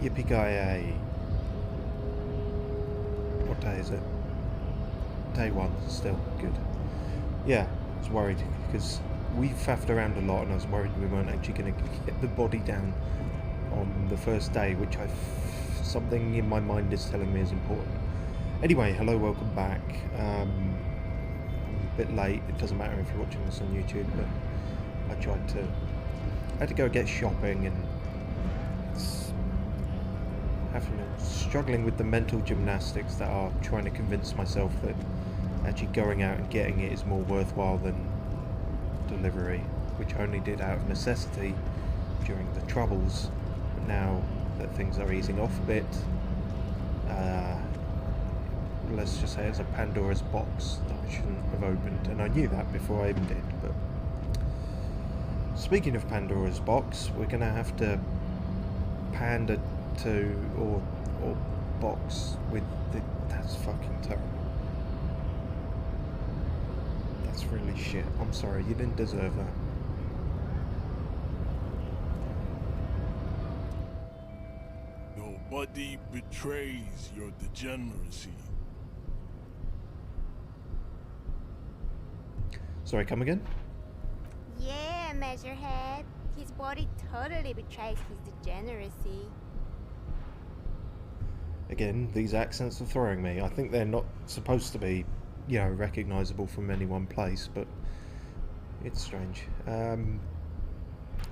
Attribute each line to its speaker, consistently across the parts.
Speaker 1: Yippee-ki-yay. What day is it? Day 1, still. Good. Yeah, I was worried because we faffed around a lot and I was worried we weren't actually going to get the body down on the first day, which something in my mind is telling me is important. Anyway, hello, welcome back. I'm a bit late. It doesn't matter if you're watching this on YouTube, but I had to go get shopping and struggling with the mental gymnastics that are trying to convince myself that actually going out and getting it is more worthwhile than delivery, which I only did out of necessity during the troubles. But now that things are easing off a bit, let's just say it's a Pandora's box that I shouldn't have opened, and I knew that before I even did. But speaking of Pandora's box, we're going to have to pander to or box with the... That's fucking terrible. That's really shit. I'm sorry, you didn't deserve that.
Speaker 2: Nobody betrays your degeneracy.
Speaker 1: Sorry, come again?
Speaker 3: Yeah, Measurehead. His body totally betrays his degeneracy.
Speaker 1: Again, these accents are throwing me. I think they're not supposed to be, recognisable from any one place, but it's strange.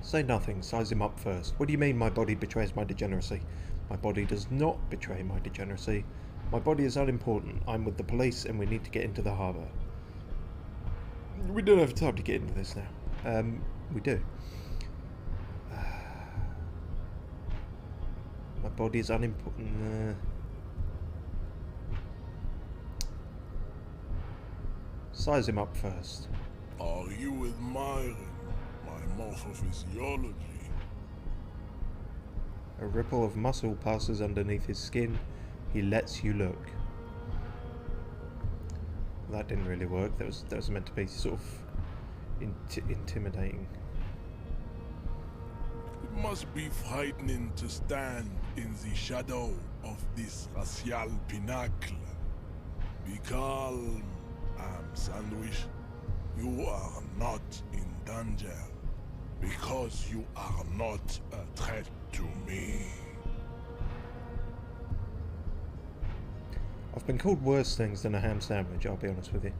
Speaker 1: Say nothing, size him up first. What do you mean my body betrays my degeneracy? My body does not betray my degeneracy. My body is unimportant. I'm with the police and we need to get into the harbour. We don't have time to get into this now. We do. My body is unimportant. Size him up first.
Speaker 2: Are you admiring my morphophysiology?
Speaker 1: A ripple of muscle passes underneath his skin. He lets you look. That didn't really work. That was meant to be sort of intimidating.
Speaker 2: It must be frightening to stand in the shadow of this racial pinnacle. Be calm, Sandwich. You are not in danger because you are not a threat to me.
Speaker 1: I've been called worse things than a ham sandwich, I'll be honest with you.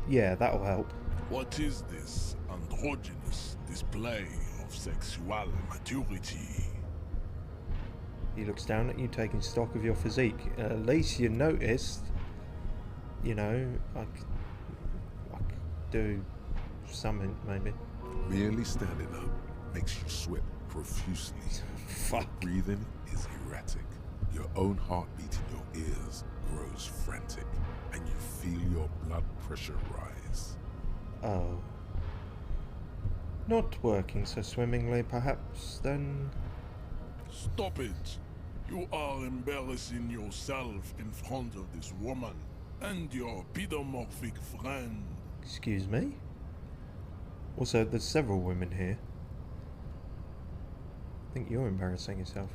Speaker 1: Yeah, that'll help.
Speaker 2: What is this androgynous display of sexual maturity?
Speaker 1: He looks down at you, taking stock of your physique. At least you noticed, I could do something, maybe.
Speaker 4: Merely standing up makes you sweat profusely.
Speaker 1: Fuck.
Speaker 4: Breathing is erratic. Your own heartbeat in your ears grows frantic, and you feel your blood pressure rise.
Speaker 1: Oh. Not working so swimmingly, perhaps, then...
Speaker 2: Stop it! You are embarrassing yourself in front of this woman and your pedomorphic friend.
Speaker 1: Excuse me? Also, there's several women here. I think you're embarrassing yourself.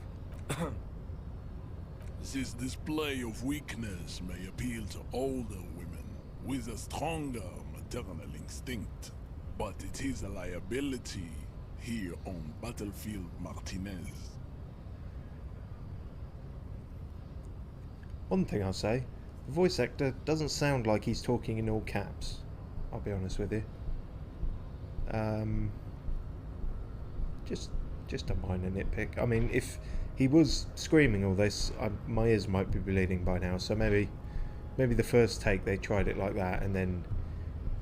Speaker 2: This display of weakness may appeal to older women with a stronger maternal instinct, but it is a liability here on Battlefield Martinez.
Speaker 1: One thing I'll say, the voice actor doesn't sound like he's talking in all caps. I'll be honest with you. Just a minor nitpick. I mean, if he was screaming all this, my ears might be bleeding by now. So maybe the first take they tried it like that, and then,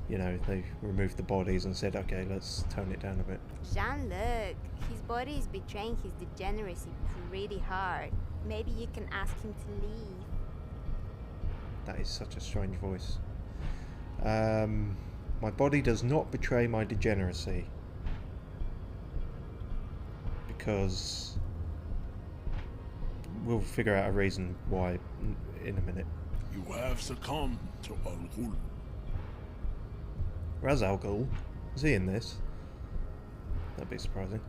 Speaker 1: they removed the bodies and said, okay, let's tone it down a bit.
Speaker 3: Jean-Luc, his body is betraying his degeneracy pretty hard. Maybe you can ask him to leave.
Speaker 1: That is such a strange voice. My body does not betray my degeneracy. Because we'll figure out a reason why in a minute.
Speaker 2: You have succumbed to Al Ghul.
Speaker 1: Ra's al Ghul? Is he in this? That'd be surprising.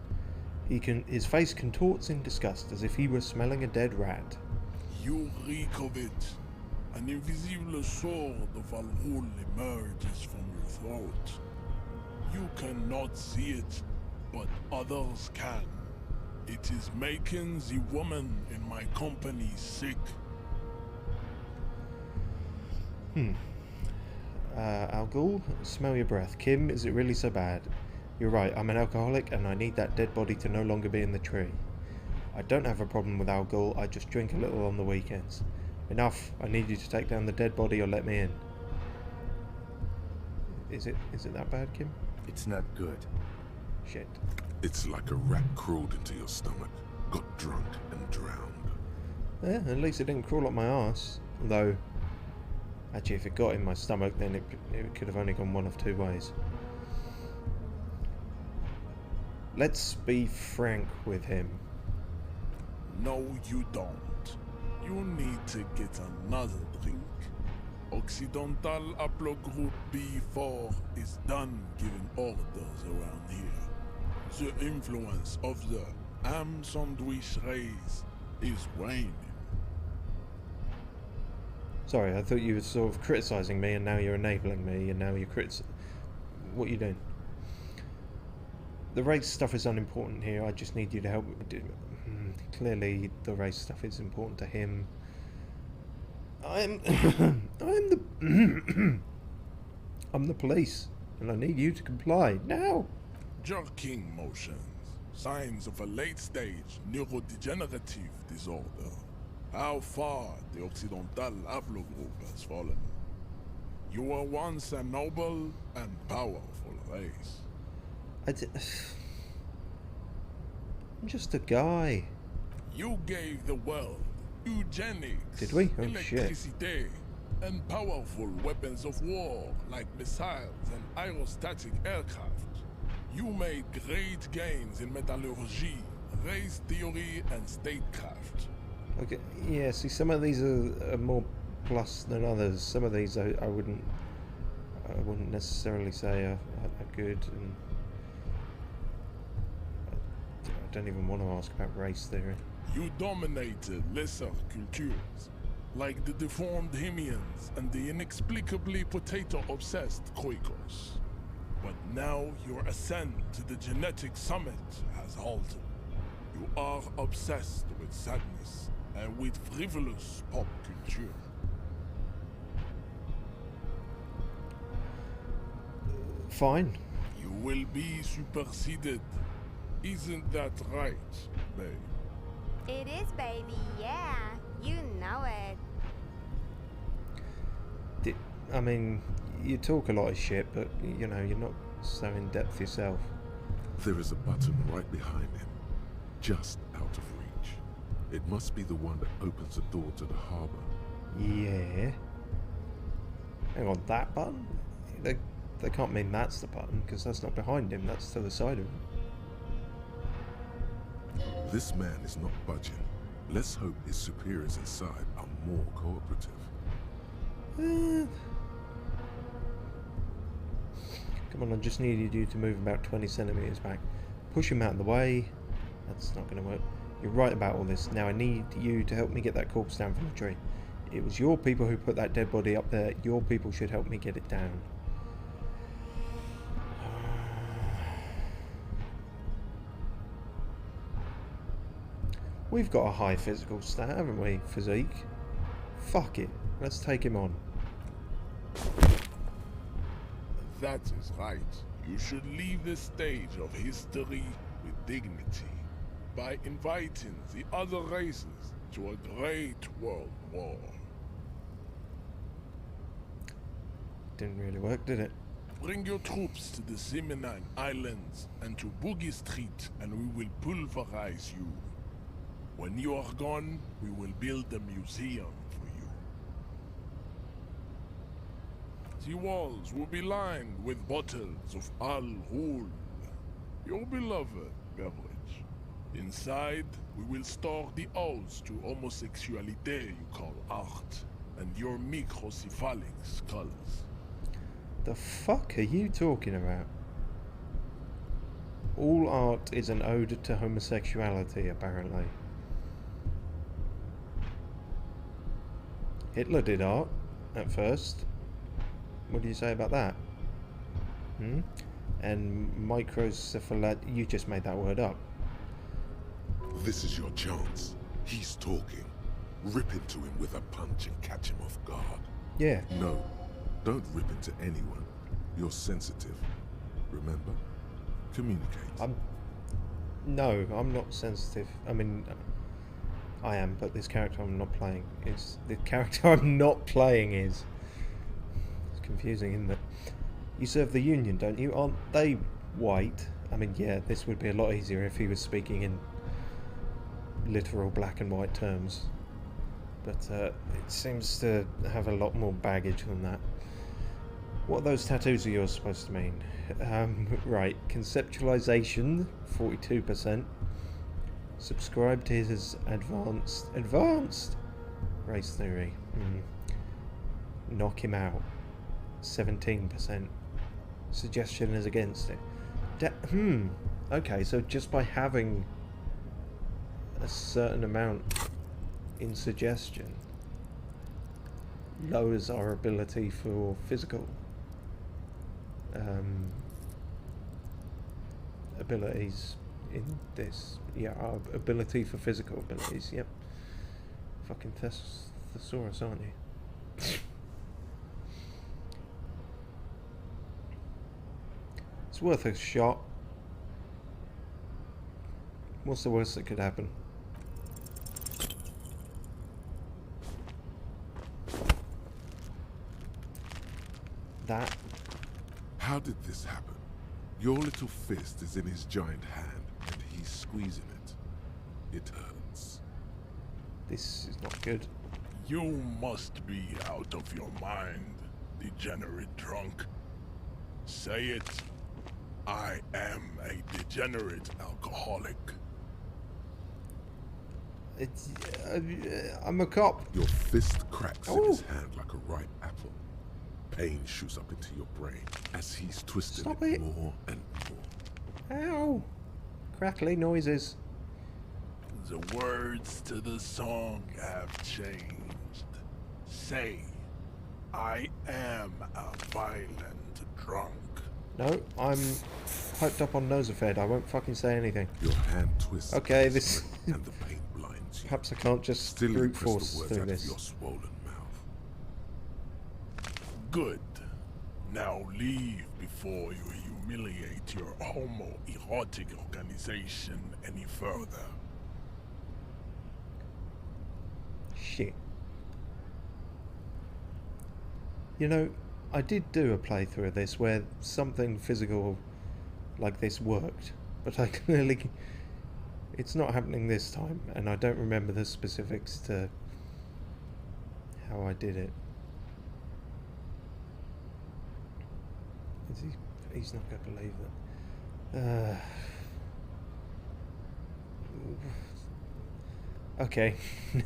Speaker 1: His face contorts in disgust as if he were smelling a dead rat.
Speaker 2: You reek of it. An invisible sword of Al-Ghul emerges from your throat. You cannot see it, but others can. It is making the woman in my company sick.
Speaker 1: Al Ghul, smell your breath. Kim, is it really so bad? You're right, I'm an alcoholic and I need that dead body to no longer be in the tree. I don't have a problem with Al Ghul, I just drink a little on the weekends. Enough, I need you to take down the dead body or let me in. Is it that bad, Kim?
Speaker 4: It's not good.
Speaker 1: Shit.
Speaker 4: It's like a rat crawled into your stomach, got drunk and drowned.
Speaker 1: Yeah, at least it didn't crawl up my arse. Though, actually if it got in my stomach then it could have only gone one of two ways. Let's be frank with him.
Speaker 2: No, you don't. You need to get another drink. Occidental Haplogroup B4 is done giving orders around here. The influence of the ham sandwich race is waning.
Speaker 1: Sorry, I thought you were sort of criticising me and now you're enabling me and now you're what are you doing? The race stuff is unimportant here, I just need you to help. Clearly the race stuff is important to him. I'm the police and I need you to comply now.
Speaker 2: Jerking motions, signs of a late-stage neurodegenerative disorder. How far the Occidental Haplogroup has fallen. You were once a noble and powerful race.
Speaker 1: I'm just a guy.
Speaker 2: You gave the world eugenics,
Speaker 1: Did we? Oh, shit.
Speaker 2: electricity, and powerful weapons of war like missiles and aerostatic aircraft. You made great gains in metallurgy, race theory, and statecraft.
Speaker 1: Okay, yeah, see some of these are more plus than others. Some of these I wouldn't necessarily say are good, and I don't even want to ask about race theory.
Speaker 2: You dominated lesser cultures, like the deformed Hemians and the inexplicably potato-obsessed Quakers. But now your ascent to the genetic summit has halted. You are obsessed with sadness and with frivolous pop culture.
Speaker 1: Fine.
Speaker 2: You will be superseded. Isn't that right, babe?
Speaker 3: It is, baby, yeah. You know it.
Speaker 1: I mean, you talk a lot of shit, but you know, you're not so in depth yourself.
Speaker 4: There is a button right behind him, just out of reach. It must be the one that opens the door to the harbor.
Speaker 1: Yeah. Hang on, that button? They can't mean that's the button, because that's not behind him, that's to the side of him.
Speaker 4: This man is not budging. Let's hope his superiors inside are more cooperative.
Speaker 1: Come on, I just needed you to move about 20 centimeters back. Push him out of the way. That's not going to work. You're right about all this. Now I need you to help me get that corpse down from the tree. It was your people who put that dead body up there. Your people should help me get it down. We've got a high physical stat, haven't we? Physique. Fuck it. Let's take him on.
Speaker 2: That is right. You should leave the stage of history with dignity by inviting the other races to a great world war.
Speaker 1: Didn't really work, did it?
Speaker 2: Bring your troops to the Seminine Islands and to Boogie Street, and we will pulverize you. When you are gone, we will build a museum for you. The walls will be lined with bottles of Al-Ghul, your beloved beverage. Inside, we will store the odes to homosexuality you call art, and your microcephalic skulls.
Speaker 1: The fuck are you talking about? All art is an ode to homosexuality, apparently. Hitler did art at first. What do you say about that? Hmm? And microcephalat... You just made that word up.
Speaker 4: This is your chance. He's talking. Rip into him with a punch and catch him off guard.
Speaker 1: Yeah.
Speaker 4: No, don't rip into anyone. You're sensitive. Remember? Communicate.
Speaker 1: No, I'm not sensitive. I mean, I am, but this character I'm not playing is... The character I'm not playing is... It's confusing, isn't it? You serve the Union, don't you? Aren't they white? I mean, yeah, this would be a lot easier if he was speaking in literal black and white terms. But it seems to have a lot more baggage than that. What are those tattoos of yours supposed to mean? Right, conceptualization, 42%. Subscribe to his advanced race theory. Knock him out, 17%. Suggestion is against it. Okay, so just by having a certain amount in suggestion lowers our ability for physical abilities in this. Yeah, our ability for physical abilities. Yep. Fucking thesaurus, aren't you? It's worth a shot. What's the worst that could happen? That.
Speaker 4: How did this happen? Your little fist is in his giant hand, and he's squeezing it. It hurts.
Speaker 1: This is not good.
Speaker 2: You must be out of your mind, degenerate drunk. Say it. I am a degenerate alcoholic.
Speaker 1: It's. I'm a cop.
Speaker 4: Your fist cracks in his hand like a ripe apple. Pain shoots up into your brain as he's twisting
Speaker 1: Stop
Speaker 4: it
Speaker 1: it.
Speaker 4: more and more.
Speaker 1: Ow! Crackly noises.
Speaker 2: The words to the song have changed. Say, I am a violent drunk.
Speaker 1: No, I'm hyped up on Nosafed. I won't fucking say anything.
Speaker 4: Your hand twists.
Speaker 1: Okay,
Speaker 4: against
Speaker 1: this-
Speaker 4: the brain and the pain blinds you.
Speaker 1: Perhaps I can't just
Speaker 4: Still you
Speaker 1: brute
Speaker 4: press the
Speaker 1: force
Speaker 4: words
Speaker 1: through
Speaker 4: out of
Speaker 1: this.
Speaker 4: your swollen mouth.
Speaker 2: Good. Now leave before you humiliate your homoerotic organization any further.
Speaker 1: Shit. You know, I did do a playthrough of this where something physical like this worked, but I clearly... It's not happening this time, and I don't remember the specifics to how I did it. Is he... He's not going to believe that. Okay,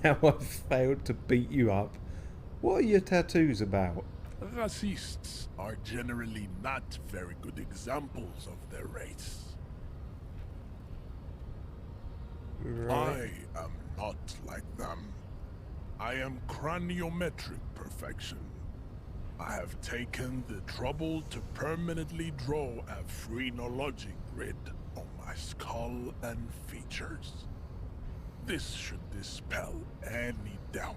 Speaker 1: now I've failed to beat you up. What are your tattoos about?
Speaker 2: Racists are generally not very good examples of their race.
Speaker 1: Right.
Speaker 2: I am not like them. I am craniometric perfection. I have taken the trouble to permanently draw a phrenologic grid on my skull and features. This should dispel any doubt.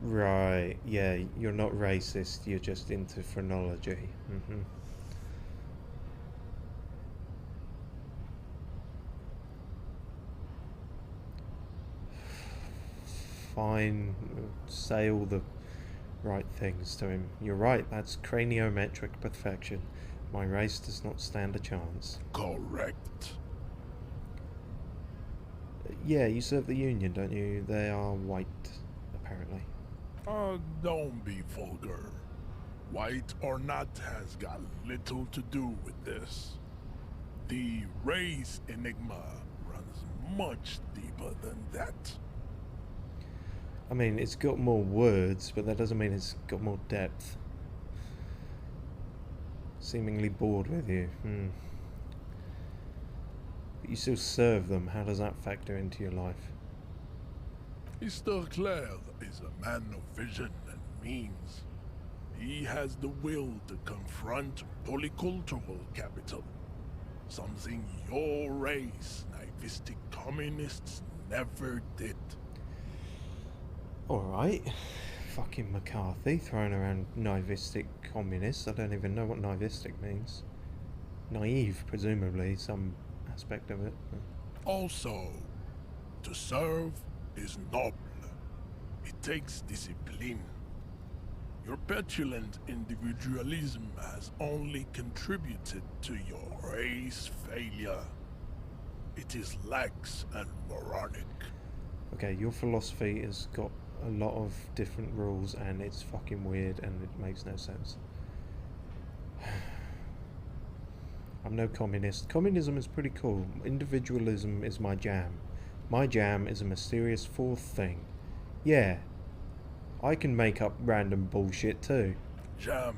Speaker 1: Right, yeah, you're not racist, you're just into phrenology. Fine, say all the right things to him. You're right, that's craniometric perfection. My race does not stand a chance.
Speaker 2: Correct.
Speaker 1: Yeah, you serve the Union, don't you? They are white, apparently.
Speaker 2: Don't be vulgar. White or not has got little to do with this. The race enigma runs much deeper than that.
Speaker 1: I mean, it's got more words, but that doesn't mean it's got more depth. Seemingly bored with you. you still serve them. How does that factor into your life?
Speaker 2: Mr. Clare is a man of vision and means. He has the will to confront polycultural capital, something your race, naivistic communists, never did.
Speaker 1: Alright. Fucking McCarthy throwing around naivistic communists. I don't even know what naivistic means. Naive, presumably, some aspect of it.
Speaker 2: Also, to serve is noble. It takes discipline. Your petulant individualism has only contributed to your race failure. It is lax and moronic.
Speaker 1: Okay, your philosophy has got a lot of different rules and it's fucking weird and it makes no sense. I'm no communist. Communism is pretty cool. Individualism is my jam. My jam is a mysterious fourth thing. Yeah, I can make up random bullshit too.
Speaker 2: Jam.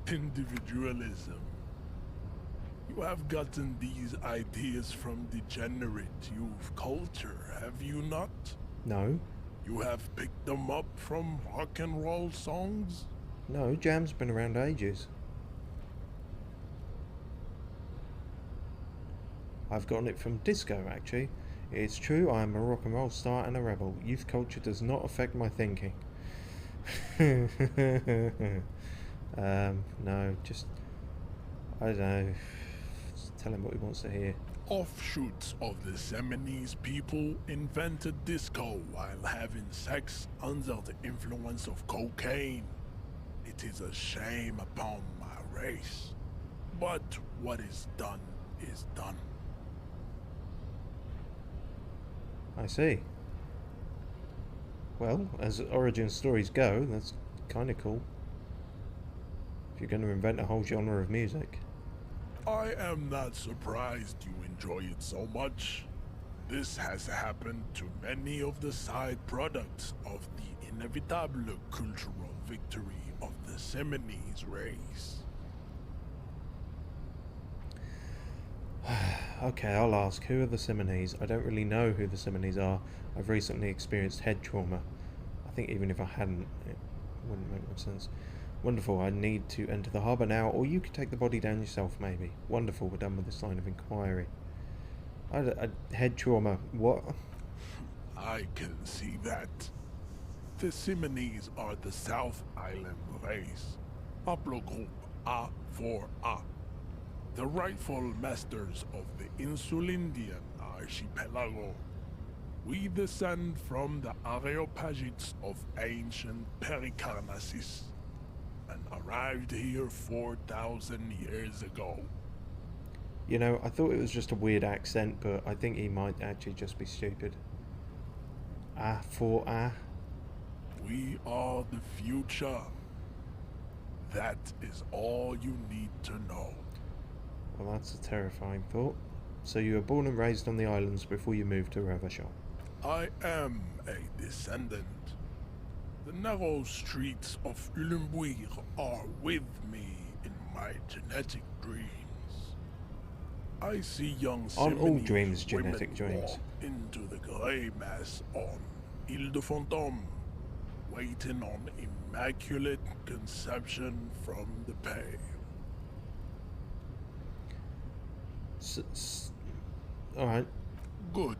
Speaker 2: Individualism. You have gotten these ideas from degenerate youth culture, have you not?
Speaker 1: No.
Speaker 2: You have picked them up from rock and roll songs?
Speaker 1: No, jam's been around ages. I've gotten it from disco, actually. It's true, I am a rock and roll star and a rebel. Youth culture does not affect my thinking. No, just... I don't know. Just tell him what he wants to hear.
Speaker 2: Offshoots of the Seminoles people invented disco while having sex under the influence of cocaine. It is a shame upon my race. But what is done is done.
Speaker 1: I see. Well, as origin stories go, that's kind of cool. If you're going to invent a whole genre of music.
Speaker 2: I am not surprised you enjoy it so much. This has happened to many of the side products of the inevitable cultural victory of the Seminoles race.
Speaker 1: Okay, I'll ask, who are the Seminoles? I don't really know who the Seminoles are. I've recently experienced head trauma. I think even if I hadn't, it wouldn't make much sense. Wonderful, I need to enter the harbour now, or you could take the body down yourself, maybe. Wonderful, we're done with this line of inquiry. Head trauma, what?
Speaker 2: I can see that. The Seminoles are the South Island race. Haplogroup A4A. The rightful masters of the Insulindian archipelago. We descend from the Areopagites of ancient Pericarnassus and arrived here 4,000 years ago.
Speaker 1: You know, I thought it was just a weird accent, but I think he might actually just be stupid. A4A?
Speaker 2: We are the future. That is all you need to know.
Speaker 1: Well, that's a terrifying thought. So you were born and raised on the islands before you moved to Ravachon.
Speaker 2: I am a descendant. The narrow streets of Ulimbuir are with me in my genetic dreams. I see young
Speaker 1: Aren't all
Speaker 2: Seminoles
Speaker 1: dreams
Speaker 2: women
Speaker 1: genetic dreams?
Speaker 2: walk into the grey mass on Ile de Fantôme, waiting on immaculate conception from the pale.
Speaker 1: Alright.
Speaker 2: Good.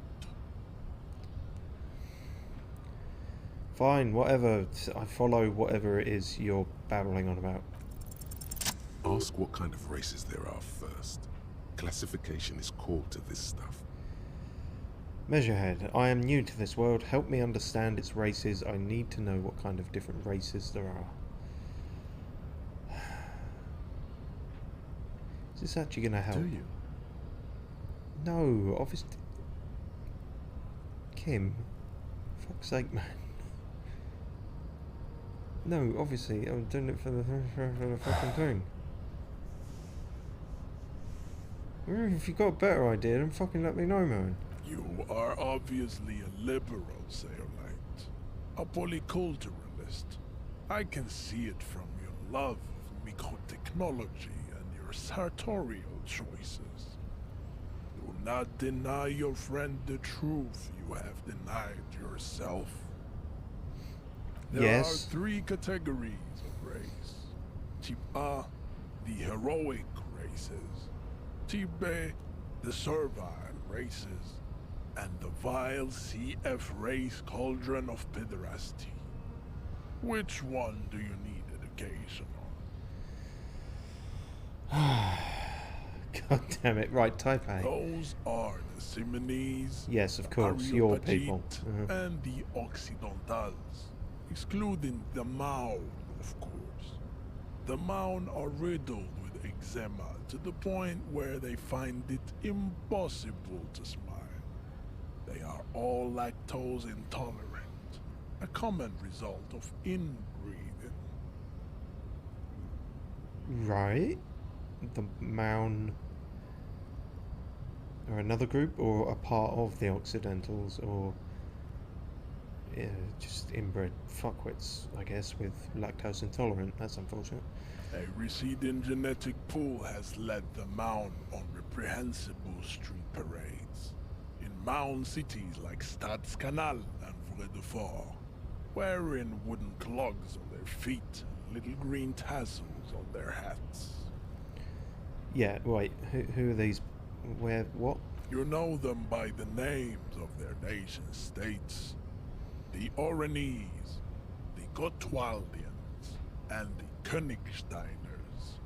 Speaker 1: Fine, whatever. I follow whatever it is you're babbling on about.
Speaker 4: Ask what kind of races there are first. Classification is core to this stuff.
Speaker 1: Measurehead, I am new to this world. Help me understand its races. I need to know what kind of different races there are. Is this actually going to help?
Speaker 4: Do you?
Speaker 1: No, obviously. Kim, fuck's sake, man. No, obviously, I'm doing it for the fucking thing. If you've got a better idea, then fucking let me know, man.
Speaker 2: You are obviously a liberal, Sayolite. A polyculturalist. I can see it from your love of microtechnology and your sartorial choices. You not deny your friend the truth you have denied yourself. There
Speaker 1: Yes.
Speaker 2: are 3 categories of race. Type A, the heroic races. Type B, the servile races. And the vile CF race cauldron of pederasty. Which one do you need education on?
Speaker 1: God damn it. Right, type A.
Speaker 2: Those are the Simonese,
Speaker 1: Yes, of
Speaker 2: the
Speaker 1: course, your people.
Speaker 2: Areopagite, and the Occidentals, excluding the Maun, of course. The Maun are riddled with eczema to the point where they find it impossible to smile. They are all lactose intolerant, a common result of inbreeding.
Speaker 1: Right. The Maun are another group, or a part of the Occidentals, or just inbred fuckwits, I guess, with lactose intolerant. That's unfortunate.
Speaker 2: A receding genetic pool has led the Maun on reprehensible street parades. In Maun cities like Stadskanal and Vredefort, wearing wooden clogs on their feet and little green tassels on their hats.
Speaker 1: Yeah, wait, who are these? Where, what?
Speaker 2: You know them by the names of their nation-states. The Oranese, the Gotwaldians, and the Königsteiners.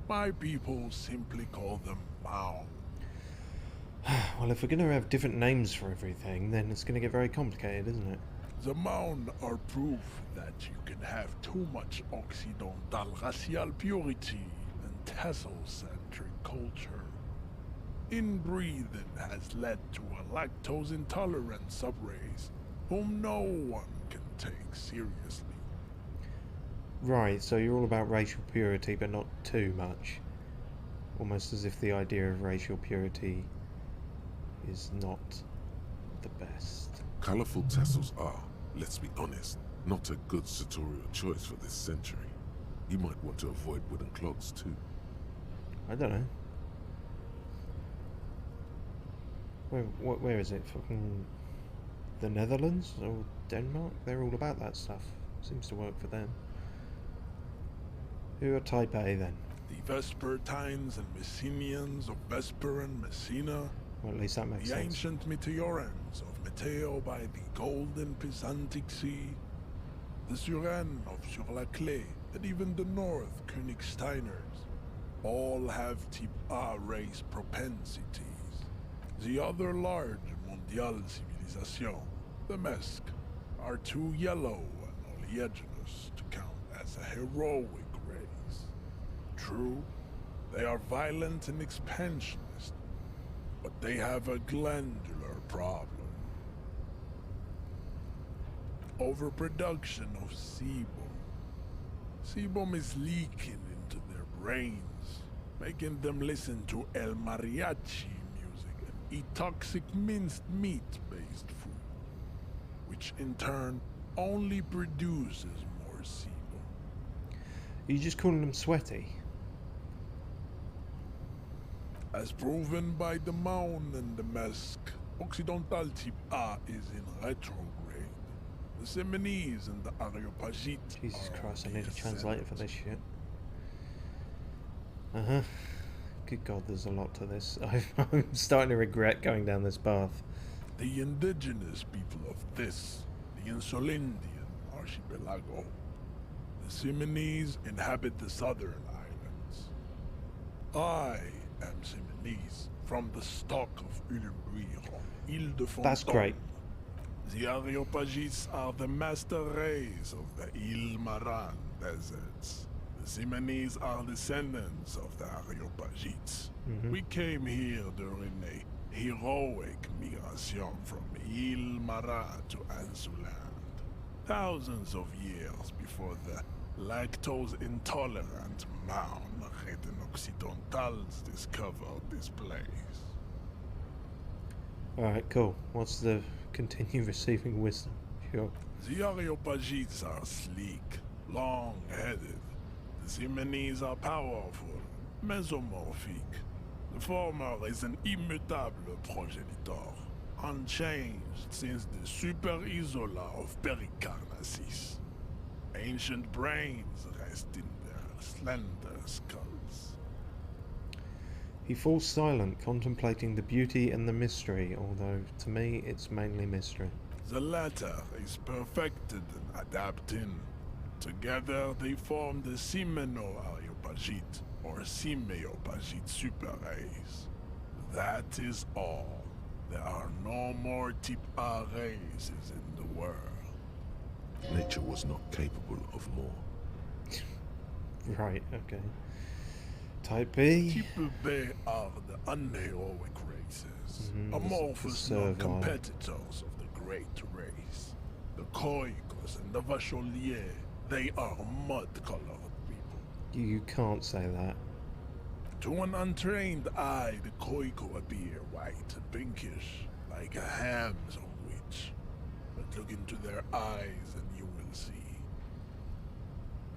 Speaker 2: My people simply call them Maun.
Speaker 1: Well, if we're going to have different names for everything, then it's going to get very complicated, isn't it?
Speaker 2: The Maun are proof that you can have too much Occidental racial purity and tassel-centric culture. Inbreeding has led to a lactose-intolerant subrace whom no one can take seriously.
Speaker 1: Right, so you're all about racial purity, but not too much. Almost as if the idea of racial purity is not the best.
Speaker 4: Colourful tassels are, let's be honest, not a good sartorial choice for this century. You might want to avoid wooden clogs too.
Speaker 1: I don't know. Where is it? Fucking the Netherlands or Denmark? They're all about that stuff. Seems to work for them. Who are Type A then?
Speaker 2: The Vespertines and Messenians of Vesper and Messina.
Speaker 1: Well, at least that makes
Speaker 2: The
Speaker 1: sense.
Speaker 2: ancient Meteorans of Meteo by the golden Pisantic Sea. The Suren of Sur-la-Clé, and even the North Königsteiners. All have Type A race propensities. The other large Mondial civilization, the Mesk, are too yellow and oleaginous to count as a heroic race. True, they are violent and expansionist, but they have a glandular problem. Overproduction of sebum. Sebum is leaking into their brains, making them listen to El Mariachi music and eat toxic minced meat-based food, which in turn only produces more sebum.
Speaker 1: Are you just calling them sweaty?
Speaker 2: As proven by the Maun and the Mesk, Occidental Type A is in retrograde. The Simonese and the Areopagite
Speaker 1: Jesus
Speaker 2: are
Speaker 1: Christ, I
Speaker 2: on
Speaker 1: need
Speaker 2: the
Speaker 1: a translator for
Speaker 2: ascendant.
Speaker 1: this shit. Uh-huh. Good God, there's a lot to this. I'm starting to regret going down this path.
Speaker 2: The indigenous people of this, the Insulindian archipelago. The Simonese inhabit the southern islands. I am Simonese, from the stock of Ulumbuir on Ile-de-Fontaine.
Speaker 1: That's great.
Speaker 2: The Areopagites are the master race of the Ile-Maran deserts. The Simonese are descendants of the Areopagites. We came here during a heroic migration from Ile-Maran to Ansuland. Thousands of years before the lactose-intolerant Maun Occidentals discovered this place.
Speaker 1: Alright, cool. What's the continue receiving wisdom? Sure.
Speaker 2: The Areopagites are sleek, long-headed. The Simonese are powerful, mesomorphic. The former is an immutable progenitor, unchanged since the Super Isola of Pericarnassus. Ancient brains rest in their slender skulls.
Speaker 1: He falls silent, contemplating the beauty and the mystery, although to me it's mainly mystery.
Speaker 2: The latter is perfected and adapted. Together they form the Simeno-Areopagite, or Simeopagite super race. That is all. There are no more type A races in the world.
Speaker 4: Nature was not capable of more.
Speaker 1: Right, okay. Type B.
Speaker 2: Type B are the unheroic races,
Speaker 1: the
Speaker 2: amorphous
Speaker 1: servile.
Speaker 2: non-competitors of the great race. The Koikos and the Vacholier, they are mud-colored people.
Speaker 1: You can't say that.
Speaker 2: To an untrained eye, the Koiko appear white and pinkish, like a ham sandwich. But look into their eyes and you will see.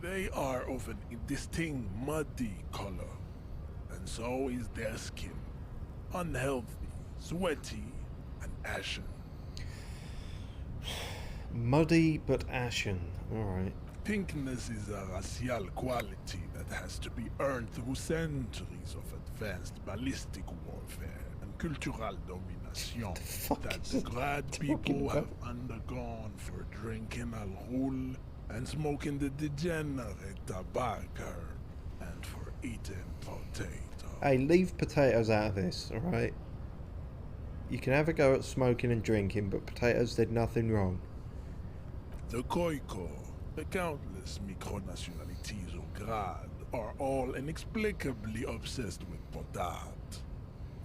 Speaker 2: They are of an indistinct muddy color, and so is their skin. Unhealthy, sweaty, and ashen.
Speaker 1: Muddy but ashen. Alright.
Speaker 2: Pinkness is a racial quality that has to be earned through centuries of advanced ballistic warfare and cultural domination that the grad people have undergone for drinking alcohol and smoking the degenerate tobacco and for eating potatoes.
Speaker 1: Hey, leave potatoes out of this, alright? You can have a go at smoking and drinking, but potatoes did nothing wrong.
Speaker 2: The Koiko, the countless micronationalities of Grad, are all inexplicably obsessed with potat.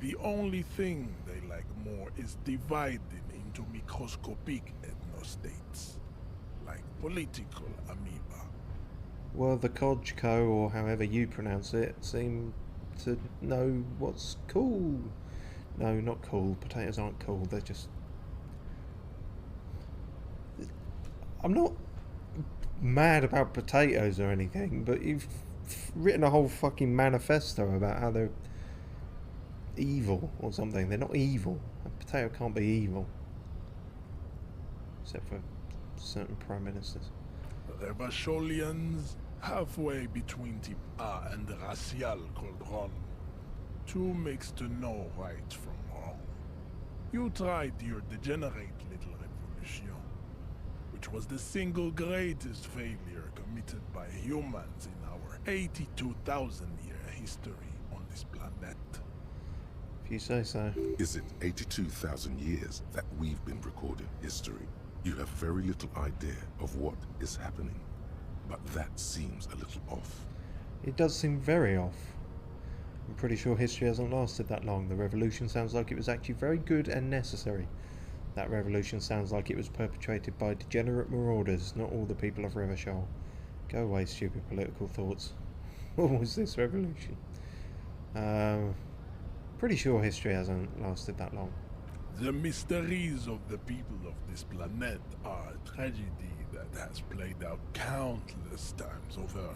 Speaker 2: The only thing they like more is dividing into microscopic ethnostates, like political amoeba.
Speaker 1: Well, the Kojko, or however you pronounce it, seem to know what's cool. No, not cool. Potatoes aren't cool. They're just... I'm not mad about potatoes or anything, but you've written a whole fucking manifesto about how they're evil or something. They're not evil. A potato can't be evil. Except for certain prime ministers.
Speaker 2: The Vacholians, halfway between Type A and the racial cauldron. Two makes to know right from wrong. You tried your degenerate little revolution, which was the single greatest failure committed by humans in our 82,000-year history on this planet.
Speaker 1: If you say so.
Speaker 4: Is it 82,000 years that we've been recording history? You have very little idea of what is happening, but that seems a little off.
Speaker 1: It does seem very off. I'm pretty sure history hasn't lasted that long. The revolution sounds like it was actually very good and necessary. That revolution sounds like it was perpetrated by degenerate marauders, not all the people of Revachol. Go away, stupid political thoughts. What was this revolution? Pretty sure history hasn't lasted that long.
Speaker 2: The mysteries of the people of this planet are a tragedy that has played out countless times over,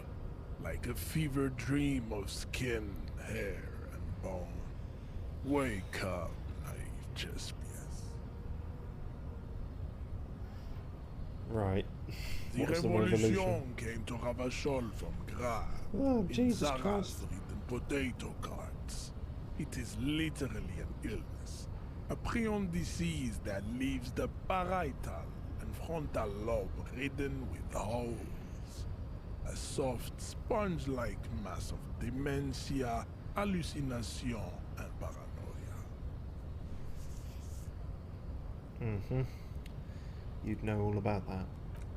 Speaker 2: like a fever dream of skin, hair, and bone. Wake up, naive Chespias.
Speaker 1: Right.
Speaker 2: The
Speaker 1: What was the
Speaker 2: revolution came to Ravachol from Grad
Speaker 1: Oh,
Speaker 2: in
Speaker 1: Jesus Christ.
Speaker 2: Zaras-ridden potato carts. It is literally an illness, a prion disease that leaves the parietal and frontal lobe ridden with holes. A soft, sponge-like mass of dementia, hallucination, and paranoia.
Speaker 1: Mm-hmm. You'd know all about that.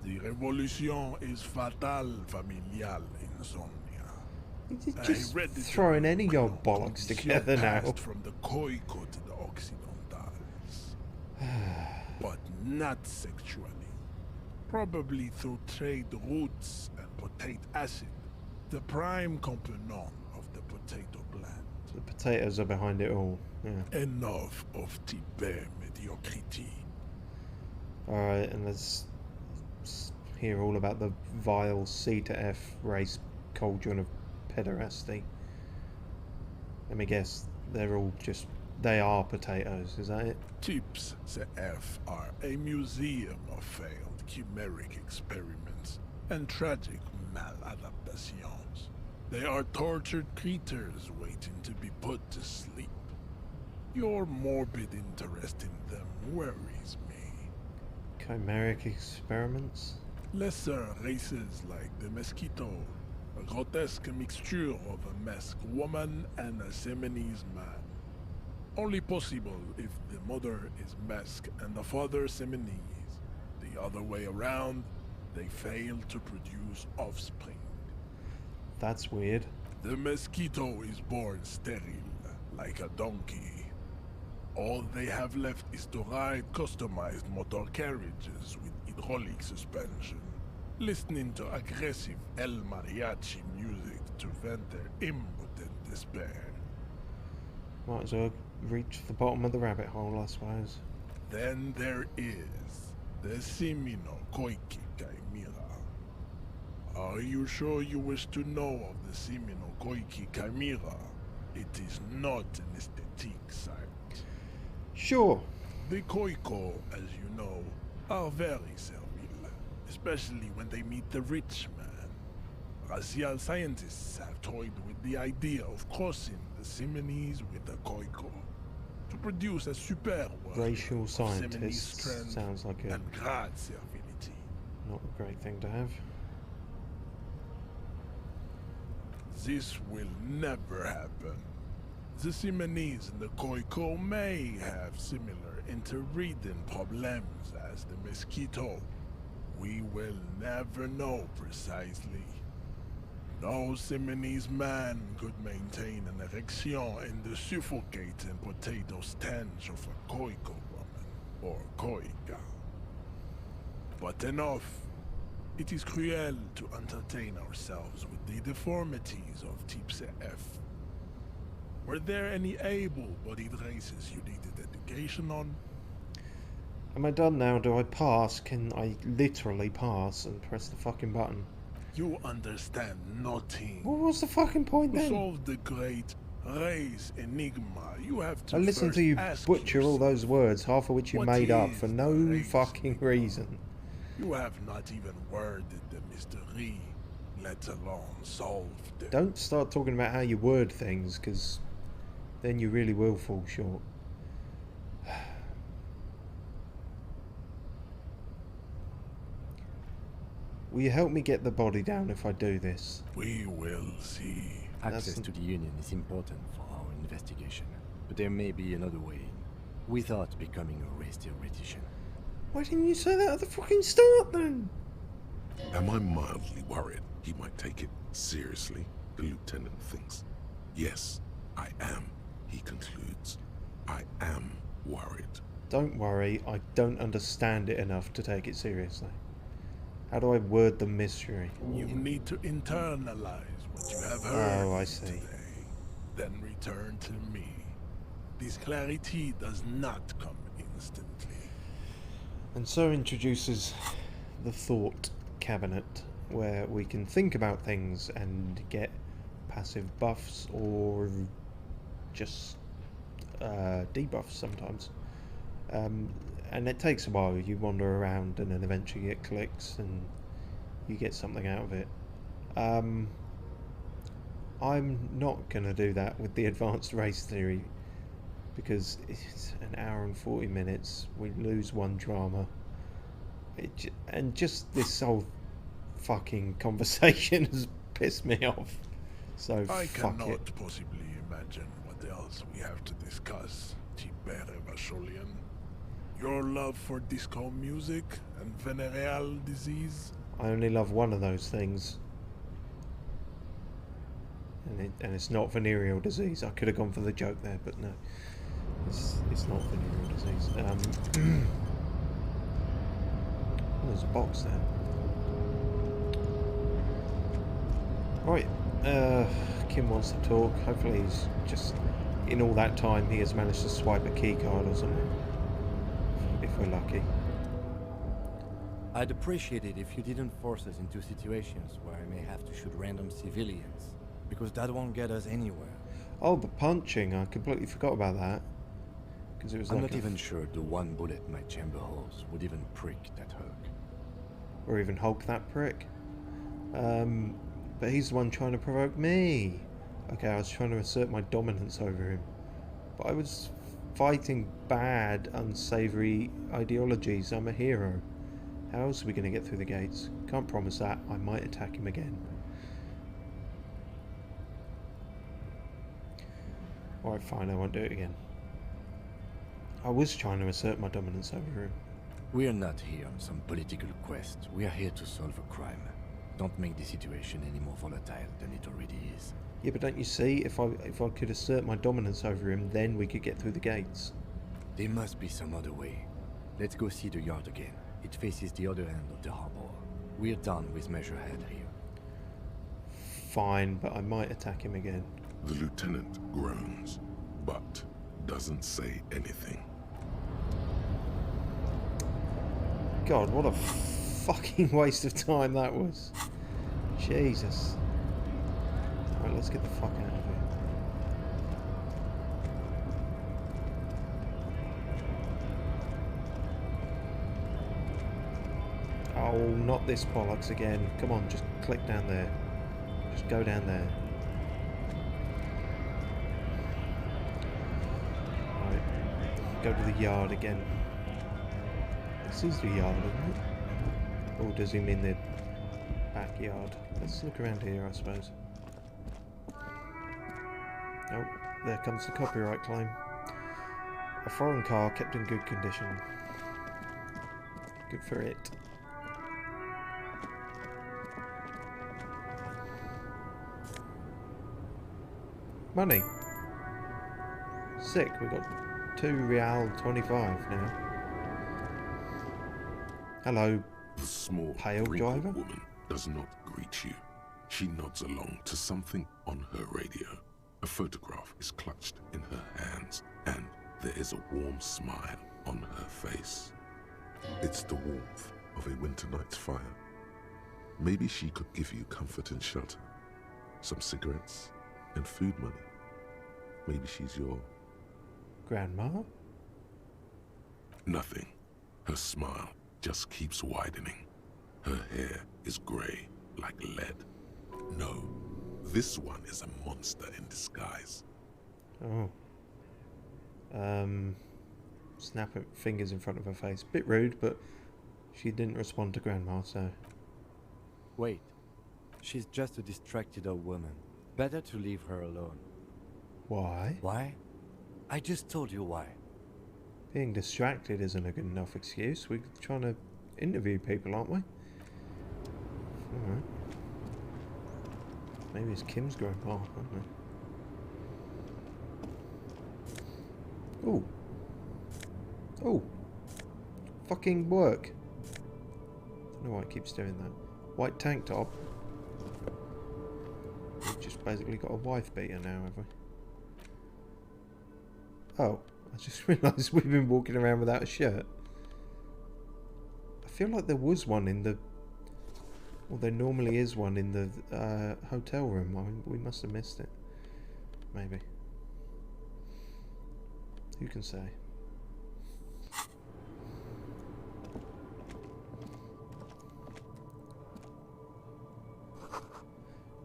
Speaker 2: The revolution is fatal familial insomnia.
Speaker 1: You're just
Speaker 2: Hereditary
Speaker 1: throwing any old
Speaker 2: condition
Speaker 1: bollocks together now.
Speaker 2: passed from the Koiko to the Occidentals. But not sexually. Probably through trade routes and potate acid, the prime component of the potato plant.
Speaker 1: The potatoes are behind it all. Yeah.
Speaker 2: Enough of Tibet mediocrity.
Speaker 1: Alright, and let's hear all about the vile C to F race cauldron of pederasty. Let me guess, they're all just... They are potatoes, is that it?
Speaker 2: Tips CF are a museum of failed chimeric experiments and tragic maladaptations. They are tortured creatures waiting to be put to sleep. Your morbid interest in them worries me.
Speaker 1: Chimeric experiments?
Speaker 2: Lesser races like the mosquito, a grotesque mixture of a masked woman and a Seminese man. Only possible if the mother is masked and the father Seminese. The other way around, they fail to produce offspring.
Speaker 1: That's weird.
Speaker 2: The mosquito is born sterile, like a donkey. All they have left is to ride customized motor carriages with hydraulic suspension, listening to aggressive El Mariachi music to vent their impotent despair.
Speaker 1: Might as well reach the bottom of the rabbit hole, I suppose.
Speaker 2: Then there is the Simino Koiki Chimera. Are you sure you wish to know of the Simino Koiki Chimera? It is not an aesthetic site.
Speaker 1: Sure.
Speaker 2: The Koiko, as you know, are very servile, especially when they meet the rich man. Racial scientists have toyed with the idea of crossing the Simonese with the Koiko to produce a super
Speaker 1: Racial scientists sounds like a
Speaker 2: and grad servility.
Speaker 1: not a great thing to have.
Speaker 2: This will never happen. The Simonese and the Koiko may have similar interbreeding problems as the mosquito. We will never know precisely. No Simonese man could maintain an erection in the suffocating potato stench of a Koiko woman, or Koika. But enough. It is cruel to entertain ourselves with the deformities of Type F. Were there any able-bodied races you needed education on?
Speaker 1: Am I done now? Do I pass? Can I literally pass and press the fucking button?
Speaker 2: You understand nothing.
Speaker 1: What was the fucking point
Speaker 2: To
Speaker 1: then?
Speaker 2: solve the great race enigma, you have to
Speaker 1: I listened
Speaker 2: first
Speaker 1: to you
Speaker 2: ask
Speaker 1: butcher all
Speaker 2: yourself,
Speaker 1: those words, half of which you
Speaker 2: what
Speaker 1: made up
Speaker 2: is
Speaker 1: for
Speaker 2: the
Speaker 1: no
Speaker 2: race
Speaker 1: fucking
Speaker 2: enigma?
Speaker 1: reason.
Speaker 2: You have not even worded the mystery, let alone solved it.
Speaker 1: Don't start talking about how you word things, because then you really will fall short. Will you help me get the body down if I do this?
Speaker 2: We will see.
Speaker 5: Access to the Union is important for our investigation, but there may be another way without becoming a race theoretician.
Speaker 1: Why didn't you say that at the fucking start then?
Speaker 4: Am I mildly worried he might take it seriously? The lieutenant thinks. Yes, I am, he concludes. I am worried.
Speaker 1: Don't worry, I don't understand it enough to take it seriously. How do I word the mystery?
Speaker 2: You need to internalize what you have heard
Speaker 1: Oh, I see.
Speaker 2: today, then return to me. This clarity does not come instantly.
Speaker 1: And so introduces the thought cabinet, where we can think about things and get passive buffs or just debuffs sometimes. And it takes a while. You wander around and then eventually it clicks and you get something out of it. I'm not going to do that with the advanced race theory, because it's an hour and 40 minutes. We lose one drama. And just this whole fucking conversation has pissed me off. So
Speaker 2: I
Speaker 1: fuck
Speaker 2: cannot
Speaker 1: it.
Speaker 2: possibly imagine what else we have to discuss, Tibere Vacholian. Your love for disco music and venereal disease?
Speaker 1: I only love one of those things. And it's not venereal disease. I could have gone for the joke there, but no. It's not venereal disease. Oh, there's a box there. Right, Kim wants to talk. Hopefully he's just, in all that time, he has managed to swipe a key card or something. If we're lucky.
Speaker 5: I'd appreciate it if you didn't force us into situations where I may have to shoot random civilians, because that won't get us anywhere.
Speaker 1: Oh, the punching. I completely forgot about that. Because it was
Speaker 5: I'm
Speaker 1: like
Speaker 5: not even sure the one bullet my chamber holds would even prick that Hulk.
Speaker 1: Or even Hulk that prick. But he's the one trying to provoke me. Okay, I was trying to assert my dominance over him. But I was fighting bad, unsavoury ideologies. I'm a hero. How else are we going to get through the gates? Can't promise that. I might attack him again. Alright, fine, I won't do it again. I was trying to assert my dominance over him.
Speaker 5: We are not here on some political quest. We are here to solve a crime. Don't make the situation any more volatile than it already is.
Speaker 1: Yeah, but don't you see? If I could assert my dominance over him, then we could get through the gates.
Speaker 5: There must be some other way. Let's go see the yard again. It faces the other end of the harbor. We're done with Measurehead here.
Speaker 1: Fine, but I might attack him again.
Speaker 4: The lieutenant groans, but doesn't say anything.
Speaker 1: God, what a fucking waste of time that was. Jesus. Alright, let's get the fuck out of here. Oh, not this bollocks again. Come on, just click down there. Just go down there. Right. Go to the yard again. This is the yard, isn't it? Or does he mean the backyard? Let's look around here, I suppose. Oh, there comes the copyright claim. A foreign car kept in good condition. Good for it. Money. Sick, we got 2 Real 25 now. Hello,
Speaker 4: The small,
Speaker 1: pale
Speaker 4: wrinkled
Speaker 1: driver?
Speaker 4: woman does not greet you. She nods along to something on her radio. A photograph is clutched in her hands, and there is a warm smile on her face. It's the warmth of a winter night's fire. Maybe she could give you comfort and shelter, some cigarettes and food money. Maybe she's your...
Speaker 1: Grandma?
Speaker 4: Nothing. Her smile just keeps widening. Her hair is grey like lead. No, this one is a monster in disguise.
Speaker 1: Oh. Snapping fingers in front of her face. Bit rude, but she didn't respond to Grandma, so...
Speaker 5: Wait. She's just a distracted old woman. Better to leave her alone.
Speaker 1: Why?
Speaker 5: Why? I just told you why.
Speaker 1: Being distracted isn't a good enough excuse. We're trying to interview people, aren't we? Alright. Maybe it's Kim's grandpa, I don't know. Ooh. Oh. Fucking work. Don't know why it keeps doing that. White tank top. We've just basically got a wife beater now, have we? Oh. I just realised we've been walking around without a shirt. I feel like there was one in the... Well, there normally is one in the hotel room. I mean, we must have missed it. Maybe. Who can say?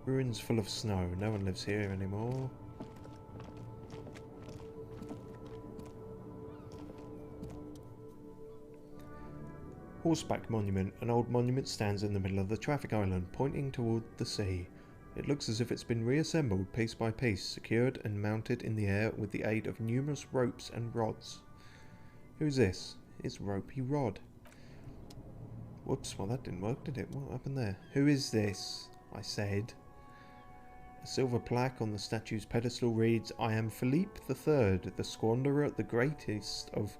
Speaker 1: Ruins full of snow. No one lives here anymore. Horseback monument. An old monument stands in the middle of the traffic island, pointing toward the sea. It looks as if it's been reassembled piece by piece, secured and mounted in the air with the aid of numerous ropes and rods. Who's this? It's Ropey Rod. Whoops, well that didn't work, did it? What happened there? Who is this? I said. A silver plaque on the statue's pedestal reads, I am Philippe III, the squanderer, the greatest of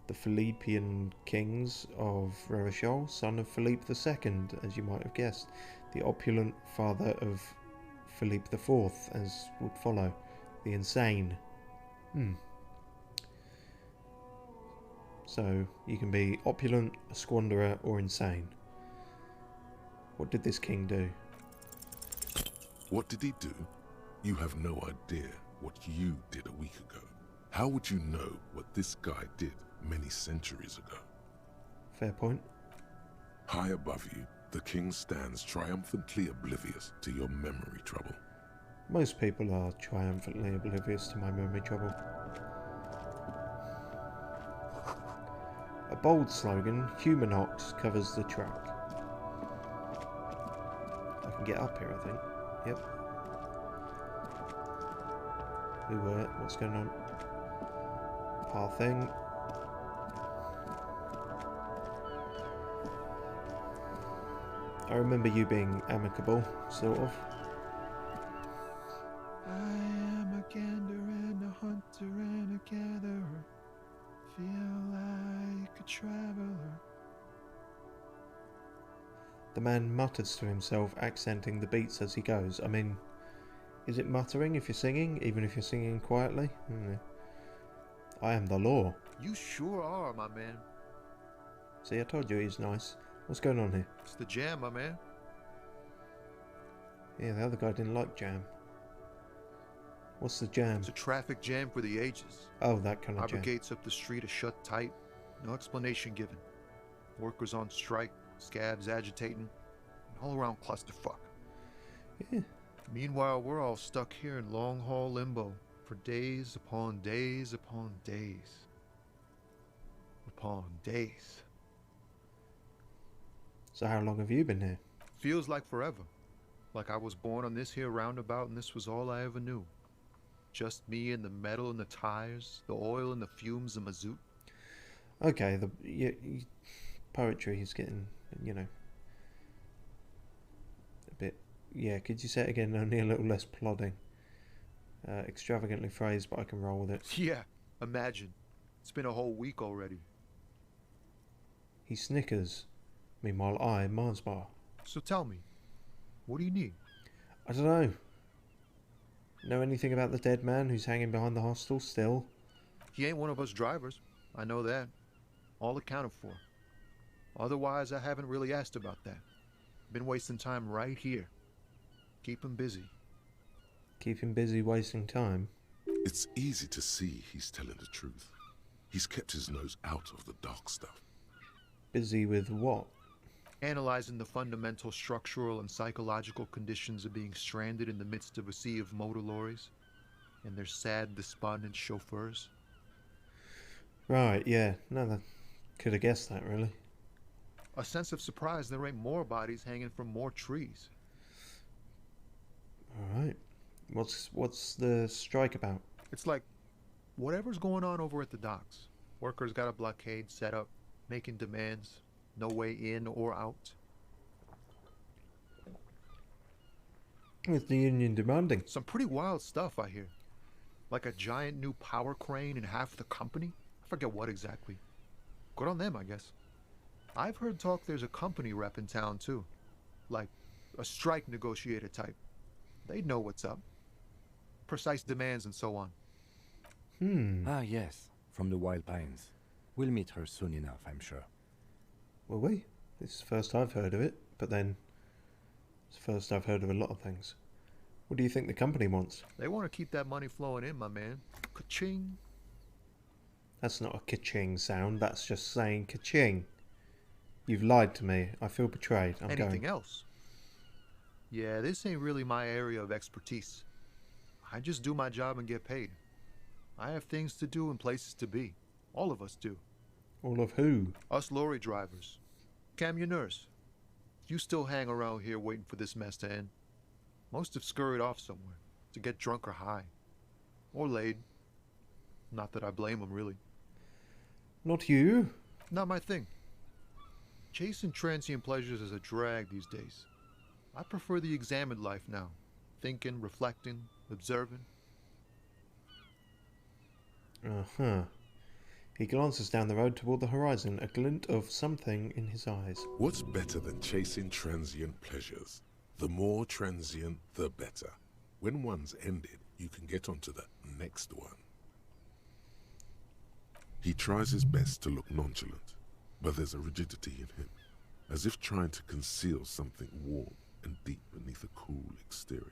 Speaker 1: the Philippian kings of Revachol, son of Philippe II, as you might have guessed, the opulent father of Philippe IV, as would follow, the insane. So, you can be opulent, a squanderer, or insane. What did this king do?
Speaker 4: What did he do? You have no idea. what you did a week ago? How would you know what this guy did many centuries ago?
Speaker 1: Fair point.
Speaker 4: High above you, the king stands triumphantly oblivious to your memory trouble.
Speaker 1: Most people are triumphantly oblivious to my memory trouble. A bold slogan, Human Ox covers the track. I can get up here, I think. Yep. What's going on? Path thing. I remember you being amicable, sort of.
Speaker 6: I am a gander and a hunter and a gatherer. Feel like a traveler.
Speaker 1: The man mutters to himself, accenting the beats as he goes. I mean, is it muttering if you're singing, even if you're singing quietly? I am the law.
Speaker 6: You sure are, my man.
Speaker 1: See, I told you he's nice. What's going on here?
Speaker 6: It's the jam, my man.
Speaker 1: Yeah, the other guy didn't like jam. What's the jam?
Speaker 6: It's a traffic jam for the ages.
Speaker 1: Oh, that kind of
Speaker 6: Harbor
Speaker 1: jam.
Speaker 6: gates up the street are shut tight. No explanation given. Workers on strike, scabs agitating, an all-around clusterfuck.
Speaker 1: Yeah.
Speaker 6: Meanwhile, we're all stuck here in long-haul limbo for days upon days upon days. Upon days.
Speaker 1: So how long have you been here?
Speaker 6: Feels like forever. Like I was born on this here roundabout and this was all I ever knew. Just me and the metal and the tires, the oil and the fumes of mazout.
Speaker 1: Okay, poetry is getting, a bit... Yeah, could you say it again? Only a little less plodding. Extravagantly phrased, but I can roll with it.
Speaker 6: Yeah, imagine. It's been a whole week already.
Speaker 1: He snickers. Meanwhile, I Mars bar.
Speaker 6: So tell me, what do you need?
Speaker 1: I don't know. Know anything about the dead man who's hanging behind the hostel still?
Speaker 6: He ain't one of us drivers. I know that. All accounted for. Otherwise, I haven't really asked about that. Been wasting time right here. Keep him busy.
Speaker 1: Keep him busy wasting time?
Speaker 4: It's easy to see he's telling the truth. He's kept his nose out of the dark stuff.
Speaker 1: Busy with what?
Speaker 6: Analyzing the fundamental structural and psychological conditions of being stranded in the midst of a sea of motor lorries and their sad, despondent chauffeurs.
Speaker 1: Right, yeah. No, that could have guessed that, really.
Speaker 6: A sense of surprise there ain't more bodies hanging from more trees.
Speaker 1: Alright. What's the strike about?
Speaker 6: It's like whatever's going on over at the docks. Workers got a blockade set up, making demands. No way in or out.
Speaker 1: With the union demanding.
Speaker 6: Some pretty wild stuff, I hear. Like a giant new power crane in half the company? I forget what exactly. Good on them, I guess. I've heard talk there's a company rep in town, too. Like a strike negotiator type. They'd know what's up. Precise demands and so on.
Speaker 5: Ah, yes. From the Wild Pines. We'll meet her soon enough, I'm sure.
Speaker 1: Will we? This is the first I've heard of it, but then it's the first I've heard of a lot of things. What do you think the company wants?
Speaker 6: They want to keep that money flowing in, my man. Ka-ching.
Speaker 1: That's not a ka-ching sound, that's just saying ka-ching. You've lied to me. I feel betrayed. I'm
Speaker 6: Anything
Speaker 1: going.
Speaker 6: else? Yeah, this ain't really my area of expertise. I just do my job and get paid. I have things to do and places to be. All of us do.
Speaker 1: All of who?
Speaker 6: Us lorry drivers. Camionneurs. You still hang around here waiting for this mess to end. Most have scurried off somewhere to get drunk or high. Or laid. Not that I blame them, really.
Speaker 1: Not you?
Speaker 6: Not my thing. Chasing transient pleasures is a drag these days. I prefer the examined life now. Thinking, reflecting, observing.
Speaker 1: Uh-huh. He glances down the road toward the horizon, a glint of something in his eyes.
Speaker 4: What's better than chasing transient pleasures? The more transient, the better. When one's ended, you can get onto the next one. He tries his best to look nonchalant, but there's a rigidity in him, as if trying to conceal something warm and deep beneath a cool exterior.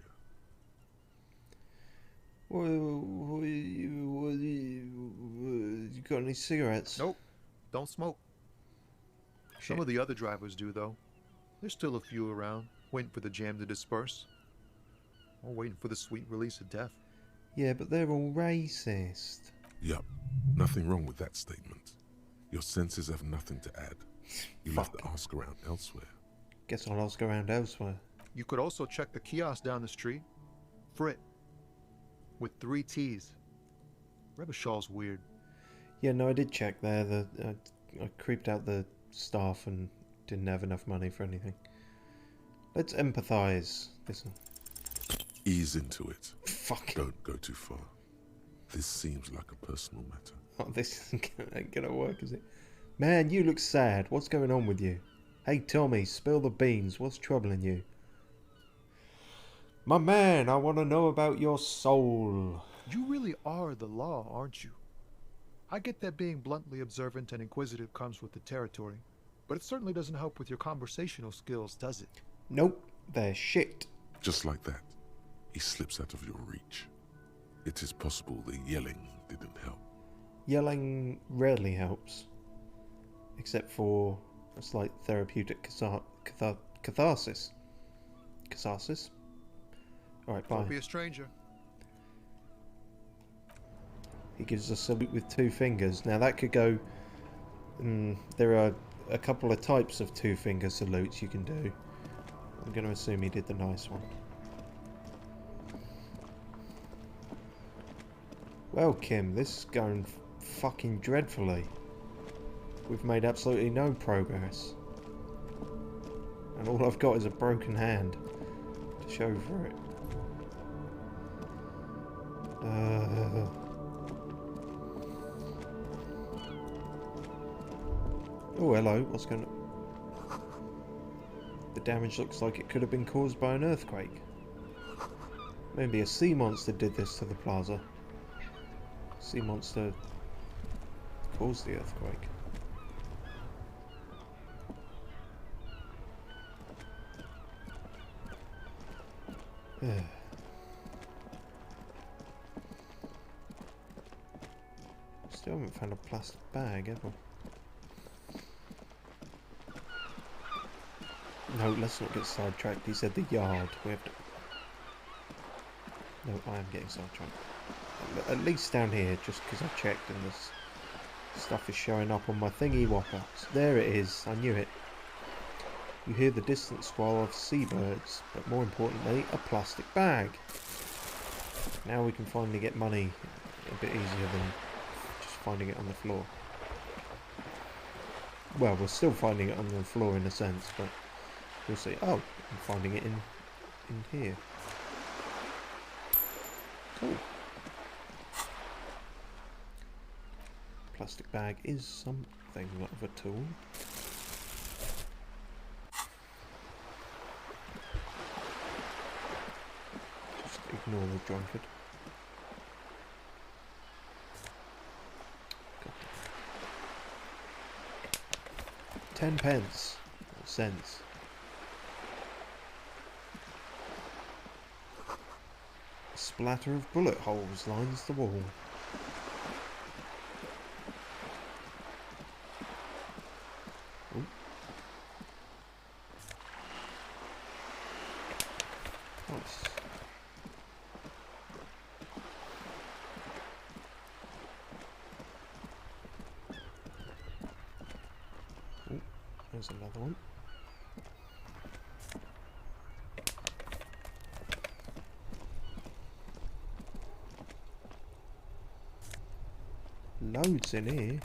Speaker 1: You got any cigarettes?
Speaker 6: Nope, don't smoke.
Speaker 1: Shit.
Speaker 6: Some of the other drivers do, though. There's still a few around, waiting for the jam to disperse. Or waiting for the sweet release of death.
Speaker 1: Yeah, but they're all racist.
Speaker 4: Yup, nothing wrong with that statement. Your senses have nothing to add. You'll have to ask around elsewhere.
Speaker 1: Guess I'll ask around elsewhere.
Speaker 6: You could also check the kiosk down the street. Frit. With 3 T's. Rebishaw's weird.
Speaker 1: Yeah, no, I did check there. I creeped out the staff and didn't have enough money for anything. Let's empathise. Listen.
Speaker 4: Ease into it.
Speaker 1: Fuck.
Speaker 4: Don't go too far. This seems like a personal matter.
Speaker 1: Oh, this ain't gonna work, is it? Man, you look sad. What's going on with you? Hey, Tommy, spill the beans. What's troubling you? My man, I want to know about your soul.
Speaker 6: You really are the law, aren't you? I get that being bluntly observant and inquisitive comes with the territory, but it certainly doesn't help with your conversational skills, does it?
Speaker 1: Nope, they're shit.
Speaker 4: Just like that, he slips out of your reach. It is possible the yelling didn't help.
Speaker 1: Yelling rarely helps. Except for a slight therapeutic catharsis. Catharsis? Alright, bye.
Speaker 6: Don't be a stranger.
Speaker 1: He gives a salute with 2 fingers. Now that could go... there are a couple of types of 2-finger salutes you can do. I'm going to assume he did the nice one. Well, Kim, this is going fucking dreadfully. We've made absolutely no progress. And all I've got is a broken hand to show for it. Oh, hello. What's going on? The damage looks like it could have been caused by an earthquake. Maybe a sea monster did this to the plaza. Sea monster caused the earthquake. Still haven't found a plastic bag, have we? No, let's not get sidetracked. He said the yard. We have to... No, I am getting sidetracked. At least down here, just because I checked and this stuff is showing up on my thingy whopper. So there it is. I knew it. You hear the distant squall of seabirds, but more importantly, a plastic bag. Now we can finally get money a bit easier than just finding it on the floor. Well, we're still finding it on the floor in a sense, but we'll see. Oh, I'm finding it in here. Cool. Plastic bag is something of a tool. Just ignore the drunkard. 10 pence. Or cents. A splatter of bullet holes lines the wall. Ooh. Nice. Ooh, there's another one. Loads in here.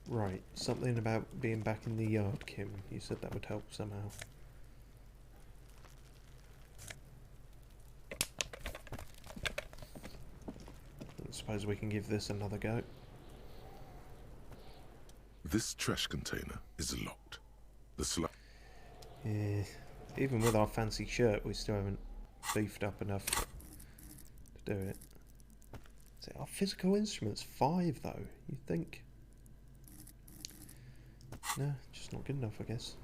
Speaker 1: Right, something about being back in the yard, Kim. You said that would help somehow. I suppose we can give this another go.
Speaker 4: This trash container is locked. The
Speaker 1: Yeah, even with our fancy shirt, we still haven't beefed up enough to do it. So our physical instruments 5 though. You'd think. No, just not good enough, I guess.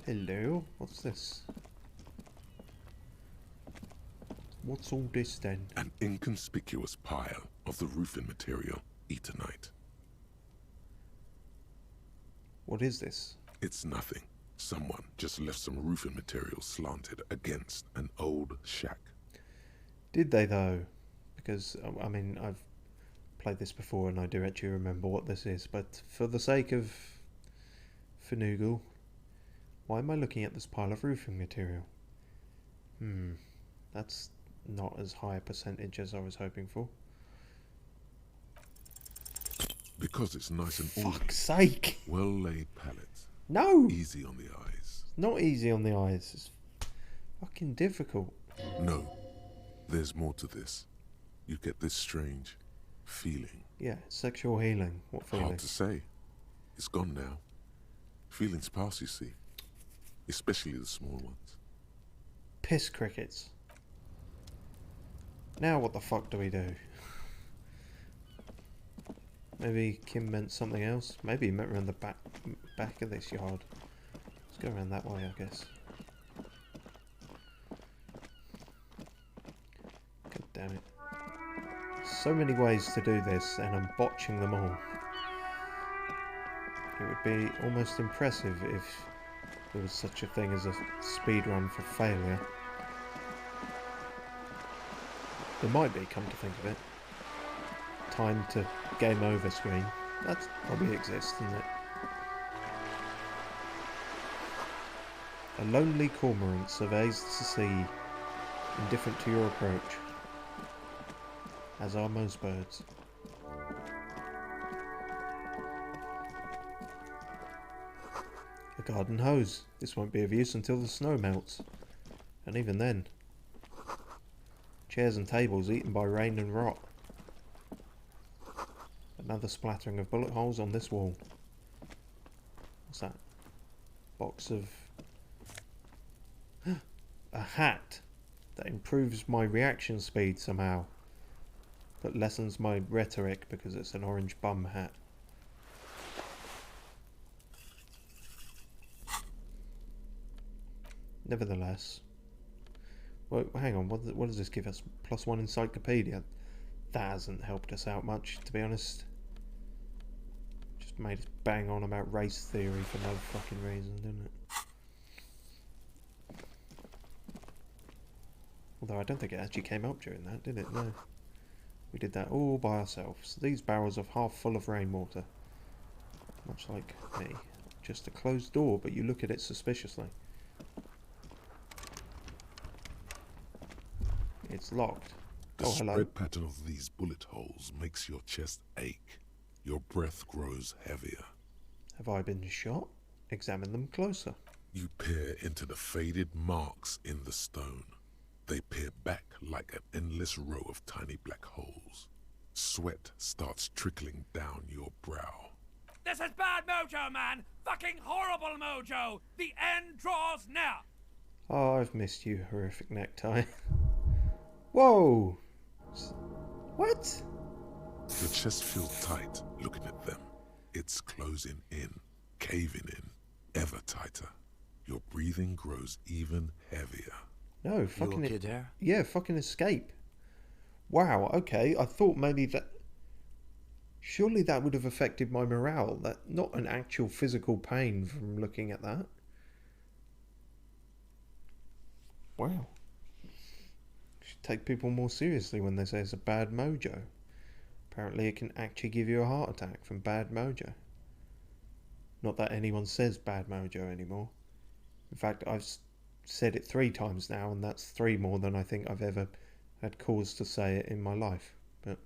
Speaker 1: Hello, what's this? What's all this then?
Speaker 4: An inconspicuous pile of the roofing material, Eternite.
Speaker 1: What is this?
Speaker 4: It's nothing. Someone just left some roofing material slanted against an old shack.
Speaker 1: Did they though? Because, I mean, I've played this before and I do actually remember what this is, but for the sake of Finoogle, why am I looking at this pile of roofing material? That's not as high a percentage as I was hoping for.
Speaker 4: Because it's nice and orderly.
Speaker 1: Fuck's sake!
Speaker 4: Well-laid pallets.
Speaker 1: No!
Speaker 4: Easy on the eyes.
Speaker 1: Not easy on the eyes. It's fucking difficult.
Speaker 4: No, there's more to this. You get this strange feeling.
Speaker 1: Yeah, sexual healing. What feeling?
Speaker 4: Hard to say. It's gone now. Feelings pass, you see. Especially the small ones.
Speaker 1: Piss crickets. Now what the fuck do we do? Maybe Kim meant something else. Maybe he meant around the back of this yard. Let's go around that way, I guess. God damn it. So many ways to do this, and I'm botching them all. It would be almost impressive if there was such a thing as a speedrun for failure. There might be, come to think of it. Time to game over screen. That probably exists, doesn't it? A lonely cormorant surveys the sea, indifferent to your approach, as are most birds. A garden hose. This won't be of use until the snow melts. And even then. Chairs and tables eaten by rain and rot. Another splattering of bullet holes on this wall. What's that? Box of... a hat that improves my reaction speed somehow. But lessens my rhetoric because it's an orange bum hat. Nevertheless... Well, hang on, what does this give us? +1 encyclopedia? That hasn't helped us out much, to be honest. Just made us bang on about race theory for no fucking reason, didn't it? Although I don't think it actually came up during that, did it? No. We did that all by ourselves. These barrels are half full of rainwater. Much like me. Just a closed door, but you look at it suspiciously. It's locked.
Speaker 4: The
Speaker 1: Oh, hello.
Speaker 4: spread pattern of these bullet holes makes your chest ache. Your breath grows heavier.
Speaker 1: Have I been shot? Examine them closer.
Speaker 4: You peer into the faded marks in the stone. They peer back like an endless row of tiny black holes. Sweat starts trickling down your brow.
Speaker 7: This is bad mojo, man! Fucking horrible mojo! The end draws near!
Speaker 1: Oh, I've missed you, horrific necktie. Whoa! What?
Speaker 4: Your chest feels tight looking at them. It's closing in, caving in, ever tighter. Your breathing grows even heavier.
Speaker 1: No, fucking
Speaker 5: You okay there?
Speaker 1: Yeah, fucking escape. Wow, okay, I thought maybe that... Surely that would have affected my morale. That not an actual physical pain from looking at that. Wow. Should take people more seriously when they say it's a bad mojo. Apparently it can actually give you a heart attack from bad mojo. Not that anyone says bad mojo anymore. In fact, I've said it 3 times now, and that's 3 more than I think I've ever had cause to say it in my life. But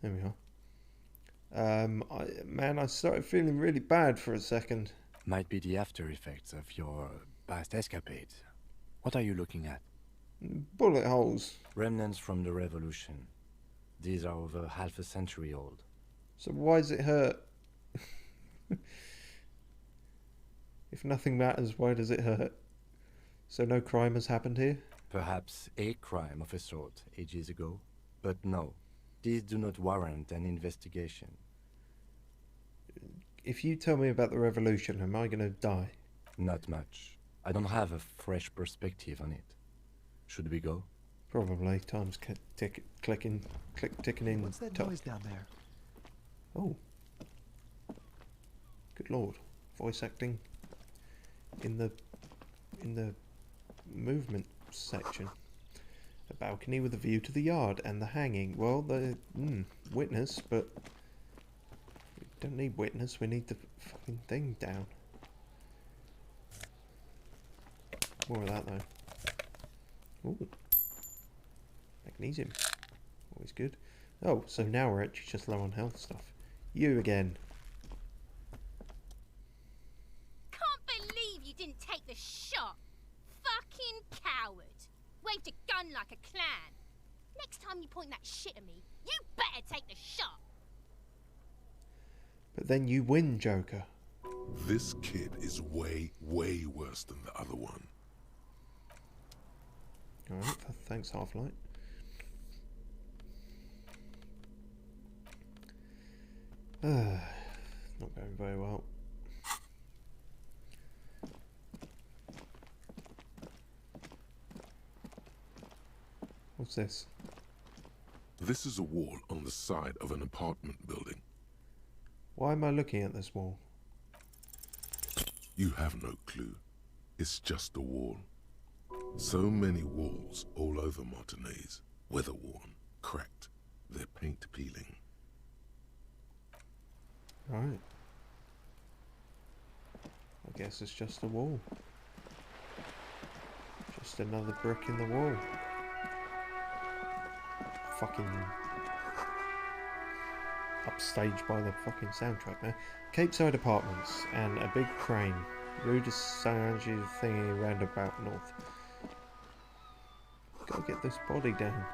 Speaker 1: there we are. Man, I started feeling really bad for a second.
Speaker 5: Might be the after effects of your past escapades. What are you looking at?
Speaker 1: Bullet holes.
Speaker 5: Remnants from the revolution. These are over half a century old.
Speaker 1: So why does it hurt? If nothing matters, why does it hurt? So no crime has happened here?
Speaker 5: Perhaps a crime of a sort ages ago, but no, these do not warrant an investigation.
Speaker 1: If you tell me about the revolution, am I gonna die?
Speaker 5: Not much. I don't have a fresh perspective on it. Should we go?
Speaker 1: Probably. Time's ticking in.
Speaker 6: What's that noise down there?
Speaker 1: Oh. Good lord. Voice acting in the movement section. A balcony with a view to the yard and the hanging. Well, the witness, but we don't need witness. We need the fucking thing down. More of that though. Ooh. Magnesium. Always good. Oh, so now we're actually just low on health stuff. You again.
Speaker 8: Can't believe you didn't take the shot. Fucking coward. Waved a gun like a clown. Next time you point that shit at me, you better take the shot.
Speaker 1: But then you win, Joker.
Speaker 4: This kid is way, way worse than the other one.
Speaker 1: Alright, thanks Half-Light. Not going very well. What's this?
Speaker 4: This is a wall on the side of an apartment building.
Speaker 1: Why am I looking at this wall?
Speaker 4: You have no clue. It's just a wall. So many walls all over Martinez, weather-worn, cracked, their paint peeling.
Speaker 1: Right. I guess it's just a wall. Just another brick in the wall. Fucking upstaged by the fucking soundtrack now. Capeside Apartments and a big crane. Rue de Saint-Ange thingy roundabout north. Gotta get this body down.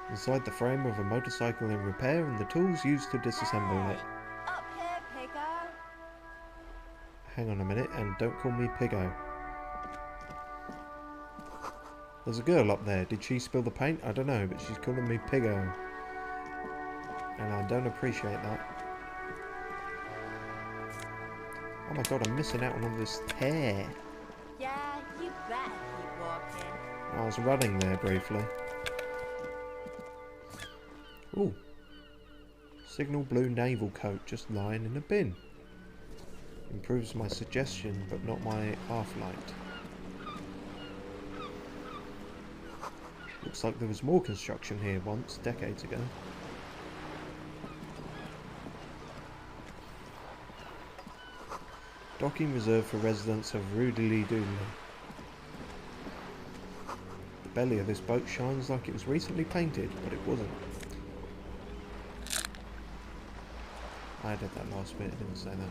Speaker 1: Inside the frame of a motorcycle in repair and the tools used to disassemble it.
Speaker 3: Up here, Piggo.
Speaker 1: Hang on a minute and don't call me Piggo. There's a girl up there. Did she spill the paint? I don't know, but she's calling me Piggo. And I don't appreciate that. Oh my god, I'm missing out on all this tear.
Speaker 3: Yeah, you better keep walking.
Speaker 1: I was running there briefly. Ooh. Signal blue naval coat just lying in a bin. Improves my suggestion, but not my half-light. Looks like there was more construction here once, decades ago. Docking reserved for residents of Rudely Doodly. The belly of this boat shines like it was recently painted, but it wasn't. I added that last bit, I didn't say that.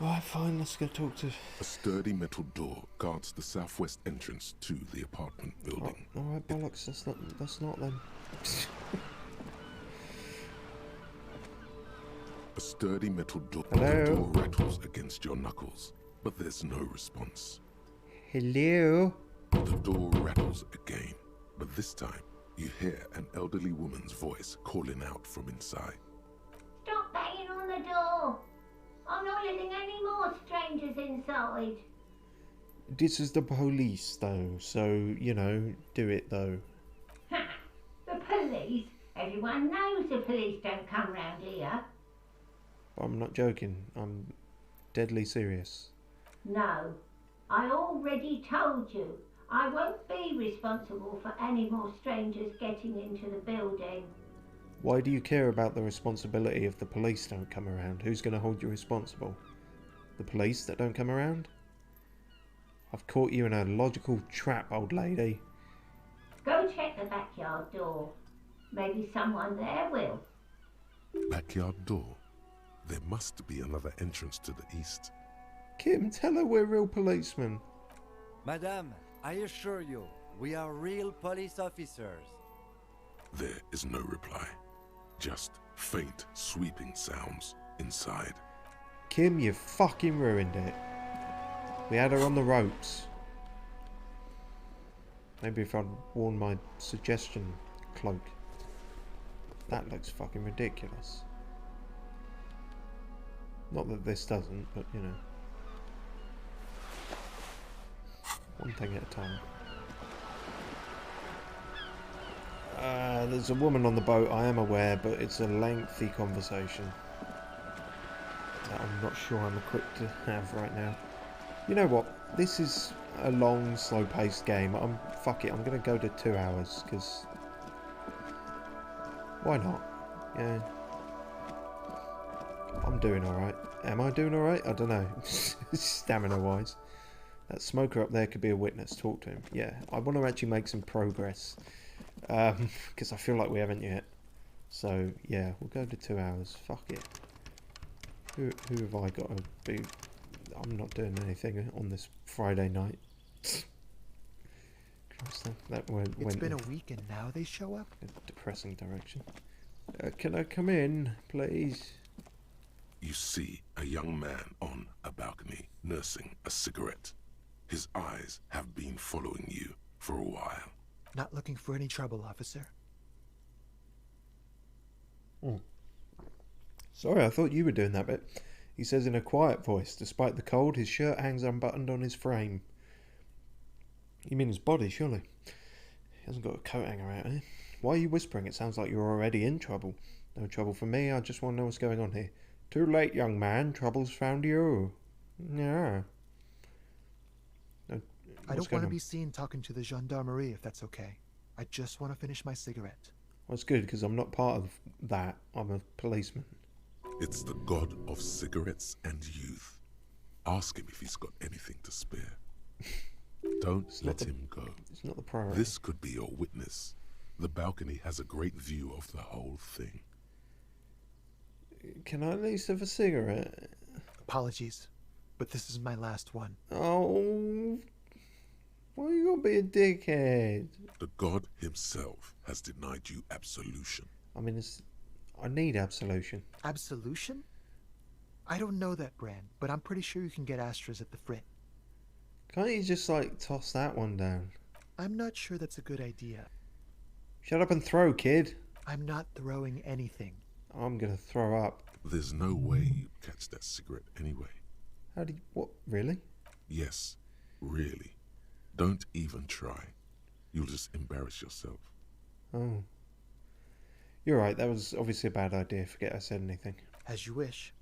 Speaker 1: Alright, fine, let's go talk to...
Speaker 4: A sturdy metal door guards the southwest entrance to the apartment building.
Speaker 1: Oh, alright, bollocks, that's not them.
Speaker 4: A sturdy metal door.
Speaker 1: Hello?
Speaker 4: The door rattles against your knuckles, but there's no response.
Speaker 1: Hello?
Speaker 4: The door rattles again, but this time you hear an elderly woman's voice calling out from inside.
Speaker 9: Stop banging on the door! I'm not letting any more strangers inside.
Speaker 1: This is the police, though, so, you know, do it, though.
Speaker 9: Ha! The police? Everyone knows the police don't come round here.
Speaker 1: I'm not joking, I'm deadly serious.
Speaker 9: No, I already told you. I won't be responsible for any more strangers getting into the building.
Speaker 1: Why do you care about the responsibility if the police don't come around? Who's going to hold you responsible? The police that don't come around? I've caught you in a logical trap, old lady.
Speaker 9: Go check the backyard door. Maybe someone there will.
Speaker 4: Backyard door? There must be another entrance to the east.
Speaker 1: Kim, tell her we're real policemen.
Speaker 10: Madame, I assure you, we are real police officers.
Speaker 4: There is no reply. Just faint, sweeping sounds inside.
Speaker 1: Kim, you fucking ruined it. We had her on the ropes. Maybe if I'd worn my suggestion cloak. That looks fucking ridiculous. Not that this doesn't, but you know. One thing at a time. There's a woman on the boat, I am aware, but it's a lengthy conversation that I'm not sure I'm equipped to have right now. You know what? This is a long, slow-paced game. Fuck it, I'm gonna go to 2 hours, because... why not? Yeah. I'm doing alright. Am I doing alright? I don't know. Stamina-wise. That smoker up there could be a witness. Talk to him. Yeah, I want to actually make some progress. Because I feel like we haven't yet. So, yeah, we'll go to 2 hours. Fuck it. Who have I got to be... I'm not doing anything on this Friday night. Christ, that went
Speaker 6: It's been a week and now they show up?
Speaker 1: in a depressing direction. Can I come in, please?
Speaker 4: You see a young man on a balcony nursing a cigarette. His eyes have been following you for a while.
Speaker 6: Not looking for any trouble, officer.
Speaker 1: Sorry, I thought you were doing that bit. He says in a quiet voice, despite the cold, his shirt hangs unbuttoned on his frame. You mean his body, surely? He hasn't got a coat hanger out, eh? Why are you whispering? It sounds like you're already in trouble. No trouble for me, I just want to know what's going on here. Too late, young man. Trouble's found you. Yeah.
Speaker 6: I don't want to be seen talking to the gendarmerie, if that's okay. I just want to finish my cigarette.
Speaker 1: Well, it's good, because I'm not part of that. I'm a policeman.
Speaker 4: It's the god of cigarettes and youth. Ask him if he's got anything to spare. Don't let him go.
Speaker 1: It's not the priority.
Speaker 4: This could be your witness. The balcony has a great view of the whole thing.
Speaker 1: Can I at least have a cigarette?
Speaker 6: Apologies, but this is my last one.
Speaker 1: Oh, why you gonna be a dickhead?
Speaker 4: The god himself has denied you absolution.
Speaker 1: I mean, I need absolution.
Speaker 6: Absolution? I don't know that brand, but I'm pretty sure you can get Astras at the Frit.
Speaker 1: Can't you just, like, toss that one down?
Speaker 6: I'm not sure that's a good idea.
Speaker 1: Shut up and throw, kid.
Speaker 6: I'm not throwing anything.
Speaker 1: I'm gonna throw up.
Speaker 4: There's no way you'd catch that cigarette anyway.
Speaker 1: How did... what? Really?
Speaker 4: Yes, really. Don't even try. You'll just embarrass yourself.
Speaker 1: Oh. You're right, that was obviously a bad idea. Forget I said anything.
Speaker 6: As you wish.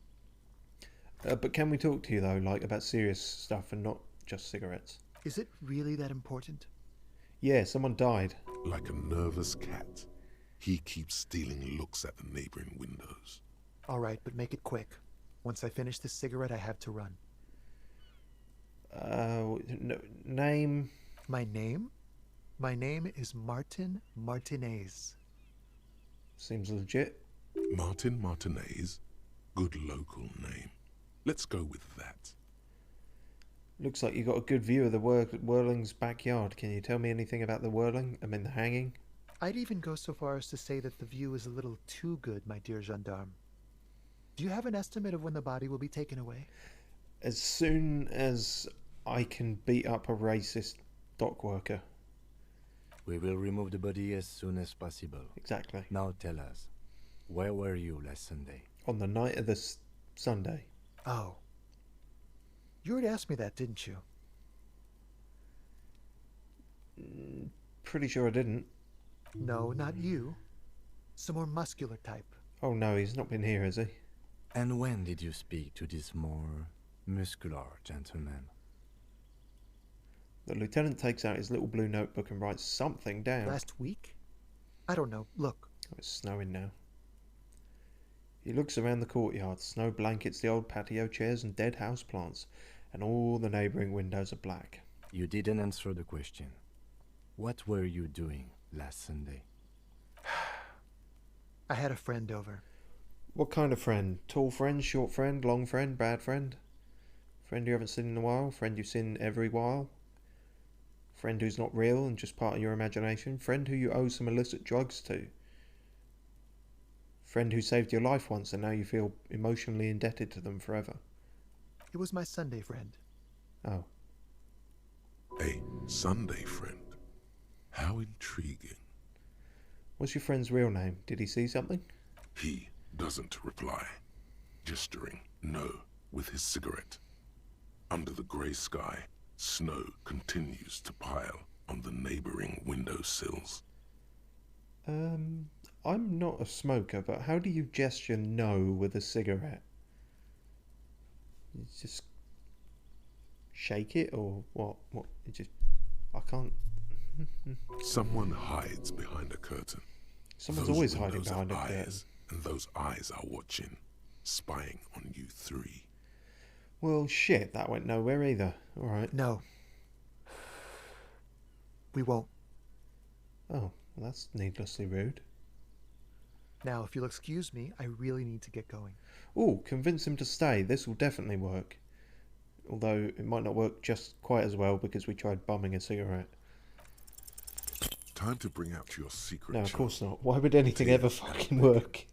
Speaker 1: But can we talk to you, though, like, about serious stuff and not just cigarettes?
Speaker 6: Is it really that important?
Speaker 1: Yeah, someone died.
Speaker 4: Like a nervous cat, he keeps stealing looks at the neighboring windows.
Speaker 6: All right, but make it quick. Once I finish this cigarette, I have to run.
Speaker 1: Name?
Speaker 6: My name? My name is Martin Martinez.
Speaker 1: Seems legit.
Speaker 4: Martin Martinez? Good local name. Let's go with that.
Speaker 1: Looks like you got a good view of the Whirling's backyard. Can you tell me anything about the Whirling? I mean, the hanging?
Speaker 6: I'd even go so far as to say that the view is a little too good, my dear gendarme. Do you have an estimate of when the body will be taken away?
Speaker 1: As soon as I can beat up a racist dockworker.
Speaker 5: We will remove the body as soon as possible.
Speaker 1: Exactly.
Speaker 5: Now tell us, where were you last Sunday?
Speaker 1: On the night of the Sunday.
Speaker 6: Oh. You already asked me that, didn't you?
Speaker 1: Pretty sure I didn't.
Speaker 6: No, not you. Some more muscular type.
Speaker 1: Oh no, he's not been here, has he?
Speaker 5: And when did you speak to this more muscular gentleman?
Speaker 1: The lieutenant takes out his little blue notebook and writes something down.
Speaker 6: Last week? I don't know. Look.
Speaker 1: Oh, it's snowing now. He looks around the courtyard. Snow blankets the old patio chairs and dead house plants, and all the neighbouring windows are black.
Speaker 5: You didn't answer the question. What were you doing last Sunday?
Speaker 6: I had a friend over.
Speaker 1: What kind of friend? Tall friend, short friend, long friend, bad friend? Friend you haven't seen in a while? Friend you've seen every while? Friend who's not real and just part of your imagination? Friend who you owe some illicit drugs to? Friend who saved your life once and now you feel emotionally indebted to them forever?
Speaker 6: It was my Sunday friend.
Speaker 1: Oh.
Speaker 4: A Sunday friend. How intriguing.
Speaker 1: What's your friend's real name? Did he see something?
Speaker 4: He doesn't reply, gesturing no with his cigarette. Under the grey sky, snow continues to pile on the neighboring windowsills.
Speaker 1: I'm not a smoker, but how do you gesture no with a cigarette? You just shake it or what? What? You just... I can't...
Speaker 4: Someone hides behind a curtain.
Speaker 1: Someone's
Speaker 4: Those
Speaker 1: always hiding
Speaker 4: windows
Speaker 1: behind a
Speaker 4: are
Speaker 1: curtain.
Speaker 4: eyes, and those eyes are watching, spying on you three.
Speaker 1: Well, shit, that went nowhere either. Alright.
Speaker 6: No. We won't.
Speaker 1: Oh, well, that's needlessly rude.
Speaker 6: Now, if you'll excuse me, I really need to get going.
Speaker 1: Oh, convince him to stay. This will definitely work. Although it might not work just quite as well because we tried bumming a cigarette.
Speaker 4: Time to bring out your secret.
Speaker 1: No, of
Speaker 4: child.
Speaker 1: course not. Why would anything ever fucking work?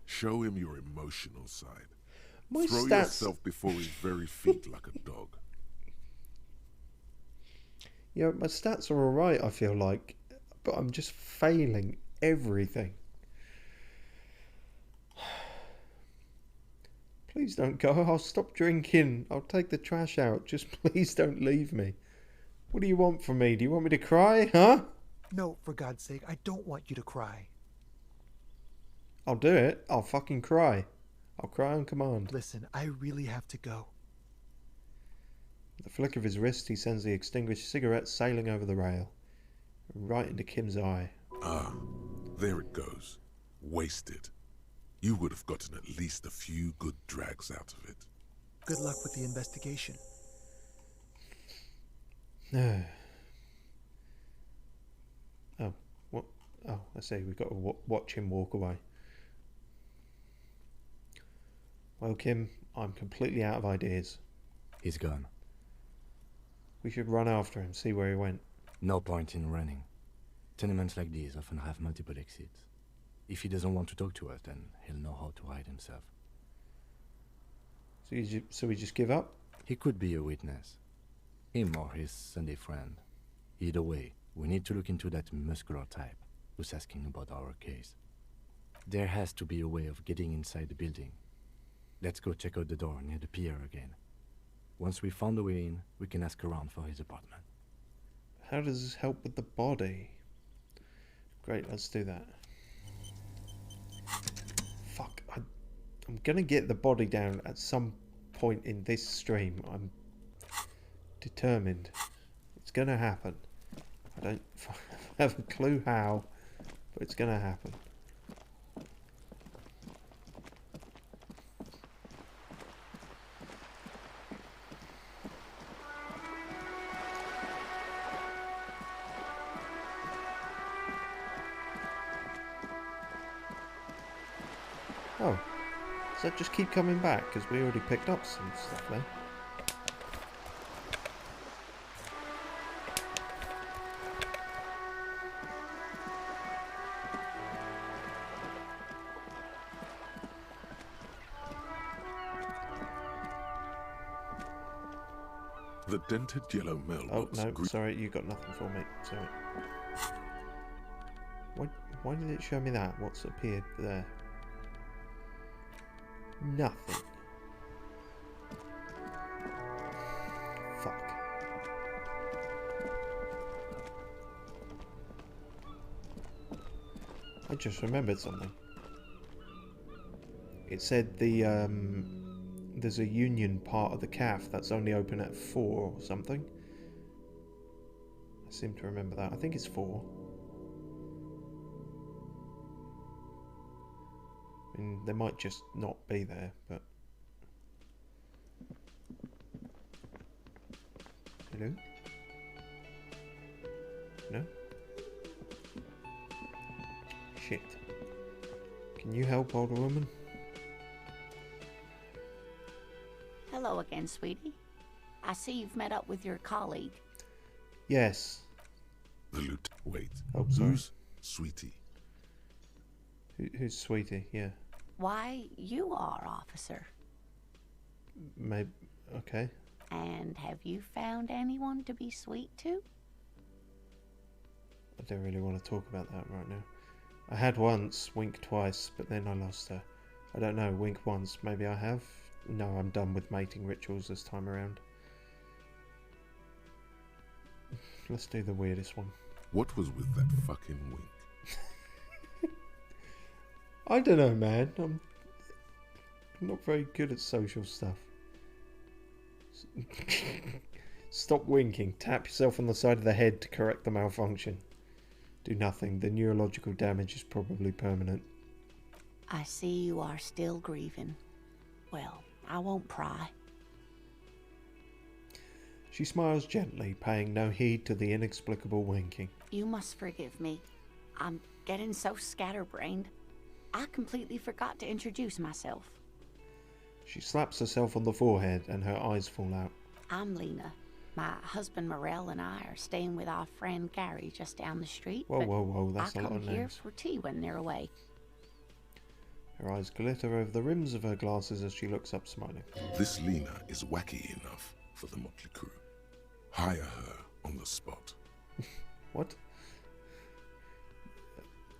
Speaker 4: Show him your emotional side.
Speaker 1: My
Speaker 4: Throw
Speaker 1: stats...
Speaker 4: yourself before his very feet like a dog.
Speaker 1: Yeah, my stats are alright, I feel like. But I'm just failing everything. Please don't go. I'll stop drinking. I'll take the trash out. Just please don't leave me. What do you want from me? Do you want me to cry, huh?
Speaker 6: No, for God's sake, I don't want you to cry.
Speaker 1: I'll do it. I'll fucking cry. I'll cry on command.
Speaker 6: Listen, I really have to go.
Speaker 1: With the flick of his wrist, he sends the extinguished cigarette sailing over the rail. Right into Kim's eye.
Speaker 4: Ah, there it goes. Wasted. You would have gotten at least a few good drags out of it.
Speaker 6: Good luck with the investigation.
Speaker 1: Oh, what? Oh, I see. We've got to watch him walk away. Well, Kim, I'm completely out of ideas.
Speaker 5: He's gone.
Speaker 1: We should run after him, see where he went.
Speaker 5: No point in running. Tenements like these often have multiple exits. If he doesn't want to talk to us, then he'll know how to hide himself.
Speaker 1: So we just give up?
Speaker 5: He could be a witness. Him or his Sunday friend. Either way, we need to look into that muscular type who's asking about our case. There has to be a way of getting inside the building. Let's go check out the door near the pier again. Once we found a way in, we can ask around for his apartment.
Speaker 1: How does this help with the body? Great, let's do that. Fuck, I'm gonna get the body down at some point in this stream. I'm determined. It's gonna happen. I don't have a clue how, but it's gonna happen. Oh, does that just keep coming back? Because we already picked up some stuff there.
Speaker 4: The dented yellow
Speaker 1: Oh,
Speaker 4: mailbox.
Speaker 1: no, sorry, you got nothing for me. Sorry. Why did it show me that? What's appeared there? Nothing. Fuck. I just remembered something. It said there's a union part of the CAF that's only open at 4 or something. I seem to remember that. I think it's 4. I mean, they might just not be there, but... Hello? No? Shit. Can you help, older woman?
Speaker 11: Hello again, sweetie. I see you've met up with your colleague.
Speaker 1: Yes.
Speaker 4: The loot. Wait.
Speaker 1: Oh, sorry.
Speaker 4: Who's Sweetie?
Speaker 1: Who's Sweetie? Yeah.
Speaker 11: Why, you are, officer.
Speaker 1: Maybe. Okay.
Speaker 11: And have you found anyone to be sweet to?
Speaker 1: I don't really want to talk about that right now. I had once, Wink twice, but then I lost her. I don't know, Wink once, maybe I have? No, I'm done with mating rituals this time around. Let's do the weirdest one.
Speaker 4: What was with that fucking wink?
Speaker 1: I don't know, man. I'm not very good at social stuff. Stop winking. Tap yourself on the side of the head to correct the malfunction. Do nothing. The neurological damage is probably permanent.
Speaker 11: I see you are still grieving. Well, I won't pry.
Speaker 1: She smiles gently, paying no heed to the inexplicable winking.
Speaker 11: You must forgive me. I'm getting so scatterbrained. I completely forgot to introduce myself.
Speaker 1: She slaps herself on the forehead and her eyes fall out.
Speaker 11: I'm Lena. My husband Morel and I are staying with our friend Gary just down the street.
Speaker 1: Whoa, that's a lot of
Speaker 11: I come here
Speaker 1: names.
Speaker 11: for tea when they're away.
Speaker 1: Her eyes glitter over the rims of her glasses as she looks up, smiling.
Speaker 4: This Lena is wacky enough for the motley crew. Hire her on the spot.
Speaker 1: What?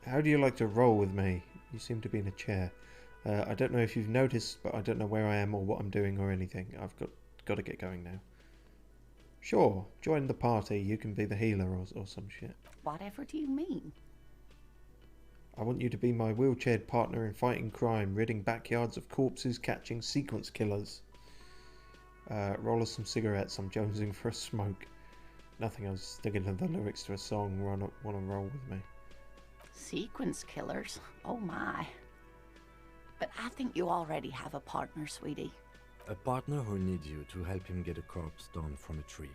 Speaker 1: How do you like to roll with me? You seem to be in a chair. I don't know if you've noticed, but I don't know where I am or what I'm doing or anything. I've got to get going now. Sure, join the party. You can be the healer or some shit.
Speaker 11: Whatever do you mean?
Speaker 1: I want you to be my wheelchaired partner in fighting crime, ridding backyards of corpses, catching sequence killers. Roll us some cigarettes. I'm jonesing for a smoke. Nothing. I was thinking of the lyrics to a song. Want to roll with me?
Speaker 11: Sequence killers? Oh my. But I think you already have a partner, sweetie.
Speaker 5: A partner who needs you to help him get a corpse down from a tree.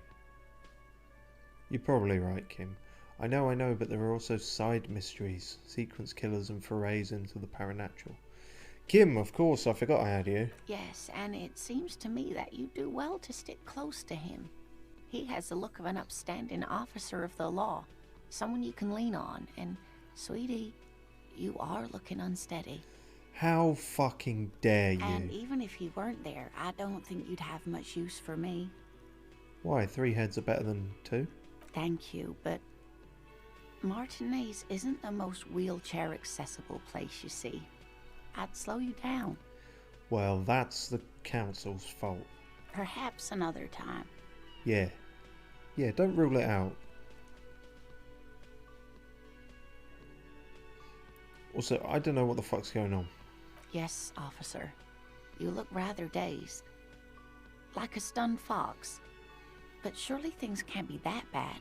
Speaker 1: You're probably right, Kim. I know, but there are also side mysteries, sequence killers and forays into the paranatural. Kim, of course, I forgot I had you.
Speaker 11: Yes, and it seems to me that you do well to stick close to him. He has the look of an upstanding officer of the law, someone you can lean on, and, sweetie, you are looking unsteady.
Speaker 1: How fucking dare you?
Speaker 11: And even if he weren't there, I don't think you'd have much use for me.
Speaker 1: Why, 3 heads are better than 2?
Speaker 11: Thank you, but Martinez isn't the most wheelchair-accessible place, you see. I'd slow you down.
Speaker 1: Well, that's the council's fault.
Speaker 11: Perhaps another time.
Speaker 1: Yeah, don't rule it out. Also, I don't know what the fuck's going on.
Speaker 11: Yes, officer. You look rather dazed. Like a stunned fox. But surely things can't be that bad.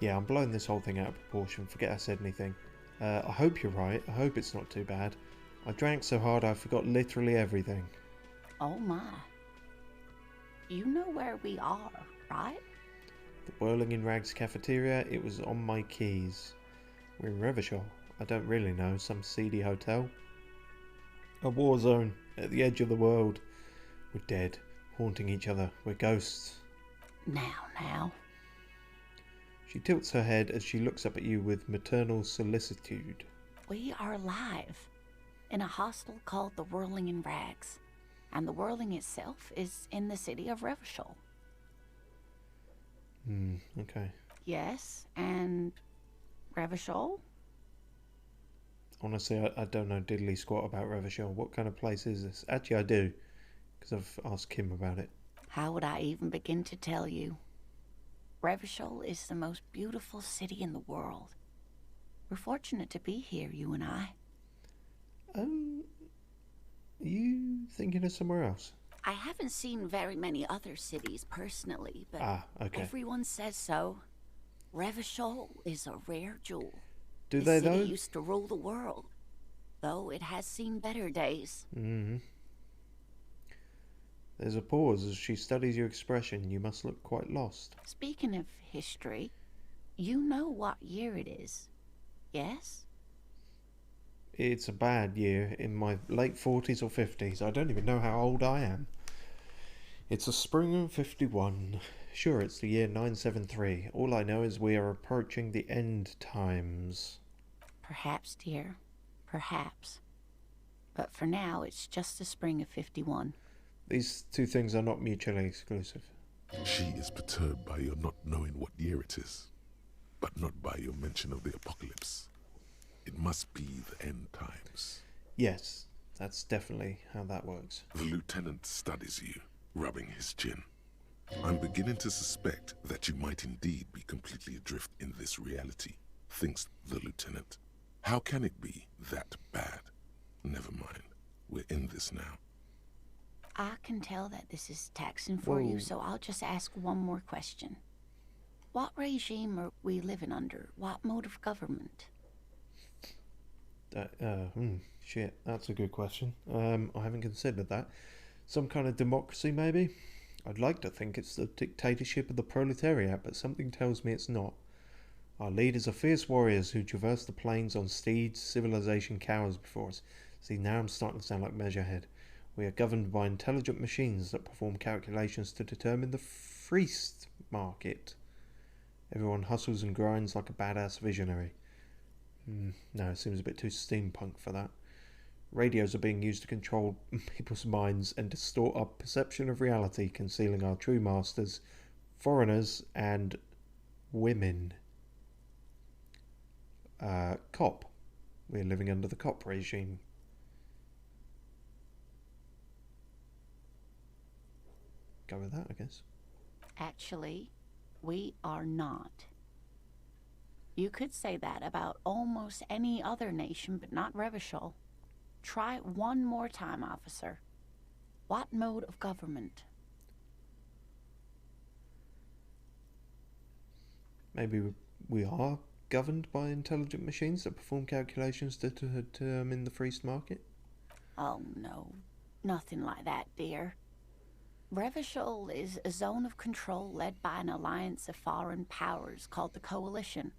Speaker 1: Yeah, I'm blowing this whole thing out of proportion. Forget I said anything. I hope you're right. I hope it's not too bad. I drank so hard I forgot literally everything.
Speaker 11: Oh my. You know where we are, right?
Speaker 1: The Whirling in Rags cafeteria, it was on my keys. We're in Revachol. I don't really know. Some seedy hotel. A war zone at the edge of the world. We're dead, haunting each other. We're ghosts.
Speaker 11: Now.
Speaker 1: She tilts her head as she looks up at you with maternal solicitude.
Speaker 11: We are live in a hostel called the Whirling in Rags, and the Whirling itself is in the city of Revachol.
Speaker 1: Okay.
Speaker 11: Yes, and Revachol?
Speaker 1: Honestly, I don't know diddly squat about Revachol. What kind of place is this? Actually, I do, because I've asked Kim about it.
Speaker 11: How would I even begin to tell you? Revachol is the most beautiful city in the world. We're fortunate to be here, you and I.
Speaker 1: Are you thinking of somewhere else?
Speaker 11: I haven't seen very many other cities personally, but
Speaker 1: okay.
Speaker 11: Everyone says so. Revachol is a rare jewel.
Speaker 1: Do
Speaker 11: the
Speaker 1: they,
Speaker 11: city
Speaker 1: though?
Speaker 11: Used to rule the world, though it has seen better days.
Speaker 1: There's a pause as she studies your expression. You must look quite lost.
Speaker 11: Speaking of history, you know what year it is, yes?
Speaker 1: It's a bad year, in my late 40s or 50s. I don't even know how old I am. It's a spring of 51. Sure, it's the year 973. All I know is we are approaching the end times.
Speaker 11: Perhaps, dear. Perhaps. But for now, it's just the spring of 51.
Speaker 1: These two things are not mutually exclusive.
Speaker 4: She is perturbed by your not knowing what year it is, but not by your mention of the apocalypse. It must be the end times.
Speaker 1: Yes, that's definitely how that works.
Speaker 4: The lieutenant studies you, rubbing his chin. I'm beginning to suspect that you might indeed be completely adrift in this reality, thinks the lieutenant. How can it be that bad? Never mind. We're in this now.
Speaker 11: I can tell that this is taxing for you, so I'll just ask one more question. What regime are we living under? What mode of government?
Speaker 1: Shit, that's a good question. I haven't considered that. Some kind of democracy, maybe? I'd like to think it's the dictatorship of the proletariat, but something tells me it's not. Our leaders are fierce warriors who traverse the plains on steeds. Civilization cowers before us. See, now I'm starting to sound like Measurehead. We are governed by intelligent machines that perform calculations to determine the freest market. Everyone hustles and grinds like a badass visionary. No, it seems a bit too steampunk for that. Radios are being used to control people's minds and distort our perception of reality, concealing our true masters, foreigners, and women. Cop. We're living under the cop regime. Go with that, I guess.
Speaker 11: Actually, we are not. You could say that about almost any other nation, but not Revachol. Try it one more time, officer. What mode of government?
Speaker 1: Maybe we are governed by intelligent machines that perform calculations to determine the freest market?
Speaker 11: Oh, no. Nothing like that, dear. Revachol is a zone of control led by an alliance of foreign powers called the Coalition.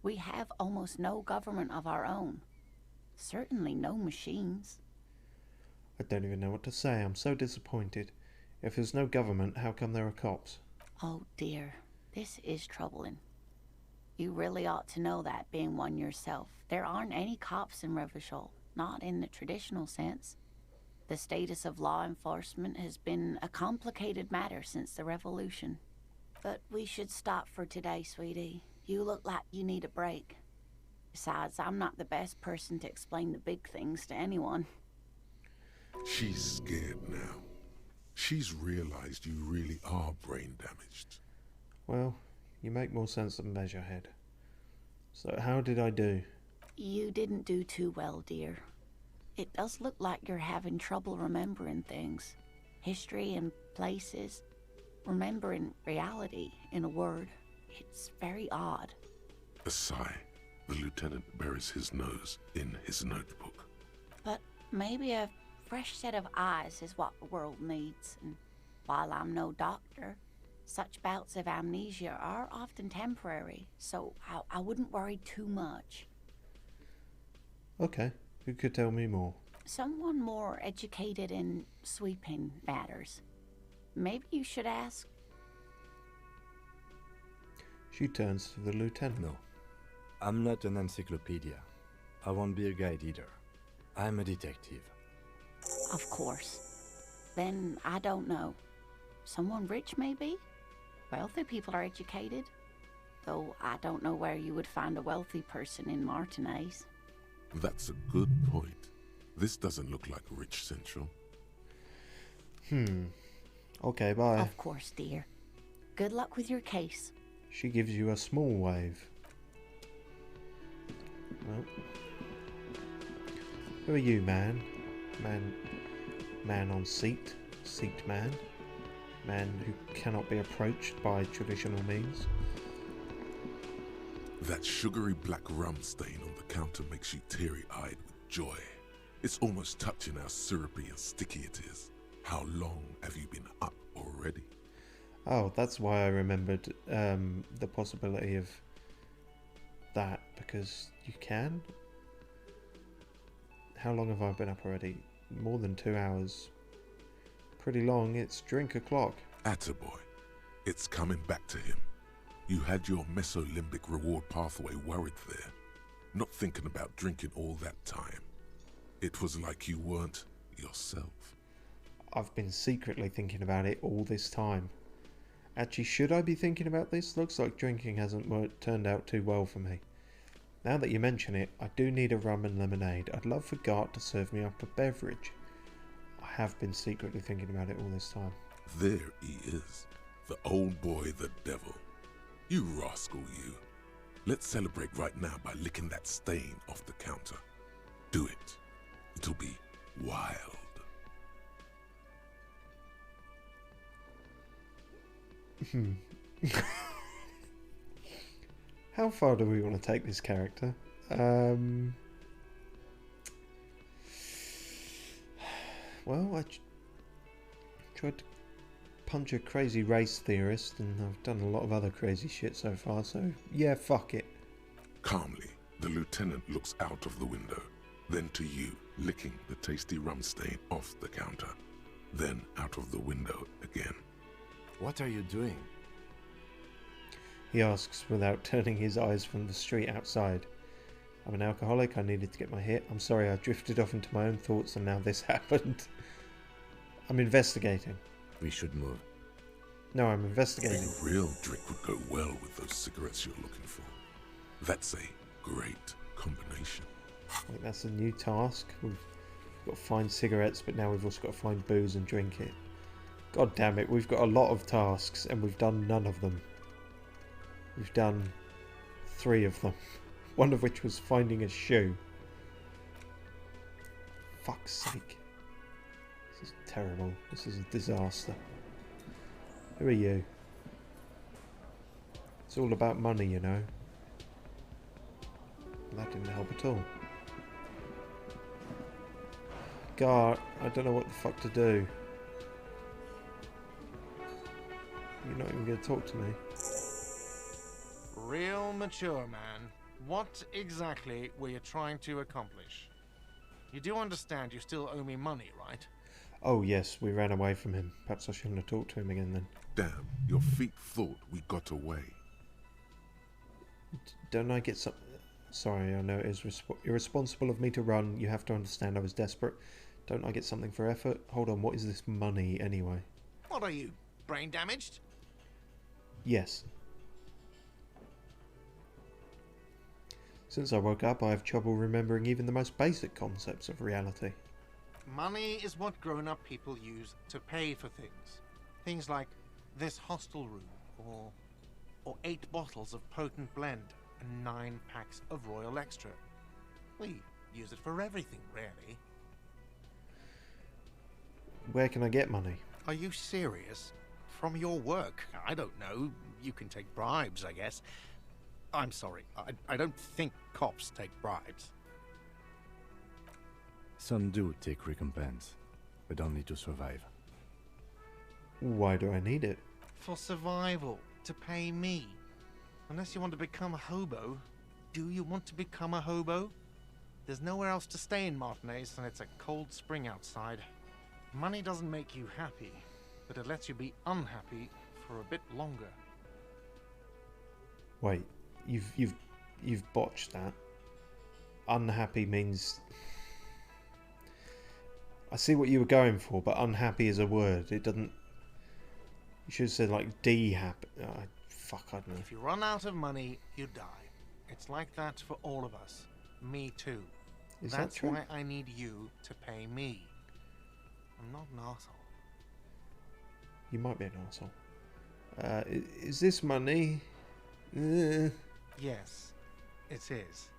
Speaker 11: We have almost no government of our own. Certainly no machines.
Speaker 1: I don't even know what to say. I'm so disappointed. If there's no government, how come there are cops?
Speaker 11: Oh dear, this is troubling. You really ought to know that, being one yourself. There aren't any cops in Revachol, not in the traditional sense. The status of law enforcement has been a complicated matter since the revolution. But we should stop for today, sweetie. You look like you need a break. Besides, I'm not the best person to explain the big things to anyone.
Speaker 4: She's scared now. She's realized you really are brain damaged.
Speaker 1: Well, you make more sense than Measurehead. So how did I do?
Speaker 11: You didn't do too well, dear. It does look like you're having trouble remembering things. History and places. Remembering reality, in a word. It's very odd.
Speaker 4: A sigh. The lieutenant buries his nose in his notebook.
Speaker 11: But maybe a fresh set of eyes is what the world needs. And while I'm no doctor, such bouts of amnesia are often temporary, so I wouldn't worry too much.
Speaker 1: Okay, who could tell me more?
Speaker 11: Someone more educated in sweeping matters. Maybe you should ask.
Speaker 1: She turns to the lieutenant.
Speaker 5: No, I'm not an encyclopedia. I won't be a guide either. I'm a detective.
Speaker 11: Of course. Then I don't know. Someone rich, maybe? Wealthy people are educated. Though I don't know where you would find a wealthy person in Martinez.
Speaker 4: That's a good point. This doesn't look like Rich Central.
Speaker 1: Okay, bye.
Speaker 11: Of course, dear. Good luck with your case.
Speaker 1: She gives you a small wave. Well, who are you, man? Man on seat. Seat man. Man who cannot be approached by traditional means.
Speaker 4: That sugary black rum stain on the counter makes you teary-eyed with joy. It's almost touching how syrupy and sticky it is. How long have you been up already?
Speaker 1: Oh, that's why I remembered the possibility of that, because you can? How long have I been up already? More than 2 hours. Pretty long. It's drink o'clock.
Speaker 4: Attaboy. It's coming back to him. You had your mesolimbic reward pathway worried there, not thinking about drinking all that time. It was like you weren't yourself.
Speaker 1: I've been secretly thinking about it all this time. Actually, should I be thinking about this? Looks like drinking hasn't turned out too well for me. Now that you mention it, I do need a rum and lemonade. I'd love for Gart to serve me up a beverage. I have been secretly thinking about it all this time.
Speaker 4: There he is. The old boy, the devil. You rascal, you. Let's celebrate right now by licking that stain off the counter. Do it. It'll be wild.
Speaker 1: How far do we want to take this character? Well, I tried to punch a crazy race theorist, and I've done a lot of other crazy shit so far, so yeah, fuck it.
Speaker 4: Calmly, the lieutenant looks out of the window, then to you, licking the tasty rum stain off the counter, then out of the window again.
Speaker 5: What are you doing?
Speaker 1: He asks without turning his eyes from the street outside. I'm an alcoholic, I needed to get my hit. I'm sorry, I drifted off into my own thoughts and now this happened. I'm investigating.
Speaker 5: We should move.
Speaker 1: No, I'm investigating.
Speaker 4: A real drink would go well with those cigarettes you're looking for. That's a great combination.
Speaker 1: I think that's a new task. We've got to find cigarettes, but now we've also got to find booze and drink it. God damn it, we've got a lot of tasks and we've done none of them. We've done 3 of them. One of which was finding a shoe. Fuck's sake. This is terrible. This is a disaster. Who are you? It's all about money, you know. That didn't help at all. God, I don't know what the fuck to do. You're not even going to talk to me.
Speaker 12: Real mature, man. What exactly were you trying to accomplish? You do understand you still owe me money, right?
Speaker 1: Oh yes, we ran away from him. Perhaps I shouldn't have talked to him again then.
Speaker 4: Damn, your feet thought we got away.
Speaker 1: Don't I get some... Sorry, I know it is irresponsible of me to run. You have to understand I was desperate. Don't I get something for effort? Hold on, what is this money anyway?
Speaker 12: What are you, brain damaged?
Speaker 1: Yes. Since I woke up, I have trouble remembering even the most basic concepts of reality.
Speaker 12: Money is what grown-up people use to pay for things. Things like this hostel room, or 8 bottles of potent blend, and 9 packs of Royal Extra. We use it for everything, really.
Speaker 1: Where can I get money?
Speaker 12: Are you serious? From your work? I don't know. You can take bribes, I guess. I'm sorry. I don't think cops take bribes.
Speaker 5: Some do take recompense, but only to survive.
Speaker 1: Why do I need it?
Speaker 12: For survival. To pay me. Unless you want to become a hobo. Do you want to become a hobo? There's nowhere else to stay in Martinez, and it's a cold spring outside. Money doesn't make you happy, but it lets you be unhappy for a bit longer.
Speaker 1: Wait, you've botched that. Unhappy means... I see what you were going for, but unhappy is a word. It doesn't... You should have said like de-happy. Fuck, I don't know.
Speaker 12: If you run out of money, you die. It's like that for all of us. Me too. That's why I need you to pay me. I'm not an arsehole.
Speaker 1: You might be an arsehole. Is this money?
Speaker 12: Yes, it is.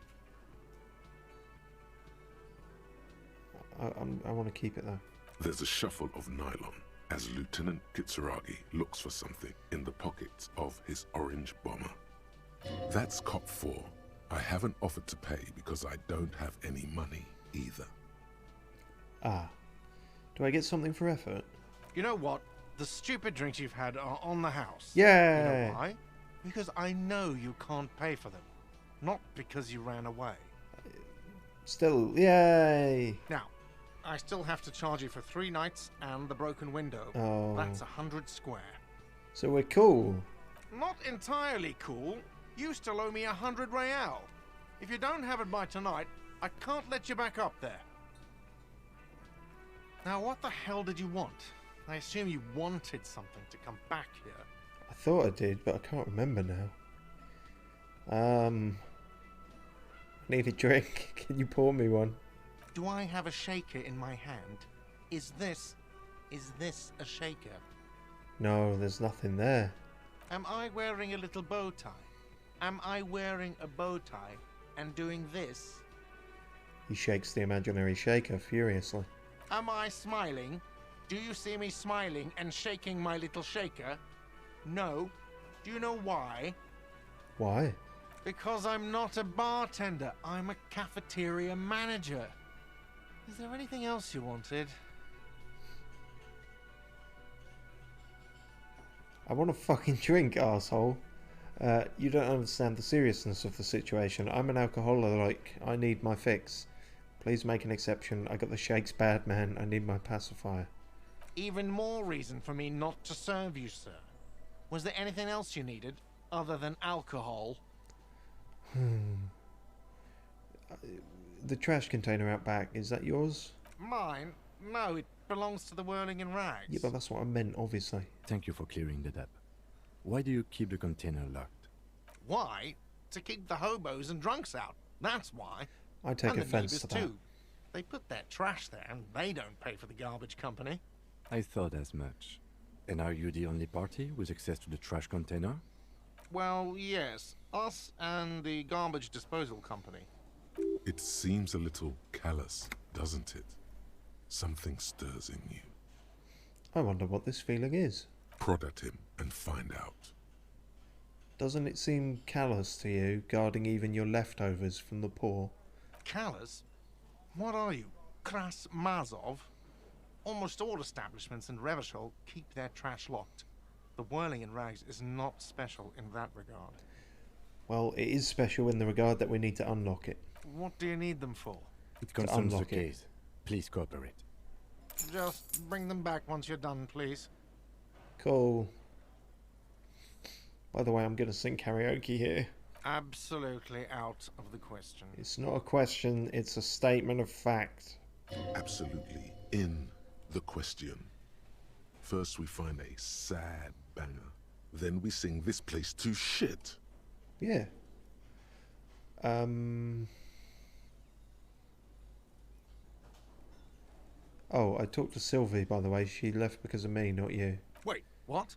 Speaker 1: I want to keep it though.
Speaker 4: There's a shuffle of nylon as Lieutenant Kitsuragi looks for something in the pockets of his orange bomber. That's Cop 4. I haven't offered to pay because I don't have any money either.
Speaker 1: Ah. Do I get something for effort?
Speaker 12: You know what? The stupid drinks you've had are on the house.
Speaker 1: Yeah.
Speaker 12: You know why? Because I know you can't pay for them. Not because you ran away.
Speaker 1: Still, yay!
Speaker 12: Now, I still have to charge you for 3 nights and the broken window.
Speaker 1: Oh.
Speaker 12: That's 100 square.
Speaker 1: So we're cool.
Speaker 12: Not entirely cool. You still owe me 100 real. If you don't have it by tonight, I can't let you back up there. Now, what the hell did you want? I assume you wanted something to come back here.
Speaker 1: I thought I did, but I can't remember now. Need a drink. Can you pour me one?
Speaker 12: Do I have a shaker in my hand? Is this a shaker?
Speaker 1: No, there's nothing there.
Speaker 12: Am I wearing a little bow tie? Am I wearing a bow tie and doing this?
Speaker 1: He shakes the imaginary shaker furiously.
Speaker 12: Am I smiling? Do you see me smiling and shaking my little shaker? No. Do you know why?
Speaker 1: Why?
Speaker 12: Because I'm not a bartender. I'm a cafeteria manager. Is there anything else you wanted?
Speaker 1: I want a fucking drink, arsehole. You don't understand the seriousness of the situation. I'm an alcoholic. I need my fix. Please make an exception. I got the shakes bad, man. I need my pacifier.
Speaker 12: Even more reason for me not to serve you, sir. Was there anything else you needed, other than alcohol?
Speaker 1: The trash container out back, is that yours?
Speaker 12: Mine? No, it belongs to the Whirling in Rags.
Speaker 1: Yeah, but that's what I meant, obviously.
Speaker 5: Thank you for clearing that up. Why do you keep the container locked?
Speaker 12: Why? To keep the hobos and drunks out. That's why.
Speaker 1: I take
Speaker 12: and
Speaker 1: offense
Speaker 12: the
Speaker 1: to that.
Speaker 12: too. They put their trash there and they don't pay for the garbage company.
Speaker 5: I thought as much. And are you the only party with access to the trash container?
Speaker 12: Well, yes. Us and the garbage disposal company.
Speaker 4: It seems a little callous, doesn't it? Something stirs in you.
Speaker 1: I wonder what this feeling is.
Speaker 4: Prod at him and find out.
Speaker 1: Doesn't it seem callous to you, guarding even your leftovers from the poor?
Speaker 12: Callous? What are you, Kras Mazov? Almost all establishments in Revachol keep their trash locked. The Whirling in Rags is not special in that regard.
Speaker 1: Well, it is special in the regard that we need to unlock it.
Speaker 12: What do you need them for?
Speaker 5: It concerns the
Speaker 1: unlock it.
Speaker 5: case. Please cooperate.
Speaker 12: Just bring them back once you're done, please.
Speaker 1: Cool. By the way, I'm going to sing karaoke here.
Speaker 12: Absolutely out of the question.
Speaker 1: It's not a question, it's a statement of fact.
Speaker 4: Absolutely in the question. First we find a sad banger. Then we sing this place to shit.
Speaker 1: Yeah. Oh, I talked to Sylvie, by the way. She left because of me, not you.
Speaker 12: Wait, what?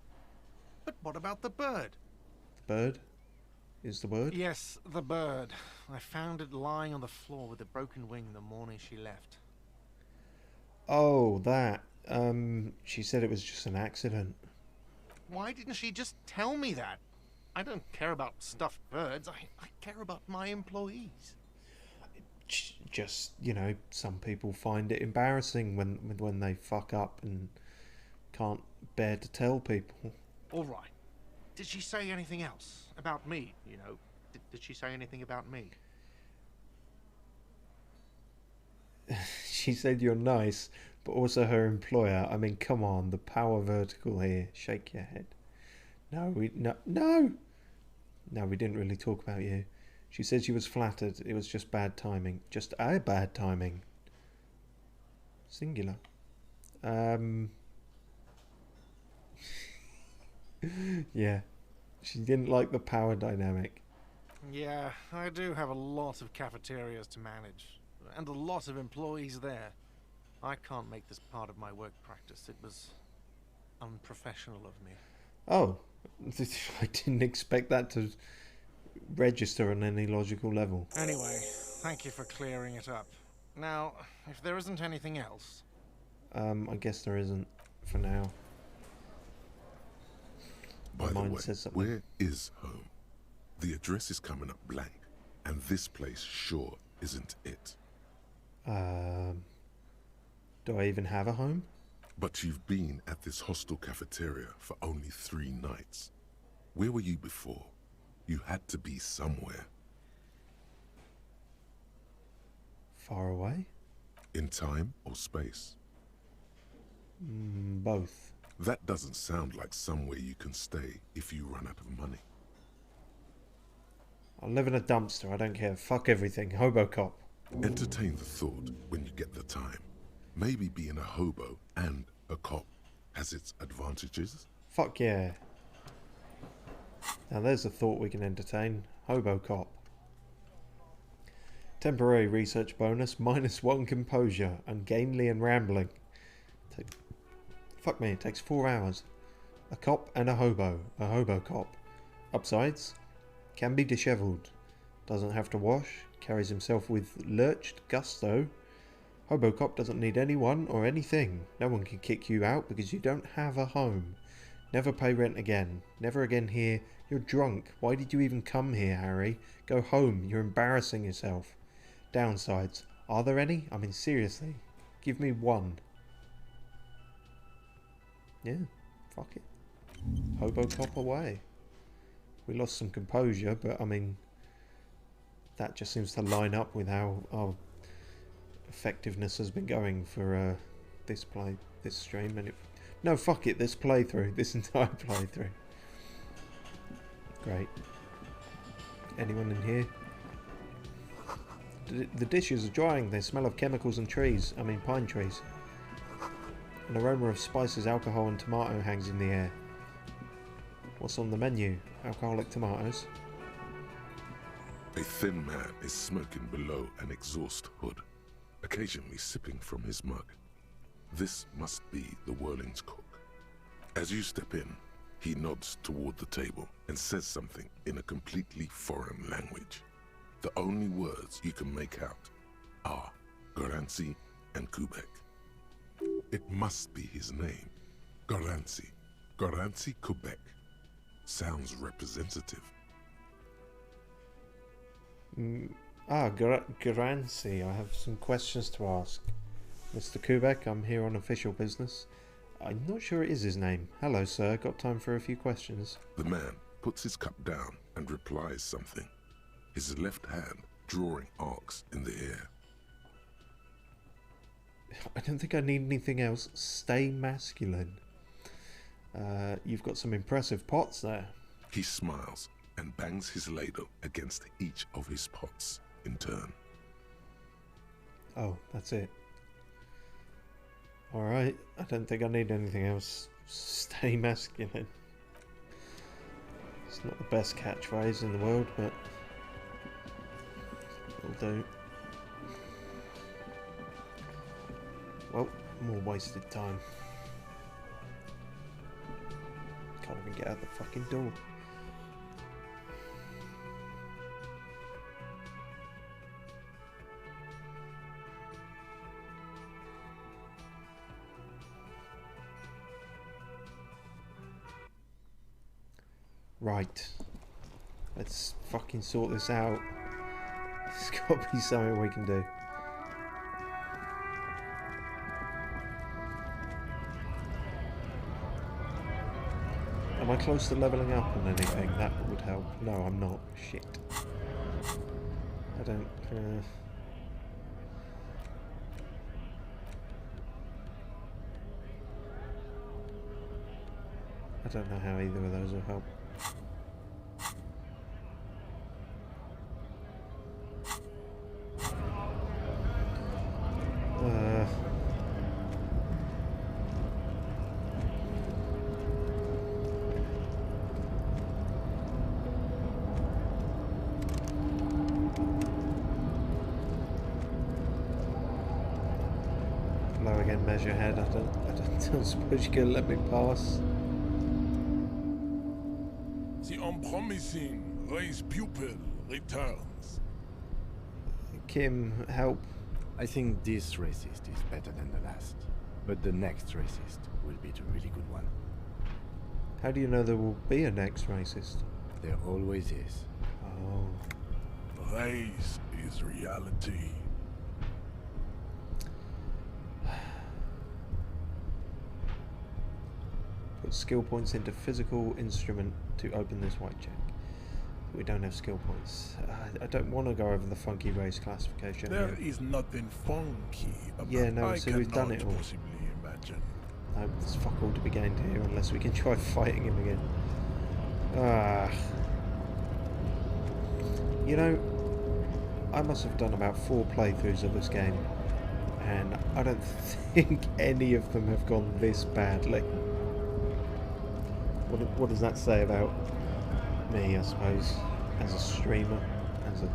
Speaker 12: But what about the bird?
Speaker 1: The bird? Is the word?
Speaker 12: Yes, the bird. I found it lying on the floor with a broken wing the morning she left.
Speaker 1: Oh, that. She said it was just an accident.
Speaker 12: Why didn't she just tell me that? I don't care about stuffed birds. I care about my employees.
Speaker 1: Just, you know, some people find it embarrassing when they fuck up and can't bear to tell people.
Speaker 12: All right. Did she say anything else about me, you know? Did she say anything about me?
Speaker 1: She said you're nice, but also her employer. I mean, come on, the power vertical here. Shake your head. No, we didn't really talk about you. She said she was flattered. It was just bad timing. Just a bad timing. Singular. Yeah. She didn't like the power dynamic.
Speaker 12: Yeah, I do have a lot of cafeterias to manage. And a lot of employees there. I can't make this part of my work practice. It was unprofessional of me.
Speaker 1: Oh. I didn't expect that to register on any logical level.
Speaker 12: Anyway, thank you for clearing it up. Now, if there isn't anything else...
Speaker 1: I guess there isn't for now.
Speaker 4: By the way, where is home? The address is coming up blank, and this place sure isn't it.
Speaker 1: Do I even have a home?
Speaker 4: But you've been at this hostel cafeteria for only 3 nights. Where were you before? You had to be somewhere.
Speaker 1: Far away?
Speaker 4: In time or space?
Speaker 1: Both.
Speaker 4: That doesn't sound like somewhere you can stay if you run out of money.
Speaker 1: I'll live in a dumpster, I don't care. Fuck everything. Hobo cop.
Speaker 4: Entertain the thought when you get the time. Maybe being a hobo and a cop has its advantages.
Speaker 1: Fuck yeah. Now there's a thought we can entertain. Hobo cop. Temporary research bonus, -1 composure, ungainly and rambling. Fuck me, it takes 4 hours. A cop and a hobo cop. Upsides, can be dishevelled, doesn't have to wash, carries himself with lurched gusto. Hobo cop doesn't need anyone or anything. No one can kick you out because you don't have a home. Never pay rent again. Never again here. You're drunk. Why did you even come here, Harry? Go home. You're embarrassing yourself. Downsides. Are there any? I mean, seriously. Give me one. Yeah. Fuck it. Hobo cop away. We lost some composure, but I mean, that just seems to line up with how our effectiveness has been going for this stream. And no, fuck it, this playthrough, this entire playthrough. Great. Anyone in here? The dishes are drying. They smell of chemicals and trees. I mean, pine trees. An aroma of spices, alcohol, and tomato hangs in the air. What's on the menu? Alcoholic tomatoes.
Speaker 4: A thin man is smoking below an exhaust hood, occasionally sipping from his mug. This must be the Whirling's cook. As you step in, he nods toward the table and says something in a completely foreign language. The only words you can make out are Garancy and Kubek. It must be his name. Garancy. Garancy Kubek. Sounds representative.
Speaker 1: Garancy, I have some questions to ask. Mr. Kubek, I'm here on official business. I'm not sure it is his name. Hello, sir. Got time for a few questions?
Speaker 4: The man puts his cup down and replies something, his left hand drawing arcs in the air.
Speaker 1: I don't think I need anything else. Stay masculine. You've got some impressive pots there.
Speaker 4: He smiles and bangs his ladle against each of his pots in turn.
Speaker 1: Oh, that's it. Alright, I don't think I need anything else. Stay masculine. It's not the best catchphrase in the world, but it'll do. Well, more wasted time. Can't even get out the fucking door. Right. Let's fucking sort this out. There's got to be something we can do. Am I close to leveling up on anything? That would help. No, I'm not. Shit. I don't... I don't know how either of those will help. Low again, measure head. I don't suppose you can let me pass.
Speaker 2: The unpromising race pupil returns.
Speaker 1: Kim, help.
Speaker 5: I think this racist is better than the last, but the next racist will be the really good one.
Speaker 1: How do you know there will be a next racist?
Speaker 5: There always is.
Speaker 1: Oh.
Speaker 2: Race is reality.
Speaker 1: Put skill points into physical instrument to open this white check. We don't have skill points. I don't want to go over the funky race classification.
Speaker 2: There is nothing funky about.
Speaker 1: Yeah, no,
Speaker 2: I
Speaker 1: so we've done it all.
Speaker 2: possibly imagine.
Speaker 1: No, there's fuck all to be gained here unless we can try fighting him again. Ah. You know, I must have done about 4 playthroughs of this game. And I don't think any of them have gone this badly. What does that say about me, I suppose, as a streamer, as an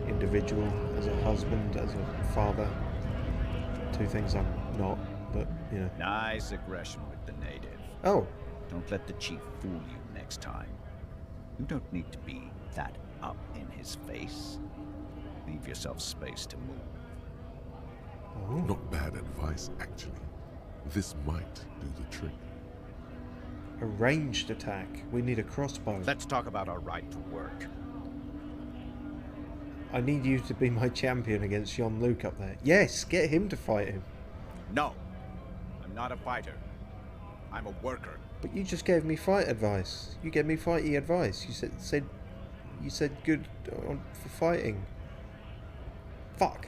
Speaker 1: individual, as a husband, as a father? Two things I'm not, but, you know.
Speaker 13: Nice aggression with the native.
Speaker 1: Oh.
Speaker 13: Don't let the chief fool you next time. You don't need to be that up in his face. Leave yourself space to move.
Speaker 1: Oh.
Speaker 4: Not bad advice, actually. This might do the trick.
Speaker 1: A ranged attack. We need a crossbow.
Speaker 13: Let's talk about our right to work.
Speaker 1: I need you to be my champion against Jean-Luc up there. Yes, get him to fight him.
Speaker 13: No, I'm not a fighter. I'm a worker.
Speaker 1: But you just gave me fight advice. You gave me fighty advice. You said good for fighting. Fuck.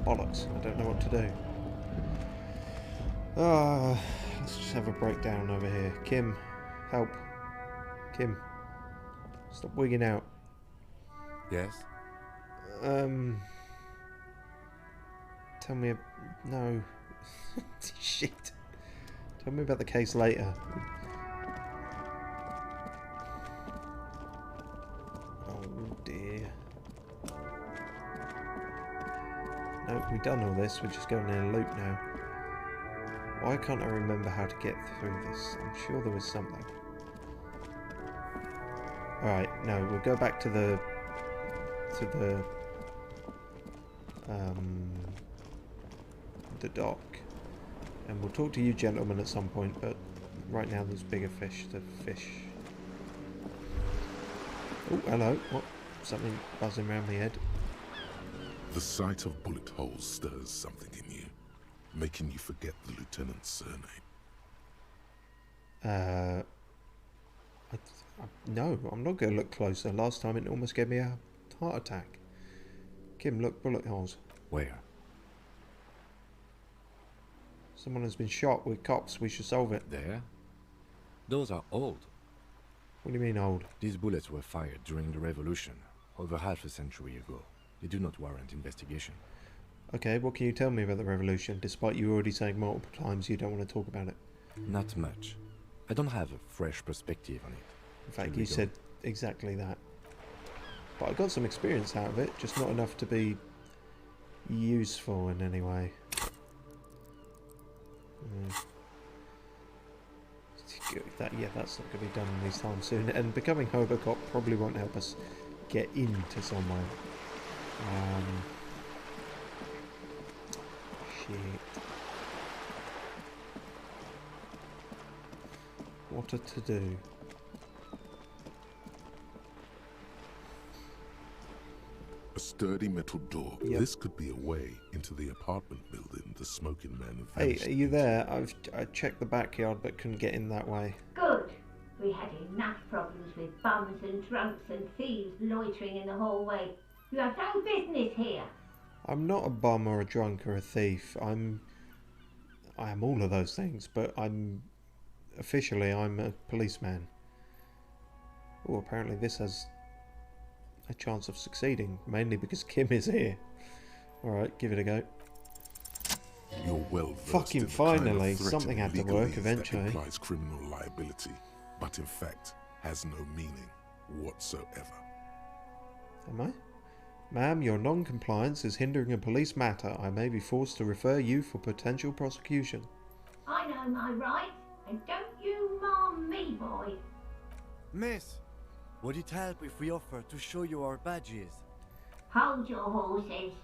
Speaker 1: Bollocks. I don't know what to do. Let's just have a breakdown over here. Kim, help. Kim, stop wigging out.
Speaker 5: Yes?
Speaker 1: Tell me... No. Shit. Tell me about the case later. Oh dear. No, we've done all this. We're just going in a loop now. Why can't I remember how to get through this? I'm sure there was something. Alright, no, we'll go back to the dock. And we'll talk to you gentlemen at some point, but right now there's bigger fish to fish. Oh, hello. What? Something buzzing around my head.
Speaker 4: The sight of bullet holes stirs something in you, making you forget the lieutenant's surname.
Speaker 1: No, I'm not going to look closer. Last time it almost gave me a heart attack. Kim, look, bullet holes.
Speaker 5: Where?
Speaker 1: Someone has been shot with cops. We should solve it.
Speaker 5: There? Those are old.
Speaker 1: What do you mean old?
Speaker 5: These bullets were fired during the revolution, over half a century ago. They do not warrant investigation.
Speaker 1: Okay, what can you tell me about the revolution, despite you already saying multiple times you don't want to talk about it?
Speaker 5: Not much. I don't have a fresh perspective on it.
Speaker 1: In fact, you said exactly that. But I got some experience out of it, just not enough to be useful in any way. That's not going to be done in these times soon. And becoming Hobocop probably won't help us get into somewhere. Shit. What a to-do.
Speaker 4: A sturdy metal door.
Speaker 1: Yep.
Speaker 4: This could be a way into the apartment building the smoking man
Speaker 1: Hey,
Speaker 4: vanished.
Speaker 1: are you there? I checked the backyard but couldn't get in that way.
Speaker 9: Good. We had enough problems with bums and drunks and thieves loitering in the hallway. You have no business here.
Speaker 1: I'm not a bum or a drunk or a thief. I am all of those things, but officially I'm a policeman. Oh, apparently this has a chance of succeeding, mainly because Kim is here. Alright, give it a go.
Speaker 4: You're well versed
Speaker 1: Fucking
Speaker 4: in the kind of
Speaker 1: finally,
Speaker 4: threat
Speaker 1: something
Speaker 4: and
Speaker 1: had to work
Speaker 4: legalese that
Speaker 1: eventually.
Speaker 4: implies criminal liability, but in fact has no meaning whatsoever.
Speaker 1: Am I? Ma'am, your non-compliance is hindering a police matter. I may be forced to refer you for potential prosecution.
Speaker 9: I know my rights, and don't you mom me, boy.
Speaker 10: Miss, would it help if we offer to show you our badges?
Speaker 9: Hold your horses.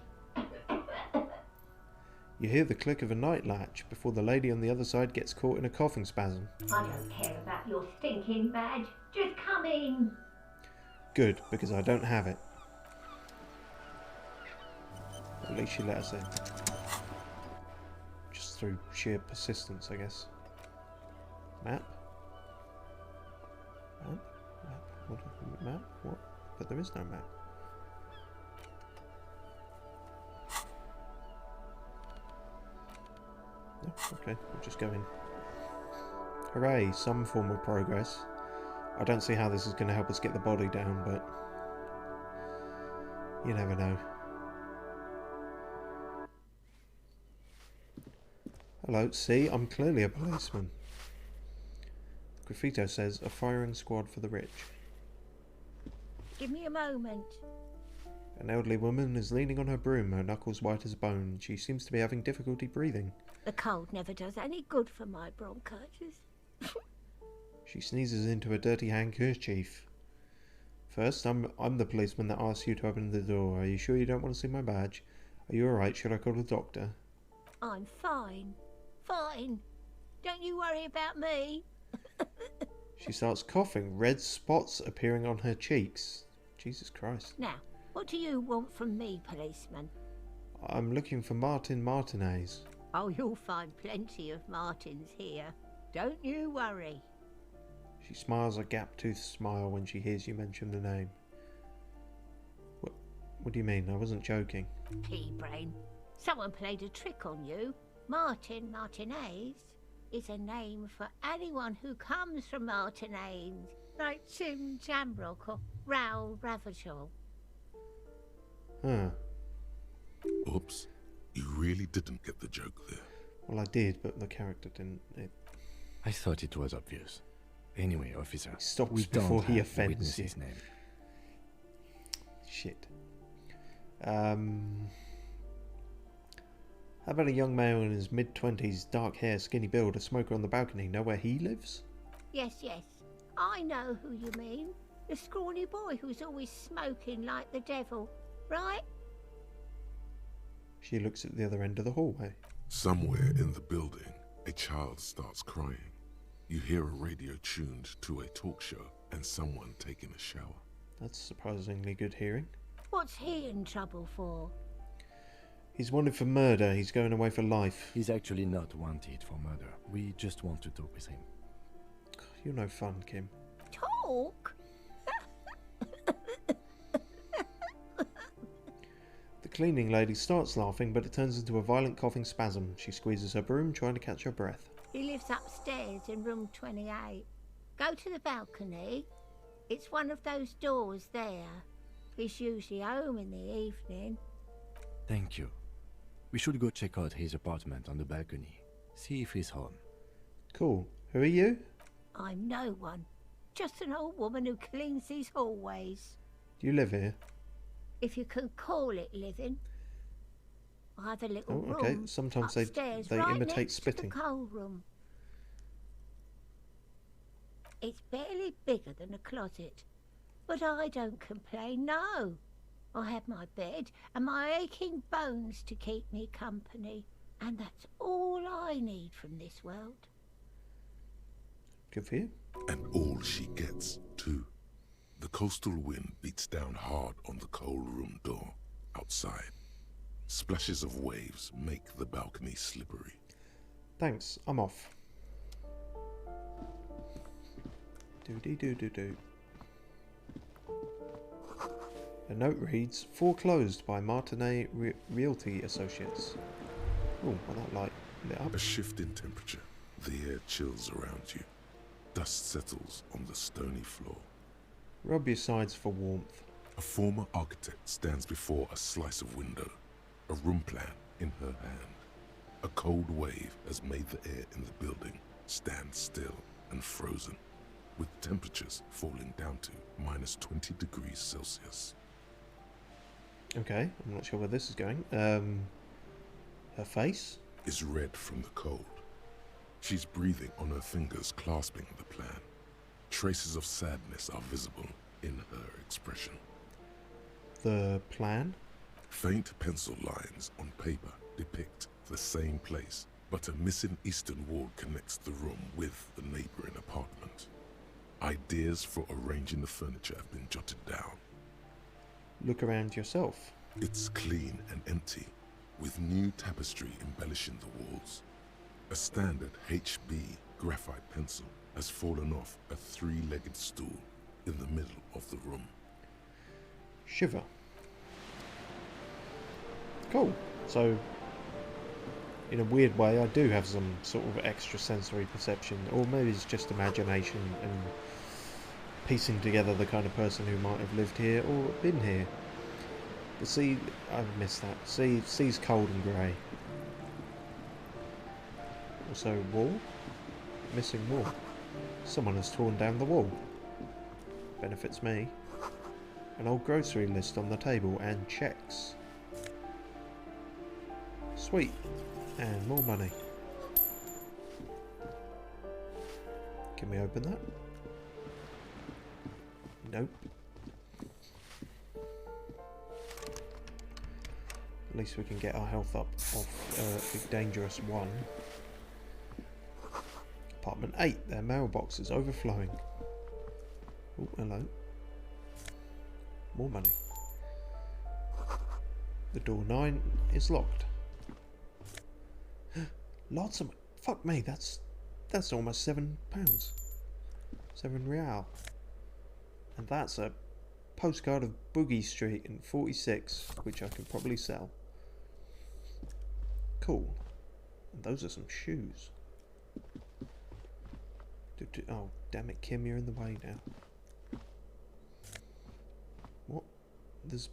Speaker 1: You hear the click of a night latch before the lady on the other side gets caught in a coughing spasm.
Speaker 9: I don't care about your stinking badge. Just come in.
Speaker 1: Good, because I don't have it. At least she let us in. Just through sheer persistence, I guess. Map? Map? Map? What? Map? What? But there is no map. No, okay, we'll just go in. Hooray, some form of progress. I don't see how this is going to help us get the body down, but you never know. Hello, see, I'm clearly a policeman. Graffito says, a firing squad for the rich.
Speaker 9: Give me a moment.
Speaker 1: An elderly woman is leaning on her broom, her knuckles white as bone. She seems to be having difficulty breathing.
Speaker 9: The cold never does any good for my bronchitis.
Speaker 1: She sneezes into a dirty handkerchief. First, I'm the policeman that asked you to open the door. Are you sure you don't want to see my badge? Are you alright? Should I call the doctor?
Speaker 9: I'm fine. Fine. Don't you worry about me.
Speaker 1: She starts coughing, red spots appearing on her cheeks. Jesus Christ.
Speaker 9: Now, what do you want from me, policeman?
Speaker 1: I'm looking for Martin Martinez.
Speaker 9: Oh, you'll find plenty of Martins here. Don't you worry.
Speaker 1: She smiles a gap-toothed smile when she hears you mention the name. What do you mean? I wasn't joking.
Speaker 9: Pea-brain. Someone played a trick on you. Martin Martinez is a name for anyone who comes from Martinez, like Tim Jamrock or Raoul Ravachol.
Speaker 1: Huh.
Speaker 4: Oops. You really didn't get the joke there.
Speaker 1: Well, I did, but the character didn't.
Speaker 5: I thought it was obvious. Anyway, officer,
Speaker 1: he stops
Speaker 5: we
Speaker 1: before
Speaker 5: don't
Speaker 1: he
Speaker 5: have
Speaker 1: offends you.
Speaker 5: his name.
Speaker 1: Shit. How about a young male in his mid-20s, dark hair, skinny build, a smoker on the balcony? Know where he lives?
Speaker 9: Yes, yes. I know who you mean. The scrawny boy who's always smoking like the devil, right?
Speaker 1: She looks at the other end of the hallway.
Speaker 4: Somewhere in the building, a child starts crying. You hear a radio tuned to a talk show and someone taking a shower.
Speaker 1: That's surprisingly good hearing.
Speaker 9: What's he in trouble for?
Speaker 1: He's wanted for murder. He's going away for life.
Speaker 5: He's actually not wanted for murder. We just want to talk with him.
Speaker 1: You're no fun, Kim.
Speaker 9: Talk?
Speaker 1: The cleaning lady starts laughing, but it turns into a violent coughing spasm. She squeezes her broom, trying to catch her breath.
Speaker 9: He lives upstairs in room 28. Go to the balcony. It's one of those doors there. He's usually home in the evening.
Speaker 5: Thank you. We should go check out his apartment on the balcony. See if he's home.
Speaker 1: Cool. Who are you?
Speaker 9: I'm no one. Just an old woman who cleans these hallways.
Speaker 1: Do you live here?
Speaker 9: If you can call it living. I have a little room
Speaker 1: okay. Sometimes
Speaker 9: upstairs,
Speaker 1: they
Speaker 9: right
Speaker 1: imitate
Speaker 9: next
Speaker 1: spitting.
Speaker 9: To the coal room. It's barely bigger than a closet, but I don't complain, no. I have my bed and my aching bones to keep me company, and that's all I need from this world.
Speaker 1: Good for you.
Speaker 4: And all she gets, too. The coastal wind beats down hard on the cold room door outside. Splashes of waves make the balcony slippery.
Speaker 1: Thanks, I'm off. Do-dee-do-do-do. A note reads, foreclosed by Martinet Realty Associates. Oh, well, that light lit up.
Speaker 4: A shift in temperature. The air chills around you. Dust settles on the stony floor.
Speaker 1: Rub your sides for warmth.
Speaker 4: A former architect stands before a slice of window, a room plan in her hand. A cold wave has made the air in the building stand still and frozen, with temperatures falling down to minus 20 degrees Celsius.
Speaker 1: Okay, I'm not sure where this is going. Her face?
Speaker 4: Is red from the cold. She's breathing on her fingers, clasping the plan. Traces of sadness are visible in her expression.
Speaker 1: The plan?
Speaker 4: Faint pencil lines on paper depict the same place, but a missing eastern wall connects the room with the neighboring apartment. Ideas for arranging the furniture have been jotted down.
Speaker 1: Look around yourself.
Speaker 4: It's clean and empty, with new tapestry embellishing the walls. A standard HB graphite pencil has fallen off a three-legged stool in the middle of the room.
Speaker 1: Shiver. Cool. So, in a weird way, I do have some sort of extrasensory perception, or maybe it's just imagination, and piecing together the kind of person who might have lived here or been here. The sea, I missed that. Sea's cold and grey. Also, wall? Missing wall. Someone has torn down the wall. Benefits me. An old grocery list on the table and checks. Sweet. And more money. Can we open that? Nope. At least we can get our health up off Big Dangerous 1. Apartment 8, their mailbox is overflowing. Oh, hello. More money. The door 9 is locked. Lots of... Fuck me, that's almost £7. 7 real. And that's a postcard of Boogie Street in 46, which I can probably sell. Cool. And those are some shoes. Oh, damn it, Kim, you're in the way now. What? There's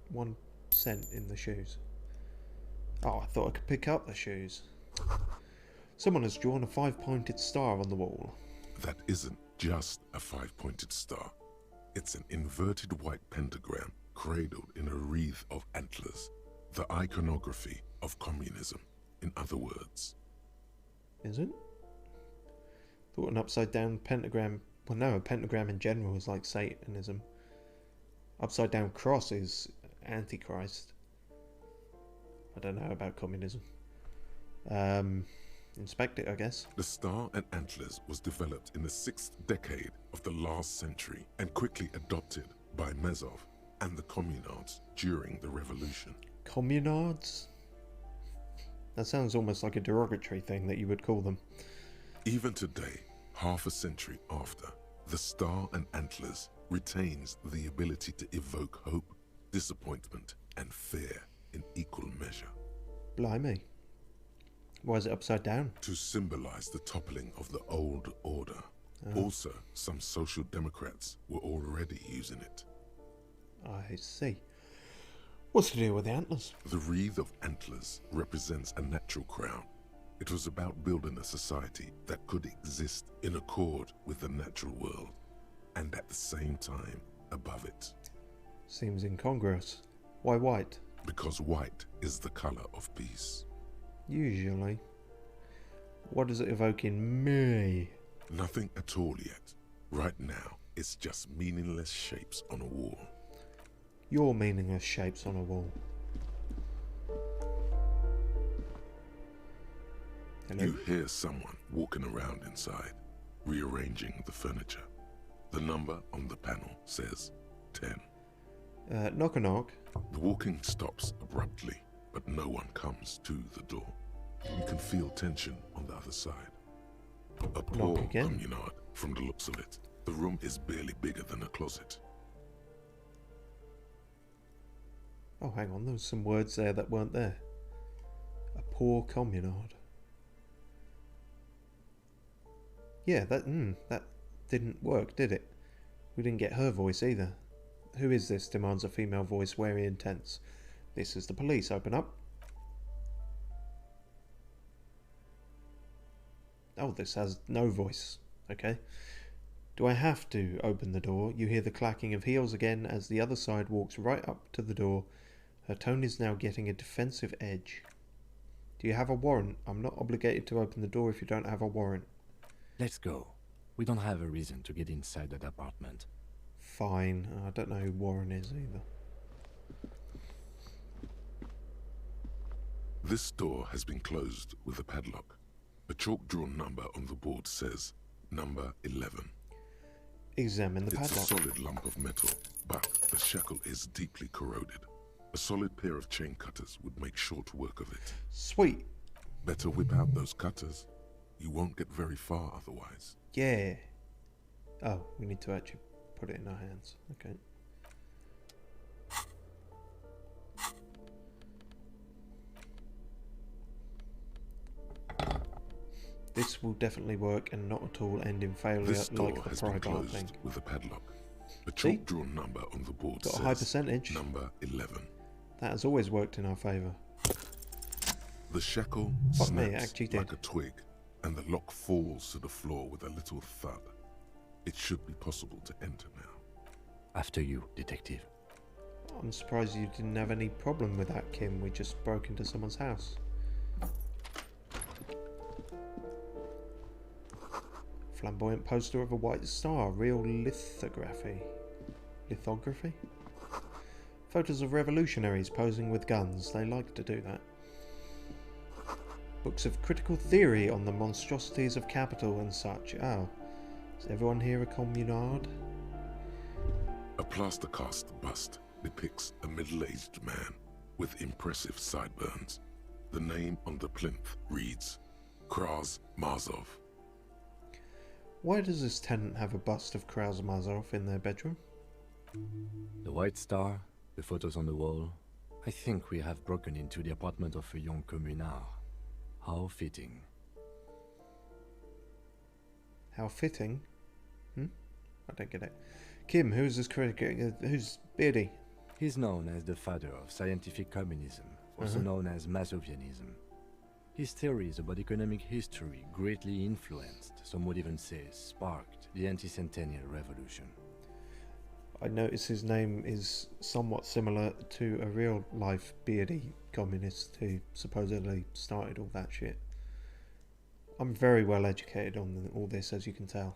Speaker 1: 1 cent in the shoes. Oh, I thought I could pick up the shoes. Someone has drawn a 5-pointed star on the wall.
Speaker 4: That isn't just a 5-pointed star. It's an inverted white pentagram cradled in a wreath of antlers. The iconography of communism, in other words.
Speaker 1: Is it? Thought an upside down pentagram... Well, no, a pentagram in general is like Satanism. Upside down cross is Antichrist. I don't know about communism. Inspect it, I guess.
Speaker 4: The star and antlers was developed in the 6th decade of the last century and quickly adopted by Mezov and the communards during the revolution.
Speaker 1: Communards? That sounds almost like a derogatory thing that you would call them.
Speaker 4: Even today, half a century after, the star and antlers retains the ability to evoke hope, disappointment, and fear in equal measure.
Speaker 1: Blimey. Why is it upside down?
Speaker 4: To symbolize the toppling of the old order.
Speaker 1: Oh.
Speaker 4: Also, some social democrats were already using it.
Speaker 1: I see. What's to do with the antlers?
Speaker 4: The wreath of antlers represents a natural crown. It was about building a society that could exist in accord with the natural world, and at the same time above it.
Speaker 1: Seems incongruous. Why white?
Speaker 4: Because white is the color of peace.
Speaker 1: Usually. What does it evoke in me?
Speaker 4: Nothing at all yet. Right now, it's just meaningless shapes on a wall.
Speaker 1: Your meaningless shapes on a wall. Hello?
Speaker 4: You hear someone walking around inside, rearranging the furniture. The number on the panel says 10.
Speaker 1: Knock a knock.
Speaker 4: The walking stops abruptly, but no one comes to the door. You can feel tension on the other side. A poor communard, from the looks of it. The room is barely bigger than a closet.
Speaker 1: Oh, hang on, there was some words there that weren't there. A poor communard. Yeah, that didn't work, did it? We didn't get her voice either. Who is this? Demands a female voice, wary and tense. This is the police. Open up. Oh, this has no voice. Okay. Do I have to open the door? You hear the clacking of heels again as the other side walks right up to the door. Her tone is now getting a defensive edge. Do you have a warrant? I'm not obligated to open the door if you don't have a warrant.
Speaker 5: Let's go. We don't have a reason to get inside that apartment.
Speaker 1: Fine. I don't know who Warren is either.
Speaker 4: This door has been closed with a padlock. A chalk-drawn number on the board says number 11.
Speaker 1: Examine the padlock.
Speaker 4: It's a solid lump of metal, but the shackle is deeply corroded. A solid pair of chain cutters would make short work of it.
Speaker 1: Sweet.
Speaker 4: Better whip out those cutters. You won't get very far otherwise.
Speaker 1: Yeah. Oh, we need to actually put it in our hands. Okay. This will definitely work and not at all end in failure
Speaker 4: This door
Speaker 1: like the
Speaker 4: has been
Speaker 1: pry bar
Speaker 4: closed
Speaker 1: thing.
Speaker 4: with a padlock. A
Speaker 1: See?
Speaker 4: chalk-drawn number on the board
Speaker 1: Got a
Speaker 4: says
Speaker 1: high percentage.
Speaker 4: number 11.
Speaker 1: That has always worked in our favour.
Speaker 4: The shackle
Speaker 1: Fuck me, it
Speaker 4: snaps
Speaker 1: actually did.
Speaker 4: like a twig, and the lock falls to the floor with a little thud. It should be possible to enter now.
Speaker 5: After you, detective.
Speaker 1: I'm surprised you didn't have any problem with that, Kim. We just broke into someone's house. Flamboyant poster of a white star. Real lithography. Lithography? Photos of revolutionaries posing with guns. They like to do that. Books of critical theory on the monstrosities of capital and such. Oh. Is everyone here a communard?
Speaker 4: A plaster cast bust depicts a middle-aged man with impressive sideburns. The name on the plinth reads Kraz Mazov.
Speaker 1: Why does this tenant have a bust of Kraz Mazov in their bedroom?
Speaker 5: The white star, the photos on the wall. I think we have broken into the apartment of a young communard. How fitting.
Speaker 1: How fitting? I don't get it. Kim, who's this critic? Who's Beardy?
Speaker 5: He's known as the father of scientific communism, also known as Mazovianism. His theories about economic history greatly influenced, some would even say sparked, the anti-centennial revolution.
Speaker 1: I notice his name is somewhat similar to a real-life beardy communist who supposedly started all that shit. I'm very well educated on all this, as you can tell.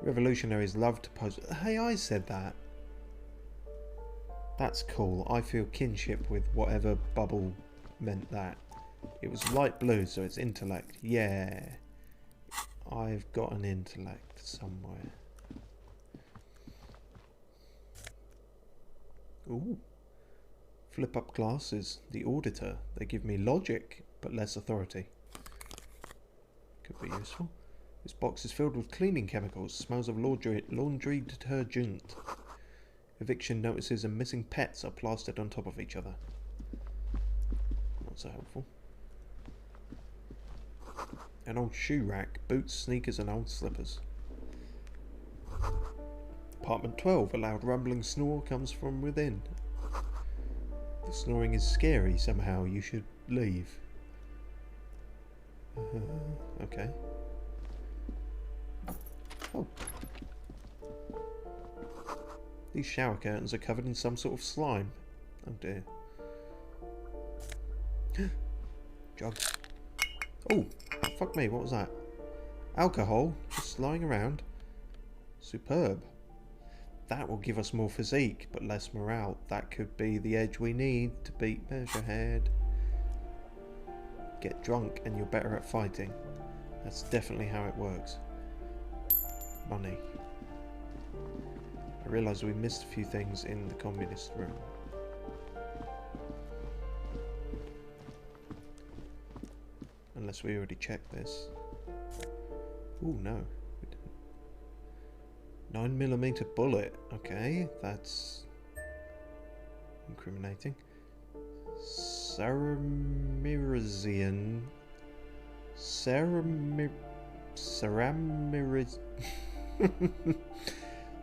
Speaker 1: Revolutionaries love to pose... Hey, I said that. That's cool. I feel kinship with whatever bubble meant that. It was light blue, so it's intellect. Yeah. I've got an intellect somewhere. Ooh. Flip up glasses. The auditor. They give me logic, but less authority. Could be useful. This box is filled with cleaning chemicals. Smells of laundry detergent. Eviction notices and missing pets are plastered on top of each other. Not so helpful. An old shoe rack. Boots, sneakers and old slippers. Apartment 12. A loud rumbling snore comes from within. The snoring is scary somehow. You should leave. Okay. Oh. These shower curtains are covered in some sort of slime. Oh dear. Drugs. Oh, fuck me, what was that? Alcohol, just lying around. Superb. That will give us more physique, but less morale. That could be the edge we need to beat Measurehead. Get drunk and you're better at fighting. That's definitely how it works. Money. I realised we missed a few things in the communist room. Unless we already checked this. Ooh, no. We didn't. 9mm bullet. Okay, that's incriminating. Ceramirizian.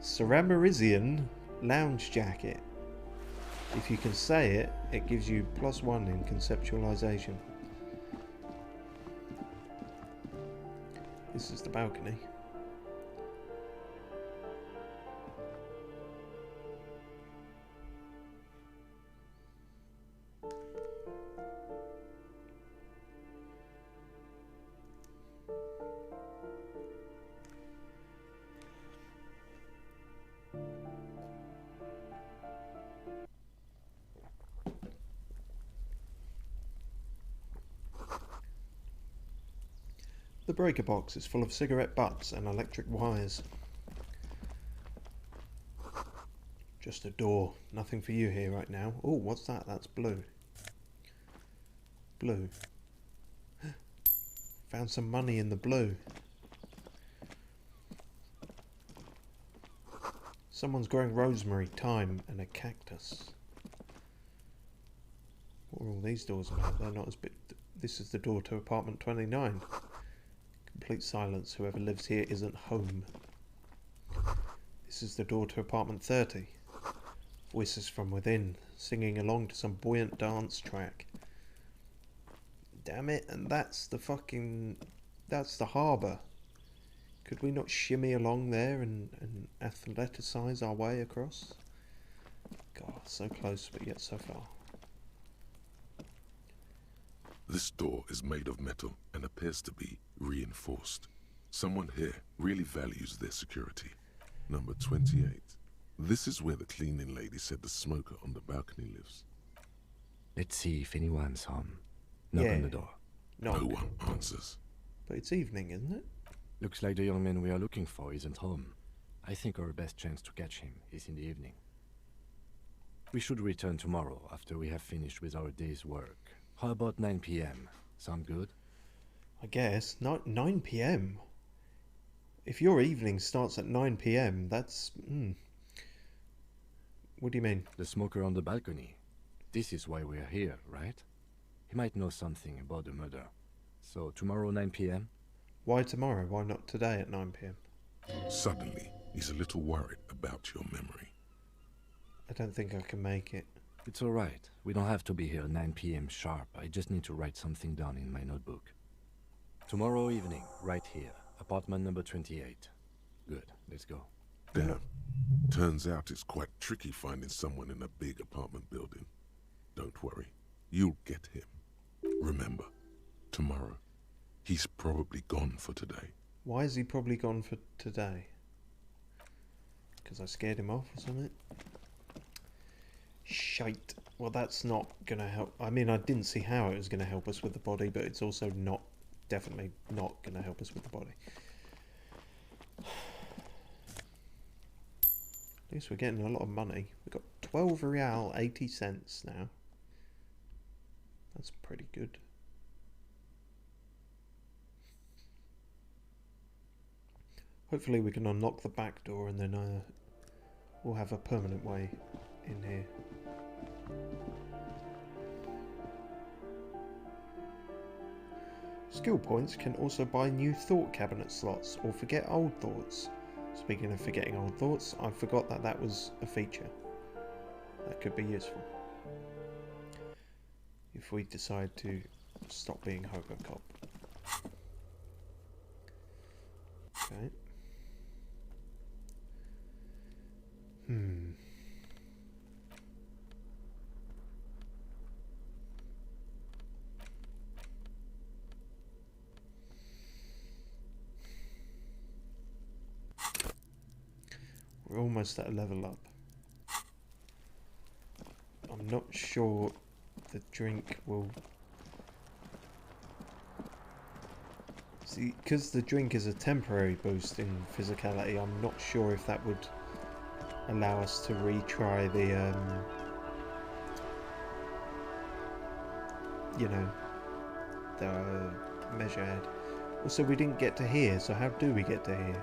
Speaker 1: Ceramirizian lounge jacket. If you can say it, it gives you +1 in conceptualization. This is the balcony. The breaker box is full of cigarette butts and electric wires. Just a door. Nothing for you here right now. Oh, what's that? That's blue. Blue. Found some money in the blue. Someone's growing rosemary, thyme, and a cactus. What are all these doors about? They're not as big. This is the door to apartment 29. Complete silence. Whoever lives here isn't home. This is the door to apartment 30. Voices from within, singing along to some buoyant dance track. Damn it, and that's the harbour. Could we not shimmy along there and athleticize our way across? God, so close but yet so far.
Speaker 4: This door is made of metal and appears to be reinforced. Someone here really values their security. Number 28. This is where the cleaning lady said the smoker on the balcony lives.
Speaker 5: Let's see if anyone's home. Knock on the door.
Speaker 4: No one answers.
Speaker 1: But it's evening, isn't it?
Speaker 5: Looks like the young man we are looking for isn't home. I think our best chance to catch him is in the evening. We should return tomorrow after we have finished with our day's work. How about 9 p.m.? Sound good?
Speaker 1: I guess. 9 p.m.? If your evening starts at 9 p.m., that's... What do you mean?
Speaker 5: The smoker on the balcony. This is why we are here, right? He might know something about the murder. So, tomorrow 9 p.m.?
Speaker 1: Why tomorrow? Why not today at 9 p.m.?
Speaker 4: Suddenly, he's a little worried about your memory.
Speaker 1: I don't think I can make it.
Speaker 5: It's alright. We don't have to be here 9 p.m. sharp. I just need to write something down in my notebook. Tomorrow evening, right here. Apartment number 28. Good. Let's go.
Speaker 4: Damn. Turns out it's quite tricky finding someone in a big apartment building. Don't worry. You'll get him. Remember, tomorrow, he's probably gone for today.
Speaker 1: Why is he probably gone for today? Because I scared him off or something? Shite. Well, that's not going to help. I mean, I didn't see how it was going to help us with the body, but it's also not, definitely not going to help us with the body. At least we're getting a lot of money. We've got 12 real 80 cents now. That's pretty good. Hopefully we can unlock the back door and then we'll have a permanent way in here. Skill points can also buy new thought cabinet slots or forget old thoughts. Speaking of forgetting old thoughts, I forgot that that was a feature. That could be useful. If we decide to stop being Hobocop. Okay. We're almost at a level up. I'm not sure the drink will... See, because the drink is a temporary boost in physicality, I'm not sure if that would allow us to retry the, you know, the measure head. Also, we didn't get to here, so how do we get to here?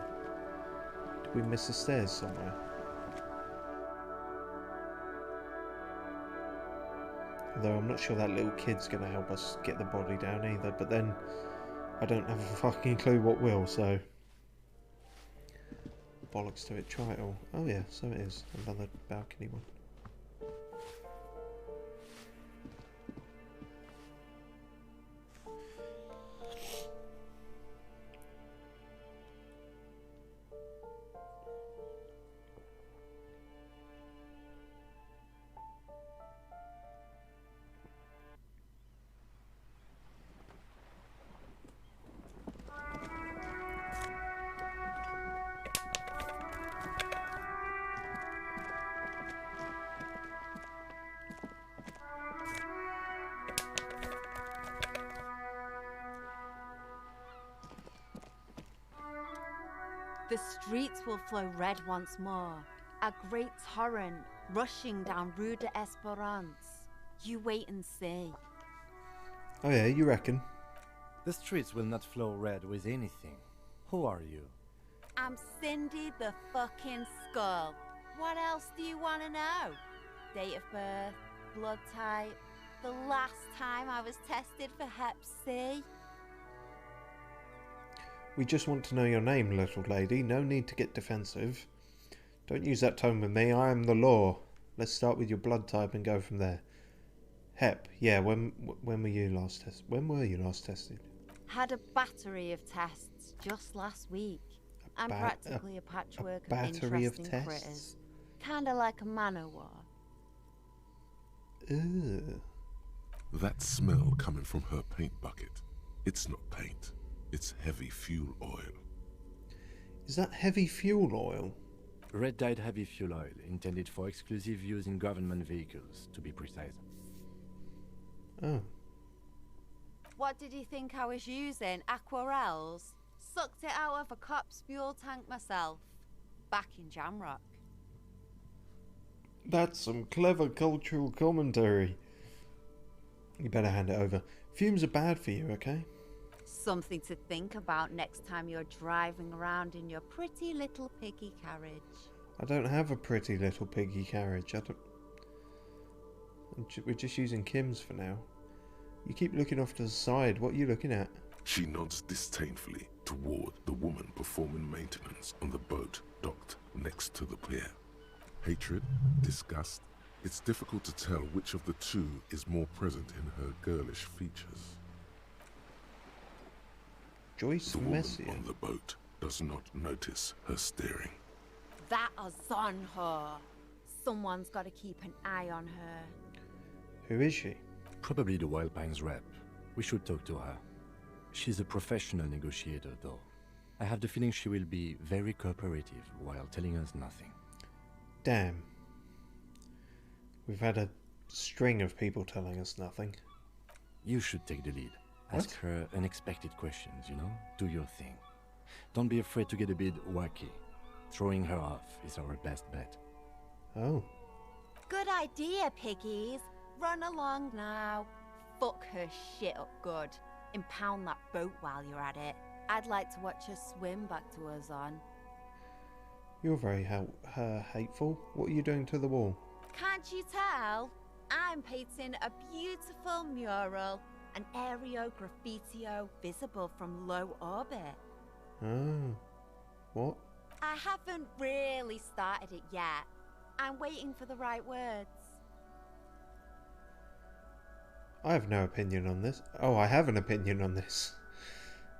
Speaker 1: Did we miss the stairs somewhere? Although I'm not sure that little kid's going to help us get the body down either, but then I don't have a fucking clue what will, so... Bollocks to it, try it all. Oh yeah, so it is. Another balcony one.
Speaker 14: The streets will flow red once more, a great torrent rushing down Rue de Esperance. You wait and see.
Speaker 1: Oh yeah, you reckon?
Speaker 5: The streets will not flow red with anything. Who are you?
Speaker 14: I'm Cindy the fucking Skull. What else do you want to know? Date of birth, blood type, the last time I was tested for Hep C.
Speaker 1: We just want to know your name, little lady. No need to get defensive. Don't use that tone with me. I am the law. Let's start with your blood type and go from there. Hep. Yeah, when were you last tested? When were you last tested?
Speaker 14: Had a battery of tests just last week. I'm practically a patchwork of interesting critters. Kinda like a man-o'-war.
Speaker 1: Ugh.
Speaker 4: That smell coming from her paint bucket. It's not paint. It's heavy fuel oil.
Speaker 1: Is that heavy fuel oil?
Speaker 5: Red-dyed heavy fuel oil, intended for exclusive use in government vehicles, to be precise.
Speaker 1: Oh.
Speaker 14: What did you think I was using? Aquarels? Sucked it out of a cop's fuel tank myself. Back in Jamrock.
Speaker 1: That's some clever cultural commentary. You better hand it over. Fumes are bad for you, okay?
Speaker 14: Something to think about next time you're driving around in your pretty little piggy carriage.
Speaker 1: I don't have a pretty little piggy carriage. We're just using Kim's for now. You keep looking off to the side. What are you looking at?
Speaker 4: She nods disdainfully toward the woman performing maintenance on the boat docked next to the pier. Hatred, disgust, it's difficult to tell which of the two is more present in her girlish features.
Speaker 1: Joyce
Speaker 4: The woman
Speaker 1: Messier.
Speaker 4: on the boat does not notice her staring.
Speaker 14: That is on her. Someone's got to keep an eye on her.
Speaker 1: Who is she?
Speaker 5: Probably the Wild Pines rep. We should talk to her. She's a professional negotiator, though. I have the feeling she will be very cooperative while telling us nothing.
Speaker 1: Damn. We've had a string of people telling us nothing.
Speaker 5: You should take the lead. Ask her unexpected questions, you know? Do your thing. Don't be afraid to get a bit wacky. Throwing her off is our best bet.
Speaker 1: Oh.
Speaker 14: Good idea, piggies. Run along now. Fuck her shit up good. Impound that boat while you're at it. I'd like to watch her swim back to us on.
Speaker 1: You're very hateful. What are you doing to the wall?
Speaker 14: Can't you tell? I'm painting a beautiful mural, an aereo graffitio visible from low orbit.
Speaker 1: Oh. What?
Speaker 14: I haven't really started it yet. I'm waiting for the right words.
Speaker 1: I have no opinion on this. Oh, I have an opinion on this.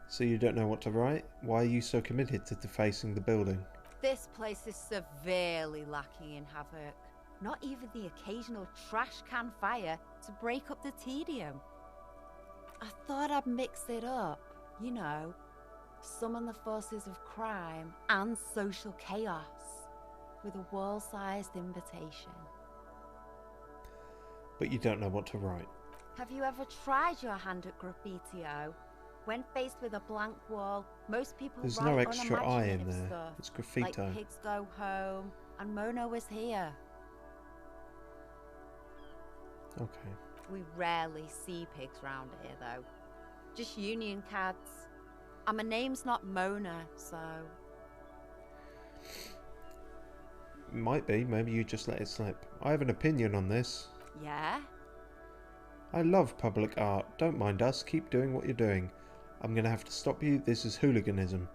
Speaker 1: So you don't know what to write? Why are you so committed to defacing the building?
Speaker 14: This place is severely lacking in havoc. Not even the occasional trash can fire to break up the tedium. I thought I'd mix it up, you know, summon the forces of crime and social chaos with a wall-sized invitation.
Speaker 1: But you don't know what to write.
Speaker 14: Have you ever tried your hand at graffitio? When faced with a blank wall, most people
Speaker 1: There's
Speaker 14: write
Speaker 1: no extra I in
Speaker 14: unimaginative
Speaker 1: there.
Speaker 14: stuff,
Speaker 1: It's graffito.
Speaker 14: like pigs go home and Mona was here.
Speaker 1: Okay.
Speaker 14: We rarely see pigs round here, though. Just union cats. And my name's not Mona, so...
Speaker 1: Might be. Maybe you just let it slip. I have an opinion on this.
Speaker 14: Yeah?
Speaker 1: I love public art. Don't mind us. Keep doing what you're doing. I'm going to have to stop you. This is hooliganism.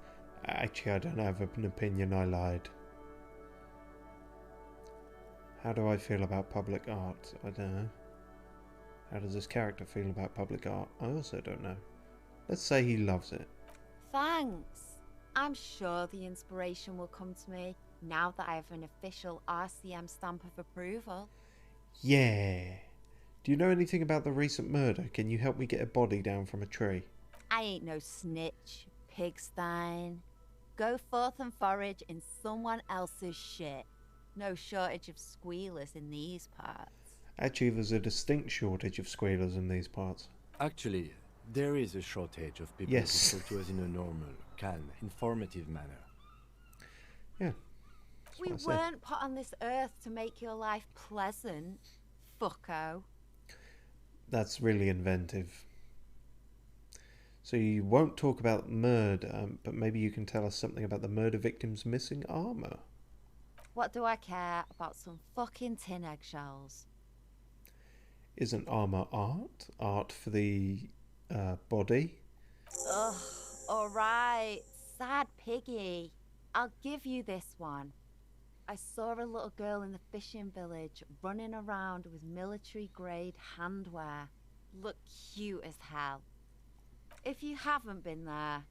Speaker 1: Actually, I don't have an opinion. I lied. How do I feel about public art? I don't know. How does this character feel about public art? I also don't know. Let's say he loves it.
Speaker 14: Thanks. I'm sure the inspiration will come to me now that I have an official RCM stamp of approval.
Speaker 1: Yeah. Do you know anything about the recent murder? Can you help me get a body down from a tree?
Speaker 14: I ain't no snitch, pigstein. Go forth and forage in someone else's shit. No shortage of squealers in these parts.
Speaker 1: Actually, there's a distinct shortage of squealers in these parts.
Speaker 5: Actually, there is a shortage of people
Speaker 1: Yes.
Speaker 5: who talk to us in a normal, calm, informative manner.
Speaker 1: Yeah.
Speaker 14: We weren't put on this earth to make your life pleasant, fucko.
Speaker 1: That's really inventive. So you won't talk about murder, but maybe you can tell us something about the murder victim's missing armor.
Speaker 14: What do I care about some fucking tin eggshells?
Speaker 1: Isn't armor art? Art for the body?
Speaker 14: Ugh, alright. Sad piggy. I'll give you this one. I saw a little girl in the fishing village running around with military-grade handwear. Looked cute as hell. If you haven't been there,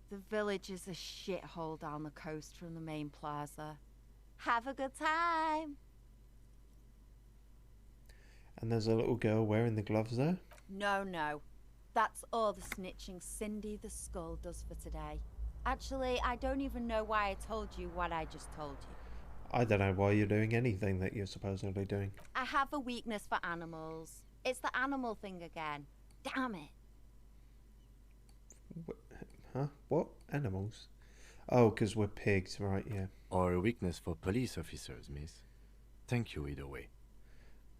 Speaker 14: the village is a shithole down the coast from the main plaza. Have a good time!
Speaker 1: And there's a little girl wearing the gloves there?
Speaker 14: No. That's all the snitching Cindy the Skull does for today. Actually, I don't even know why I told you what I just told you.
Speaker 1: I don't know why you're doing anything that you're supposedly doing.
Speaker 14: I have a weakness for animals. It's the animal thing again. Damn it.
Speaker 1: Huh? What? Animals? Oh, because we're pigs, right, yeah.
Speaker 5: Or a weakness for police officers, miss. Thank you either way.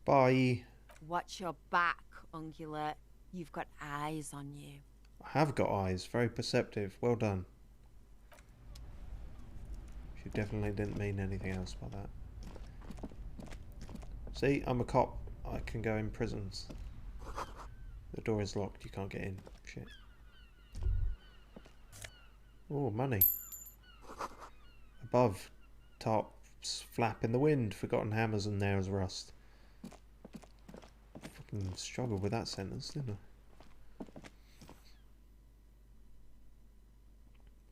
Speaker 1: Bye.
Speaker 14: Watch your back, Ungulate. You've got eyes on you.
Speaker 1: I have got eyes. Very perceptive. Well done. She definitely didn't mean anything else by that. See, I'm a cop. I can go in prisons. The door is locked. You can't get in. Shit. Oh, money. Above. Tops flap in the wind. Forgotten hammers and nails rust. Fucking struggled with that sentence, didn't I?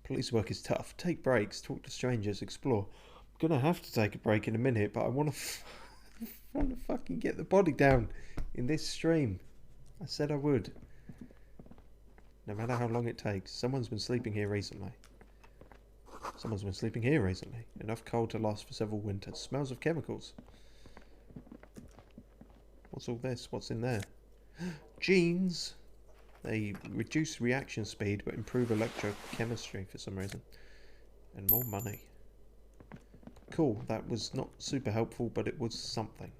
Speaker 1: Police work is tough. Take breaks, talk to strangers, explore. I'm gonna have to take a break in a minute, but I want to fucking get the body down in this stream. I said I would. No matter how long it takes. Someone's been sleeping here recently. Enough coal to last for several winters. Smells of chemicals. What's all this? What's in there? Genes! They reduce reaction speed but improve electrochemistry for some reason. And more money. Cool, that was not super helpful, but it was something.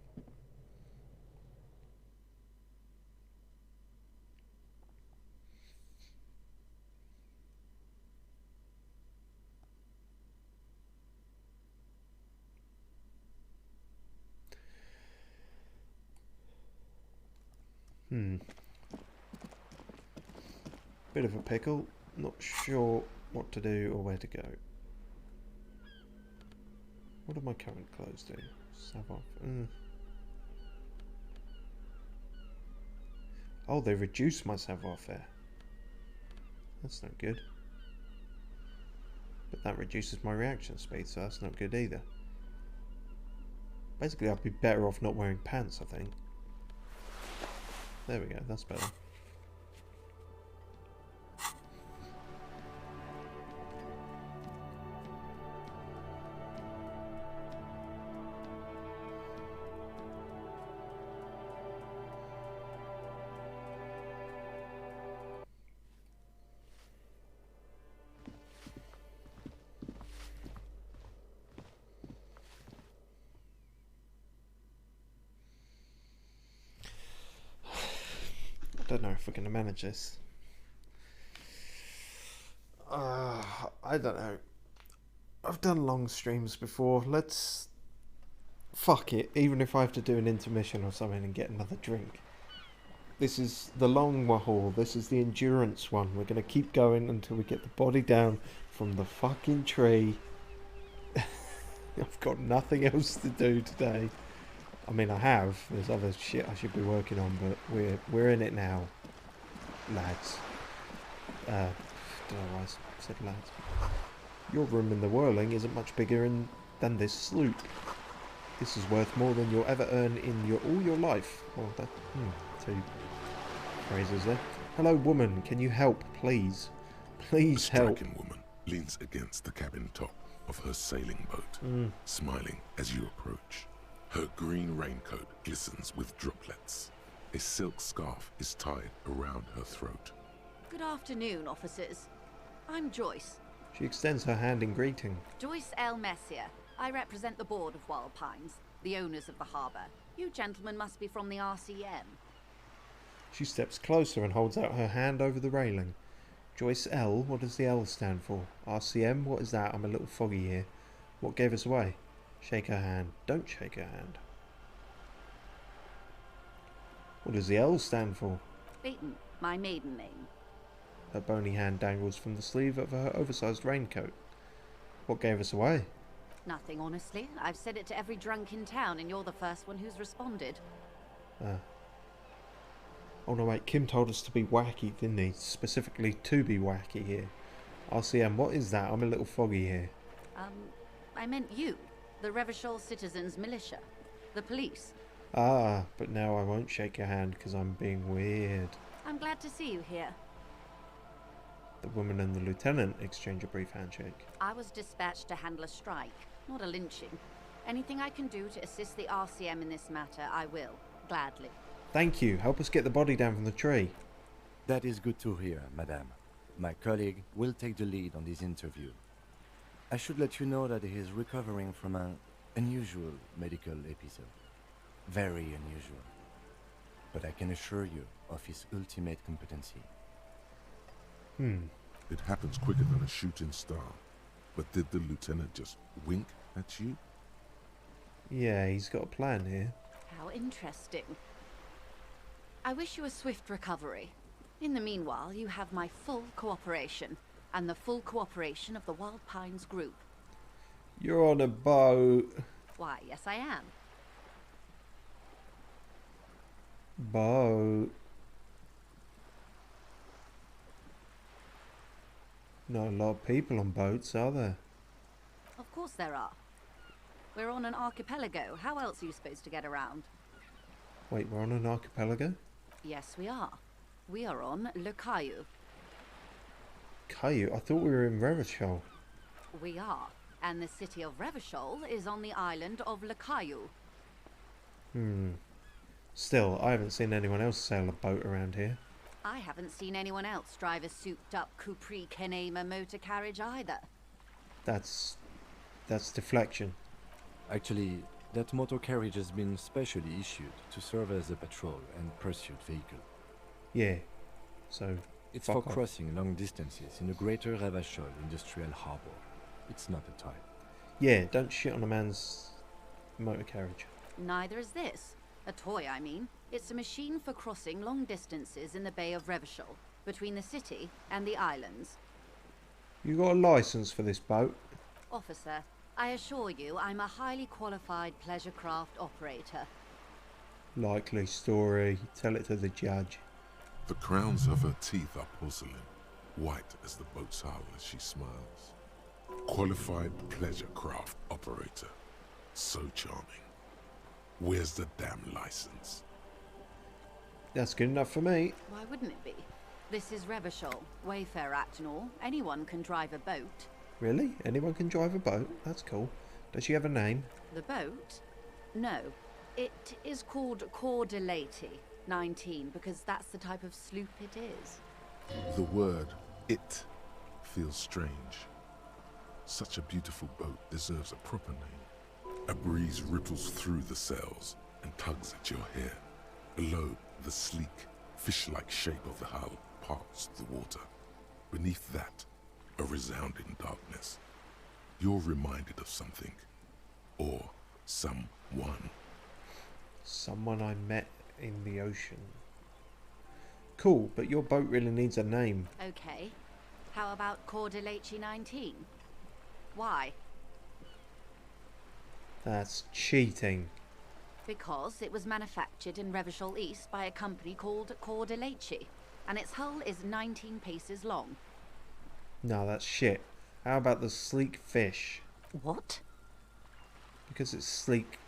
Speaker 1: Bit of a pickle. Not sure what to do or where to go. What do my current clothes do? Sav off. Oh, they reduce my savoir-faire. That's not good. But that reduces my reaction speed, so that's not good either. Basically, I'd be better off not wearing pants, I think. There we go, that's better. I don't know if we're going to manage this. I don't know. I've done long streams before. Let's... Fuck it. Even if I have to do an intermission or something and get another drink. This is the long haul. This is the endurance one. We're going to keep going until we get the body down from the fucking tree. I've got nothing else to do today. I mean, I have. There's other shit I should be working on, but we're in it now, lads. Don't know why I said lads. Your room in the whirling isn't much bigger than this sloop. This is worth more than you'll ever earn in all your life. Well, that, two phrases there. Hello, woman. Can you help, please? Please help.
Speaker 4: A stricken woman leans against the cabin top of her sailing boat, smiling as you approach. Her green raincoat glistens with droplets. A silk scarf is tied around her throat.
Speaker 15: Good afternoon, officers. I'm Joyce.
Speaker 1: She extends her hand in greeting.
Speaker 15: Joyce L. Messier. I represent the board of Wild Pines, the owners of the harbour. You gentlemen must be from the RCM.
Speaker 1: She steps closer and holds out her hand over the railing. Joyce L. What does the L stand for? RCM? What is that? I'm a little foggy here. What gave us away? Shake her hand. Don't shake her hand. What does the L stand for?
Speaker 15: Beaton, my maiden name.
Speaker 1: Her bony hand dangles from the sleeve of her oversized raincoat. What gave us away?
Speaker 15: Nothing, honestly. I've said it to every drunk in town, and you're the first one who's responded.
Speaker 1: Oh no, wait, Kim told us to be wacky, didn't he? Specifically to be wacky here. RCM, what is that? I'm a little foggy here.
Speaker 15: I meant you. The Revachol Citizens Militia. The police.
Speaker 1: Ah, but now I won't shake your hand because I'm being weird.
Speaker 15: I'm glad to see you here.
Speaker 1: The woman and the lieutenant exchange a brief handshake.
Speaker 15: I was dispatched to handle a strike, not a lynching. Anything I can do to assist the RCM in this matter, I will. Gladly.
Speaker 1: Thank you. Help us get the body down from the tree.
Speaker 5: That is good to hear, madame. My colleague will take the lead on this interview. I should let you know that he is recovering from an unusual medical episode. Very unusual. But I can assure you of his ultimate competency.
Speaker 4: It happens quicker than a shooting star. But did the lieutenant just wink at you?
Speaker 1: Yeah, he's got a plan here.
Speaker 15: How interesting. I wish you a swift recovery. In the meanwhile, you have my full cooperation, and the full cooperation of the Wild Pines group.
Speaker 1: You're on a boat.
Speaker 15: Why, yes I am.
Speaker 1: Boat. Not a lot of people on boats, are there?
Speaker 15: Of course there are. We're on an archipelago. How else are you supposed to get around?
Speaker 1: Wait, we're on an archipelago?
Speaker 15: Yes, we are. We are on Le Caillou.
Speaker 1: Caillou? I thought we were in Revachol.
Speaker 15: We are. And the city of Revachol is on the island of Le Caillou.
Speaker 1: Still, I haven't seen anyone else sail a boat around here.
Speaker 15: I haven't seen anyone else drive a souped-up Capri Kenema motor carriage either.
Speaker 1: That's deflection.
Speaker 5: Actually, that motor carriage has been specially issued to serve as a patrol and pursuit vehicle.
Speaker 1: Yeah, so
Speaker 5: it's
Speaker 1: fuck
Speaker 5: for
Speaker 1: off.
Speaker 5: crossing long distances in the greater Revachol industrial harbor. It's not a toy.
Speaker 1: Yeah, don't shit on a man's motor carriage.
Speaker 15: Neither is this. A toy, I mean. It's a machine for crossing long distances in the Bay of Revachol, between the city and the islands.
Speaker 1: You got a license for this boat?
Speaker 15: Officer, I assure you I'm a highly qualified pleasure craft operator.
Speaker 1: Likely story. Tell it to the judge.
Speaker 4: The crowns of her teeth are porcelain, white as the boat's hull as she smiles. Qualified pleasure craft operator. So charming. Where's the damn license?
Speaker 1: That's good enough for me.
Speaker 15: Why wouldn't it be? This is Revachol, Wayfair Act and all. Anyone can drive a boat.
Speaker 1: Really? Anyone can drive a boat? That's cool. Does she have a name?
Speaker 15: The boat? No. It is called Coeur de Leyte 19 because that's the type of sloop it is.
Speaker 4: The word "it" feels strange. Such a beautiful boat deserves a proper name. A breeze ripples through the sails and tugs at your hair. Below, the sleek, fish-like shape of the hull parts the water. Beneath that, a resounding darkness. You're reminded of something. Or someone.
Speaker 1: Someone I met in the ocean. Cool, but your boat really needs a name.
Speaker 15: Okay. How about Coeur de Leyte 19? Why?
Speaker 1: That's cheating.
Speaker 15: Because it was manufactured in Revachol East by a company called Coeur de Leyte, and its hull is 19 paces long.
Speaker 1: No, that's shit. How about the sleek fish?
Speaker 15: What?
Speaker 1: Because it's sleek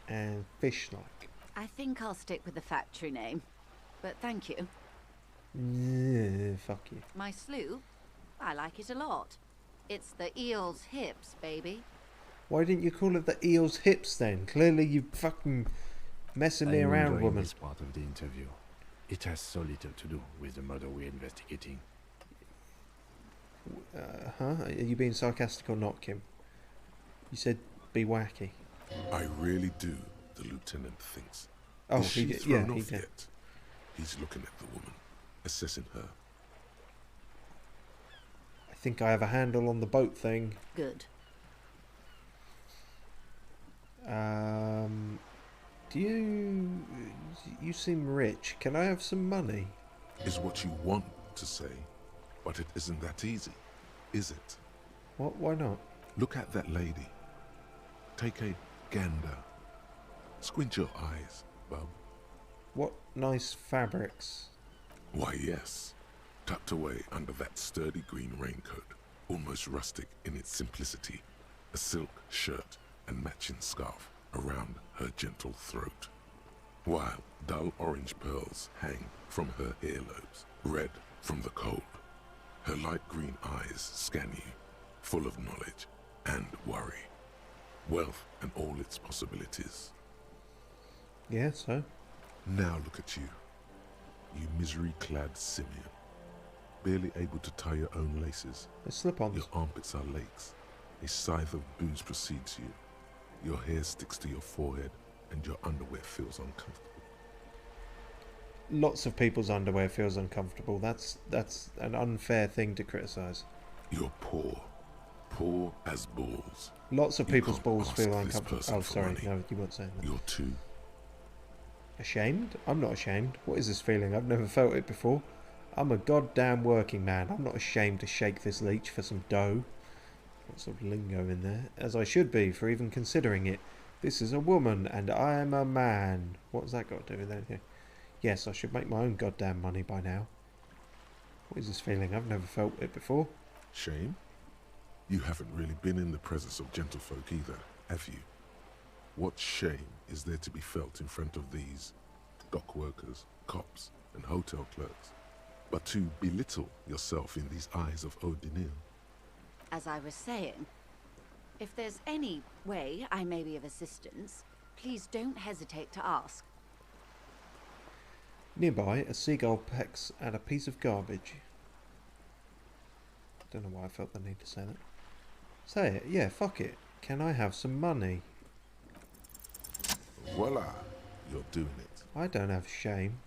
Speaker 1: and fish-like.
Speaker 15: I think I'll stick with the factory name. But thank you.
Speaker 1: Yeah, fuck you.
Speaker 15: My sloop? I like it a lot. It's the eel's hips, baby.
Speaker 1: Why didn't you call it the eel's hips then? Clearly you fucking messing me around,
Speaker 5: enjoying
Speaker 1: woman.
Speaker 5: this part of the interview. It has so little to do with the murder we're investigating.
Speaker 1: Are you being sarcastic or not, Kim? You said be wacky.
Speaker 4: I really do, the lieutenant thinks.
Speaker 1: Oh,
Speaker 4: Is she
Speaker 1: he did.
Speaker 4: thrown
Speaker 1: Yeah, he
Speaker 4: off
Speaker 1: did.
Speaker 4: yet? He's looking at the woman, assessing her.
Speaker 1: I think I have a handle on the boat thing.
Speaker 15: Good.
Speaker 1: Do you You seem rich. Can I have some money?
Speaker 4: Is what you want to say, but it isn't that easy, is it?
Speaker 1: What? Why not?
Speaker 4: Look at that lady. Take a gander. Squint your eyes, bub.
Speaker 1: What nice fabrics.
Speaker 4: Why, yes. Tucked away under that sturdy green raincoat, almost rustic in its simplicity, a silk shirt and matching scarf around her gentle throat, while dull orange pearls hang from her earlobes, red from the cold. Her light green eyes scan you, full of knowledge and worry, wealth and all its possibilities.
Speaker 1: Yeah, so?
Speaker 4: Now look at you, you misery-clad simian, barely able to tie your own laces.
Speaker 1: The slip-ons.
Speaker 4: Your armpits are lakes. A scythe of booze precedes you. Your hair sticks to your forehead, and your underwear feels uncomfortable.
Speaker 1: Lots of people's underwear feels uncomfortable. That's an unfair thing to criticise.
Speaker 4: You're poor. Poor as balls.
Speaker 1: Lots of people's balls feel
Speaker 4: ask this
Speaker 1: uncomfortable.
Speaker 4: person
Speaker 1: Oh,
Speaker 4: for
Speaker 1: sorry.
Speaker 4: money.
Speaker 1: No, you weren't saying that.
Speaker 4: You're too.
Speaker 1: Ashamed? I'm not ashamed. What is this feeling? I've never felt it before. I'm a goddamn working man. I'm not ashamed to shake this leech for some dough. Lots of lingo in there. As I should be for even considering it. This is a woman and I am a man. What's that got to do with anything? Yes, I should make my own goddamn money by now. What is this feeling? I've never felt it before.
Speaker 4: Shame? You haven't really been in the presence of gentlefolk either, have you? What shame is there to be felt in front of these dock workers, cops, and hotel clerks, but to belittle yourself in these eyes of O'Donnell?
Speaker 15: As I was saying, if there's any way I may be of assistance, please don't hesitate to ask.
Speaker 1: Nearby, a seagull pecks at a piece of garbage. I don't know why I felt the need to say that. Say it. Yeah, fuck it. Can I have some money?
Speaker 4: Voila, you're doing it.
Speaker 1: I don't have shame.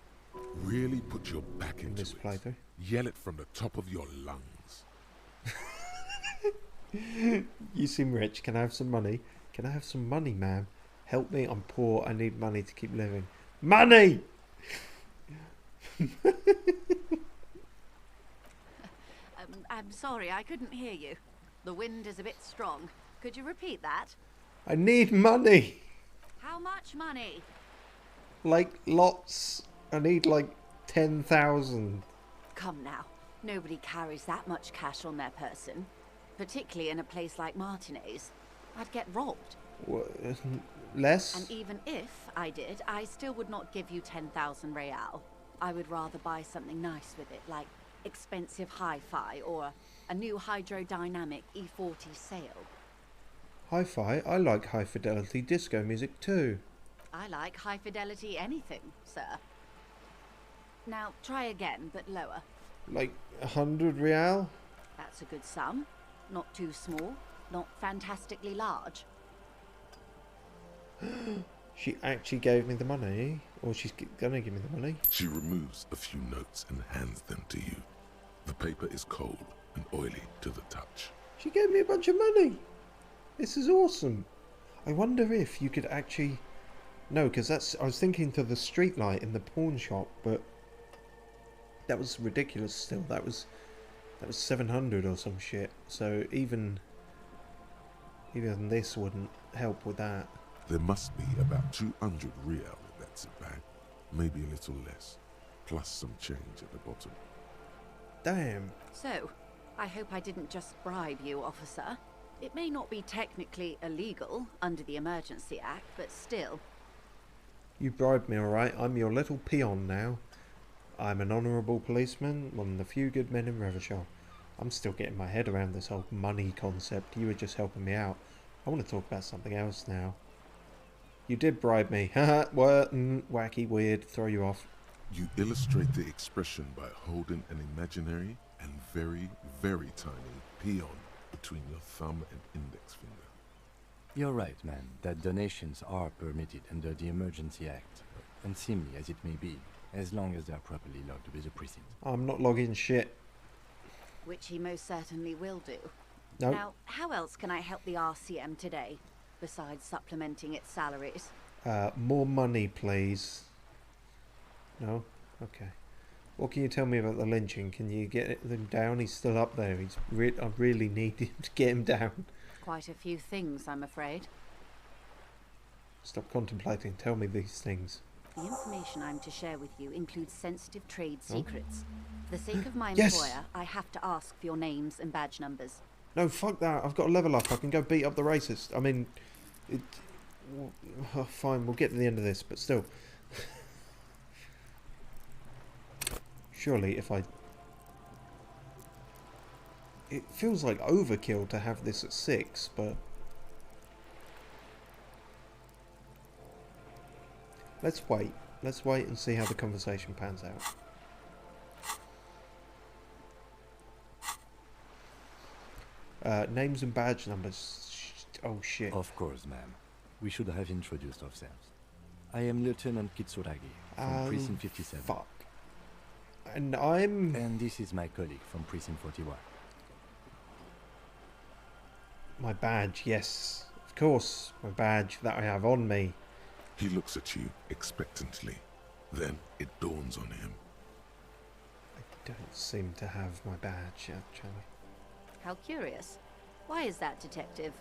Speaker 4: Really put your back into
Speaker 1: this
Speaker 4: it.
Speaker 1: playthrough.
Speaker 4: Yell it from the top of your lungs.
Speaker 1: You seem rich. Can I have some money? Can I have some money, ma'am? Help me. I'm poor. I need money to keep living. Money!
Speaker 15: I'm sorry, I couldn't hear you. The wind is a bit strong. Could you repeat that?
Speaker 1: I need money.
Speaker 15: How much money?
Speaker 1: Like, lots. I need, like, 10,000.
Speaker 15: Come now. Nobody carries that much cash on their person. Particularly in a place like Martinez. I'd get robbed.
Speaker 1: Less?
Speaker 15: And even if I did, I still would not give you 10,000 real. I would rather buy something nice with it, like expensive hi-fi or a new hydrodynamic E40 sail.
Speaker 1: Hi-fi? I like high-fidelity disco music too.
Speaker 15: I like high-fidelity anything, sir. Now, try again, but lower.
Speaker 1: Like 100 real?
Speaker 15: That's a good sum. Not too small, not fantastically large.
Speaker 1: She actually gave me the money, or she's gonna give me the money.
Speaker 4: She removes a few notes and hands them to you. The paper is cold and oily to the touch.
Speaker 1: She gave me a bunch of money. This is awesome. I wonder if you could actually... No, because that's... I was thinking to the street light in the pawn shop, but... That was ridiculous still. That was 700 or some shit. So even this wouldn't help with that.
Speaker 4: There must be about 200 real in that zip bag. Maybe a little less. Plus some change at the bottom.
Speaker 1: Damn.
Speaker 15: So, I hope I didn't just bribe you, officer. It may not be technically illegal under the Emergency Act, but still.
Speaker 1: You bribed me, alright? I'm your little peon now. I'm an honourable policeman, one of the few good men in Revachol. I'm still getting my head around this whole money concept. You were just helping me out. I want to talk about something else now. You did bribe me. Haha, what? Wacky, weird, throw you off.
Speaker 4: You illustrate the expression by holding an imaginary and very, very tiny peon between your thumb and index finger.
Speaker 5: You're right, man, that donations are permitted under the Emergency Act, unseemly as it may be, as long as they are properly logged with the precinct.
Speaker 1: I'm not logging shit.
Speaker 15: Which he most certainly will do.
Speaker 1: Nope.
Speaker 15: Now, how else can I help the RCM today, besides supplementing its salaries?
Speaker 1: More money, please. No? Okay. What can you tell me about the lynching? Can you get them down? He's still up there. I really need him to get him down.
Speaker 15: Quite a few things, I'm afraid.
Speaker 1: Stop contemplating. Tell me these things.
Speaker 15: The information I'm to share with you includes sensitive trade secrets. For the sake of my
Speaker 1: Yes!
Speaker 15: employer, I have to ask for your names and badge numbers.
Speaker 1: No, fuck that. I've got to level up. I can go beat up the racist. I mean... fine, we'll get to the end of this, but still. Surely if I... It feels like overkill to have this at 6, but... Let's wait. Let's wait and see how the conversation pans out. Names and badge numbers. Oh shit.
Speaker 5: Of course, ma'am. We should have introduced ourselves. I am Lieutenant Kitsuragi from Precinct 57.
Speaker 1: Fuck. And I'm...
Speaker 5: And this is my colleague from Precinct 41.
Speaker 1: My badge, yes. Of course, my badge that I have on me.
Speaker 4: He looks at you expectantly. Then it dawns on him.
Speaker 1: I don't seem to have my badge, actually.
Speaker 15: How curious. Why is that, Detective?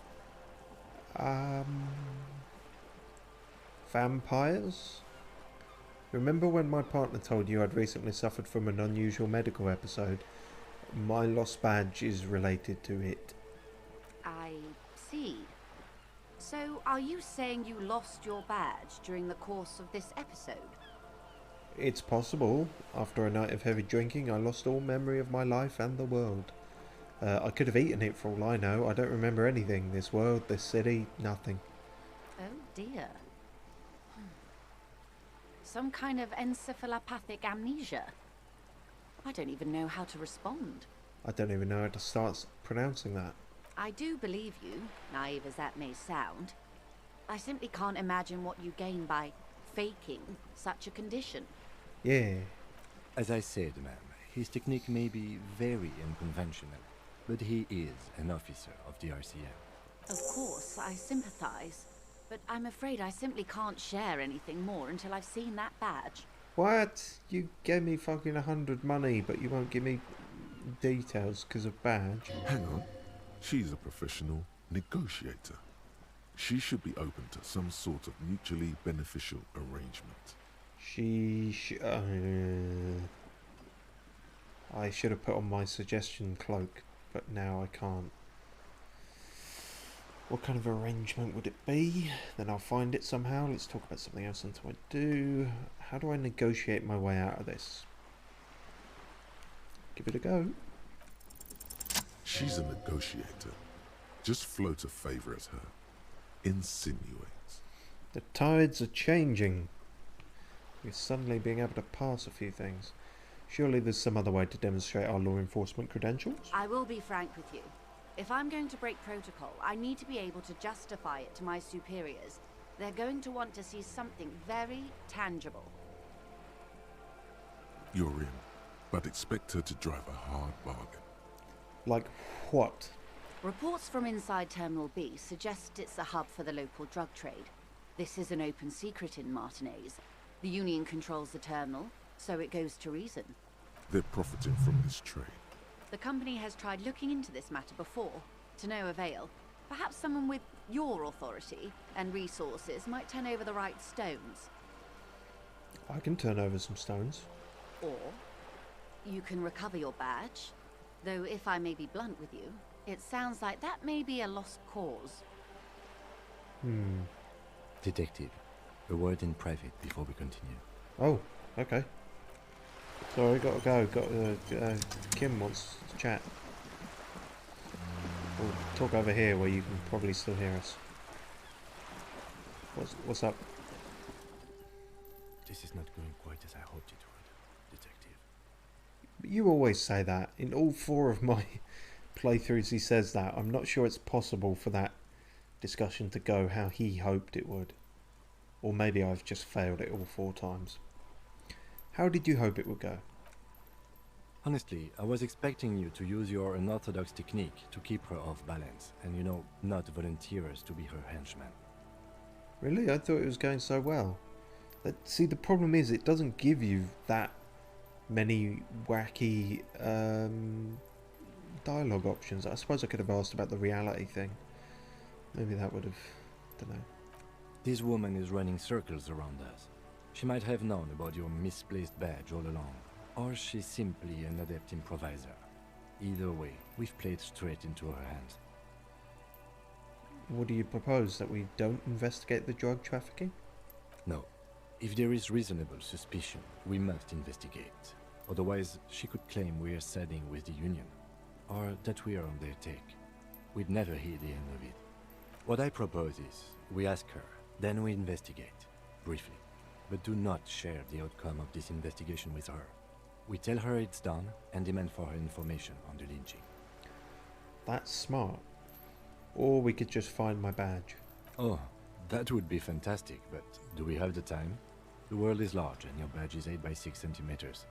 Speaker 1: Vampires? Remember when my partner told you I'd recently suffered from an unusual medical episode? My lost badge is related to it.
Speaker 15: I see. So, are you saying you lost your badge during the course of this episode?
Speaker 1: It's possible. After a night of heavy drinking, I lost all memory of my life and the world. I could have eaten it for all I know. I don't remember anything. This world, this city, nothing.
Speaker 15: Oh dear. Some kind of encephalopathic amnesia. I don't even know how to respond.
Speaker 1: I don't even know how to start pronouncing that.
Speaker 15: I do believe you, naive as that may sound. I simply can't imagine what you gain by faking such a condition.
Speaker 1: Yeah.
Speaker 5: As I said, ma'am, his technique may be very unconventional, but he is an officer of the RCM.
Speaker 15: Of course, I sympathize, but I'm afraid I simply can't share anything more until I've seen that badge.
Speaker 1: What? You gave me fucking 100 money, but you won't give me details because of badge?
Speaker 4: Hang on. She's a professional negotiator. She should be open to some sort of mutually beneficial arrangement.
Speaker 1: I should have put on my suggestion cloak, but now I can't. What kind of arrangement would it be? Then I'll find it somehow. Let's talk about something else until I do. How do I negotiate my way out of this? Give it a go.
Speaker 4: She's a negotiator. Just float a favor at her. Insinuates.
Speaker 1: The tides are changing. We're suddenly being able to pass a few things. Surely there's some other way to demonstrate our law enforcement credentials?
Speaker 15: I will be frank with you. If I'm going to break protocol, I need to be able to justify it to my superiors. They're going to want to see something very tangible.
Speaker 4: You're in, but expect her to drive a hard bargain.
Speaker 1: Like what?
Speaker 15: Reports from inside Terminal B suggest it's a hub for the local drug trade. This is an open secret in Martinez. The Union controls the terminal, so it goes to reason.
Speaker 4: They're profiting from this trade.
Speaker 15: The company has tried looking into this matter before, to no avail. Perhaps someone with your authority and resources might turn over the right stones.
Speaker 1: I can turn over some stones.
Speaker 15: Or you can recover your badge. Though if I may be blunt with you, it sounds like that may be a lost cause.
Speaker 5: Detective, a word in private before we continue.
Speaker 1: Oh, okay. Sorry, gotta go. Kim wants to chat. We'll talk over here where you can probably still hear us. What's up?
Speaker 5: This is not going quite as I hoped it would, Detective.
Speaker 1: You always say that. In all 4 of my playthroughs he says that. I'm not sure it's possible for that discussion to go how he hoped it would. Or maybe I've just failed it all 4 times. How did you hope it would go?
Speaker 5: Honestly, I was expecting you to use your unorthodox technique to keep her off balance and, you know, not volunteer us to be her henchmen.
Speaker 1: Really? I thought it was going so well. See, the problem is it doesn't give you that many wacky dialogue options. I suppose I could have asked about the reality thing. Maybe that would have... don't know.
Speaker 5: This woman is running circles around us. She might have known about your misplaced badge all along, or she's simply an adept improviser. Either way, we've played straight into her hands.
Speaker 1: What do you propose? That we don't investigate the drug trafficking?
Speaker 5: No. If there is reasonable suspicion, we must investigate. Otherwise, she could claim we are siding with the Union, or that we are on their take. We'd never hear the end of it. What I propose is, we ask her, then we investigate, briefly. But do not share the outcome of this investigation with her. We tell her it's done, and demand for her information on the lynching.
Speaker 1: That's smart. Or we could just find my badge.
Speaker 5: Oh, that would be fantastic, but do we have the time? The world is large, and your badge is 8 by 6 centimeters.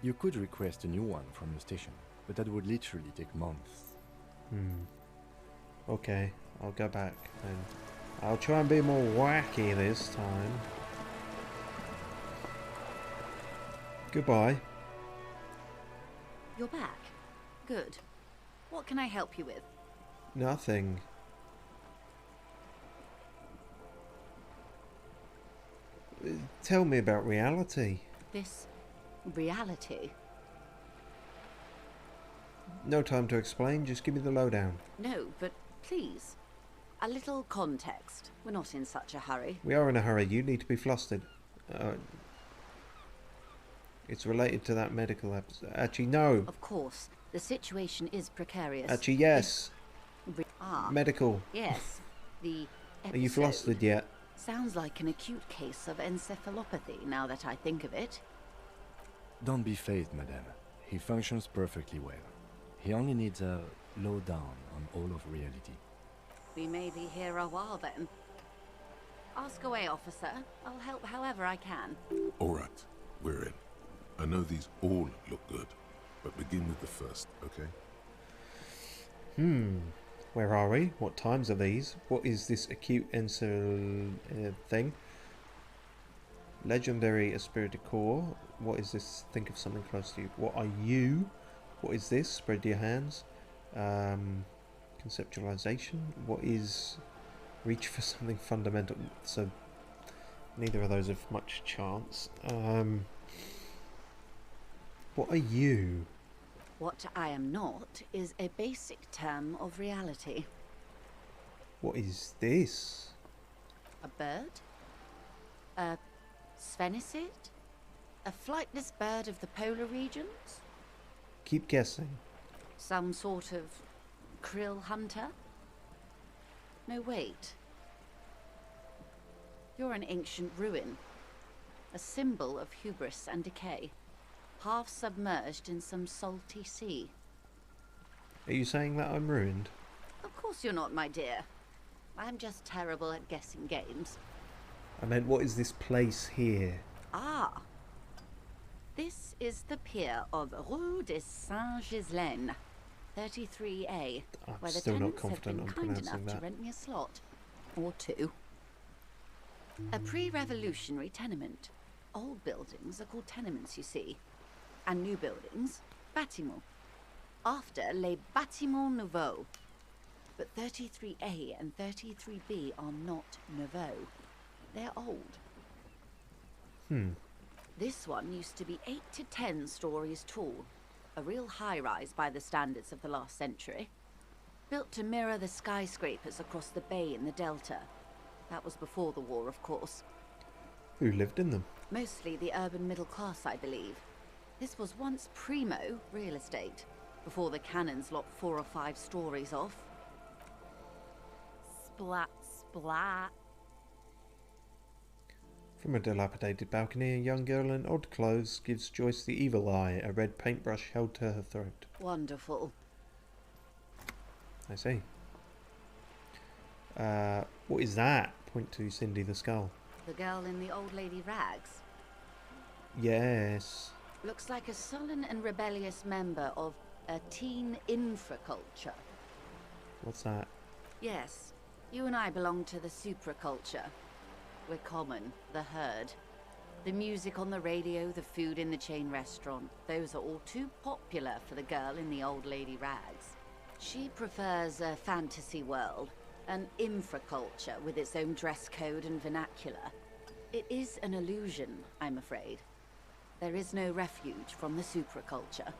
Speaker 5: You could request a new one from the station, but that would literally take months.
Speaker 1: Okay, I'll go back and I'll try and be more wacky this time. Goodbye.
Speaker 15: You're back. Good. What can I help you with?
Speaker 1: Nothing. Tell me about reality.
Speaker 15: This reality?
Speaker 1: No time to explain, just give me the lowdown.
Speaker 15: No, but please. A little context. We're not in such a hurry.
Speaker 1: We are in a hurry, you need to be flustered. It's related to that medical episode. Actually, no.
Speaker 15: Of course. The situation is precarious.
Speaker 1: Actually, yes. Medical.
Speaker 15: Yes. The episode
Speaker 1: Are you flustered yet?
Speaker 15: sounds like an acute case of encephalopathy, now that I think of it.
Speaker 5: Don't be phased, madame. He functions perfectly well. He only needs a lowdown on all of reality.
Speaker 15: We may be here a while then. Ask away, officer. I'll help however I can.
Speaker 4: Alright, we're in. I know these all look good, but begin with the first, okay?
Speaker 1: Where are we? What times are these? What is this acute thing? Legendary Esprit Corps. What is this? Think of something close to you. What are you? What is this? Spread your hands. Conceptualization. What is reach for something fundamental? So neither of those have much chance. What are you?
Speaker 15: What I am not is a basic term of reality.
Speaker 1: What is this?
Speaker 15: A bird? A sphenicid? A flightless bird of the polar regions?
Speaker 1: Keep guessing.
Speaker 15: Some sort of krill hunter? No, wait. You're an ancient ruin. A symbol of hubris and decay. Half submerged in some salty sea.
Speaker 1: Are you saying that I'm ruined?
Speaker 15: Of course you're not, my dear. I'm just terrible at guessing games.
Speaker 1: I meant, what is this place here?
Speaker 15: Ah. This is the pier of Rue de Saint-Ghislain, 33A,
Speaker 1: I'm
Speaker 15: where the
Speaker 1: still not
Speaker 15: tenants have
Speaker 1: confident
Speaker 15: been
Speaker 1: I'm
Speaker 15: kind
Speaker 1: pronouncing
Speaker 15: enough to
Speaker 1: that.
Speaker 15: rent me a slot. Or two. A pre-revolutionary tenement. Old buildings are called tenements, you see. And new buildings, bâtiments. After les bâtiments nouveaux. But 33A and 33B are not nouveaux. They're old. This one used to be 8 to 10 stories tall. A real high-rise by the standards of the last century. Built to mirror the skyscrapers across the bay in the Delta. That was before the war, of course.
Speaker 1: Who lived in them?
Speaker 15: Mostly the urban middle class, I believe. This was once primo real estate, before the cannons lopped 4 or 5 stories off.
Speaker 14: Splat, splat.
Speaker 1: From a dilapidated balcony, a young girl in odd clothes gives Joyce the evil eye, a red paintbrush held to her throat.
Speaker 15: Wonderful.
Speaker 1: I see. What is that? Point to Cindy the Skull.
Speaker 15: The girl in the old lady rags.
Speaker 1: Yes.
Speaker 15: Looks like a sullen and rebellious member of a teen infraculture.
Speaker 1: What's that?
Speaker 15: Yes, you and I belong to the supraculture. We're common, the herd. The music on the radio, the food in the chain restaurant, those are all too popular for the girl in the old lady rags. She prefers a fantasy world, an infraculture with its own dress code and vernacular. It is an illusion, I'm afraid. There is no refuge from the supraculture.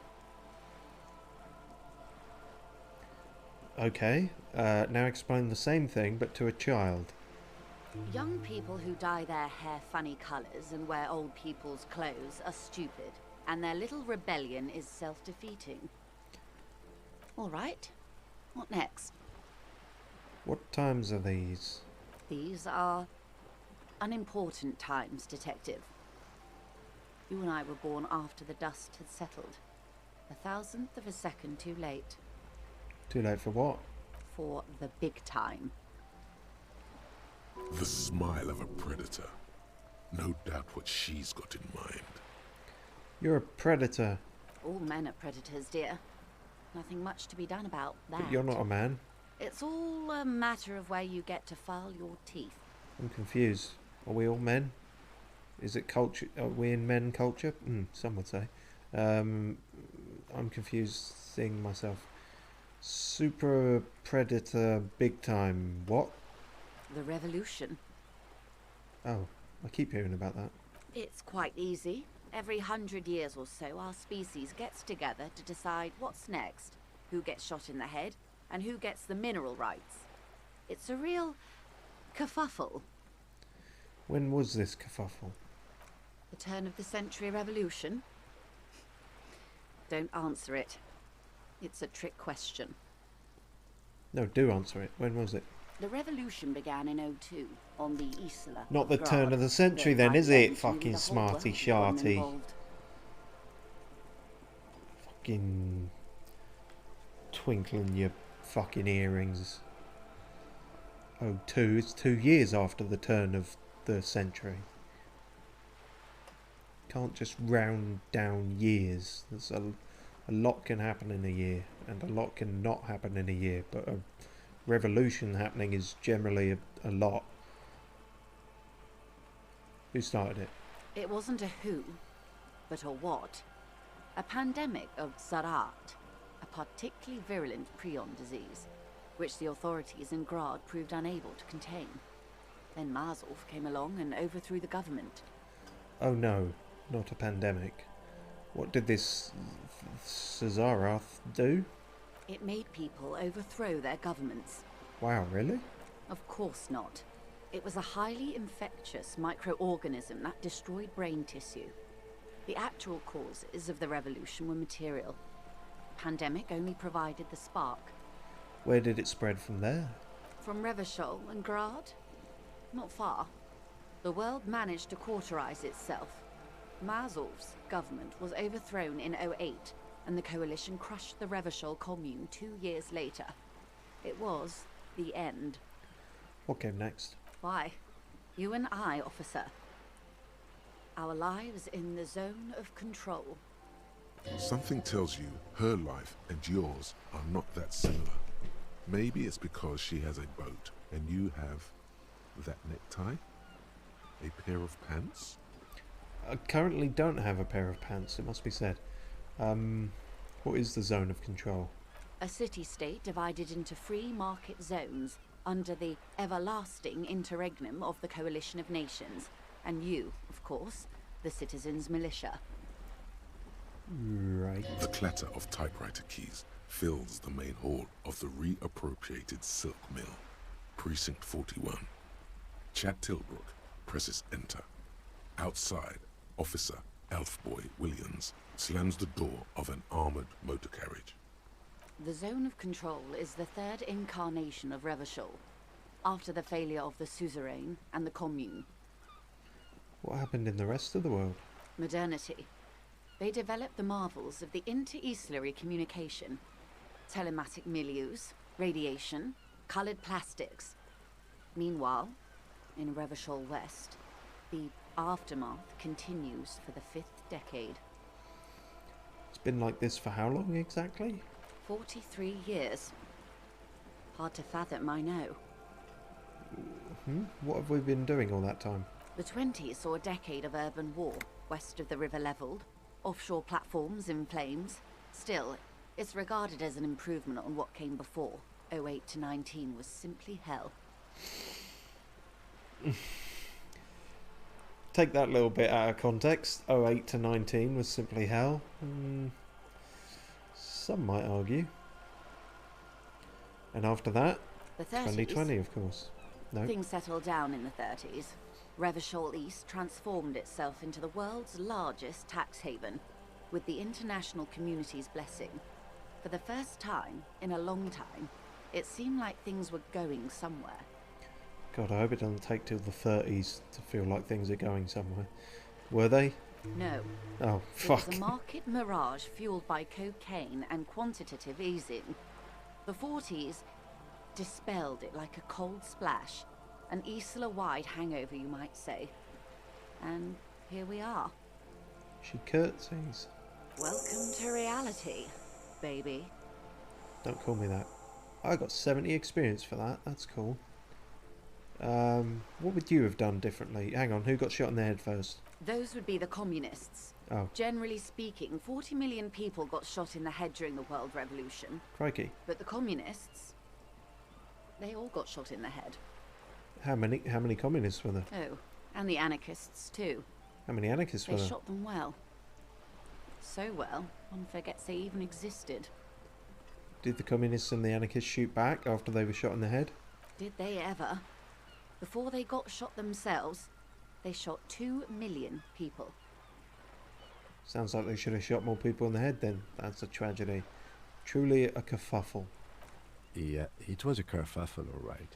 Speaker 1: Okay, now explain the same thing, but to a child.
Speaker 15: Young people who dye their hair funny colours and wear old people's clothes are stupid, and their little rebellion is self-defeating. All right, what next?
Speaker 1: What times are these?
Speaker 15: These are unimportant times, Detective. You and I were born after the dust had settled. 1,000th of a second too late.
Speaker 1: Too late for what?
Speaker 15: For the big time.
Speaker 4: The smile of a predator. No doubt what she's got in mind.
Speaker 1: You're a predator.
Speaker 15: All men are predators, dear. Nothing much to be done about that.
Speaker 1: But you're not a man.
Speaker 15: It's all a matter of where you get to file your teeth.
Speaker 1: I'm confused. Are we all men? Is it culture? Are we in men culture? Some would say. I'm confused seeing myself. Super predator big time. What?
Speaker 15: The revolution.
Speaker 1: Oh, I keep hearing about that.
Speaker 15: It's quite easy. Every 100 years or so, our species gets together to decide what's next, who gets shot in the head, and who gets the mineral rights. It's a real kerfuffle.
Speaker 1: When was this kerfuffle?
Speaker 15: The turn of the century revolution? Don't answer it. It's a trick question.
Speaker 1: No, do answer it. When was it?
Speaker 15: The revolution began in '02 on the Isla.
Speaker 1: Not the turn of the century then, is it? Fucking smarty sharty. Fucking twinkling your fucking earrings. '02, it's 2 years after the turn of the century. Can't just round down years. There's a lot can happen in a year, and a lot can not happen in a year, but a revolution happening is generally a lot. Who started it?
Speaker 15: It wasn't a who, but a what. A pandemic of Zarat, a particularly virulent prion disease, which the authorities in Grad proved unable to contain. Then Marzolf came along and overthrew the government.
Speaker 1: Oh no, not a pandemic. What did this Cesarath do?
Speaker 15: It made people overthrow their governments.
Speaker 1: Wow, really?
Speaker 15: Of course not. It was a highly infectious microorganism that destroyed brain tissue. The actual causes of the revolution were material. Pandemic only provided the spark.
Speaker 1: Where did it spread from there?
Speaker 15: From Revachol and Grad? Not far. The world managed to cauterize itself. Marzolf's government was overthrown in '08, and the coalition crushed the Revachol commune 2 years later. It was the end.
Speaker 1: What came next?
Speaker 15: Why? You and I, officer. Our lives in the zone of control.
Speaker 4: Something tells you her life and yours are not that similar. Maybe it's because she has a boat and you have that necktie? A pair of pants?
Speaker 1: I currently don't have a pair of pants, it must be said. What is the zone of control?
Speaker 15: A city-state divided into free market zones under the everlasting interregnum of the Coalition of Nations, and you, of course, the citizens' militia.
Speaker 1: Right.
Speaker 4: The clatter of typewriter keys fills the main hall of the reappropriated silk mill. Precinct 41. Chad Tilbrook presses enter. Outside, Officer Elfboy Williams slams the door of an armored motor carriage.
Speaker 15: The zone of control is the third incarnation of Revachol, after the failure of the suzerain and the commune.
Speaker 1: What happened in the rest of the world?
Speaker 15: Modernity. They developed the marvels of the inter-easlary communication. Telematic milieus, radiation, coloured plastics. Meanwhile, in Revachol West, the aftermath continues for the 5th decade.
Speaker 1: It's been like this for how long exactly?
Speaker 15: 43 years. Hard to fathom, I know.
Speaker 1: What have we been doing all that time?
Speaker 15: The 20s saw a decade of urban war, west of the river leveled, offshore platforms in flames. Still, it's regarded as an improvement on what came before. 08 to 19 was simply hell.
Speaker 1: Take that little bit out of context. 08 to 19 was simply hell. Some might argue. And after that,
Speaker 15: The 30s,
Speaker 1: 2020, of course. No.
Speaker 15: Things settled down in the 30s. Revachol East transformed itself into the world's largest tax haven, with the international community's blessing. For the first time in a long time, it seemed like things were going somewhere.
Speaker 1: God, I hope it doesn't take till the 30s to feel like things are going somewhere. Were they?
Speaker 15: No.
Speaker 1: Oh,
Speaker 15: It
Speaker 1: fuck.
Speaker 15: was a market mirage fueled by cocaine and quantitative easing. The 40s dispelled it like a cold splash, an Isla-wide hangover, you might say. And here we are.
Speaker 1: She curtsies.
Speaker 15: Welcome to reality, baby.
Speaker 1: Don't call me that. I got 70 experience for that. That's cool. What would you have done differently? Hang on, who got shot in the head first?
Speaker 15: Those would be the communists.
Speaker 1: Oh,
Speaker 15: Generally speaking, 40 million people got shot in the head during the World Revolution.
Speaker 1: crikey.
Speaker 15: But the communists, they all got shot in the head.
Speaker 1: How many communists were there?
Speaker 15: Oh, and the anarchists too.
Speaker 1: How many anarchists were
Speaker 15: They
Speaker 1: there?
Speaker 15: shot them well. So well, one forgets they even existed.
Speaker 1: Did the communists and the anarchists shoot back after they were shot in the head?
Speaker 15: Did they ever? Before they got shot themselves, they shot 2 million people.
Speaker 1: Sounds like they should have shot more people in the head then. That's a tragedy. Truly a kerfuffle.
Speaker 5: Yeah, it was a kerfuffle, all right.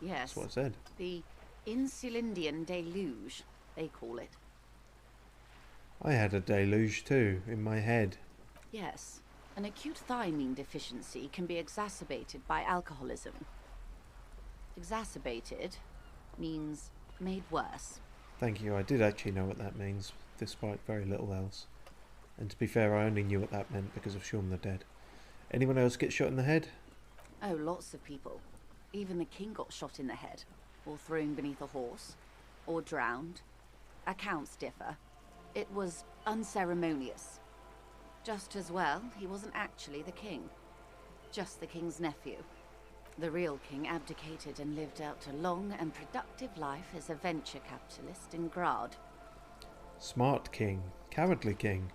Speaker 15: Yes.
Speaker 1: That's what I said.
Speaker 15: The Insulindian deluge, they call it.
Speaker 1: I had a deluge too, in my head.
Speaker 15: Yes. An acute thiamine deficiency can be exacerbated by alcoholism. Exacerbated means made worse.
Speaker 1: Thank you, I did actually know what that means, despite very little else. And to be fair, I only knew what that meant because of Shaun the Dead. Anyone else get shot in the head?
Speaker 15: Oh, lots of people. Even the king got shot in the head, or thrown beneath a horse, or drowned. Accounts differ. It was unceremonious. Just as well, he wasn't actually the king. Just the king's nephew. The real king abdicated and lived out a long and productive life as a venture capitalist in Grad.
Speaker 1: Smart king. Cowardly king.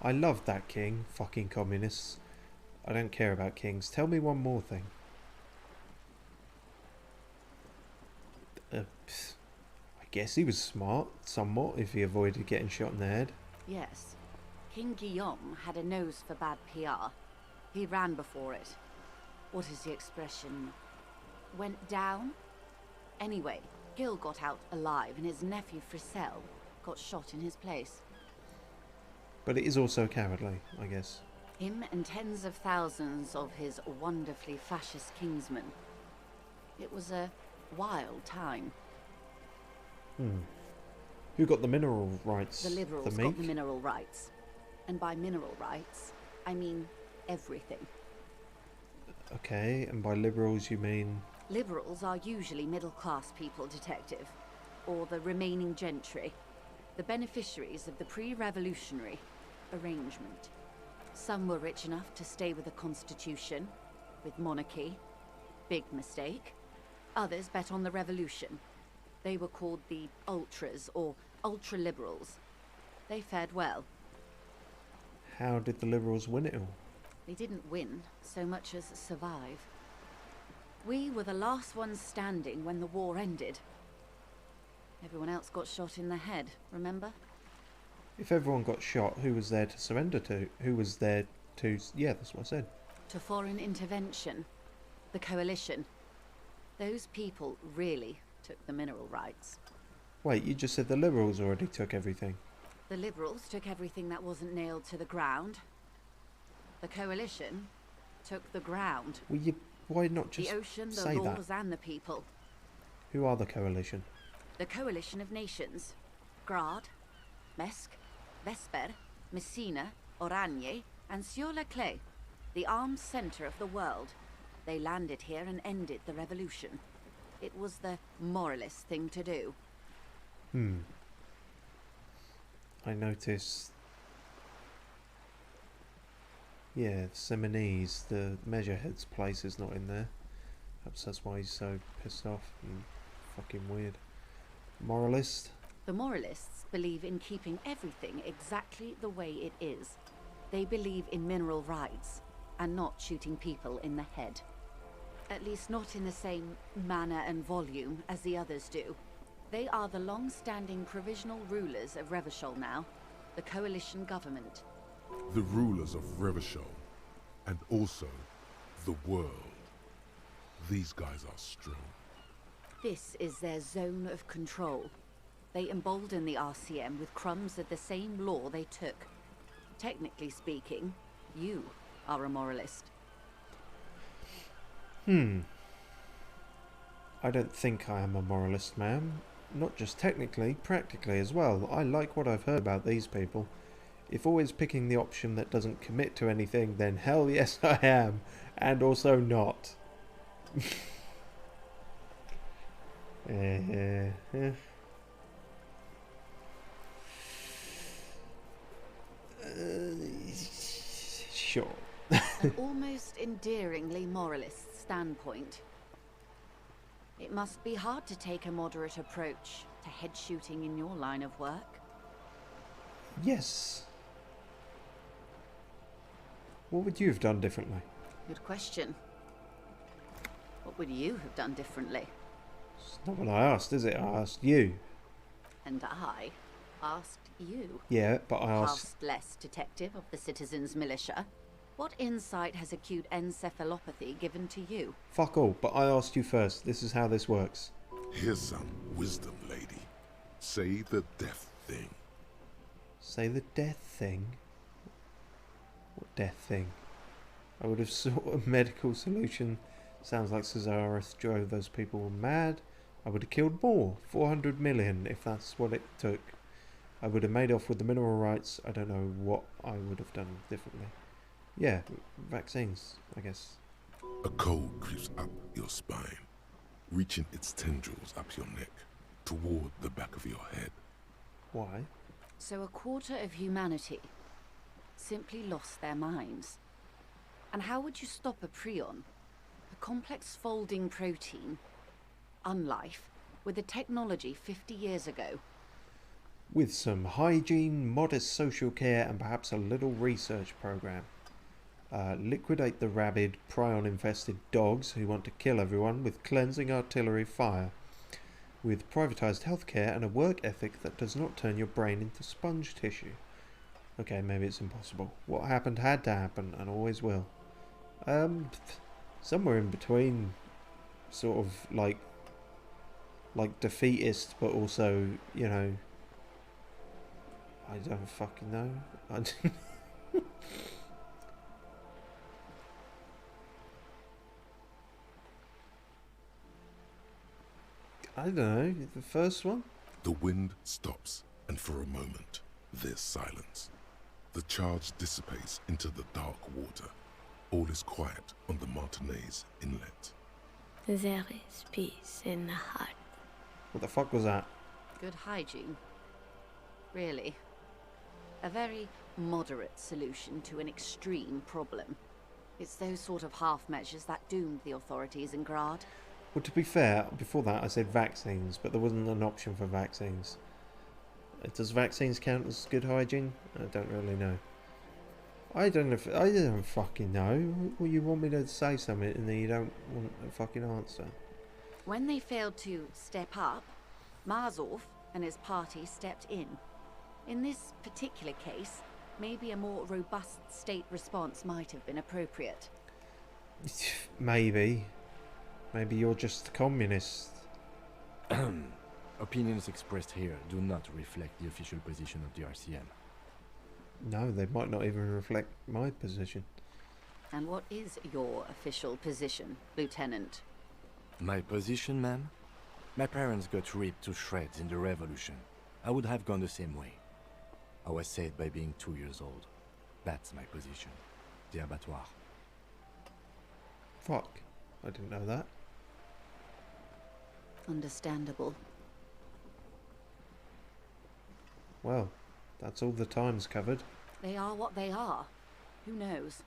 Speaker 1: I loved that king. Fucking communists. I don't care about kings. Tell me one more thing. I guess he was smart, somewhat, if he avoided getting shot in the head.
Speaker 15: Yes. King Guillaume had a nose for bad PR. He ran before it. What is the expression? Went down? Anyway, Gil got out alive and his nephew Frisell got shot in his place.
Speaker 1: But it is also cowardly, I guess.
Speaker 15: Him and tens of thousands of his wonderfully fascist kingsmen. It was a wild time.
Speaker 1: Who got the mineral rights?
Speaker 15: The liberals
Speaker 1: the
Speaker 15: got the
Speaker 1: meat?
Speaker 15: mineral rights. And by mineral rights, I mean everything.
Speaker 1: Okay, and by liberals you mean...
Speaker 15: Liberals are usually middle-class people, detective. Or the remaining gentry. The beneficiaries of the pre-revolutionary arrangement. Some were rich enough to stay with the Constitution, with monarchy. Big mistake. Others bet on the revolution. They were called the ultras, or ultra-liberals. They fared well.
Speaker 1: How did the liberals win it all?
Speaker 15: They didn't win so much as survive. We were the last ones standing when the war ended. Everyone else got shot in the head, remember?
Speaker 1: If everyone got shot, who was there to surrender to? Who was there to... Yeah, that's what I said.
Speaker 15: To foreign intervention. The coalition. Those people really took the mineral rights.
Speaker 1: Wait, you just said the liberals already took everything.
Speaker 15: The liberals took everything that wasn't nailed to the ground. The coalition took the ground.
Speaker 1: Well, why not just
Speaker 15: the ocean, the
Speaker 1: say
Speaker 15: laws,
Speaker 1: that?
Speaker 15: and the people.
Speaker 1: Who are the coalition?
Speaker 15: The coalition of nations. Grad, Mesk, Vesper, Messina, Oranje, and Sur-la-Clay. The armed center of the world. They landed here and ended the revolution. It was the moralist thing to do.
Speaker 1: I noticed. Yeah, Seminese, the Measurehead's place is not in there. Perhaps that's why he's so pissed off and fucking weird. Moralist?
Speaker 15: The moralists believe in keeping everything exactly the way it is. They believe in mineral rights and not shooting people in the head. At least not in the same manner and volume as the others do. They are the long-standing provisional rulers of Revachol now, the coalition government.
Speaker 4: The rulers of Revachol, and also the world. These guys are strong.
Speaker 15: This is their zone of control. They embolden the RCM with crumbs of the same law they took. Technically speaking, you are a moralist.
Speaker 1: I don't think I am a moralist, ma'am. Not just technically, practically as well. I like what I've heard about these people. If always picking the option that doesn't commit to anything, then hell yes I am. And also not. Sure.
Speaker 15: An almost endearingly moralist standpoint. It must be hard to take a moderate approach to head shooting in your line of work.
Speaker 1: Yes. What would you have done differently?
Speaker 15: Good question. What would you have done differently?
Speaker 1: It's not what I asked, is it? I asked you.
Speaker 15: And I asked you.
Speaker 1: Yeah, but I asked...
Speaker 15: Past less detective of the citizens' militia. What insight has acute encephalopathy given to you?
Speaker 1: Fuck all, but I asked you first. This is how this works.
Speaker 4: Here's some wisdom, lady. Say the death thing.
Speaker 1: Say the death thing? What death thing? I would have sought a medical solution. Sounds like Cesareth drove those people mad. I would have killed more. 400 million, if that's what it took. I would have made off with the mineral rights. I don't know what I would have done differently. Yeah, vaccines, I guess.
Speaker 4: A cold creeps up your spine, reaching its tendrils up your neck, toward the back of your head.
Speaker 1: Why?
Speaker 15: So a quarter of humanity simply lost their minds. And how would you stop a prion, a complex folding protein, unlife, with a technology 50 years ago?
Speaker 1: With some hygiene, modest social care, and perhaps a little research program. Liquidate the rabid, prion-infested dogs who want to kill everyone with cleansing artillery fire. With privatized healthcare and a work ethic that does not turn your brain into sponge tissue. Okay, maybe it's impossible. What happened had to happen, and always will. Somewhere in between, sort of like defeatist, but also, you know, I don't fucking know. I don't know, the first one?
Speaker 4: The wind stops, and for a moment, there's silence. The charge dissipates into the dark water. All is quiet on the Martinez inlet.
Speaker 16: There is peace in the heart.
Speaker 1: What the fuck was that?
Speaker 15: Good hygiene. Really. A very moderate solution to an extreme problem. It's those sort of half measures that doomed the authorities in Grad.
Speaker 1: Well, to be fair, before that I said vaccines, but there wasn't an option for vaccines. Does vaccines count as good hygiene? I don't really know. I don't fucking know. Well, you want me to say something and then you don't want a fucking answer.
Speaker 15: When they failed to step up, Marzov and his party stepped in. In this particular case, maybe a more robust state response might have been appropriate.
Speaker 1: Maybe. Maybe you're just a communist.
Speaker 5: Opinions expressed here do not reflect the official position of the RCM.
Speaker 1: No, they might not even reflect my position.
Speaker 15: And what is your official position, Lieutenant?
Speaker 5: My position, ma'am? My parents got ripped to shreds in the revolution. I would have gone the same way. I was saved by being 2 years old. That's my position. The abattoir.
Speaker 1: Fuck. I didn't know that.
Speaker 15: Understandable.
Speaker 1: Well, that's all the times covered.
Speaker 15: They are what they are. Who knows?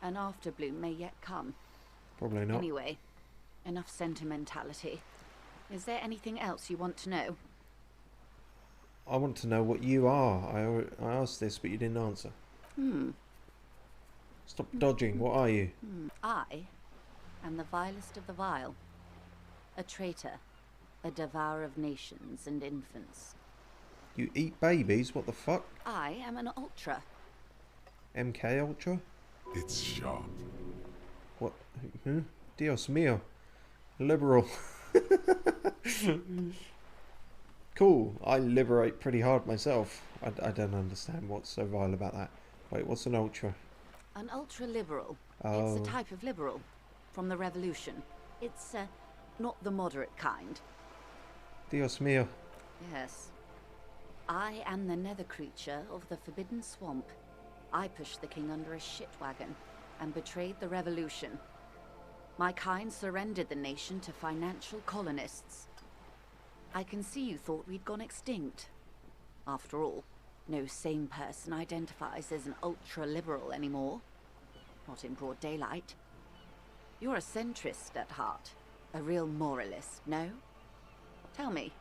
Speaker 15: An afterbloom may yet come.
Speaker 1: Probably not.
Speaker 15: Anyway, enough sentimentality. Is there anything else you want to know?
Speaker 1: I want to know what you are. I asked this, but you didn't answer. Stop dodging. What are you?
Speaker 15: I am the vilest of the vile. A traitor. A devourer of nations and infants.
Speaker 1: You eat babies? What the fuck?
Speaker 15: I am an ultra.
Speaker 1: MK Ultra?
Speaker 4: It's sharp.
Speaker 1: What? Dios mío. Liberal. Cool. I liberate pretty hard myself. I don't understand what's so vile about that. Wait, what's an ultra?
Speaker 15: An ultra-liberal.
Speaker 1: Oh.
Speaker 15: It's a type of liberal. From the revolution. It's, not the moderate kind.
Speaker 1: Dios mío.
Speaker 15: Yes. I am the nether creature of the Forbidden Swamp. I pushed the king under a shit wagon and betrayed the revolution. My kind surrendered the nation to financial colonists. I can see you thought we'd gone extinct. After all, no sane person identifies as an ultra-liberal anymore. Not in broad daylight. You're a centrist at heart. A real moralist, no? Tell me,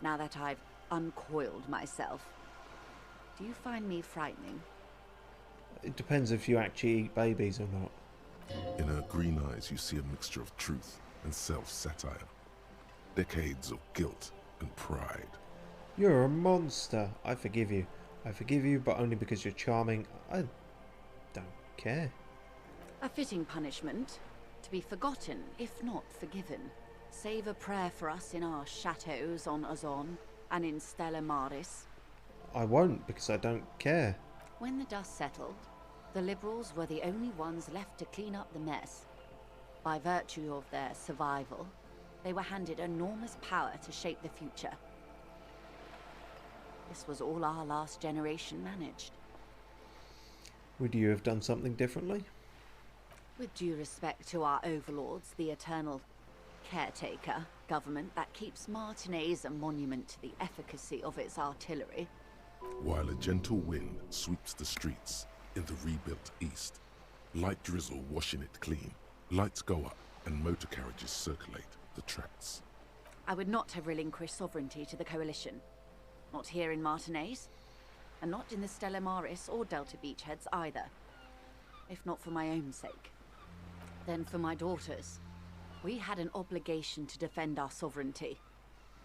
Speaker 15: now that I've uncoiled myself, do you find me frightening?
Speaker 1: It depends if you actually eat babies or not.
Speaker 4: In her green eyes, you see a mixture of truth and self-satire. Decades of guilt and pride.
Speaker 1: You're a monster. I forgive you. I forgive you, but only because you're charming. I don't care.
Speaker 15: A fitting punishment. To be forgotten, if not forgiven. Save a prayer for us in our chateaus on Azon and in Stella Maris.
Speaker 1: I won't, because I don't care.
Speaker 15: When the dust settled, the liberals were the only ones left to clean up the mess. By virtue of their survival, they were handed enormous power to shape the future. This was all our last generation managed.
Speaker 1: Would you have done something differently?
Speaker 15: With due respect to our overlords, the eternal caretaker government that keeps Martinez a monument to the efficacy of its artillery.
Speaker 4: While a gentle wind sweeps the streets in the rebuilt east, light drizzle washing it clean, lights go up and motor carriages circulate the tracks.
Speaker 15: I would not have relinquished sovereignty to the coalition. Not here in Martinez, and not in the Stella Maris or Delta Beachheads either. If not for my own sake, then for my daughters. We had an obligation to defend our sovereignty.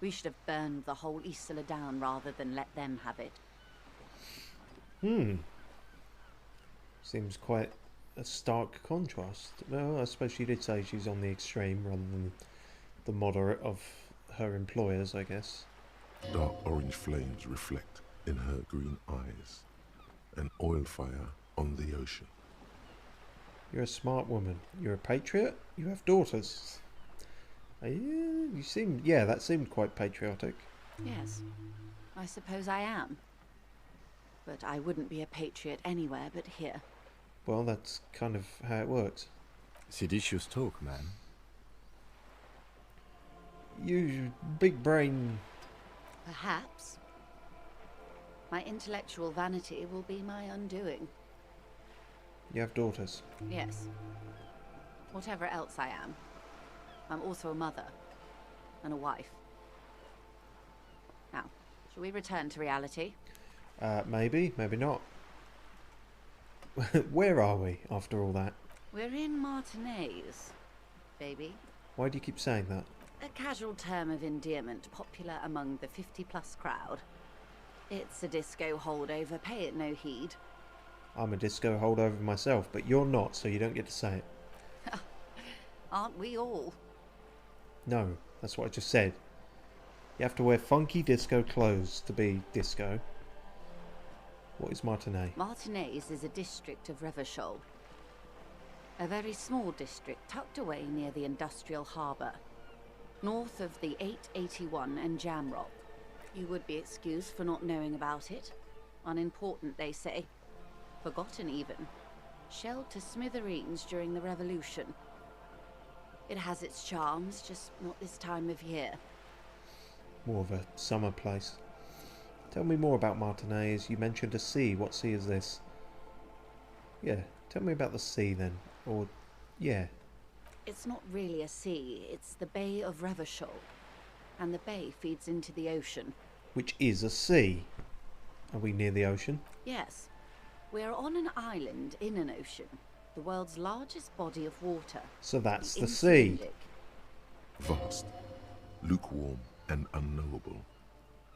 Speaker 15: We should have burned the whole Isla down rather than let them have it.
Speaker 1: Seems quite a stark contrast. Well, I suppose she did say she's on the extreme rather than the moderate of her employers, I guess.
Speaker 4: Dark orange flames reflect in her green eyes. An oil fire on the ocean.
Speaker 1: You're a smart woman. You're a patriot. You have daughters. You seem... Yeah, that seemed quite patriotic.
Speaker 15: Yes, I suppose I am. But I wouldn't be a patriot anywhere but here.
Speaker 1: Well, that's kind of how it works.
Speaker 5: Seditious talk, man.
Speaker 1: You big brain...
Speaker 15: Perhaps. My intellectual vanity will be my undoing.
Speaker 1: You have daughters.
Speaker 15: Yes. Whatever else I am, I'm also a mother and a wife. Now, shall we return to reality?
Speaker 1: Maybe, maybe not. Where are we after all that?
Speaker 15: We're in Martinez, baby.
Speaker 1: Why do you keep saying that?
Speaker 15: A casual term of endearment popular among the 50-plus crowd. It's a disco holdover, pay it no heed.
Speaker 1: I'm a disco holdover myself, but you're not, so you don't get to say it.
Speaker 15: Aren't we all?
Speaker 1: No, that's what I just said. You have to wear funky disco clothes to be disco. What is Martinez?
Speaker 15: Martinez is a district of Revachol. A very small district tucked away near the industrial harbour. North of the 881 and Jamrock. You would be excused for not knowing about it. Unimportant, they say. Forgotten even. Shelled to smithereens during the revolution. It has its charms, just not this time of year.
Speaker 1: more of a summer place. Tell me more about Martinez. You mentioned a sea. What sea is this? Yeah, tell me about the sea then. Or, yeah.
Speaker 15: It's not really a sea, it's the Bay of Revachol. And the bay feeds into the ocean.
Speaker 1: Which is a sea. Are we near the ocean?
Speaker 15: Yes. We're on an island in an ocean. The world's largest body of water.
Speaker 1: So that's the sea.
Speaker 4: Vast, lukewarm and unknowable,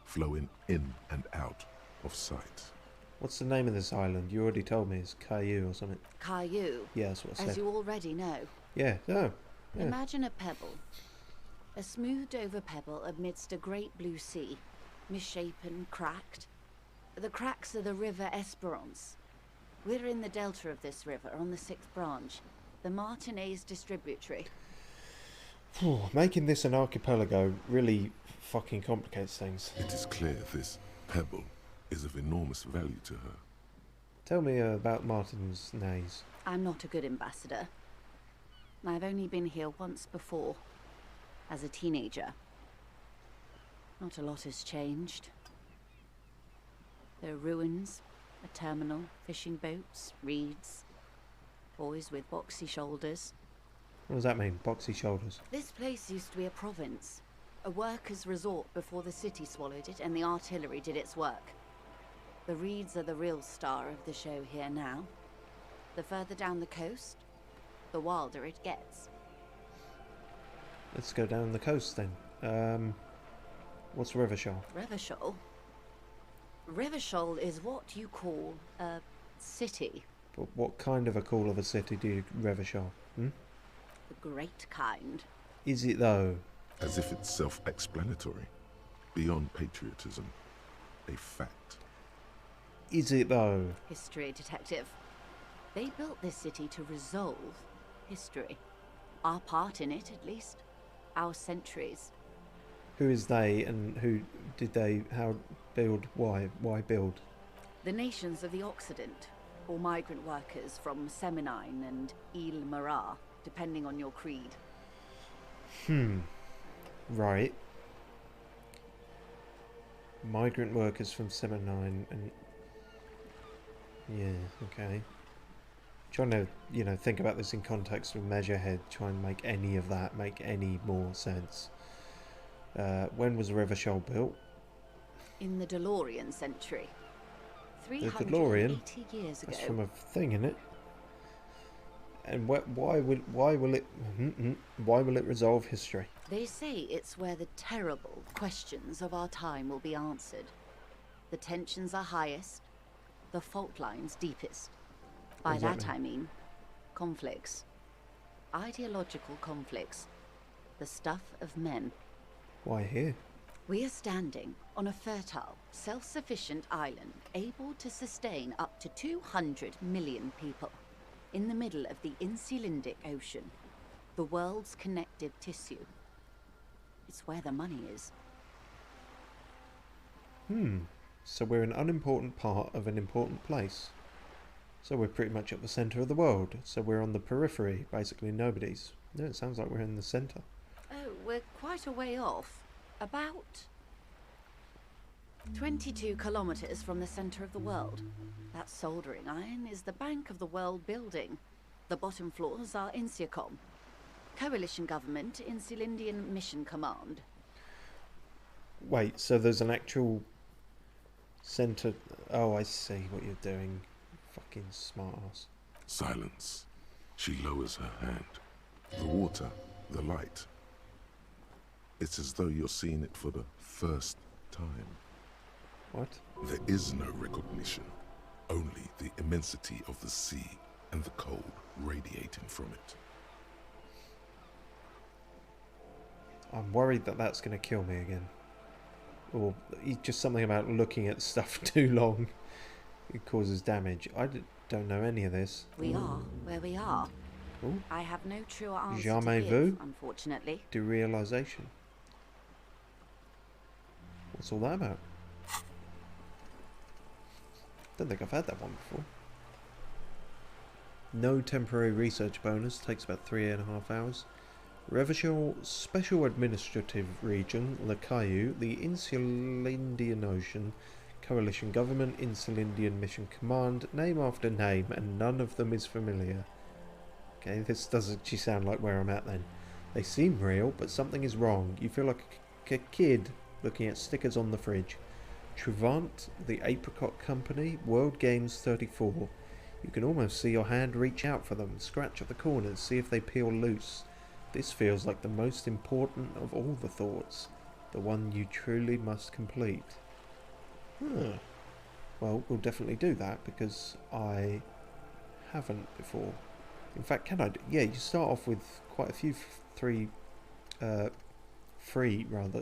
Speaker 4: flowing in and out of sight.
Speaker 1: What's the name of this island? You already told me it's Caillou or something.
Speaker 15: Caillou.
Speaker 1: Yeah, that's what I said.
Speaker 15: As you already know.
Speaker 1: Yeah, no. Yeah.
Speaker 15: Imagine a pebble. A smoothed over pebble amidst a great blue sea. Misshapen, cracked. The cracks are the river Esperance. We're in the delta of this river, on the 6th branch. The Martinez distributary.
Speaker 1: Making this an archipelago really fucking complicates things.
Speaker 4: It is clear this pebble is of enormous value to her.
Speaker 1: Tell me about Martin's nays.
Speaker 15: I'm not a good ambassador. I've only been here once before, as a teenager. Not a lot has changed. There are ruins, a terminal, fishing boats, reeds, boys with boxy shoulders.
Speaker 1: What does that mean, boxy shoulders?
Speaker 15: This place used to be a province, a workers' resort before the city swallowed it and the artillery did its work. The reeds are the real star of the show here now. The further down the coast, the wilder it gets.
Speaker 1: Let's go down the coast then. What's Revachol?
Speaker 15: Revachol? Revachol is what you call a city.
Speaker 1: But what kind of a call of a city do you Revachol?
Speaker 15: The great kind.
Speaker 1: Is it though?
Speaker 4: As if it's self-explanatory. Beyond patriotism. A fact.
Speaker 1: Is it though?
Speaker 15: History detective. They built this city to resolve history. Our part in it, at least. Our centuries.
Speaker 1: Who is they and who did they, how build, why build?
Speaker 15: The nations of the Occident, or migrant workers from Seminine and Ile Marat, depending on your creed.
Speaker 1: Right. Migrant workers from Seminine and... Yeah, okay. Trying to, think about this in context with Measurehead, try and make any of that make any more sense. When was Revachol built?
Speaker 15: In the DeLorean century.
Speaker 1: The
Speaker 15: 380
Speaker 1: DeLorean?
Speaker 15: years ago.
Speaker 1: That's from a thing, isn't it? And why will it resolve history?
Speaker 15: They say it's where the terrible questions of our time will be answered. The tensions are highest, the fault lines deepest. By that I mean conflicts. Ideological conflicts. The stuff of men.
Speaker 1: Why here?
Speaker 15: We are standing on a fertile, self-sufficient island able to sustain up to 200 million people. In the middle of the Insulindic Ocean, the world's connective tissue. It's where the money is.
Speaker 1: So we're an unimportant part of an important place. So we're pretty much at the centre of the world. So we're on the periphery, basically nobody's. No, it sounds like we're in the centre.
Speaker 15: Oh, we're quite a way off. About 22 kilometers from the center of the world. That soldering iron is the bank of the world building. The bottom floors are Insiacom. Coalition government, Insulindian Mission Command.
Speaker 1: Wait, so there's an actual centre... Oh, I see what you're doing. Fucking smartass.
Speaker 4: Silence. She lowers her hand. The water, the light. It's as though you're seeing it for the first time.
Speaker 1: What?
Speaker 4: There is no recognition. Only the immensity of the sea and the cold radiating from it.
Speaker 1: I'm worried that that's going to kill me again. Or just something about looking at stuff too long. It causes damage. I don't know any of this.
Speaker 15: We are where we are.
Speaker 1: Ooh.
Speaker 15: I have no true answer
Speaker 1: Jamais
Speaker 15: to
Speaker 1: vu?
Speaker 15: give, unfortunately.
Speaker 1: Derealization. What's all that about? Don't think I've had that one before. No temporary research bonus. Takes about 3.5 hours. Revisional Special Administrative Region, Lakayu, the Insular Indian Ocean Coalition Government, Insular Indian Mission Command, name after name, and none of them is familiar. Okay, this does actually sound like where I'm at then. They seem real, but something is wrong. You feel like a kid looking at stickers on the fridge. Trevant, the Apricot Company, World Games 34. You can almost see your hand reach out for them, scratch at the corners, see if they peel loose. This feels like the most important of all the thoughts, the one you truly must complete. Well, we'll definitely do that because I haven't before. In fact, can I? Yeah, you start off with quite a few free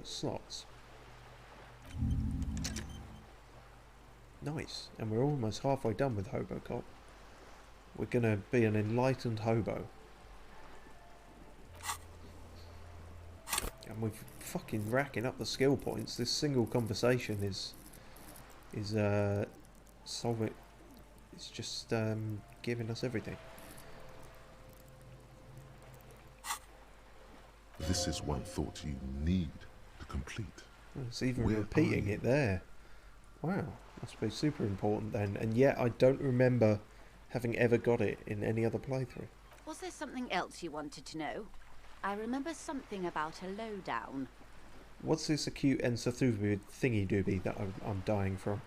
Speaker 1: slots. Nice, and we're almost halfway done with Hobocop. We're gonna be an enlightened hobo. And we're fucking racking up the skill points. This single conversation is solving. It's just giving us everything.
Speaker 4: This is one thought you need to complete.
Speaker 1: It's even repeating it there. Wow, must be super important then. And yet I don't remember having ever got it in any other playthrough.
Speaker 15: Was there something else you wanted to know? I remember something about a lowdown.
Speaker 1: What's this acute encephalopathy thingy-dooby that I'm dying from?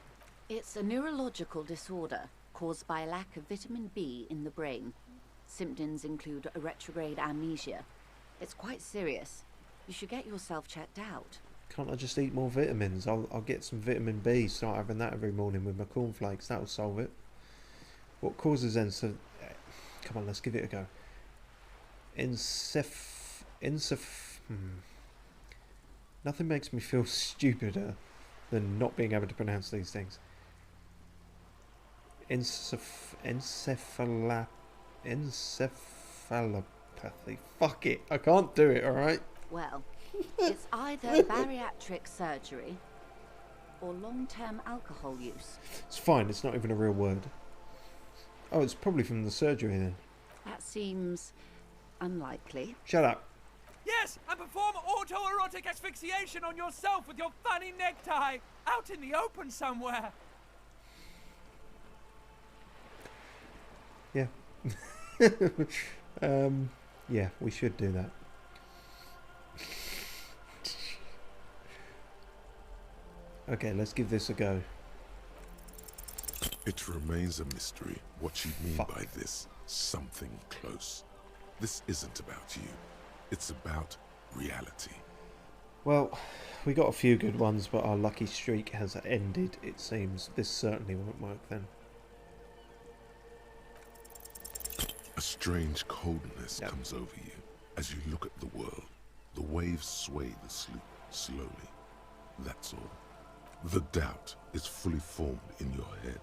Speaker 15: It's a neurological disorder caused by a lack of vitamin B in the brain. Symptoms include a retrograde amnesia. It's quite serious. You should get yourself checked out.
Speaker 1: Can't I just eat more vitamins? I'll get some vitamin B, start having that every morning with my cornflakes. That'll solve it. What causes Come on, let's give it a go. Nothing makes me feel stupider than not being able to pronounce these things. Encephalopathy. Fuck it, I can't do it, alright?
Speaker 15: Well, it's either bariatric surgery or long-term alcohol use.
Speaker 1: It's fine, it's not even a real word. Oh, it's probably from the surgery then.
Speaker 15: That seems unlikely.
Speaker 1: Shut up.
Speaker 7: Yes, and perform autoerotic asphyxiation on yourself with your funny necktie out in the open somewhere.
Speaker 1: Yeah. Yeah, we should do that. Okay, let's give this a go.
Speaker 4: It remains a mystery what you mean by this something close. This isn't about you. It's about reality.
Speaker 1: Well, we got a few good ones, but our lucky streak has ended, it seems. This certainly won't work then.
Speaker 4: A strange coldness comes over you as you look at the world. The waves sway the sloop slowly. That's all. The doubt is fully formed in your head.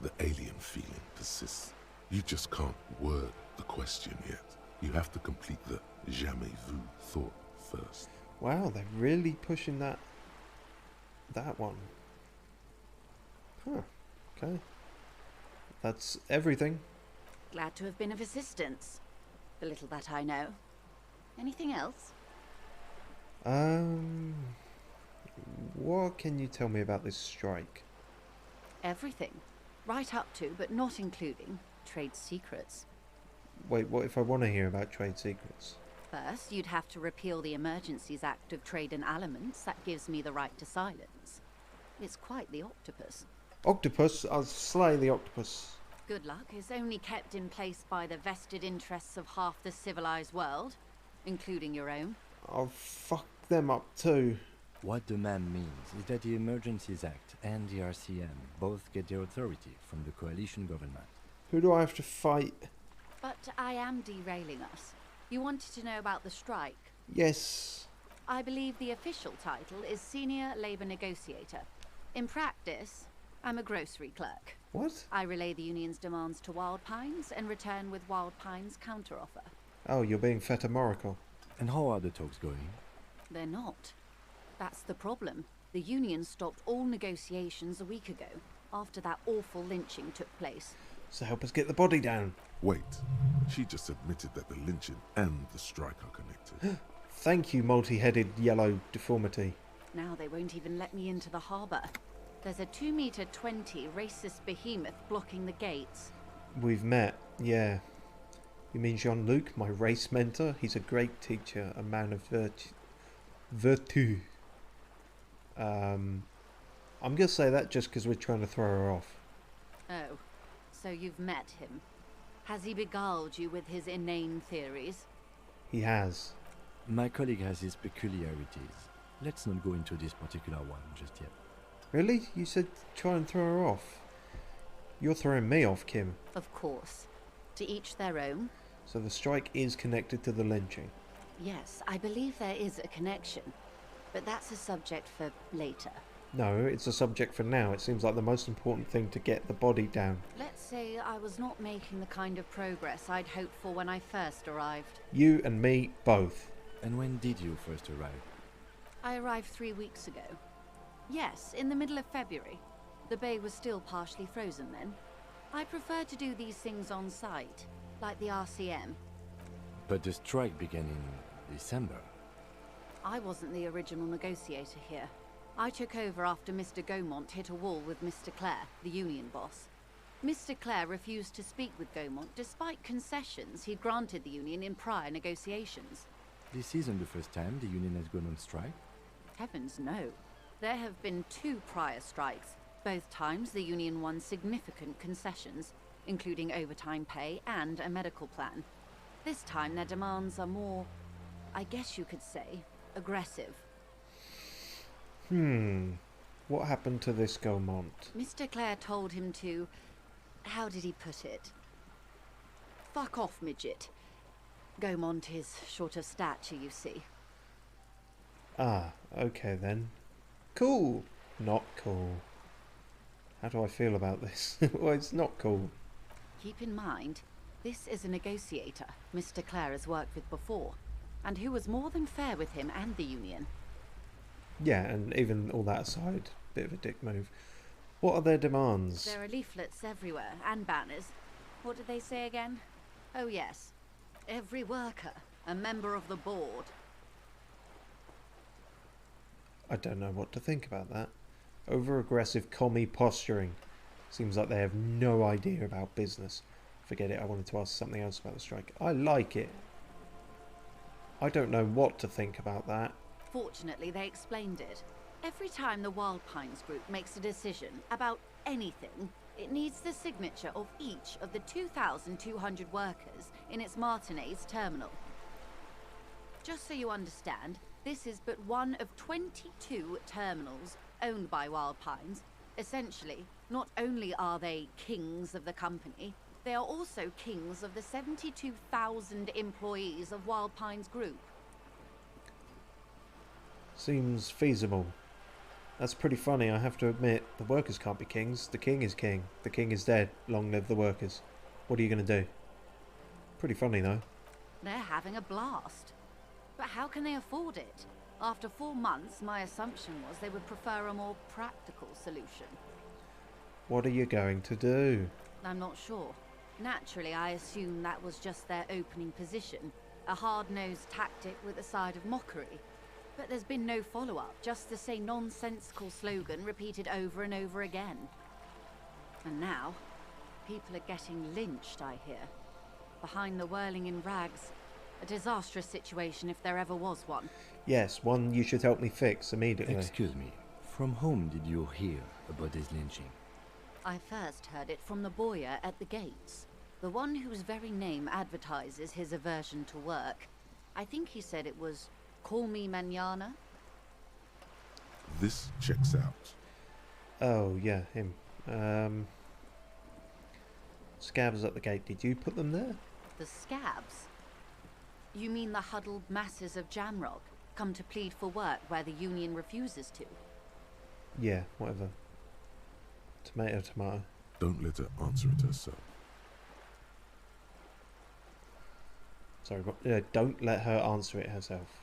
Speaker 4: The alien feeling persists. You just can't word the question yet. You have to complete the jamais vu thought first.
Speaker 1: Wow, they're really pushing that one. Huh. Okay. That's everything.
Speaker 15: Glad to have been of assistance. The little that I know. Anything else?
Speaker 1: What can you tell me about this strike?
Speaker 15: Everything. Right up to, but not including, trade secrets.
Speaker 1: Wait, what if I want to hear about trade secrets?
Speaker 15: First, you'd have to repeal the Emergencies Act of Trade in Elements. That gives me the right to silence. It's quite the octopus.
Speaker 1: Octopus? I'll slay the octopus.
Speaker 15: Good luck is only kept in place by the vested interests of half the civilized world, including your own.
Speaker 1: I'll fuck them up too.
Speaker 5: What the man means is that the Emergencies Act and the RCM both get their authority from the coalition government.
Speaker 1: Who do I have to fight?
Speaker 15: But I am derailing us. You wanted to know about the strike?
Speaker 1: Yes.
Speaker 15: I believe the official title is Senior Labour Negotiator. In practice, I'm a grocery clerk.
Speaker 1: What?
Speaker 15: I relay the union's demands to Wild Pines and return with Wild Pines' counteroffer.
Speaker 1: Oh, you're being fetamorical.
Speaker 5: And how are the talks going?
Speaker 15: They're not. That's the problem. The union stopped all negotiations a week ago, after that awful lynching took place.
Speaker 1: So help us get the body down.
Speaker 4: Wait. She just admitted that the lynching and the strike are connected.
Speaker 1: Thank you, multi-headed yellow deformity.
Speaker 15: Now they won't even let me into the harbour. There's a 2-meter 20 racist behemoth blocking the gates.
Speaker 1: We've met, yeah. You mean Jean-Luc, my race mentor? He's a great teacher, a man of virtue. I'm going to say that just because we're trying to throw her off.
Speaker 15: Oh, so you've met him. Has he beguiled you with his inane theories?
Speaker 1: He has.
Speaker 5: My colleague has his peculiarities. Let's not go into this particular one just yet.
Speaker 1: Really? You said try and throw her off. You're throwing me off, Kim.
Speaker 15: Of course. To each their own.
Speaker 1: So the strike is connected to the lynching?
Speaker 15: Yes, I believe there is a connection. But that's a subject for later.
Speaker 1: No, it's a subject for now. It seems like the most important thing to get the body down.
Speaker 15: Let's say I was not making the kind of progress I'd hoped for when I first arrived.
Speaker 1: You and me both.
Speaker 5: And when did you first arrive?
Speaker 15: I arrived 3 weeks ago. Yes, in the middle of February. The bay was still partially frozen then. I prefer to do these things on site, like the RCM.
Speaker 5: But the strike began in December.
Speaker 15: I wasn't the original negotiator here. I took over after Mr. Gaumont hit a wall with Mr. Clare, the union boss. Mr. Clare refused to speak with Gaumont despite concessions he'd granted the union in prior negotiations.
Speaker 5: This isn't the first time the union has gone on strike?
Speaker 15: Heavens no. There have been 2 prior strikes. Both times the union won significant concessions, including overtime pay and a medical plan. This time their demands are more, I guess you could say, aggressive.
Speaker 1: What happened to this Gaumont?
Speaker 15: Mr. Clare told him to... how did he put it? Fuck off, midget. Gaumont is short of stature, you see.
Speaker 1: Ah, okay then. Cool. Not cool. How do I feel about this? Well, it's not cool.
Speaker 15: Keep in mind, this is a negotiator Mr. Clare has worked with before, and who was more than fair with him and the union.
Speaker 1: Yeah, and even all that aside, bit of a dick move. What are their demands?
Speaker 15: There are leaflets everywhere, and banners. What did they say again? Oh yes. Every worker, a member of the board.
Speaker 1: I don't know what to think about that. Over-aggressive commie posturing. Seems like they have no idea about business. Forget it, I wanted to ask something else about the strike. I like it. I don't know what to think about that.
Speaker 15: Fortunately, they explained it. Every time the Wild Pines group makes a decision about anything, it needs the signature of each of the 2,200 workers in its Martinez terminal. Just so you understand, this is but one of 22 terminals owned by Wild Pines. Essentially, not only are they kings of the company, they are also kings of the 72,000 employees of Wild Pines Group.
Speaker 1: Seems feasible. That's pretty funny, I have to admit. The workers can't be kings. The king is king. The king is dead. Long live the workers. What are you going to do? Pretty funny, though.
Speaker 15: They're having a blast. But how can they afford it? After 4 months, my assumption was they would prefer a more practical solution.
Speaker 1: What are you going to do?
Speaker 15: I'm not sure. Naturally, I assumed that was just their opening position. A hard-nosed tactic with a side of mockery. But there's been no follow-up, just the same nonsensical slogan repeated over and over again. And now, people are getting lynched, I hear. Behind the whirling in rags. A disastrous situation if there ever was one.
Speaker 1: Yes, one you should help me fix immediately.
Speaker 5: Excuse me, from whom did you hear about this lynching?
Speaker 15: I first heard it from the bowyer at the gates. The one whose very name advertises his aversion to work. I think he said it was, "Call me mañana."
Speaker 4: This checks out.
Speaker 1: Oh, yeah, him. Scabs at the gate. Did you put them there?
Speaker 15: The scabs? You mean the huddled masses of Jamrock, come to plead for work where the union refuses to?
Speaker 1: Yeah, whatever. Tomato, tomato.
Speaker 4: Don't let her answer it herself.
Speaker 1: Sorry, but, don't let her answer it herself.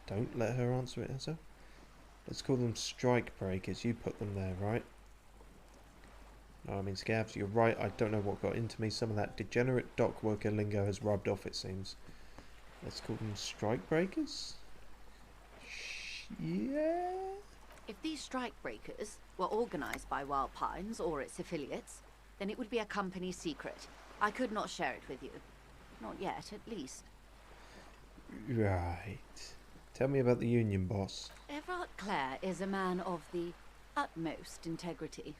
Speaker 1: Don't let her answer it herself? Let's call them strike breakers. You put them there, right? No, I mean scavs, you're right. I don't know what got into me. Some of that degenerate dockworker lingo has rubbed off, it seems. Let's call them strike breakers? Yeah?
Speaker 15: If these strike breakers were organized by Wild Pines or its affiliates, then it would be a company secret. I could not share it with you. Not yet, at least.
Speaker 1: Right. Tell me about the union boss.
Speaker 15: Everard Clare is a man of the utmost integrity.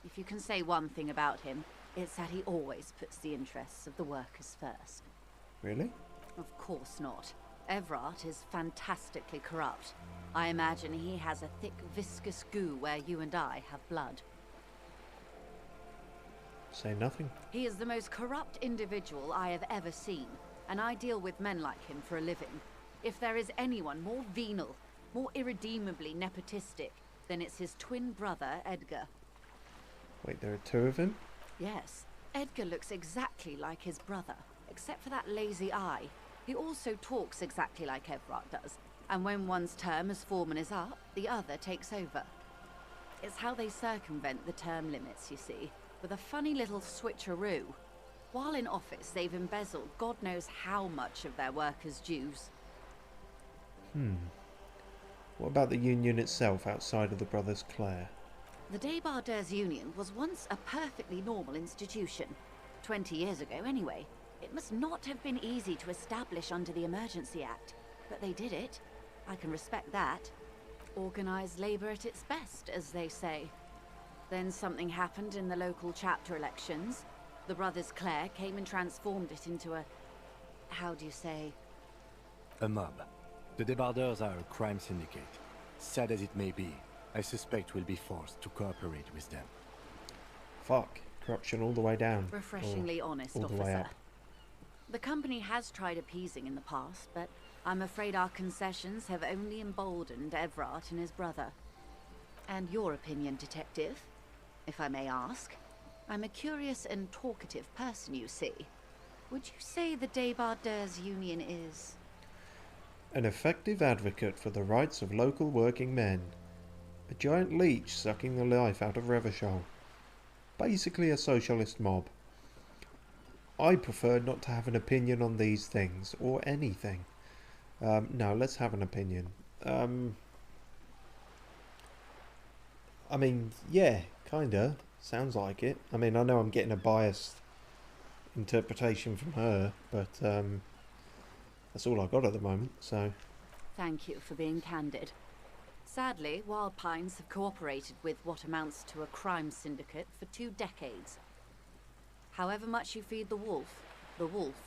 Speaker 15: If you can say one thing about him, it's that he always puts the interests of the workers first.
Speaker 1: Really?
Speaker 15: Of course not. Everard is fantastically corrupt. I imagine he has a thick, viscous goo where you and I have blood.
Speaker 1: Say nothing.
Speaker 15: He is the most corrupt individual I have ever seen, and I deal with men like him for a living. If there is anyone more venal, more irredeemably nepotistic, then it's his twin brother, Edgar.
Speaker 1: Wait, there are two of him?
Speaker 15: Yes. Edgar looks exactly like his brother, except for that lazy eye. He also talks exactly like Everard does, and when one's term as foreman is up, the other takes over. It's how they circumvent the term limits, you see, with a funny little switcheroo. While in office, they've embezzled God knows how much of their workers' dues.
Speaker 1: What about the union itself outside of the Brothers Clare?
Speaker 15: The Débardeurs Union was once a perfectly normal institution. 20 years ago, anyway. It must not have been easy to establish under the Emergency Act, but they did it. I can respect that. Organized labor at its best, as they say. Then something happened in the local chapter elections. The Brothers Clare came and transformed it into a... how do you say?
Speaker 5: A mob. The Débardeurs are a crime syndicate. Sad as it may be, I suspect we'll be forced to cooperate with them.
Speaker 1: Fuck. Corruption all the way down.
Speaker 15: Refreshingly honest,
Speaker 1: all the way
Speaker 15: officer.
Speaker 1: up.
Speaker 15: The company has tried appeasing in the past, but I'm afraid our concessions have only emboldened Everard and his brother. And your opinion, detective, if I may ask? I'm a curious and talkative person, you see. Would you say the Débardeurs Union is...
Speaker 1: An effective advocate for the rights of local working men. A giant leech sucking the life out of Revachol. Basically a socialist mob. I prefer not to have an opinion on these things, or anything. No, let's have an opinion. I mean, yeah, kinda. Sounds like it. I mean, I know I'm getting a biased interpretation from her, but that's all I got at the moment, so...
Speaker 15: Thank you for being candid. Sadly, Wild Pines have cooperated with what amounts to a crime syndicate for 2 decades. However much you feed the wolf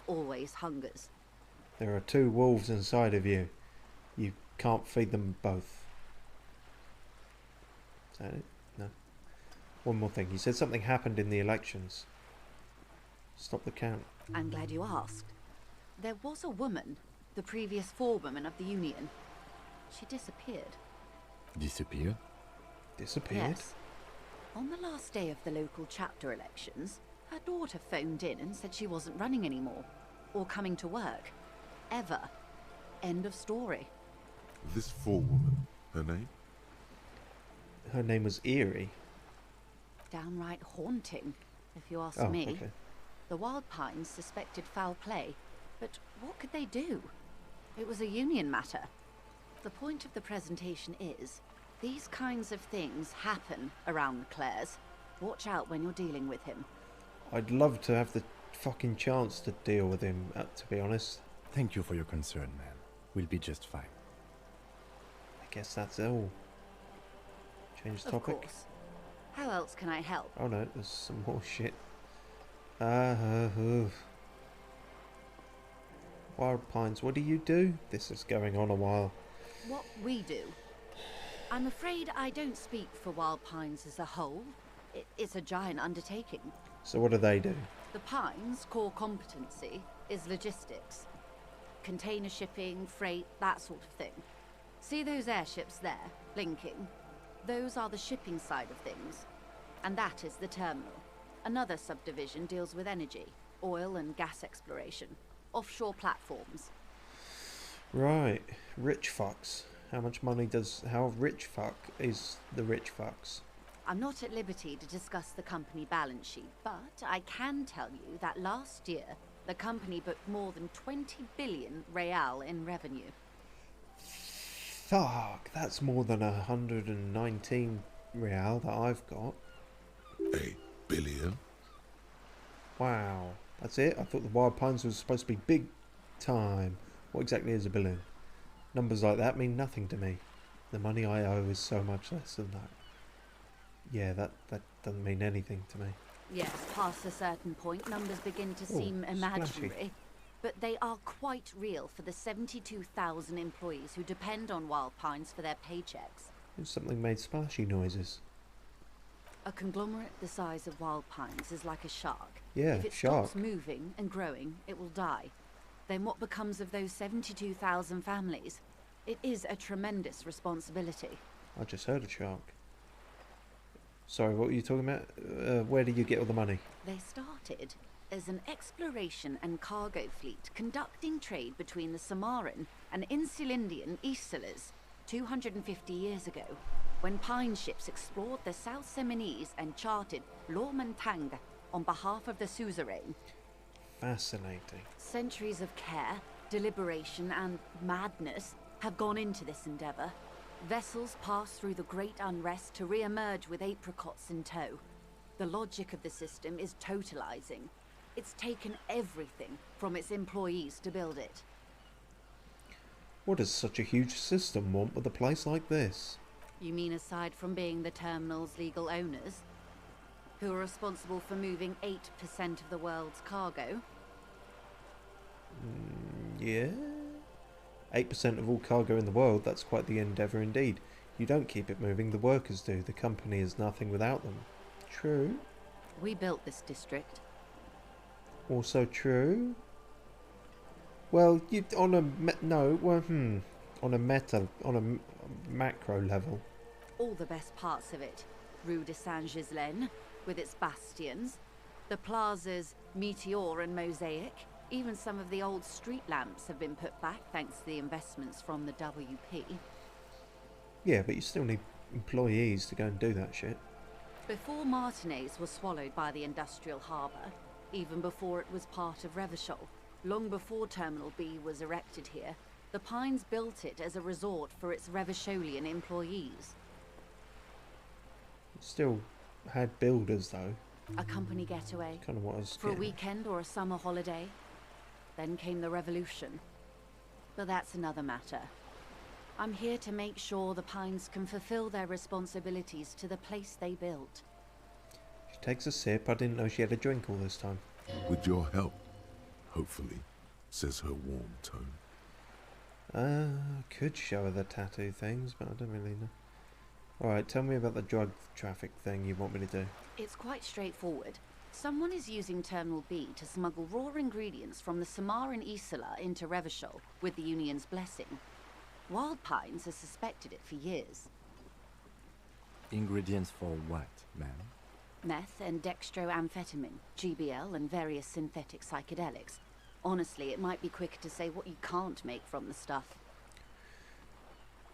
Speaker 15: always hungers.
Speaker 1: There are 2 wolves inside of you. You can't feed them both. Is that it? No. One more thing. You said something happened in the elections. Stop the count.
Speaker 15: I'm glad you asked. There was a woman, the previous forewoman of the Union. She disappeared.
Speaker 5: Disappeared?
Speaker 1: Disappeared?
Speaker 15: Yes. On the last day of the local chapter elections, her daughter phoned in and said she wasn't running anymore, or coming to work. Ever. End of story.
Speaker 4: This forewoman, her name?
Speaker 1: Her name was Eerie.
Speaker 15: Downright haunting, if you ask
Speaker 1: Oh,
Speaker 15: me.
Speaker 1: okay.
Speaker 15: The Wild Pines suspected foul play, but what could they do? It was a union matter. The point of the presentation is, these kinds of things happen around the Clares. Watch out when you're dealing with him.
Speaker 1: I'd love to have the fucking chance to deal with him, to be honest.
Speaker 5: Thank you for your concern, man. We'll be just fine.
Speaker 1: I guess that's all. Change topic.
Speaker 15: Of course. How else can I help?
Speaker 1: Oh no, there's some more shit. Wild Pines, what do you do? This is going on a while.
Speaker 15: What we do? I'm afraid I don't speak for Wild Pines as a whole. It's a giant undertaking.
Speaker 1: So what do they do?
Speaker 15: The Pines' core competency is logistics. Container shipping, freight, that sort of thing. See those airships there, blinking? Those are the shipping side of things. And that is the terminal. Another subdivision deals with energy, oil and gas exploration, offshore platforms.
Speaker 1: Right, rich fucks. How much money does... How rich fuck is the rich fucks?
Speaker 15: I'm not at liberty to discuss the company balance sheet, but I can tell you that last year, the company booked more than 20 billion real in revenue.
Speaker 1: Fuck, that's more than 119 real that I've got.
Speaker 4: 8 billion?
Speaker 1: Wow, that's it? I thought the Wild Pines was supposed to be big time. What exactly is a billion? Numbers like that mean nothing to me. The money I owe is so much less than that. Yeah, that doesn't mean anything to me.
Speaker 15: Yes, past a certain point, numbers begin to seem imaginary. But they are quite real for the 72,000 employees who depend on Wild Pines for their paychecks.
Speaker 1: Something made splashy noises.
Speaker 15: A conglomerate the size of Wild Pines is like a shark.
Speaker 1: Yeah,
Speaker 15: if it
Speaker 1: shark.
Speaker 15: stops moving and growing, it will die. Then what becomes of those 72,000 families? It is a tremendous responsibility.
Speaker 1: I just heard a shark. Sorry, what were you talking about? Where did you get all the money?
Speaker 15: They started as an exploration and cargo fleet conducting trade between the Samaran and Insulindian Isolas 250 years ago, when pine ships explored the South Seminese and charted Lomantang on behalf of the suzerain.
Speaker 1: Fascinating.
Speaker 15: Centuries of care, deliberation, and madness have gone into this endeavor. Vessels pass through the great unrest to re-emerge with apricots in tow. The logic of the system is totalizing. It's taken everything from its employees to build it.
Speaker 1: What does such a huge system want with a place like this?
Speaker 15: You mean aside from being the terminal's legal owners, who are responsible for moving 8% of the world's cargo?
Speaker 1: Yeah? 8% of all cargo in the world, that's quite the endeavour indeed. You don't keep it moving, the workers do. The company is nothing without them. True.
Speaker 15: We built this district.
Speaker 1: Also true. Well, you on a on a macro level.
Speaker 15: All the best parts of it. Rue de Saint-Ghislain, with its bastions, the plazas Meteor and Mosaic, even some of the old street lamps have been put back thanks to the investments from the WP.
Speaker 1: Yeah, but you still need employees to go and do that shit.
Speaker 15: Before Martinez was swallowed by the industrial harbour, even before it was part of Revachol, long before Terminal B was erected here, the Pines built it as a resort for its Revacholian employees.
Speaker 1: It still had builders though.
Speaker 15: A company getaway.
Speaker 1: Kind of what I was
Speaker 15: for a
Speaker 1: getting at.
Speaker 15: weekend or a summer holiday. Then came the revolution. But that's another matter. I'm here to make sure the Pines can fulfill their responsibilities to the place they built.
Speaker 1: She takes a sip. I didn't know she had a drink all this time.
Speaker 4: With your help, hopefully, says her warm tone.
Speaker 1: Could show her the tattoo things, but I don't really know. Alright, tell me about the drug traffic thing you want me to do.
Speaker 15: It's quite straightforward. Someone is using Terminal B to smuggle raw ingredients from the Samaran Isola into Revachol with the Union's blessing. Wild Pines has suspected it for years.
Speaker 5: Ingredients for what, ma'am?
Speaker 15: Meth and dextroamphetamine, GBL and various synthetic psychedelics. Honestly, it might be quicker to say what you can't make from the stuff.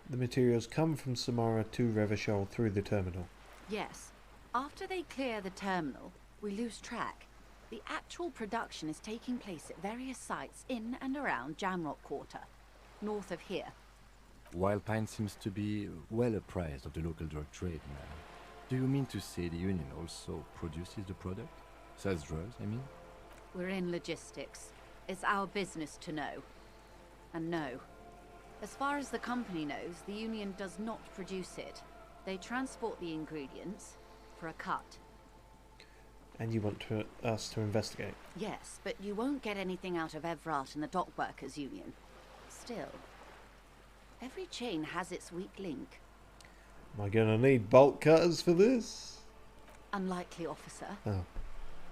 Speaker 1: The materials come from Samara to Revachol through the terminal.
Speaker 15: Yes. After they clear the terminal, we lose track. The actual production is taking place at various sites in and around Jamrock Quarter, north of here.
Speaker 5: Wild Pine seems to be well apprised of the local drug trade, ma'am. Do you mean to say the Union also produces the product? Sells drugs, I mean?
Speaker 15: We're in logistics. It's our business to know. And no. As far as the company knows, the Union does not produce it. They transport the ingredients for a cut.
Speaker 1: And you want us to investigate?
Speaker 15: Yes, but you won't get anything out of Evrat and the Dockworkers Union. Still, every chain has its weak link.
Speaker 1: Am I gonna need bolt cutters for this?
Speaker 15: Unlikely, officer.
Speaker 1: Oh.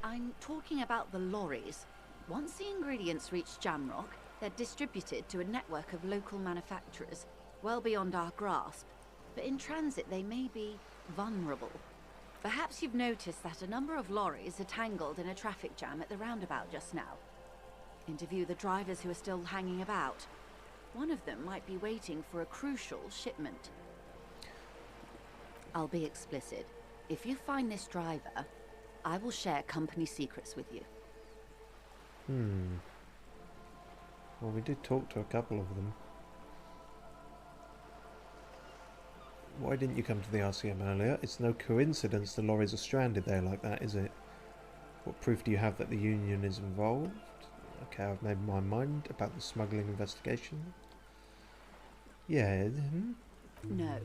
Speaker 15: I'm talking about the lorries. Once the ingredients reach Jamrock, they're distributed to a network of local manufacturers, well beyond our grasp. But in transit, they may be vulnerable. Perhaps you've noticed that a number of lorries are tangled in a traffic jam at the roundabout just now. Interview the drivers who are still hanging about. One of them might be waiting for a crucial shipment. I'll be explicit. If you find this driver, I will share company secrets with you.
Speaker 1: Well, we did talk to a couple of them. Why didn't you come to the RCM earlier? It's no coincidence the lorries are stranded there like that, is it? What proof do you have that the Union is involved? Okay, I've made my mind about the smuggling investigation. Yeah.
Speaker 15: No.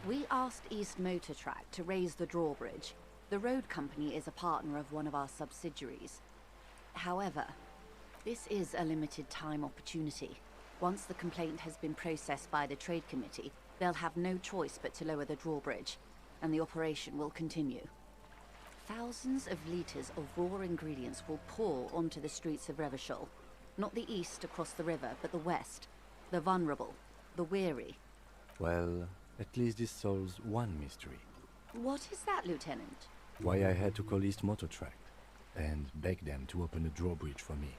Speaker 15: We asked East Motor Track to raise the drawbridge. The road company is a partner of one of our subsidiaries. However, this is a limited time opportunity. Once the complaint has been processed by the Trade Committee, they'll have no choice but to lower the drawbridge, and the operation will continue. Thousands of litres of raw ingredients will pour onto the streets of Revachol. Not the east across the river, but the west. The vulnerable, the weary.
Speaker 5: Well, at least this solves one mystery.
Speaker 15: What is that, Lieutenant?
Speaker 5: Why I had to call East Motor Track and beg them to open the drawbridge for me.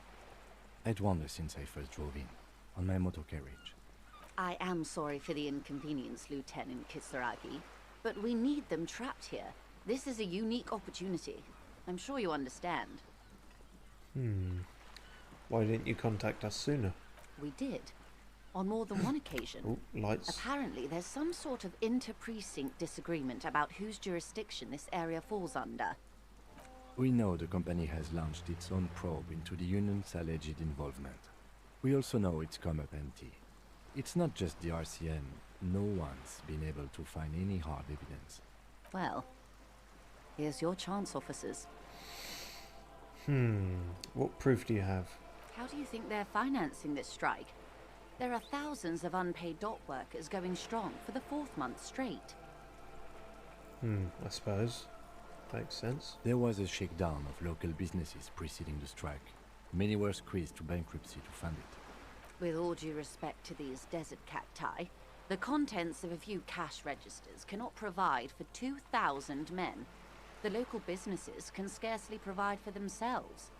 Speaker 5: I'd wondered since I first drove in, on my motor carriage.
Speaker 15: I am sorry for the inconvenience, Lieutenant Kisaragi, but we need them trapped here. This is a unique opportunity. I'm sure you understand.
Speaker 1: Why didn't you contact us sooner?
Speaker 15: We did. On more than one occasion.
Speaker 1: Oh, lights.
Speaker 15: Apparently, there's some sort of inter-precinct disagreement about whose jurisdiction this area falls under.
Speaker 5: We know the company has launched its own probe into the Union's alleged involvement. We also know it's come up empty. It's not just the RCM. No one's been able to find any hard evidence.
Speaker 15: Well, here's your chance, officers.
Speaker 1: What proof do you have?
Speaker 15: How do you think they're financing this strike? There are thousands of unpaid dock workers going strong for the 4th month straight.
Speaker 1: I suppose. Makes sense.
Speaker 5: There was a shakedown of local businesses preceding the strike. Many were squeezed to bankruptcy to fund it.
Speaker 15: With all due respect to these desert cacti, the contents of a few cash registers cannot provide for 2,000 men. The local businesses can scarcely provide for themselves.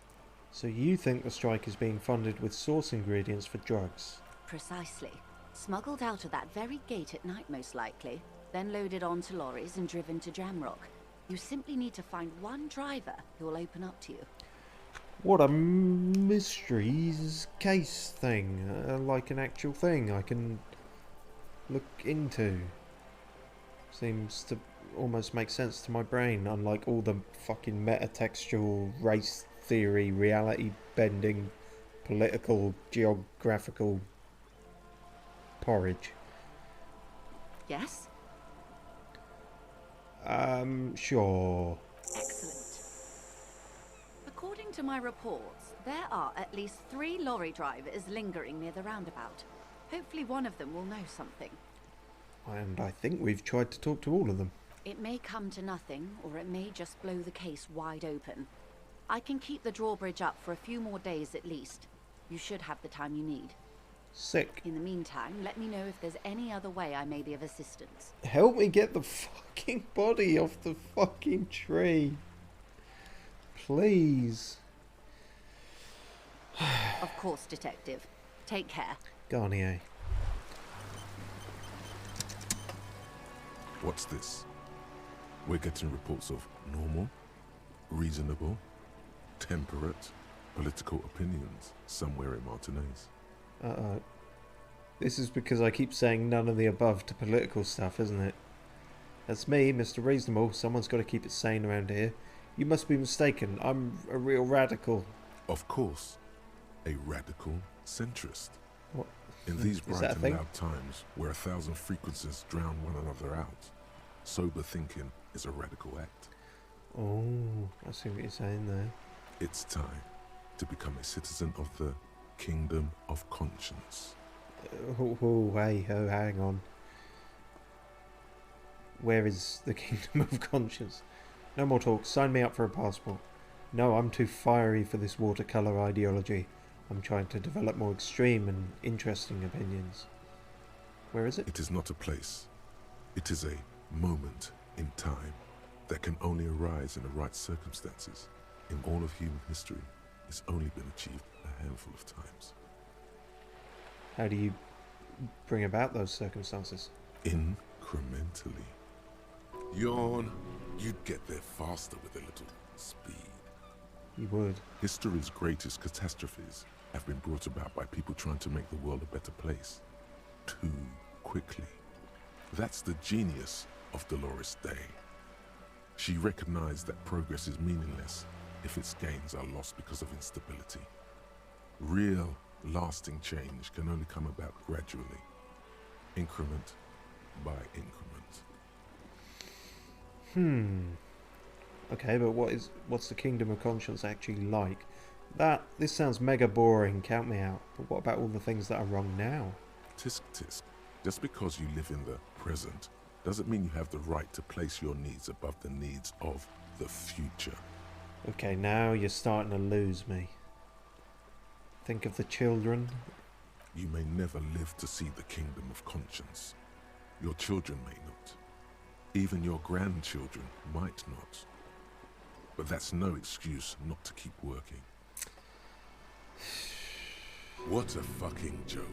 Speaker 1: So you think the strike is being funded with source ingredients for drugs?
Speaker 15: Precisely. Smuggled out of that very gate at night, most likely, then loaded onto lorries and driven to Jamrock. You simply need to find one driver who will open up to you.
Speaker 1: What a mysteries case thing. Like an actual thing I can look into. Seems to almost make sense to my brain, unlike all the fucking metatextual, race theory, reality bending, political, geographical porridge.
Speaker 15: Yes?
Speaker 1: Sure.
Speaker 15: Excellent. According to my reports, there are at least 3 lorry drivers lingering near the roundabout. Hopefully one of them will know something.
Speaker 1: And I think we've tried to talk to all of them.
Speaker 15: It may come to nothing, or it may just blow the case wide open. I can keep the drawbridge up for a few more days at least. You should have the time you need.
Speaker 1: Sick.
Speaker 15: In the meantime, let me know if there's any other way I may be of assistance.
Speaker 1: Help me get the fucking body off the fucking tree. Please.
Speaker 15: Of course, Detective. Take care.
Speaker 1: Garnier.
Speaker 4: What's this? We're getting reports of normal, reasonable, temperate, political opinions somewhere in Martinez.
Speaker 1: Uh-oh. This is because I keep saying none of the above to political stuff, isn't it? That's me, Mr. Reasonable. Someone's got to keep it sane around here. You must be mistaken. I'm a real radical.
Speaker 4: Of course. A radical centrist.
Speaker 1: What?
Speaker 4: In these
Speaker 1: Is
Speaker 4: bright
Speaker 1: that a
Speaker 4: and
Speaker 1: thing?
Speaker 4: loud times, where 1,000 frequencies drown one another out, sober thinking is a radical act.
Speaker 1: Oh, I see what you're saying there.
Speaker 4: It's time to become a citizen of the Kingdom of Conscience.
Speaker 1: Hang on. Where is the Kingdom of Conscience? No more talk. Sign me up for a passport. No, I'm too fiery for this watercolour ideology. I'm trying to develop more extreme and interesting opinions. Where is it?
Speaker 4: It is not a place. It is a moment in time that can only arise in the right circumstances. In all of human history, it's only been achieved a handful of times.
Speaker 1: How do you bring about those circumstances?
Speaker 4: Incrementally. Yawn. You'd get there faster with a little speed.
Speaker 1: You would.
Speaker 4: History's greatest catastrophes have been brought about by people trying to make the world a better place. Too quickly. That's the genius of Dolores Day. She recognized that progress is meaningless if its gains are lost because of instability. Real, lasting change can only come about gradually, increment by increment.
Speaker 1: Okay, but what's the Kingdom of Conscience actually like? This sounds mega boring, count me out. But what about all the things that are wrong now?
Speaker 4: Tisk tisk. Just because you live in the present doesn't mean you have the right to place your needs above the needs of the future.
Speaker 1: Okay, now you're starting to lose me. Think of the children.
Speaker 4: You may never live to see the Kingdom of Conscience. Your children may not. Even your grandchildren might not. But that's no excuse not to keep working. What a fucking joke.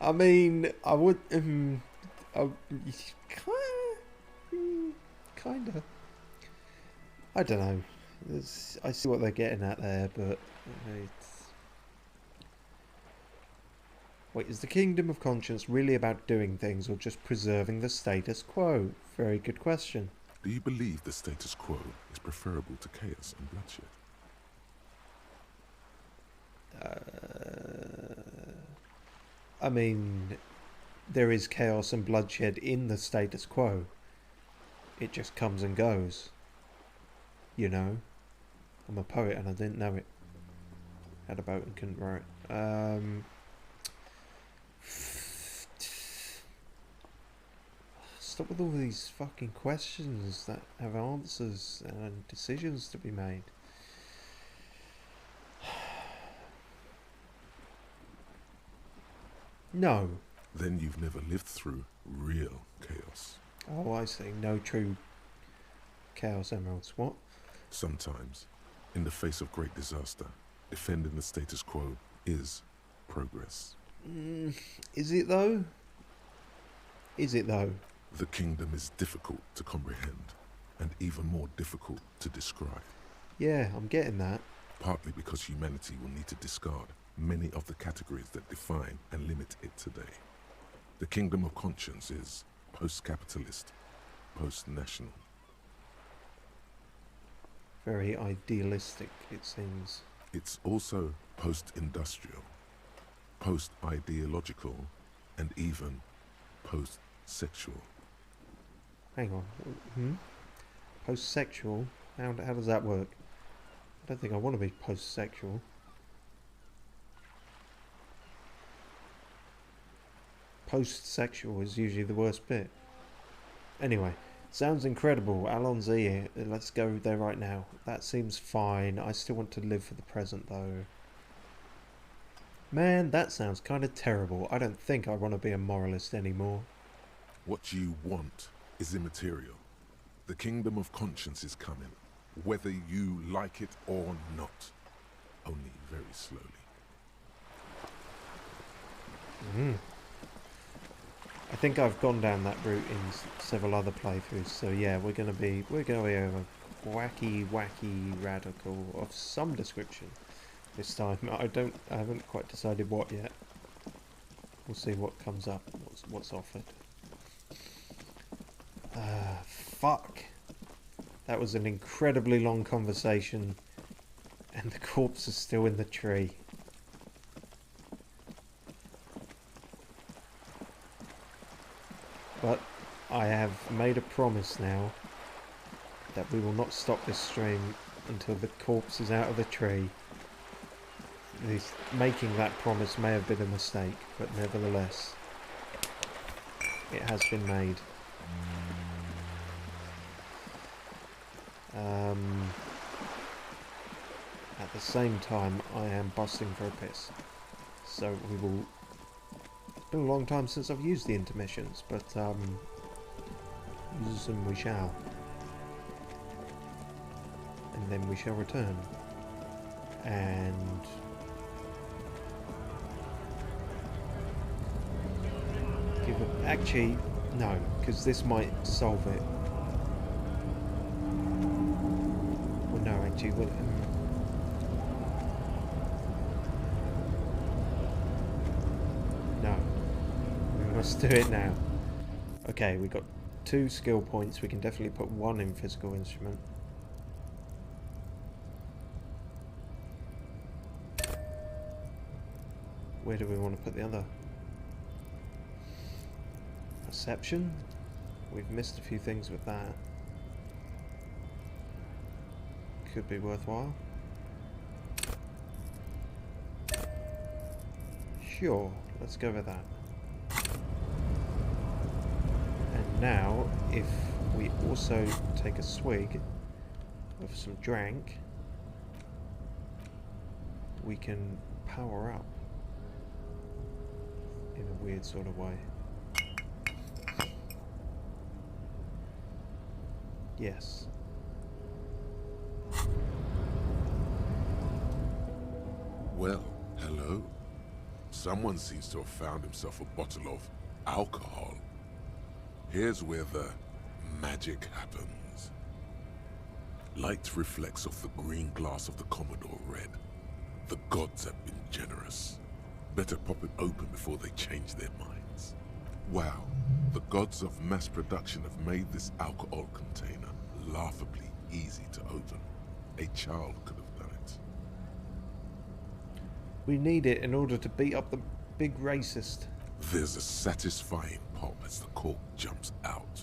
Speaker 1: I mean, I would... kinda. I don't know. I see what they're getting at there, but... Wait, is the Kingdom of Conscience really about doing things or just preserving the status quo? Very good question.
Speaker 4: Do you believe the status quo is preferable to chaos and bloodshed?
Speaker 1: I mean, there is chaos and bloodshed in the status quo. It just comes and goes. You know? I'm a poet and I didn't know it. Had a boat and couldn't row it. Stop with all these fucking questions that have answers and decisions to be made. No.
Speaker 4: Then you've never lived through real chaos.
Speaker 1: Oh, I see. No true chaos emeralds. What?
Speaker 4: Sometimes, in the face of great disaster, defending the status quo is progress.
Speaker 1: Is it though? Is it though?
Speaker 4: The kingdom is difficult to comprehend, and even more difficult to describe.
Speaker 1: Yeah, I'm getting that.
Speaker 4: Partly because humanity will need to discard many of the categories that define and limit it today. The Kingdom of Conscience is post-capitalist, post-national.
Speaker 1: Very idealistic, it seems.
Speaker 4: It's also post-industrial, post-ideological, and even post-sexual.
Speaker 1: Hang on. Post-sexual? How does that work? I don't think I want to be post-sexual. Post-sexual is usually the worst bit. Anyway, sounds incredible. Alonzi, let's go there right now. That seems fine. I still want to live for the present though. Man, that sounds kind of terrible. I don't think I want to be a moralist anymore.
Speaker 4: What you want is immaterial. The Kingdom of Conscience is coming, whether you like it or not. Only very slowly.
Speaker 1: I think I've gone down that route in several other playthroughs, so yeah, we're gonna be a wacky radical of some description this time. I haven't quite decided what yet. We'll see what comes up, what's offered. Fuck. That was an incredibly long conversation, and the corpse is still in the tree. But I have made a promise now that we will not stop this stream until the corpse is out of the tree. Making that promise may have been a mistake, but nevertheless, it has been made. At the same time, I am busting for a piss. So we will... It's been a long time since I've used the intermissions, but use them we shall. And then we shall return. And... actually, No, because this might solve it. Well, no, actually, well, no. We must do it now. Okay, we got 2 skill points. We can definitely put 1 in physical instrument. Where do we want to put the other? Perception? We've missed a few things with that. Could be worthwhile. Sure, let's go with that. And now, if we also take a swig of some drink, we can power up in a weird sort of way. Yes.
Speaker 4: Well, hello. Someone seems to have found himself a bottle of alcohol. Here's where the magic happens. Light reflects off the green glass of the Commodore red. The gods have been generous. Better pop it open before they change their minds. Wow, the gods of mass production have made this alcohol container laughably easy to open. A child could have done it.
Speaker 1: We need it in order to beat up the big racist.
Speaker 4: There's a satisfying pop as the cork jumps out,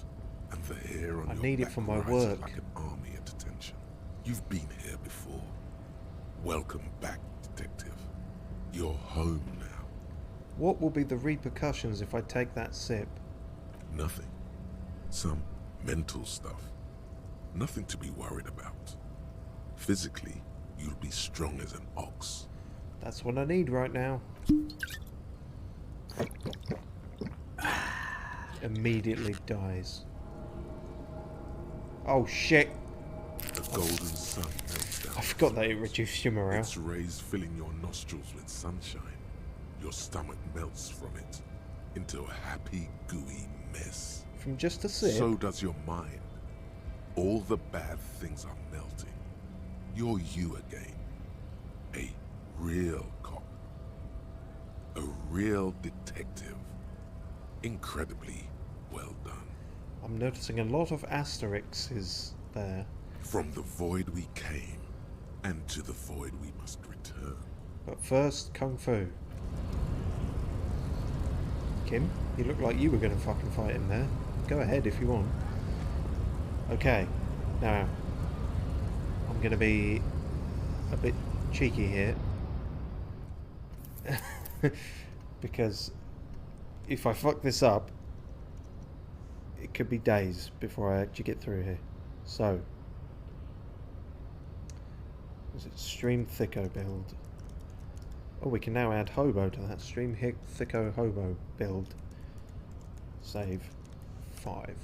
Speaker 4: and the hair on
Speaker 1: I
Speaker 4: your
Speaker 1: need it
Speaker 4: back
Speaker 1: for my
Speaker 4: rises
Speaker 1: work.
Speaker 4: like an army at attention. You've been here before. Welcome back, detective. You're home now.
Speaker 1: What will be the repercussions if I take that sip?
Speaker 4: Nothing. Some mental stuff. Nothing to be worried about. Physically, you'll be strong as an ox.
Speaker 1: That's what I need right now. Immediately dies. Oh shit!
Speaker 4: The golden sun melts down.
Speaker 1: I forgot that it reduced your morale.
Speaker 4: Its rays filling your nostrils with sunshine. Your stomach melts from it into a happy, gooey mess.
Speaker 1: From just a sip?
Speaker 4: So does your mind. All the bad things are melting. You're you again. A real cop. A real detective. Incredibly well done.
Speaker 1: I'm noticing a lot of asterisks there.
Speaker 4: From the void we came, and to the void we must return.
Speaker 1: But first, Kung Fu. Kim, you look like you were going to fucking fight him there. Go ahead if you want. Okay, now, I'm going to be a bit cheeky here. Because if I fuck this up, it could be days before I actually get through here. So, is it Stream Thicko build? Oh, we can now add Hobo to that. Stream Thicko Hobo build. Save 5.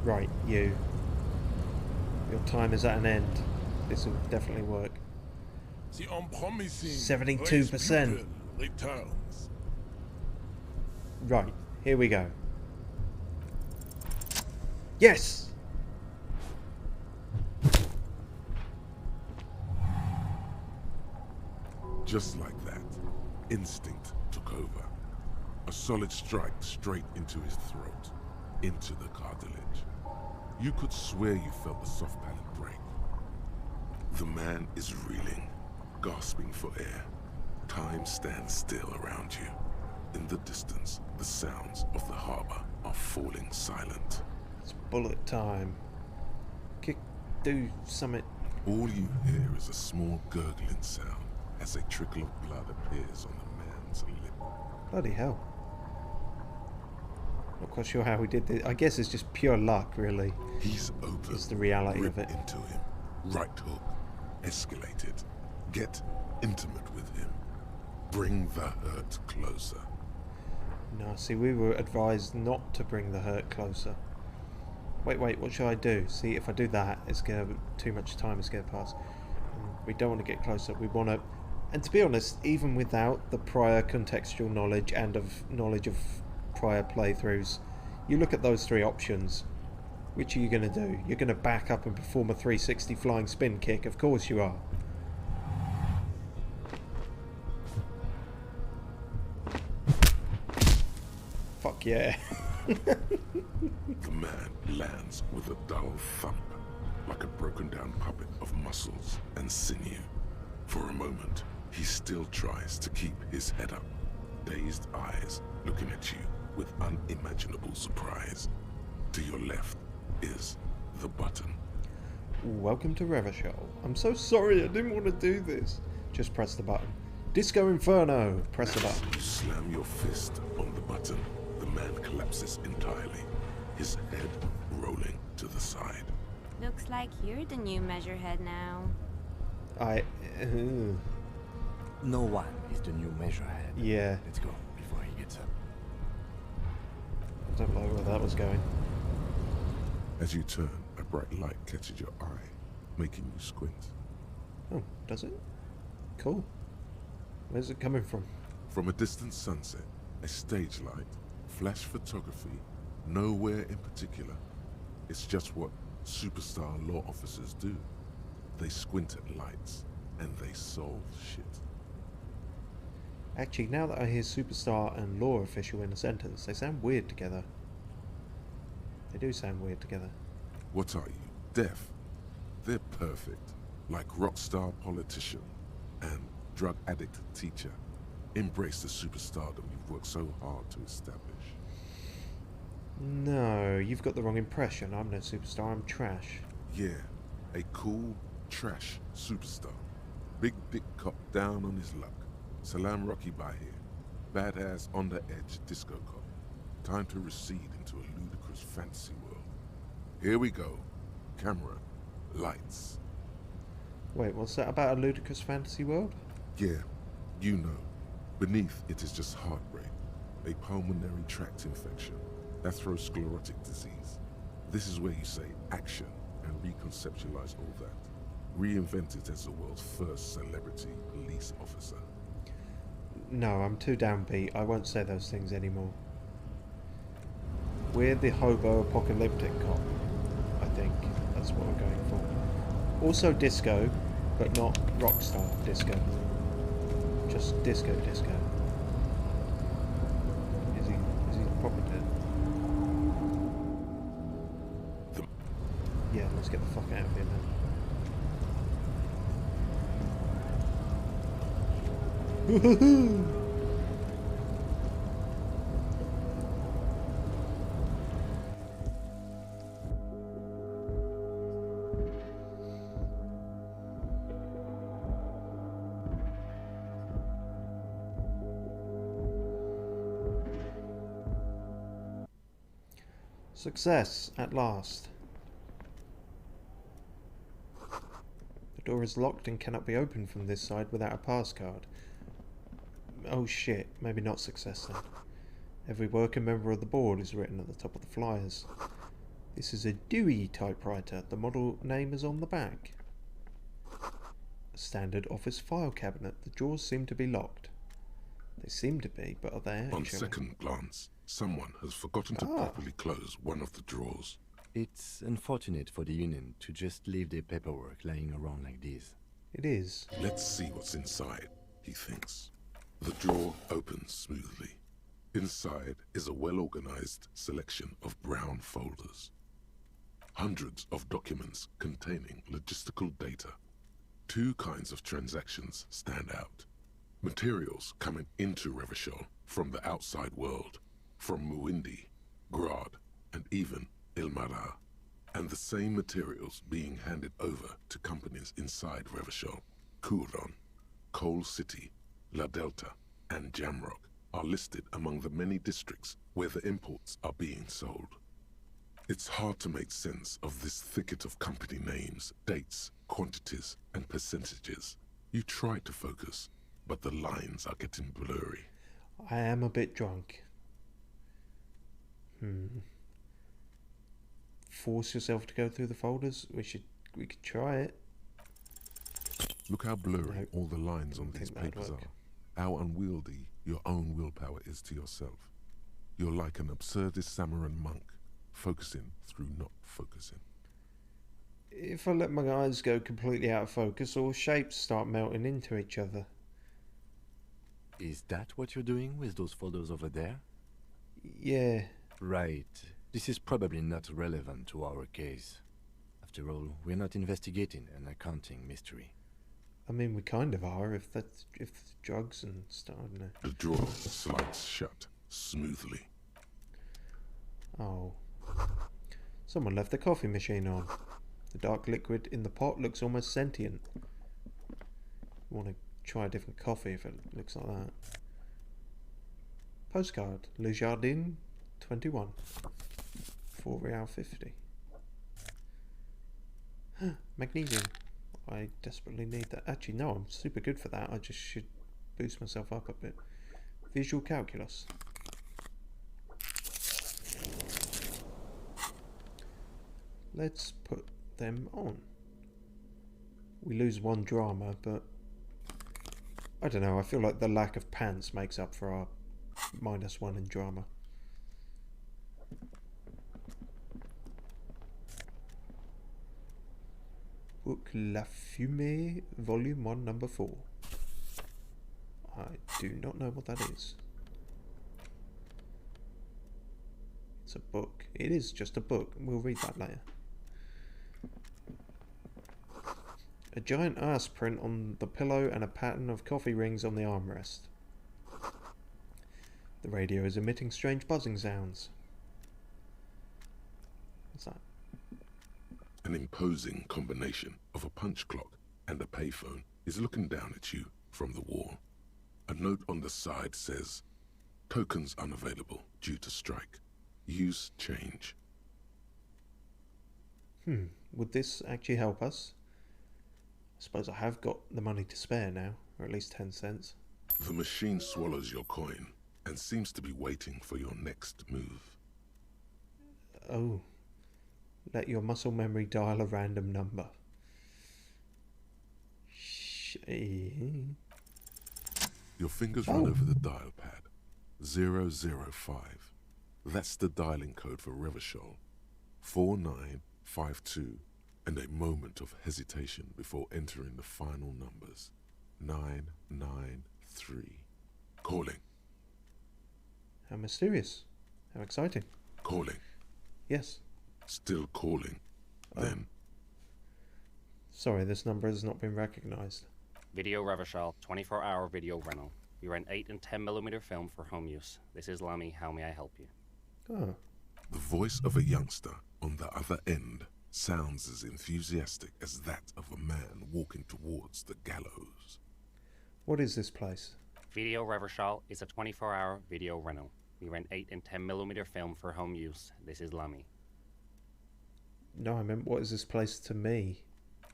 Speaker 1: Right, you. Your time is at an end. This will definitely work.
Speaker 2: The unpromising
Speaker 1: 72%.
Speaker 2: returns.
Speaker 1: Right, here we go. Yes!
Speaker 4: Just like that, instinct took over. A solid strike straight into his throat, into the cartilage. You could swear you felt the soft palate break. The man is reeling, gasping for air. Time stands still around you. In the distance, the sounds of the harbor are falling silent.
Speaker 1: It's bullet time. Do something.
Speaker 4: All you hear is a small gurgling sound as a trickle of blood appears on the man's lip.
Speaker 1: Bloody hell. Not quite sure how we did this. I guess it's just pure luck, really.
Speaker 4: He's open.
Speaker 1: It's the reality
Speaker 4: Rip
Speaker 1: of it.
Speaker 4: into him. Right hook. Escalate it. Get intimate with him. Bring the hurt closer.
Speaker 1: No, see, we were advised not to bring the hurt closer. Wait, what should I do? See, if I do that, it's going to too much time is going to pass. And we don't want to get closer. We want to And to be honest, even without the prior contextual knowledge and knowledge of prior playthroughs, you look at those three options. Which are you going to do? You're going to back up and perform a 360 flying spin kick. Of course you are. Fuck yeah.
Speaker 4: The man lands with a dull thump, like a broken down puppet of muscles and sinew. For a moment, he still tries to keep his head up, dazed eyes looking at you with unimaginable surprise. To your left is the button.
Speaker 1: Welcome to Revachol. I'm so sorry, I didn't want to do this. Just press the button. Disco Inferno. Press the button.
Speaker 4: You slam your fist on the button. The man collapses entirely, his head rolling to the side.
Speaker 3: Looks like you're the new measurehead now.
Speaker 5: No one is the new measurehead.
Speaker 1: Yeah.
Speaker 5: Let's go before he gets up.
Speaker 1: I don't know where that was going.
Speaker 4: As you turn, a bright light catches your eye, making you squint.
Speaker 1: Oh, does it? Cool. Where's it coming from?
Speaker 4: From a distant sunset, a stage light, flash photography, nowhere in particular. It's just what superstar law officers do. They squint at lights, and they solve shit.
Speaker 1: Actually, now that I hear superstar and law official in a sentence, they sound weird together. They do sound weird together.
Speaker 4: What are you, deaf? They're perfect, like rock star politician and drug addict teacher. Embrace the superstardom you've worked so hard to establish.
Speaker 1: No, you've got the wrong impression. I'm no superstar, I'm trash.
Speaker 4: Yeah, a cool, trash superstar. Big dick cop down on his luck. Salam Rocky by here. Badass on the edge disco cop. Time to recede into a ludicrous fantasy world. Here we go. Camera. Lights.
Speaker 1: Wait, what's that about a ludicrous fantasy world?
Speaker 4: Yeah, you know. Beneath it is just heartbreak. A pulmonary tract infection. Atherosclerotic disease. This is where you say action and reconceptualize all that. Reinvent it as the world's first celebrity police officer.
Speaker 1: No, I'm too downbeat. I won't say those things anymore. We're the hobo apocalyptic cop. I think that's what we're going for. Also disco, but not rockstar disco. Just disco. Is he proper dead? Yeah, let's get the fuck out of here now. Success, at last. The door is locked and cannot be opened from this side without a passcard. Oh shit, maybe not success then. Every working member of the board is written at the top of the flyers. This is a Dewey typewriter. The model name is on the back. A standard office file cabinet. The drawers seem to be locked. They seem to be, but are they actually?
Speaker 4: On second glance, someone has forgotten to properly close one of the drawers.
Speaker 5: It's unfortunate for the Union to just leave their paperwork lying around like this.
Speaker 1: It is.
Speaker 4: Let's see what's inside, he thinks. The drawer opens smoothly. Inside is a well-organized selection of brown folders. Hundreds of documents containing logistical data. Two kinds of transactions stand out. Materials coming into Revachol from the outside world, from Muindi, Grad, and even Ilmara. And the same materials being handed over to companies inside Revachol. Kuron, Coal City, La Delta, and Jamrock are listed among the many districts where the imports are being sold. It's hard to make sense of this thicket of company names, dates, quantities, and percentages. You try to focus, but the lines are getting blurry.
Speaker 1: I am a bit drunk. Force yourself to go through the folders? We could try it.
Speaker 4: Look how blurry
Speaker 1: Nope.
Speaker 4: all the lines on these
Speaker 1: Think that'd
Speaker 4: papers
Speaker 1: work.
Speaker 4: are. How unwieldy your own willpower is to yourself. You're like an absurdist Samaran monk, focusing through not focusing.
Speaker 1: If I let my eyes go completely out of focus, all shapes start melting into each other.
Speaker 5: Is that what you're doing with those photos over there?
Speaker 1: Yeah.
Speaker 5: Right. This is probably not relevant to our case. After all, we're not investigating an accounting mystery.
Speaker 1: I mean, we kind of are, if drugs and stuff, I don't know.
Speaker 4: The drawer slides shut smoothly.
Speaker 1: Oh. Someone left the coffee machine on. The dark liquid in the pot looks almost sentient. I want to try a different coffee if it looks like that. Postcard. Le Jardin, 21. £4.50. Magnesium. I desperately need that. Actually, no, I'm super good for that. I just should boost myself up a bit. Visual calculus. Let's put them on. We lose one drama, but I don't know. I feel like the lack of pants makes up for our -1 in drama. Book La Fumée, Volume 1, Number 4. I do not know what that is. It's a book. It is just a book. We'll read that later. A giant ass print on the pillow and a pattern of coffee rings on the armrest. The radio is emitting strange buzzing sounds. What's that?
Speaker 4: An imposing combination of a punch clock and a payphone is looking down at you from the wall. A note on the side says, "Tokens unavailable due to strike. Use change."
Speaker 1: Would this actually help us? I suppose I have got the money to spare now, or at least 10 cents.
Speaker 4: The machine swallows your coin and seems to be waiting for your next move.
Speaker 1: Oh. Let your muscle memory dial a random number.
Speaker 4: Your fingers run over the dial pad. 005. That's the dialing code for Revachol. 4952. And a moment of hesitation before entering the final numbers. 993. Calling.
Speaker 1: How mysterious. How exciting.
Speaker 4: Calling.
Speaker 1: Yes.
Speaker 4: Still calling. Then.
Speaker 1: Sorry, this number has not been recognized.
Speaker 17: Video Revachol, 24-hour video rental. We rent 8 and 10mm film for home use. This is Lammy. How may I help you?
Speaker 1: Oh.
Speaker 4: The voice of a youngster on the other end sounds as enthusiastic as that of a man walking towards the gallows.
Speaker 1: What is this place?
Speaker 17: Video Revachol is a 24-hour video rental. We rent 8 and 10mm film for home use. This is Lammy.
Speaker 1: No, I meant, what is this place to me?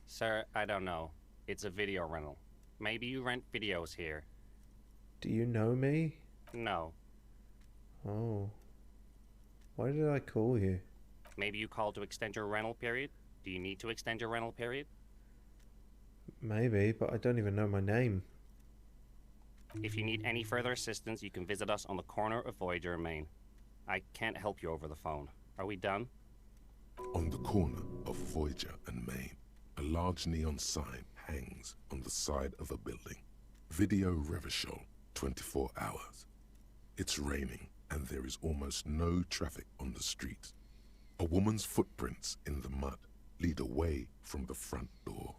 Speaker 17: Sir, I don't know. It's a video rental. Maybe you rent videos here.
Speaker 1: Do you know me?
Speaker 17: No.
Speaker 1: Oh. Why did I call you?
Speaker 17: Maybe you called to extend your rental period? Do you need to extend your rental period?
Speaker 1: Maybe, but I don't even know my name.
Speaker 17: If you need any further assistance, you can visit us on the corner of Voyager and Main. I can't help you over the phone. Are we done?
Speaker 4: On the corner of Voyager and Main, a large neon sign hangs on the side of a building. Video Revachol, 24 hours. It's raining and there is almost no traffic on the street. A woman's footprints in the mud lead away from the front door.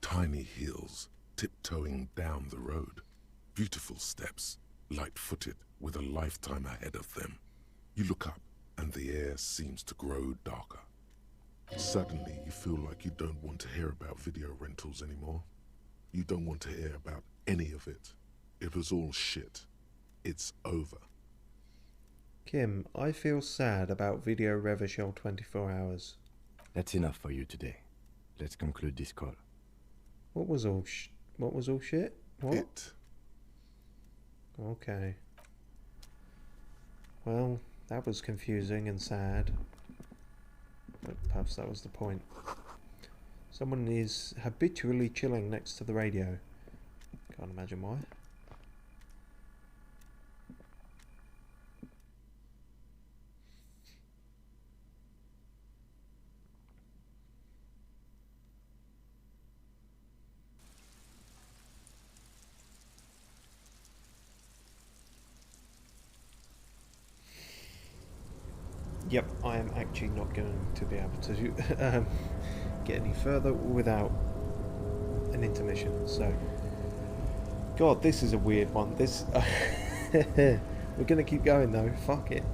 Speaker 4: Tiny heels tiptoeing down the road. Beautiful steps, light-footed with a lifetime ahead of them. You look up and the air seems to grow darker. Suddenly you feel like you don't want to hear about video rentals anymore. You don't want to hear about any of it. It was all shit. It's over.
Speaker 1: Kim, I feel sad about Video Revachol 24 hours.
Speaker 5: That's enough for you today. Let's conclude this call.
Speaker 1: What was all shit? What?
Speaker 4: It.
Speaker 1: Okay. Well, that was confusing and sad. But perhaps that was the point. Someone is habitually chilling next to the radio. Can't imagine why. Yep, I am actually not going to be able to get any further without an intermission. So, God, this is a weird one. This we're going to keep going though. Fuck it.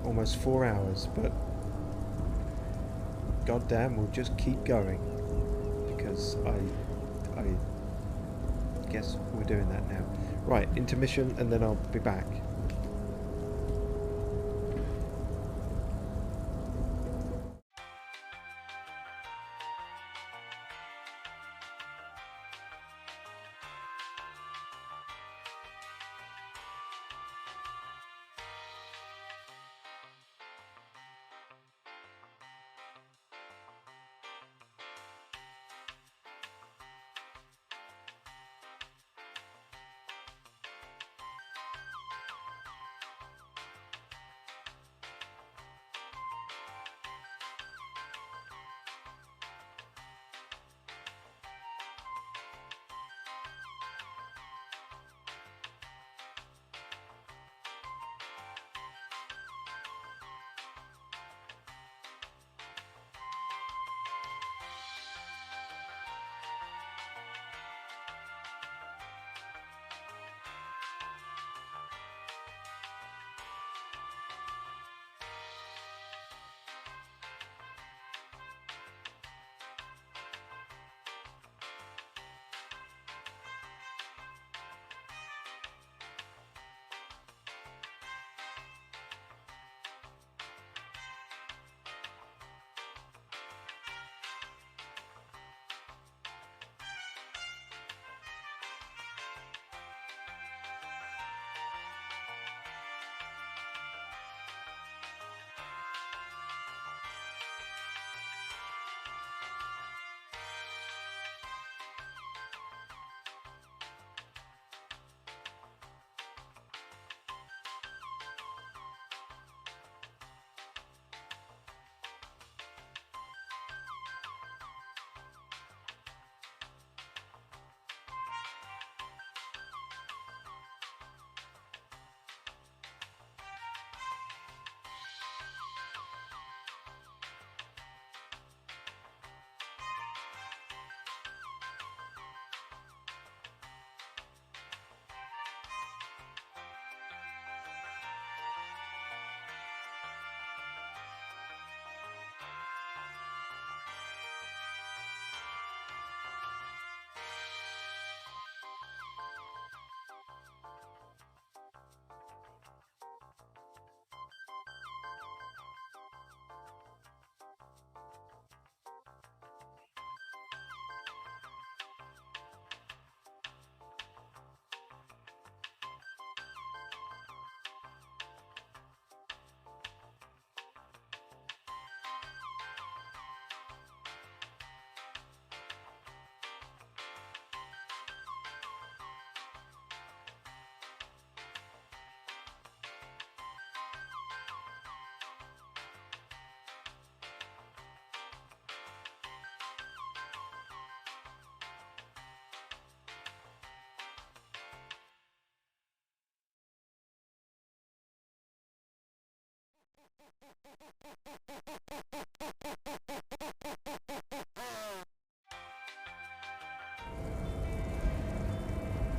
Speaker 1: Almost 4 hours, but goddamn, we'll just keep going because I guess we're doing that now. Right, intermission, and then I'll be back.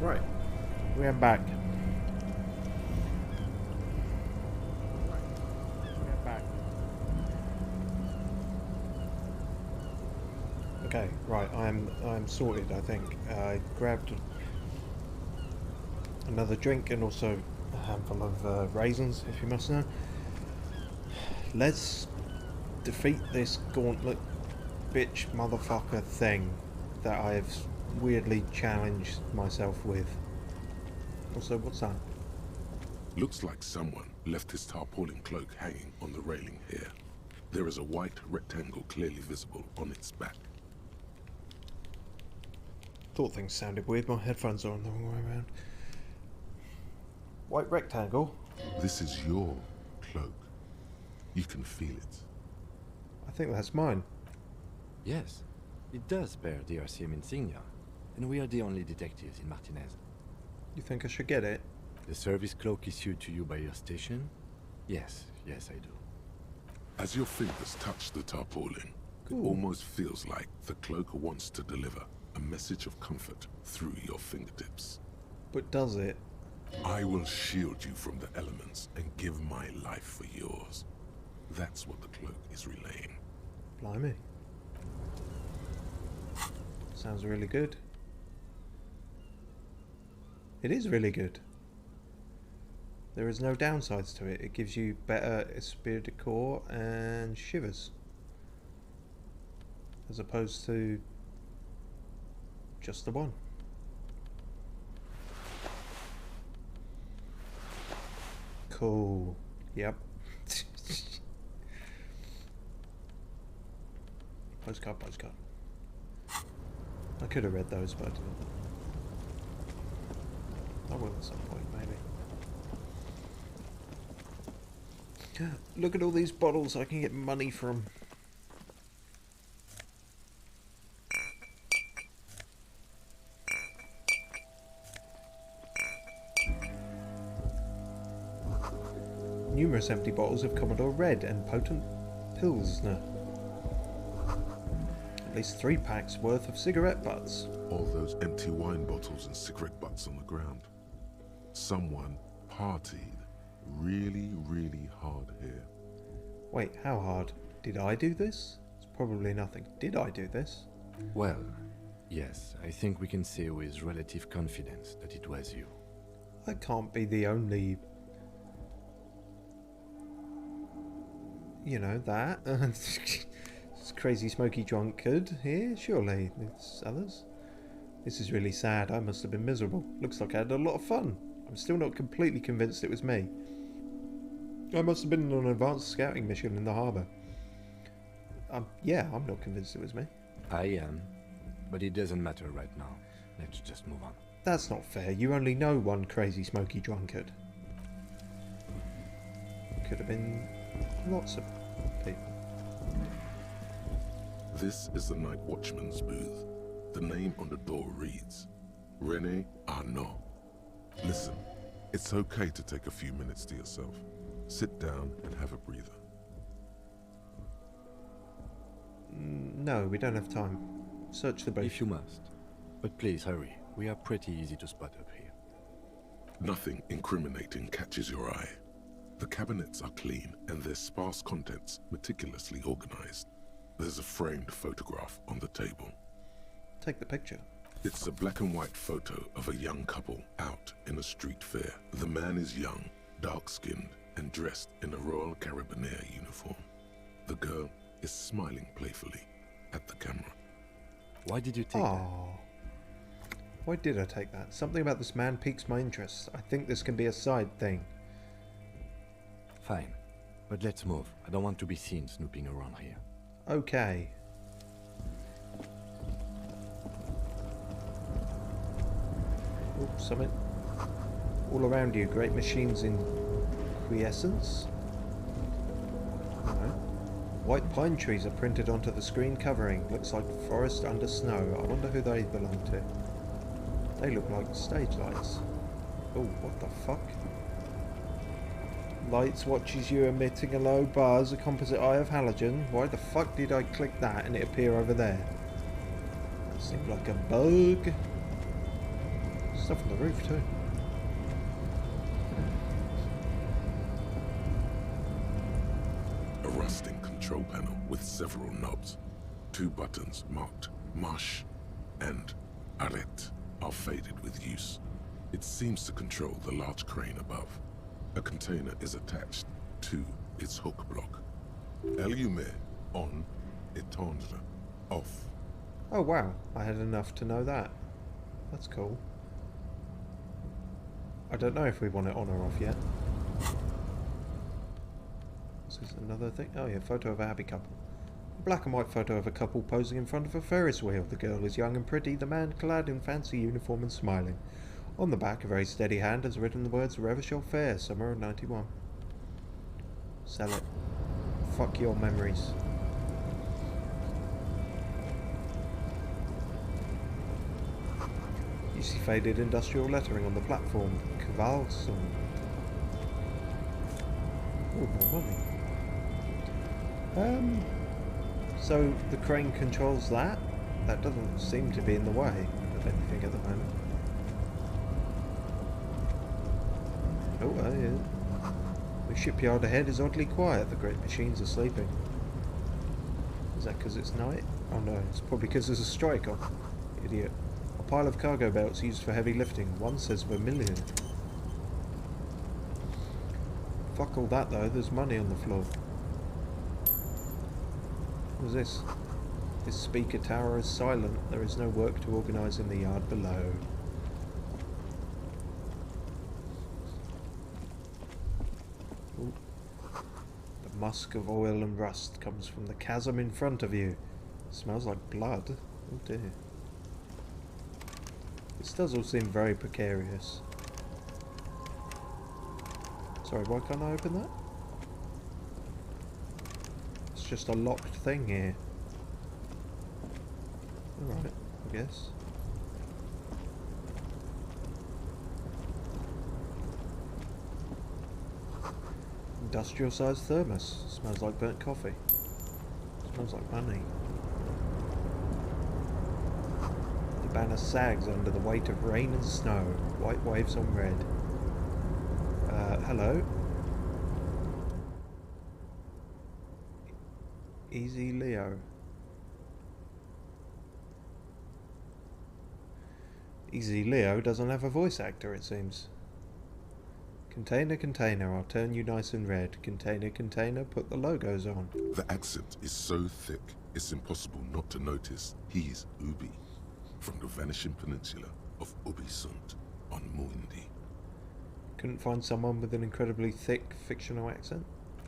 Speaker 1: Right, we are back. Okay, right, I'm sorted, I think. I grabbed another drink and also a handful of raisins, if you must know. Let's defeat this gauntlet bitch motherfucker thing that I've weirdly challenged myself with. Also, what's that?
Speaker 4: Looks like someone left his tarpaulin cloak hanging on the railing here. There is a white rectangle clearly visible on its back.
Speaker 1: Thought things sounded weird. My headphones are on the wrong way around. White rectangle?
Speaker 4: This is your cloak. You can feel it.
Speaker 1: I think that's mine.
Speaker 5: Yes, it does bear the RCM insignia, and we are the only detectives in Martinez.
Speaker 1: You think I should get it?
Speaker 5: The service cloak issued to you by your station? Yes, yes I do.
Speaker 4: As your fingers touch the tarpaulin, it almost feels like the cloak wants to deliver a message of comfort through your fingertips.
Speaker 1: But does it?
Speaker 4: I will shield you from the elements and give my life for yours. That's what the cloak is relaying.
Speaker 1: Blimey. Sounds really good. It is really good. There is no downsides to it. It gives you better esprit de corps and shivers. As opposed to just the one. Cool. Yep. Postcard. I could have read those, but I didn't. I will at some point, maybe. Look at all these bottles I can get money from. Numerous empty bottles of Commodore Red and potent Pilsner. At least 3 packs worth of cigarette butts.
Speaker 4: All those empty wine bottles and cigarette butts on the ground. Someone partied really, really hard here.
Speaker 1: Wait, how hard? Did I do this? It's probably nothing. Did I do this?
Speaker 5: Well, yes, I think we can say with relative confidence that it was you.
Speaker 1: I can't be the only... You know, that. This crazy smoky drunkard here, surely. It's others. This is really sad. I must have been miserable. Looks like I had a lot of fun. I'm still not completely convinced it was me. I must have been on an advanced scouting mission in the harbour. Yeah, I'm not convinced it was me.
Speaker 5: I am, but it doesn't matter right now. Let's just move on.
Speaker 1: That's not fair. You only know one crazy smoky drunkard. Could have been lots of people.
Speaker 4: This is the night watchman's booth. The name on the door reads, René Arnaud. Listen, it's okay to take a few minutes to yourself. Sit down and have a breather.
Speaker 1: No, we don't have time. Search the booth.
Speaker 5: If you must. But please hurry. We are pretty easy to spot up here.
Speaker 4: Nothing incriminating catches your eye. The cabinets are clean and their sparse contents meticulously organized. There's a framed photograph on the table.
Speaker 1: Take the picture.
Speaker 4: It's a black and white photo of a young couple out in a street fair. The man is young, dark-skinned, and dressed in a Royal Carabinieri uniform. The girl is smiling playfully at the camera.
Speaker 5: Why did you take that?
Speaker 1: Why did I take that? Something about this man piques my interest. I think this can be a side thing.
Speaker 5: Fine. But let's move. I don't want to be seen snooping around here.
Speaker 1: Okay. Oops, something. All around you, great machines in quiescence. White pine trees are printed onto the screen covering. Looks like forest under snow. I wonder who they belong to. They look like stage lights. Oh, what the fuck? Lights watches you emitting a low buzz, a composite eye of halogen. Why the fuck did I click that and it appear over there? That seemed like a bug. Stuff on the roof too.
Speaker 4: A rusting control panel with several knobs. 2 buttons marked Marche and Arrête are faded with use. It seems to control the large crane above. A container is attached to its hook block. Allumer on, éteindre off.
Speaker 1: Oh wow, I had enough to know that. That's cool. I don't know if we want it on or off yet. There's a This is another thing. Oh yeah, photo of a happy couple. A black and white photo of a couple posing in front of a Ferris wheel. The girl is young and pretty, the man clad in fancy uniform and smiling. On the back, a very steady hand has written the words Revachol Fair, summer of 91. Sell it. Fuck your memories. You see faded industrial lettering on the platform. Kvalsum. Oh, more money. So the crane controls that? That doesn't seem to be in the way of anything at the moment. Oh, yeah. The shipyard ahead is oddly quiet. The great machines are sleeping. Is that because it's night? Oh no, it's probably because there's a strike on. Idiot. A pile of cargo belts used for heavy lifting. One says vermilion. Fuck all that though, there's money on the floor. What's this? This speaker tower is silent. There is no work to organise in the yard below. Ooh. The musk of oil and rust comes from the chasm in front of you. It smells like blood. Oh dear. This does all seem very precarious. Sorry, why can't I open that? It's just a locked thing here. Alright, I guess. Industrial sized thermos. Smells like burnt coffee. Smells like money. The banner sags under the weight of rain and snow. White waves on red. Hello? Easy Leo. Easy Leo doesn't have a voice actor, it seems. Container, container, I'll turn you nice and red. Container, container, put the logos on.
Speaker 4: The accent is so thick, it's impossible not to notice he's Ubi, from the vanishing peninsula of Ubisund on Muindi.
Speaker 1: Couldn't find someone with an incredibly thick fictional accent?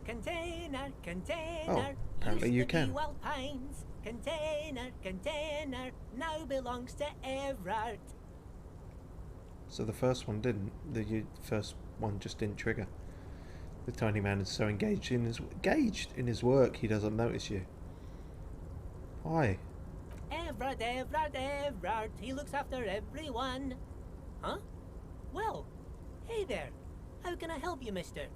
Speaker 18: Container, container.
Speaker 1: Oh, apparently you can.
Speaker 18: Well Pines. Container, container. Now belongs to Everard.
Speaker 1: So the first one didn't. The first one just didn't trigger. The tiny man is so engaged in his work he doesn't notice you. Hi.
Speaker 18: Everard, Everard, Everard. He looks after everyone. Huh? Well, hey there. How can I help you, mister?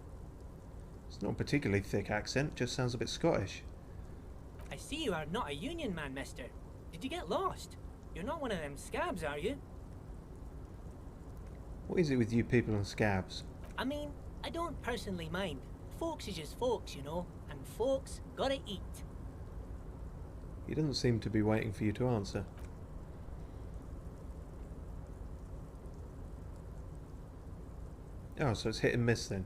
Speaker 1: It's not a particularly thick accent, just sounds a bit Scottish.
Speaker 18: I see you are not a union man, mister. Did you get lost? You're not one of them scabs, are you?
Speaker 1: What is it with you people and scabs?
Speaker 18: I mean, I don't personally mind. Folks is just folks, you know, and folks gotta eat.
Speaker 1: He doesn't seem to be waiting for you to answer. Oh, so it's hit and miss then.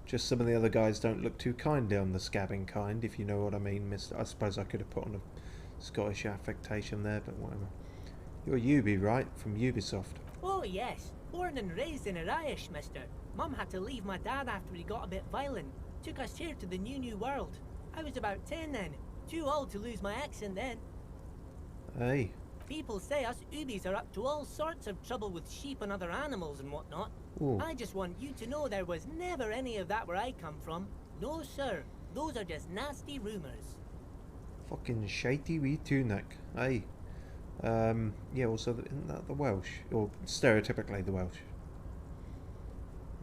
Speaker 1: Just some of the other guys don't look too kindly on the scabbing kind, if you know what I mean, mister. I suppose I could have put on a Scottish affectation there, but whatever. You're Ubi, right? From Ubisoft.
Speaker 18: Oh, yes. Born and raised in Irish, mister. Mum had to leave my dad after he got a bit violent. Took us here to the new world. I was about 10 then. Too old to lose my accent then.
Speaker 1: Hey.
Speaker 18: People say us Ubis are up to all sorts of trouble with sheep and other animals and whatnot.
Speaker 1: Ooh.
Speaker 18: I just want you to know there was never any of that where I come from. No, sir. Those are just nasty rumours.
Speaker 1: Fucking shitey wee tunic. Hey. Yeah, also, isn't that the Welsh? Or stereotypically the Welsh.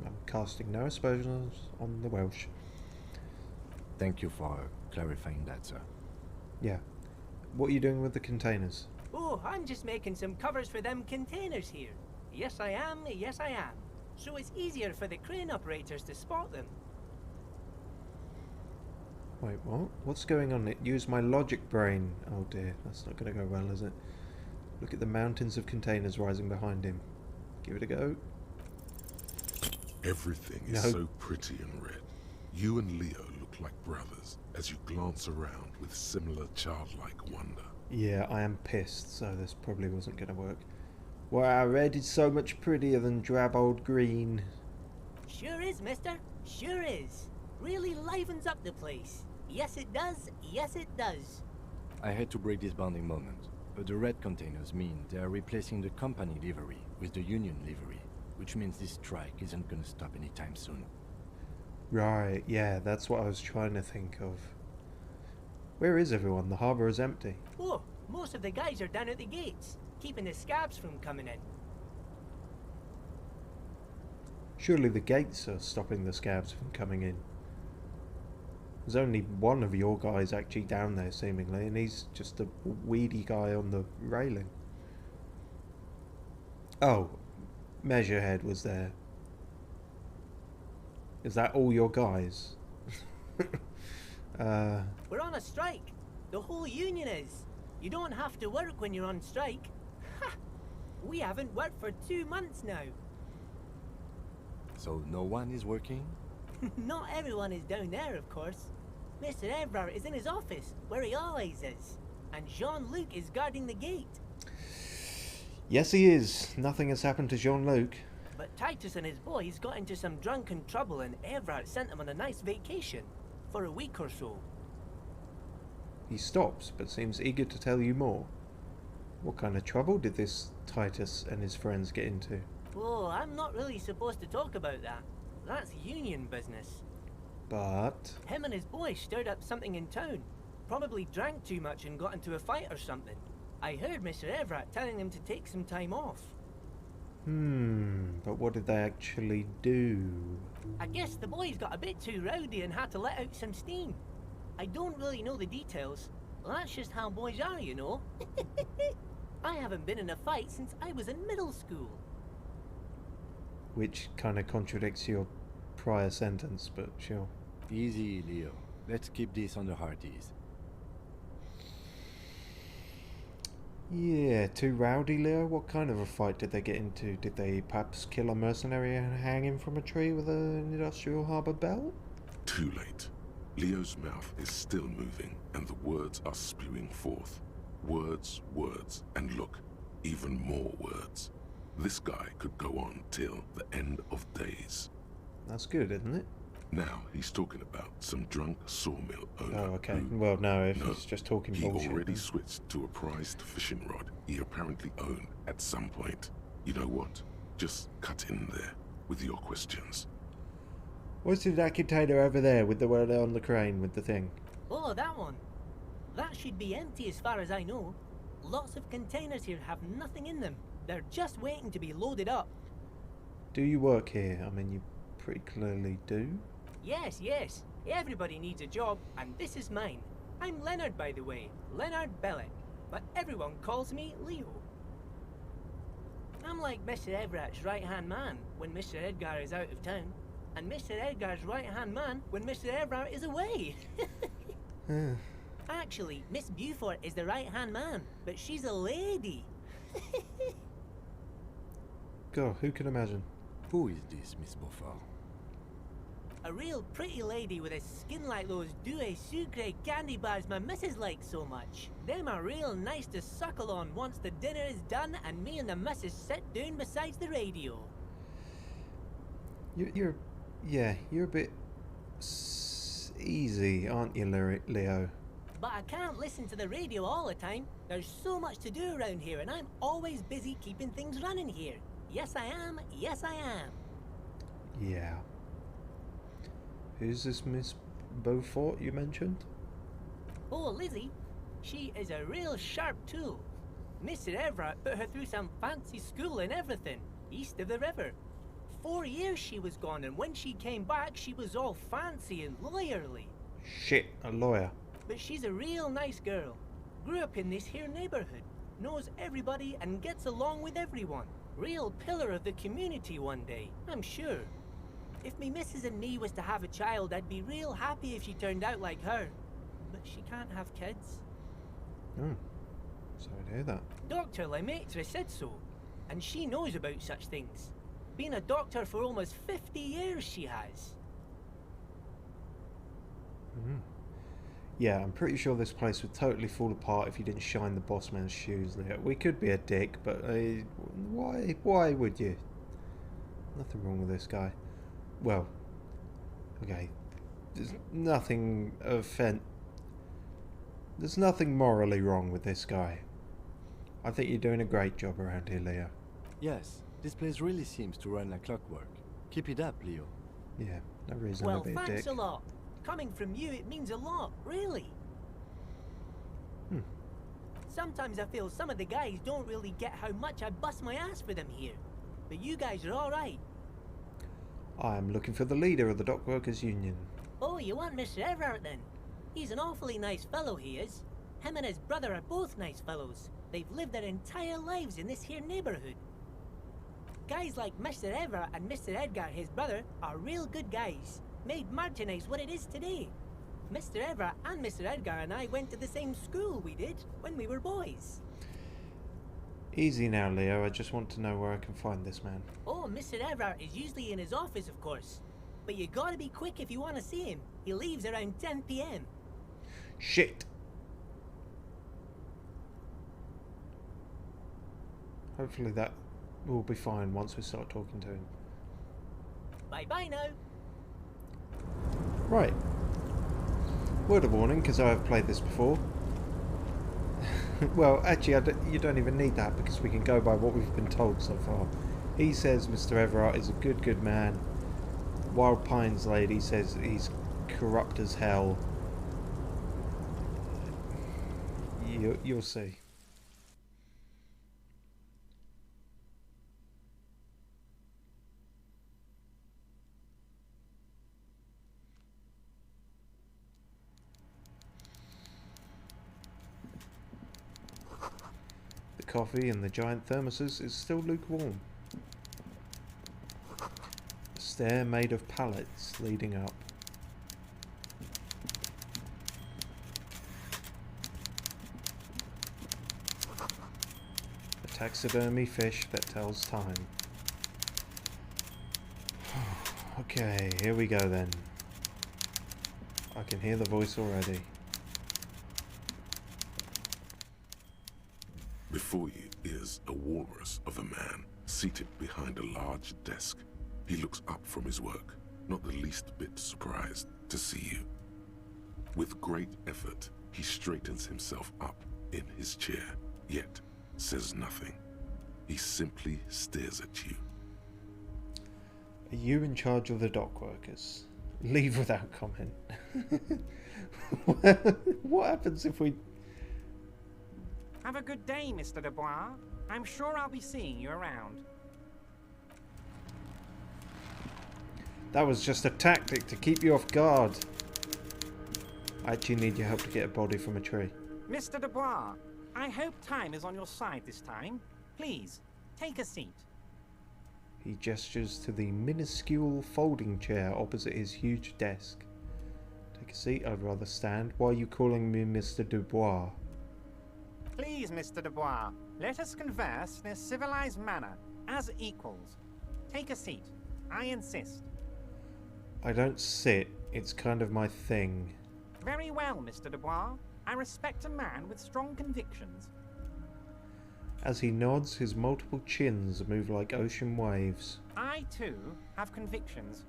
Speaker 1: I'm casting no aspersions on the Welsh.
Speaker 5: Thank you for clarifying that, sir.
Speaker 1: Yeah. What are you doing with the containers?
Speaker 18: Oh, I'm just making some covers for them containers here. Yes, I am. Yes, I am. So it's easier for the crane operators to spot them.
Speaker 1: Wait, what? What's going on? Use my logic brain. Oh dear, that's not going to go well, is it? Look at the mountains of containers rising behind him. Give it a go.
Speaker 4: Everything is so pretty and red. You and Leo look like brothers as you glance around with similar childlike wonder.
Speaker 1: Yeah, I am pissed, so this probably wasn't going to work. Wow, red is so much prettier than drab old green.
Speaker 18: Sure is, mister. Sure is. Really livens up the place. Yes, it does. Yes, it does.
Speaker 5: I had to break this bonding moment, but the red containers mean they are replacing the company livery with the union livery, which means this strike isn't gonna stop anytime soon.
Speaker 1: Right, yeah, that's what I was trying to think of. Where is everyone? The harbour is empty.
Speaker 18: Oh, most of the guys are down at the gates, keeping the scabs from coming in.
Speaker 1: Surely the gates are stopping the scabs from coming in. There's only one of your guys actually down there, seemingly, and he's just a weedy guy on the railing. Oh, Measurehead was there. Is that all your guys?
Speaker 18: We're on a strike. The whole union is. You don't have to work when you're on strike. Ha! We haven't worked for 2 months now.
Speaker 5: So no one is working?
Speaker 18: Not everyone is down there, of course. Mr. Evrard is in his office, where he always is. And Jean-Luc is guarding the gate.
Speaker 1: Yes, he is. Nothing has happened to Jean-Luc.
Speaker 18: But Titus and his boys got into some drunken trouble and Evrard sent them on a nice vacation. For a week or so.
Speaker 1: He stops, but seems eager to tell you more. What kind of trouble did this Titus and his friends get into?
Speaker 18: Oh, I'm not really supposed to talk about that. That's union business.
Speaker 1: But...
Speaker 18: Him and his boys stirred up something in town. Probably drank too much and got into a fight or something. I heard Mr. Everett telling them to take some time off.
Speaker 1: But what did they actually do?
Speaker 18: I guess the boys got a bit too rowdy and had to let out some steam. I don't really know the details. That's just how boys are, you know. I haven't been in a fight since I was in middle school.
Speaker 1: Which kind of contradicts your prior sentence, but sure.
Speaker 5: Easy, Leo. Let's keep this on the hearties.
Speaker 1: Yeah, too rowdy, Leo? What kind of a fight did they get into? Did they perhaps kill a mercenary and hang him from a tree with an industrial harbour belt?
Speaker 4: Too late. Leo's mouth is still moving, and the words are spewing forth. Words, words, and look, even more words. This guy could go on till the end of days.
Speaker 1: That's good, isn't it?
Speaker 4: Now he's talking about some drunk sawmill owner.
Speaker 1: Oh, okay. Well, no, if he's just talking
Speaker 4: he
Speaker 1: bullshit.
Speaker 4: already switched to a prized fishing rod he apparently owned at some point. You know what? Just cut in there with your questions.
Speaker 1: What's that container over there with the one on the crane with the thing?
Speaker 18: Oh, that one. That should be empty as far as I know. Lots of containers here have nothing in them. They're just waiting to be loaded up.
Speaker 1: Do you work here? I mean, you pretty clearly do.
Speaker 18: Yes, yes. Everybody needs a job, and this is mine. I'm Leonard, by the way. Leonard Bellick. But everyone calls me Leo. I'm like Mr. Everett's right-hand man when Mr. Edgar is out of town. And Mr. Edgar's right-hand man when Mr. Everett is away. Actually, Miss Beaufort is the right-hand man, but she's a lady.
Speaker 1: God, who can imagine?
Speaker 5: Who is this Miss Beaufort?
Speaker 18: A real pretty lady with a skin like those Douai Sucre candy bars my missus likes so much. Them are real nice to suckle on once the dinner is done and me and the missus sit down beside the radio.
Speaker 1: You're a bit easy, aren't you, Leo?
Speaker 18: But I can't listen to the radio all the time. There's so much to do around here and I'm always busy keeping things running here. Yes, I am. Yes, I am.
Speaker 1: Yeah. Who's this Miss Beaufort you mentioned?
Speaker 18: Oh, Lizzie. She is a real sharp tool. Mr. Everett put her through some fancy school and everything, east of the river. 4 years she was gone, and when she came back, she was all fancy and lawyerly.
Speaker 1: Shit, a lawyer.
Speaker 18: But she's a real nice girl. Grew up in this here neighborhood, knows everybody and gets along with everyone. Real pillar of the community one day, I'm sure. If me missus and me was to have a child, I'd be real happy if she turned out like her. But she can't have kids.
Speaker 1: Oh, sorry to hear that.
Speaker 18: Dr. Lemaitre said so, and she knows about such things. Been a doctor for almost 50 years, she has.
Speaker 1: Yeah, I'm pretty sure this place would totally fall apart if you didn't shine the boss man's shoes there. We could be a dick, but why would you? Nothing wrong with this guy. Well, okay. there's nothing there's nothing morally wrong with this guy. I think you're doing a great job around here, Leo.
Speaker 5: Yes, this place really seems to run like clockwork. Keep it up, Leo.
Speaker 1: Yeah, no reason
Speaker 18: Well,
Speaker 1: to be a
Speaker 18: thanks
Speaker 1: dick.
Speaker 18: a lot. Coming from you, it means a lot, really. Sometimes I feel some of the guys don't really get how much I bust my ass for them here. But you guys are alright.
Speaker 1: I'm looking for the leader of the Dockworkers Union.
Speaker 18: Oh, you want Mr. Everett then? He's an awfully nice fellow, he is. Him and his brother are both nice fellows. They've lived their entire lives in this here neighborhood. Guys like Mr. Everett and Mr. Edgar, his brother, are real good guys. Made Martinez what it is today. Mr. Everett and Mr. Edgar and I went to the same school, we did, when we were boys.
Speaker 1: Easy now, Leo. I just want to know where I can find this man.
Speaker 18: Oh, Mr. Everett is usually in his office, of course. But you gotta be quick if you want to see him. He leaves around 10 p.m.
Speaker 1: Shit! Hopefully that will be fine once we start talking to him.
Speaker 18: Bye-bye now.
Speaker 1: Right. Word of warning, because I have played this before. Well, actually, you don't even need that, because we can go by what we've been told so far. He says Mr. Everett is a good man. Wild Pines lady says he's corrupt as hell. You'll see. The coffee in the giant thermoses is still lukewarm. A stair made of pallets leading up. A taxidermy fish that tells time. Okay, here we go then. I can hear the voice already.
Speaker 4: Before you is a walrus of a man seated behind a large desk. He looks up from his work, not the least bit surprised to see you. With great effort, he straightens himself up in his chair, yet says nothing. He simply stares at you.
Speaker 1: Are you in charge of the dock workers? Leave without comment. What happens if we...
Speaker 19: Have a good day, Mr. Dubois. I'm sure I'll be seeing you around.
Speaker 1: That was just a tactic to keep you off guard. I actually need your help to get a body from a tree.
Speaker 19: Mr. Dubois, I hope time is on your side this time. Please, take a seat.
Speaker 1: He gestures to the minuscule folding chair opposite his huge desk. Take a seat, I'd rather stand. Why are you calling me Mr. Dubois?
Speaker 19: Please, Mr. Dubois, let us converse in a civilized manner, as equals. Take a seat. I insist.
Speaker 1: I don't sit. It's kind of my thing.
Speaker 19: Very well, Mr. Dubois. I respect a man with strong convictions.
Speaker 1: As he nods, his multiple chins move like ocean waves.
Speaker 19: I, too, have convictions.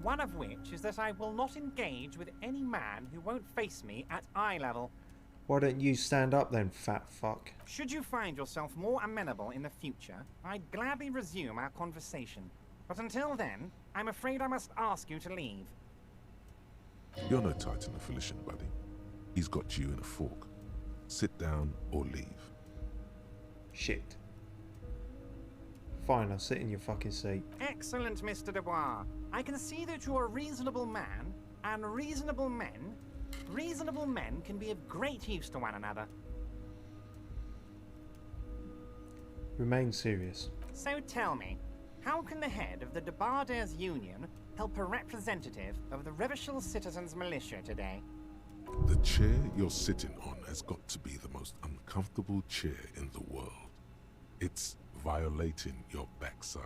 Speaker 19: One of which is that I will not engage with any man who won't face me at eye level.
Speaker 1: Why don't you stand up then, fat fuck?
Speaker 19: Should you find yourself more amenable in the future, I'd gladly resume our conversation. But until then, I'm afraid I must ask you to leave.
Speaker 4: You're no Titan of Felician, buddy. He's got you in a fork. Sit down or leave.
Speaker 1: Shit. Fine, I'll sit in your fucking seat.
Speaker 19: Excellent, Mr. Dubois. I can see that you're a reasonable man, and reasonable men can be of great use to one another.
Speaker 1: Remain serious.
Speaker 19: So tell me, how can the head of the Debarders Union help a representative of the Revachol Citizens Militia today?
Speaker 4: The chair you're sitting on has got to be the most uncomfortable chair in the world. It's violating your backside.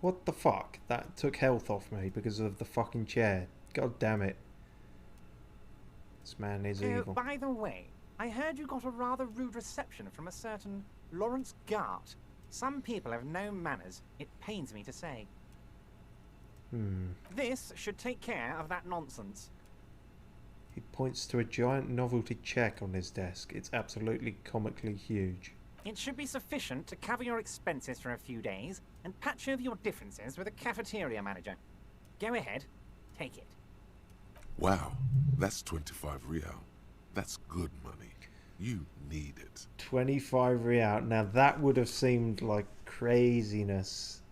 Speaker 1: What the fuck? That took health off me because of the fucking chair. God damn it. This man is evil.
Speaker 19: By the way, I heard you got a rather rude reception from a certain Lawrence Gart. Some people have no manners, it pains me to say. This should take care of that nonsense.
Speaker 1: He points to a giant novelty check on his desk. It's absolutely comically huge.
Speaker 19: It should be sufficient to cover your expenses for a few days and patch over your differences with a cafeteria manager. Go ahead, take it.
Speaker 4: Wow, that's 25 real. That's good money. You need it.
Speaker 1: 25 real. Now that would have seemed like craziness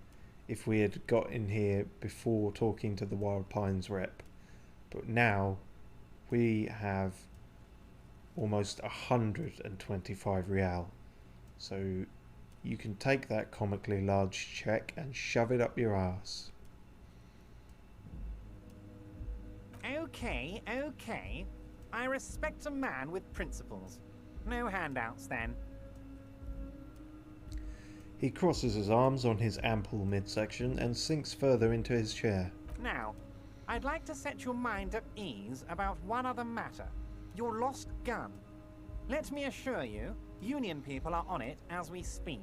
Speaker 1: if we had got in here before talking to the Wild Pines rep. But now we have almost 125 real. So you can take that comically large check and shove it up your ass.
Speaker 19: Okay, okay. I respect a man with principles. No handouts, then.
Speaker 1: He crosses his arms on his ample midsection and sinks further into his chair.
Speaker 19: Now, I'd like to set your mind at ease about one other matter. Your lost gun. Let me assure you, Union people are on it as we speak.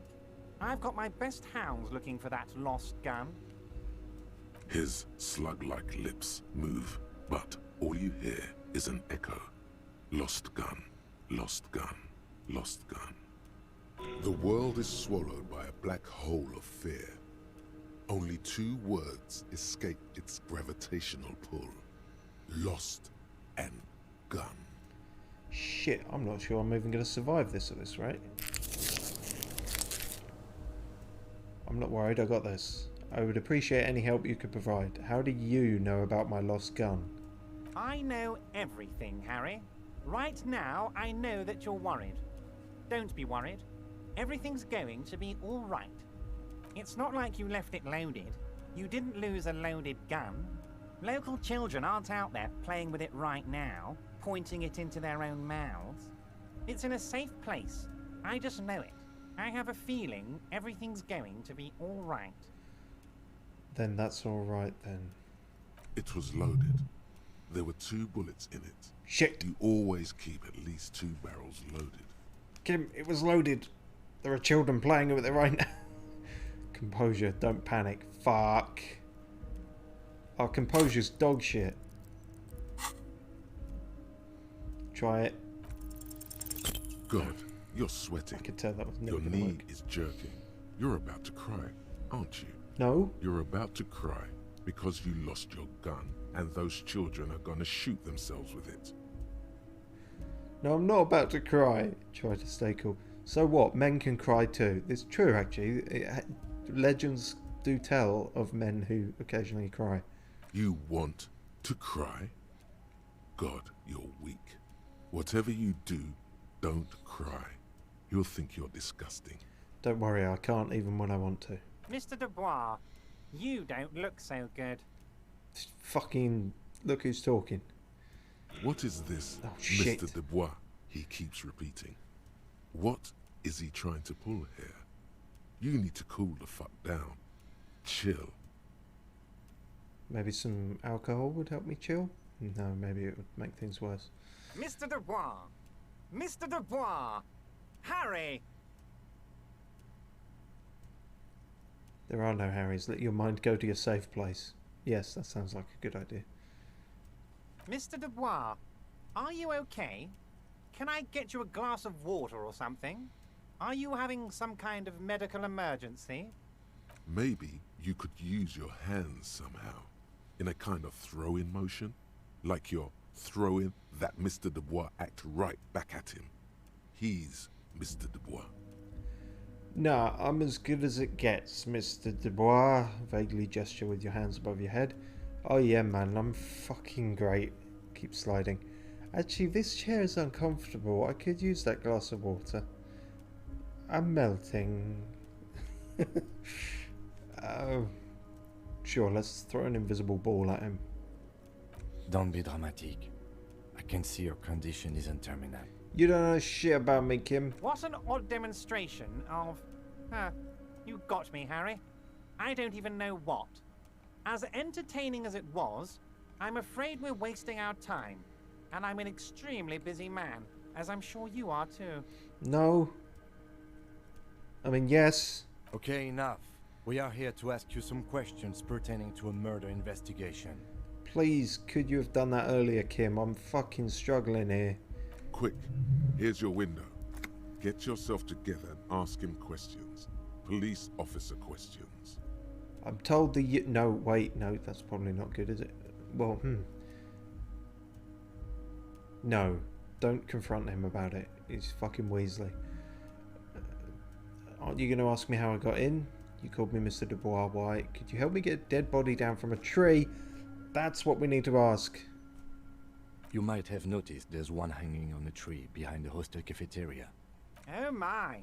Speaker 19: I've got my best hounds looking for that lost gun.
Speaker 4: His slug-like lips move, but all you hear is an echo. Lost gun, lost gun, lost gun. The world is swallowed by a black hole of fear. Only 2 words escape its gravitational pull. Lost and gun.
Speaker 1: Shit, I'm not sure I'm even going to survive this at this rate. I'm not worried, I got this. I would appreciate any help you could provide. How do you know about my lost gun?
Speaker 19: I know everything, Harry. Right now, I know that you're worried. Don't be worried. Everything's going to be all right. It's not like you left it loaded. You didn't lose a loaded gun. Local children aren't out there playing with it right now, pointing it into their own mouths. It's in a safe place. I just know it. I have a feeling everything's going to be all right.
Speaker 1: Then that's all right then.
Speaker 4: It was loaded. There were 2 bullets in it.
Speaker 1: Shit.
Speaker 4: You always keep at least 2 barrels loaded.
Speaker 1: Kim, it was loaded. There are children playing with it right now. Composure, don't panic. Fuck. Our composure's dog shit. Try it.
Speaker 4: God, you're sweating.
Speaker 1: I could tell that was
Speaker 4: Your
Speaker 1: never
Speaker 4: knee
Speaker 1: work.
Speaker 4: is jerking. You're about to cry, aren't you?
Speaker 1: No.
Speaker 4: You're about to cry because you lost your gun and those children are going to shoot themselves with it.
Speaker 1: No, I'm not about to cry. Try to stay cool. So what? Men can cry too. It's true, actually. Legends do tell of men who occasionally cry.
Speaker 4: You want to cry? God, you're weak. Whatever you do, don't cry. You'll think you're disgusting.
Speaker 1: Don't worry, I can't even when I want to.
Speaker 19: Mr. Dubois, you don't look so good.
Speaker 1: Fucking look who's talking.
Speaker 4: What is this,
Speaker 1: Oh, shit.
Speaker 4: Mr. Dubois? He keeps repeating. What is he trying to pull here? You need to cool the fuck down. Chill.
Speaker 1: Maybe some alcohol would help me chill? No, maybe it would make things worse.
Speaker 19: Mr. Dubois! Mr. Dubois! Harry!
Speaker 1: There are no Harrys. Let your mind go to your safe place. Yes, that sounds like a good idea.
Speaker 19: Mr. Dubois, are you okay? Can I get you a glass of water or something? Are you having some kind of medical emergency?
Speaker 4: Maybe you could use your hands somehow, in a kind of throw-in motion, like you're throwing that Mr. Dubois act right back at him. He's Mr. Dubois.
Speaker 1: Nah, I'm as good as it gets, Mr. Dubois. Vaguely gesture with your hands above your head. Oh yeah, man, I'm fucking great. Keep sliding. Actually, this chair is uncomfortable. I could use that glass of water. I'm melting. Sure, let's throw an invisible ball at him.
Speaker 5: Don't be dramatic. I can see your condition isn't terminal.
Speaker 1: You don't know shit about me, Kim.
Speaker 19: What an odd demonstration of... you got me, Harry. I don't even know what. As entertaining as it was, I'm afraid we're wasting our time. And I'm an extremely busy man, as I'm sure you are too.
Speaker 1: No. I mean, yes.
Speaker 5: Okay, enough. We are here to ask you some questions pertaining to a murder investigation.
Speaker 1: Please, could you have done that earlier, Kim? I'm fucking struggling here.
Speaker 4: Quick, here's your window. Get yourself together and ask him questions. Police officer questions.
Speaker 1: I'm told the... No, wait, no, that's probably not good, is it? Well, No, don't confront him about it. He's fucking Weasley. Aren't you going to ask me how I got in? You called me Mr. Dubois. Why? Could you help me get a dead body down from a tree? That's what we need to ask.
Speaker 5: You might have noticed there's one hanging on a tree behind the hostel cafeteria.
Speaker 19: Oh my.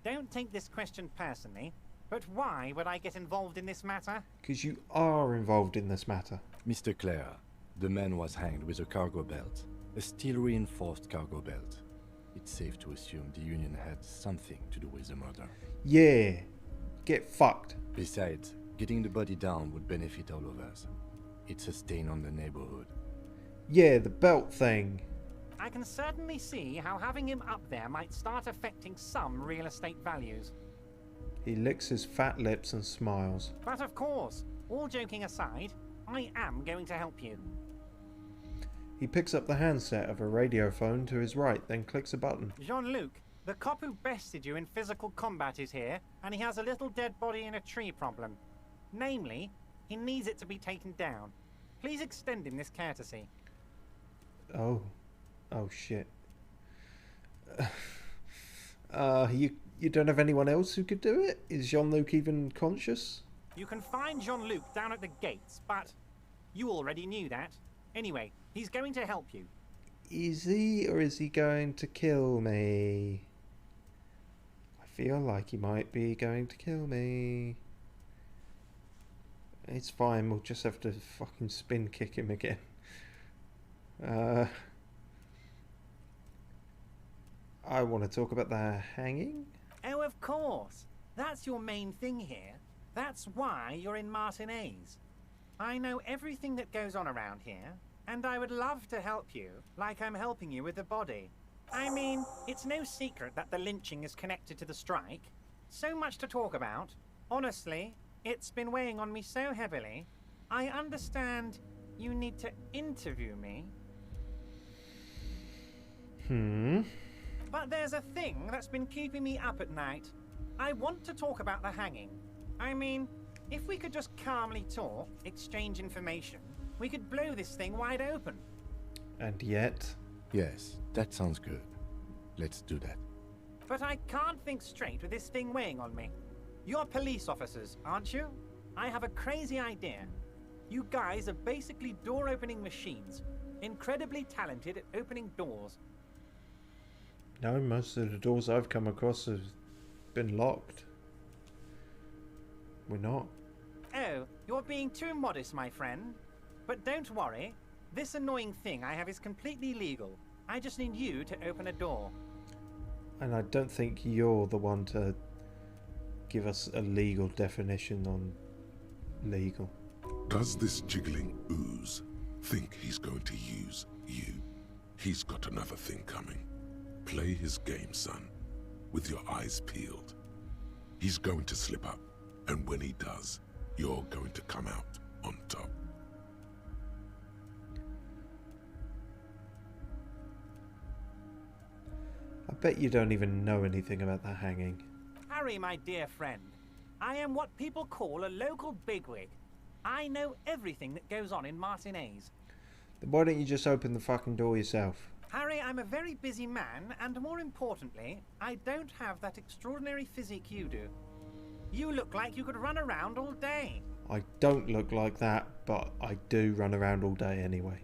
Speaker 19: Don't take this question personally, but why would I get involved in this matter?
Speaker 1: Because you are involved in this matter.
Speaker 5: Mr. Clare, the man was hanged with a cargo belt. A steel-reinforced cargo belt. It's safe to assume the Union had something to do with the murder.
Speaker 1: Yeah. Get fucked.
Speaker 5: Besides, getting the body down would benefit all of us. It's a stain on the neighborhood.
Speaker 1: Yeah, the belt thing.
Speaker 19: I can certainly see how having him up there might start affecting some real estate values.
Speaker 1: He licks his fat lips and smiles.
Speaker 19: But of course, all joking aside, I am going to help you.
Speaker 1: He picks up the handset of a radio phone to his right, then clicks a button.
Speaker 19: Jean-Luc, the cop who bested you in physical combat is here, and he has a little dead body in a tree problem. Namely, he needs it to be taken down. Please extend him this courtesy.
Speaker 1: Oh shit. You don't have anyone else who could do it? Is Jean-Luc even conscious?
Speaker 19: You can find Jean-Luc down at the gates, but you already knew that. Anyway, he's going to help you.
Speaker 1: Is he, or is he going to kill me? I feel like he might be going to kill me. It's fine, we'll just have to fucking spin kick him again. I want to talk about the hanging.
Speaker 19: Oh, of course. That's your main thing here. That's why you're in Martinez. I know everything that goes on around here, and I would love to help you, like I'm helping you with the body. I mean, it's no secret that the lynching is connected to the strike. So much to talk about. Honestly, it's been weighing on me so heavily. I understand you need to interview me. But there's a thing that's been keeping me up at night. I want to talk about the hanging. I mean, if we could just calmly talk, exchange information, we could blow this thing wide open.
Speaker 1: And yet?
Speaker 5: Yes, that sounds good. Let's do that.
Speaker 19: But I can't think straight with this thing weighing on me. You're police officers, aren't you? I have a crazy idea. You guys are basically door-opening machines, incredibly talented at opening doors.
Speaker 1: No, most of the doors I've come across have been locked. We're not.
Speaker 19: Oh, you're being too modest, my friend. But don't worry. This annoying thing I have is completely legal. I just need you to open a door.
Speaker 1: And I don't think you're the one to give us a legal definition on legal.
Speaker 4: Does this jiggling ooze think he's going to use you? He's got another thing coming. Play his game, son, with your eyes peeled. He's going to slip up, and when he does, you're going to come out on top.
Speaker 1: I bet you don't even know anything about that hanging.
Speaker 19: Harry, my dear friend, I am what people call a local bigwig. I know everything that goes on in Martinez.
Speaker 1: Then why don't you just open the fucking door yourself?
Speaker 19: Harry, I'm a very busy man, and more importantly, I don't have that extraordinary physique you do. You look like you could run around all day.
Speaker 1: I don't look like that, but I do run around all day anyway.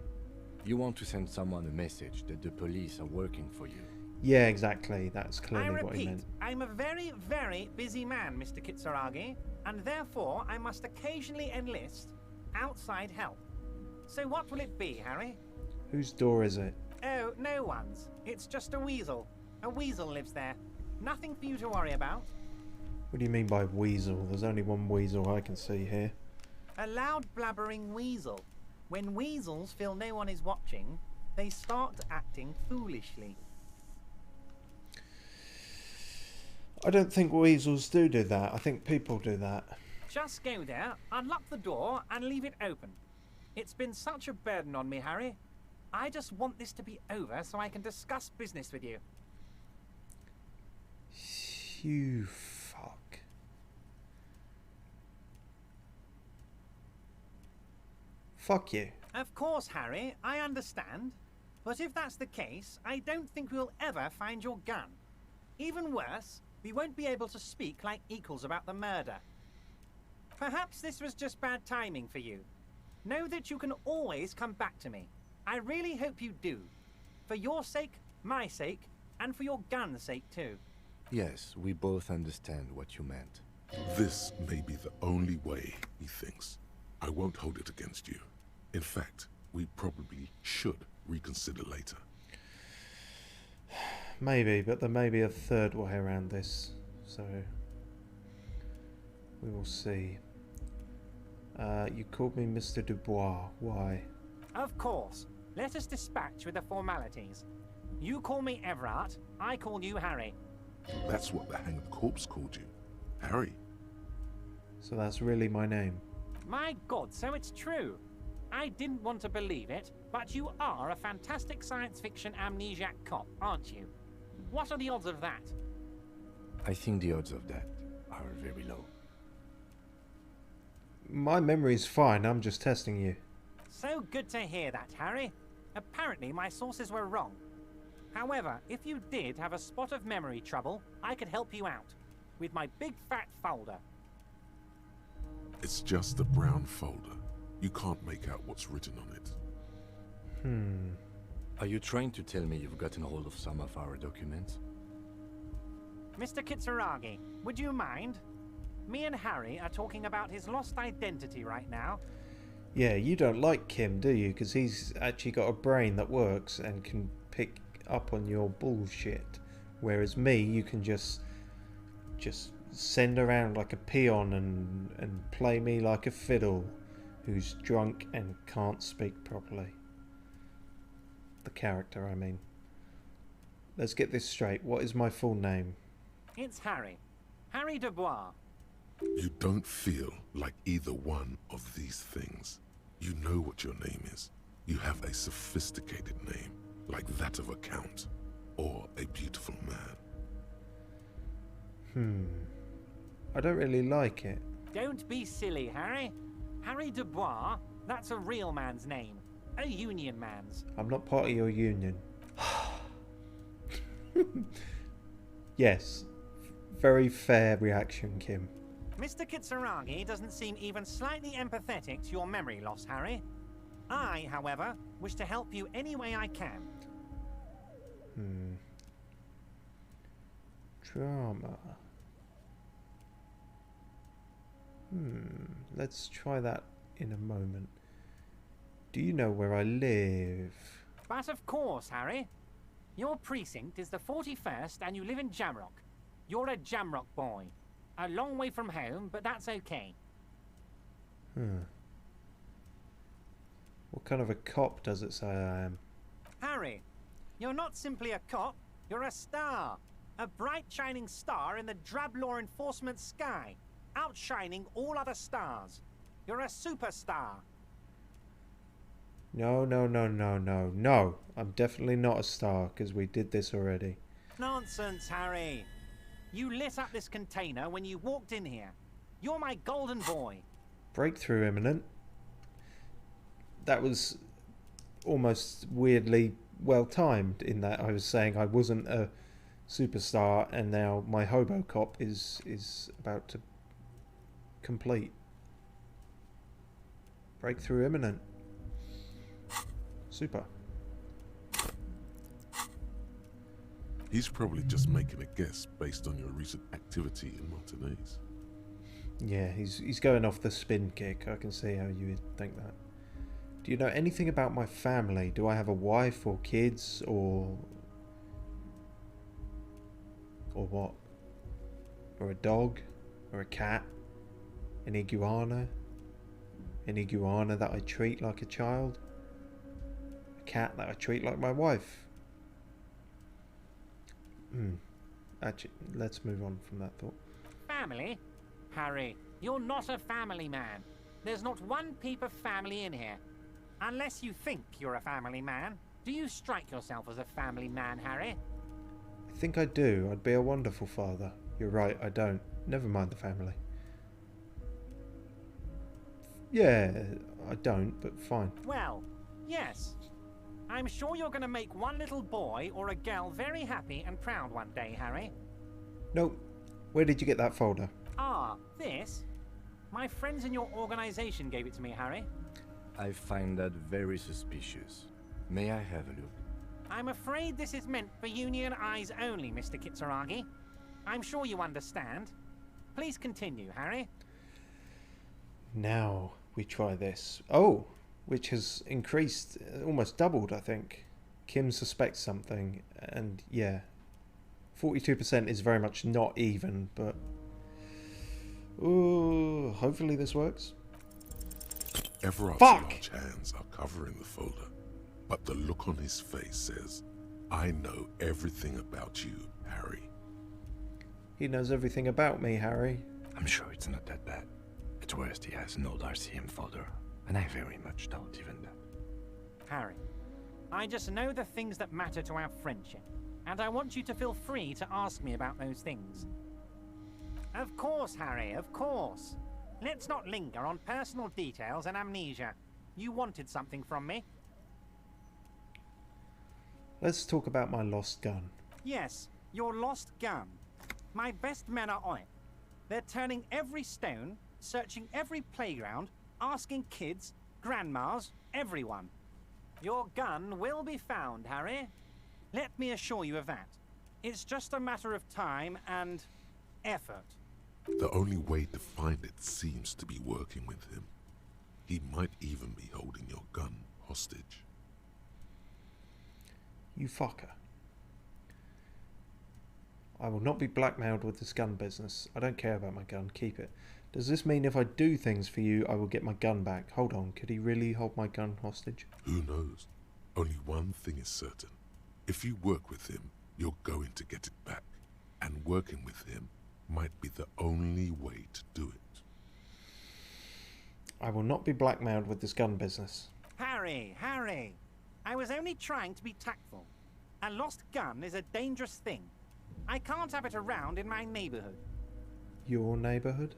Speaker 5: You want to send someone a message that the police are working for you.
Speaker 1: Yeah, exactly. That's clearly what he meant.
Speaker 19: I'm a very, very busy man, Mr. Kitsuragi, and therefore I must occasionally enlist outside help. So what will it be, Harry?
Speaker 1: Whose door is it?
Speaker 19: Oh, no one's. It's just a weasel. A weasel lives there. Nothing for you to worry about.
Speaker 1: What do you mean by weasel? There's only one weasel I can see here.
Speaker 19: A loud blabbering weasel. When weasels feel no one is watching, they start acting foolishly.
Speaker 1: I don't think weasels do that. I think people do that.
Speaker 19: Just go there, unlock the door, and leave it open. It's been such a burden on me, Harry. I just want this to be over so I can discuss business with you.
Speaker 1: You fuck. Fuck you.
Speaker 19: Of course, Harry, I understand. But if that's the case, I don't think we'll ever find your gun. Even worse, we won't be able to speak like equals about the murder. Perhaps this was just bad timing for you. Know that you can always come back to me. I really hope you do. For your sake, my sake, and for your gun's sake too.
Speaker 5: Yes, we both understand what you meant.
Speaker 4: This may be the only way, he thinks. I won't hold it against you. In fact, we probably should reconsider later.
Speaker 1: Maybe, but there may be a third way around this, so we will see. You called me Mr. Dubois. Why?
Speaker 19: Of course. Let us dispatch with the formalities. You call me Everard, I call you Harry.
Speaker 4: That's what the hanged corpse called you. Harry.
Speaker 1: So that's really my name.
Speaker 19: My God, so it's true. I didn't want to believe it, but you are a fantastic science fiction amnesiac cop, aren't you? What are the odds of that?
Speaker 5: I think the odds of that are very low.
Speaker 1: My memory's fine, I'm just testing you.
Speaker 19: So good to hear that, Harry. Apparently my sources were wrong. However, if you did have a spot of memory trouble, I could help you out with my big fat folder.
Speaker 4: It's just a brown folder. You can't make out what's written on it.
Speaker 5: Are you trying to tell me you've gotten hold of some of our documents?
Speaker 19: Mr. Kitsuragi, would you mind? Me and Harry are talking about his lost identity right now.
Speaker 1: Yeah, you don't like Kim, do you? Because he's actually got a brain that works and can pick up on your bullshit. Whereas me, you can just send around like a peon and play me like a fiddle who's drunk and can't speak properly. The character, I mean. Let's get this straight. What is my full name?
Speaker 19: It's Harry. Harry Dubois.
Speaker 4: You don't feel like either one of these things. You know what your name is. You have a sophisticated name, like that of a count, or a beautiful man.
Speaker 1: I don't really like it.
Speaker 19: Don't be silly, Harry. Harry Dubois, that's a real man's name. A union man's.
Speaker 1: I'm not part of your union. Yes. Very fair reaction, Kim.
Speaker 19: Mr. Kitsuragi doesn't seem even slightly empathetic to your memory loss, Harry. I, however, wish to help you any way I can.
Speaker 1: Drama. Let's try that in a moment. Do you know where I live?
Speaker 19: But of course, Harry. Your precinct is the 41st and you live in Jamrock. You're a Jamrock boy. A long way from home, but that's okay.
Speaker 1: What kind of a cop does it say I am?
Speaker 19: Harry, you're not simply a cop, you're a star. A bright shining star in the drab law enforcement sky, outshining all other stars. You're a superstar.
Speaker 1: No, no, no, no, no, no. I'm definitely not a star, because we did this already.
Speaker 19: Nonsense, Harry. You lit up this container when you walked in here. You're my golden boy.
Speaker 1: Breakthrough imminent. That was almost weirdly well timed in that I was saying I wasn't a superstar and now my Hobocop is about to complete. Breakthrough imminent. Super.
Speaker 4: He's probably just making a guess based on your recent activity in Martinez.
Speaker 1: Yeah, he's going off the spin kick. I can see how you would think that. Do you know anything about my family? Do I have a wife or kids or what? Or a dog? Or a cat? An iguana? An iguana that I treat like a child? A cat that I treat like my wife? Actually, let's move on from that thought.
Speaker 19: Family? Harry, you're not a family man. There's not one peep of family in here. Unless you think you're a family man. Do you strike yourself as a family man, Harry?
Speaker 1: I think I do. I'd be a wonderful father. You're right, I don't. Never mind the family. Yeah, I don't, but fine.
Speaker 19: Well, yes. I'm sure you're going to make one little boy or a girl very happy and proud one day, Harry.
Speaker 1: Nope. Where did you get that folder?
Speaker 19: Ah, this? My friends in your organization gave it to me, Harry.
Speaker 5: I find that very suspicious. May I have a look?
Speaker 19: I'm afraid this is meant for Union eyes only, Mr. Kitsuragi. I'm sure you understand. Please continue, Harry.
Speaker 1: Now we try this. Oh, which has increased, almost doubled, I think. Kim suspects something, and yeah, 42% is very much not even, but ooh, hopefully this works.
Speaker 4: Everard's large hands are covering the folder, but the look on his face says, I know everything about you, Harry.
Speaker 1: He knows everything about me, Harry.
Speaker 5: I'm sure it's not that bad. At worst, he has an old RCM folder, and I very much doubt even that.
Speaker 19: Harry, I just know the things that matter to our friendship, and I want you to feel free to ask me about those things. Of course, Harry, of course. Let's not linger on personal details and amnesia. You wanted something from me.
Speaker 1: Let's talk about my lost gun.
Speaker 19: Yes, your lost gun. My best men are on it. They're turning every stone, searching every playground, asking kids, grandmas, everyone. Your gun will be found, Harry. Let me assure you of that. It's just a matter of time and effort.
Speaker 4: The only way to find it seems to be working with him. He might even be holding your gun hostage.
Speaker 1: You fucker. I will not be blackmailed with this gun business. I don't care about my gun. Keep it. Does this mean if I do things for you, I will get my gun back? Hold on. Could he really hold my gun hostage?
Speaker 4: Who knows? Only one thing is certain. If you work with him, you're going to get it back. And working with him might be the only way to do it.
Speaker 1: I will not be blackmailed with this gun business.
Speaker 19: Harry, Harry. I was only trying to be tactful. A lost gun is a dangerous thing. I can't have it around in my neighborhood.
Speaker 1: Your neighborhood?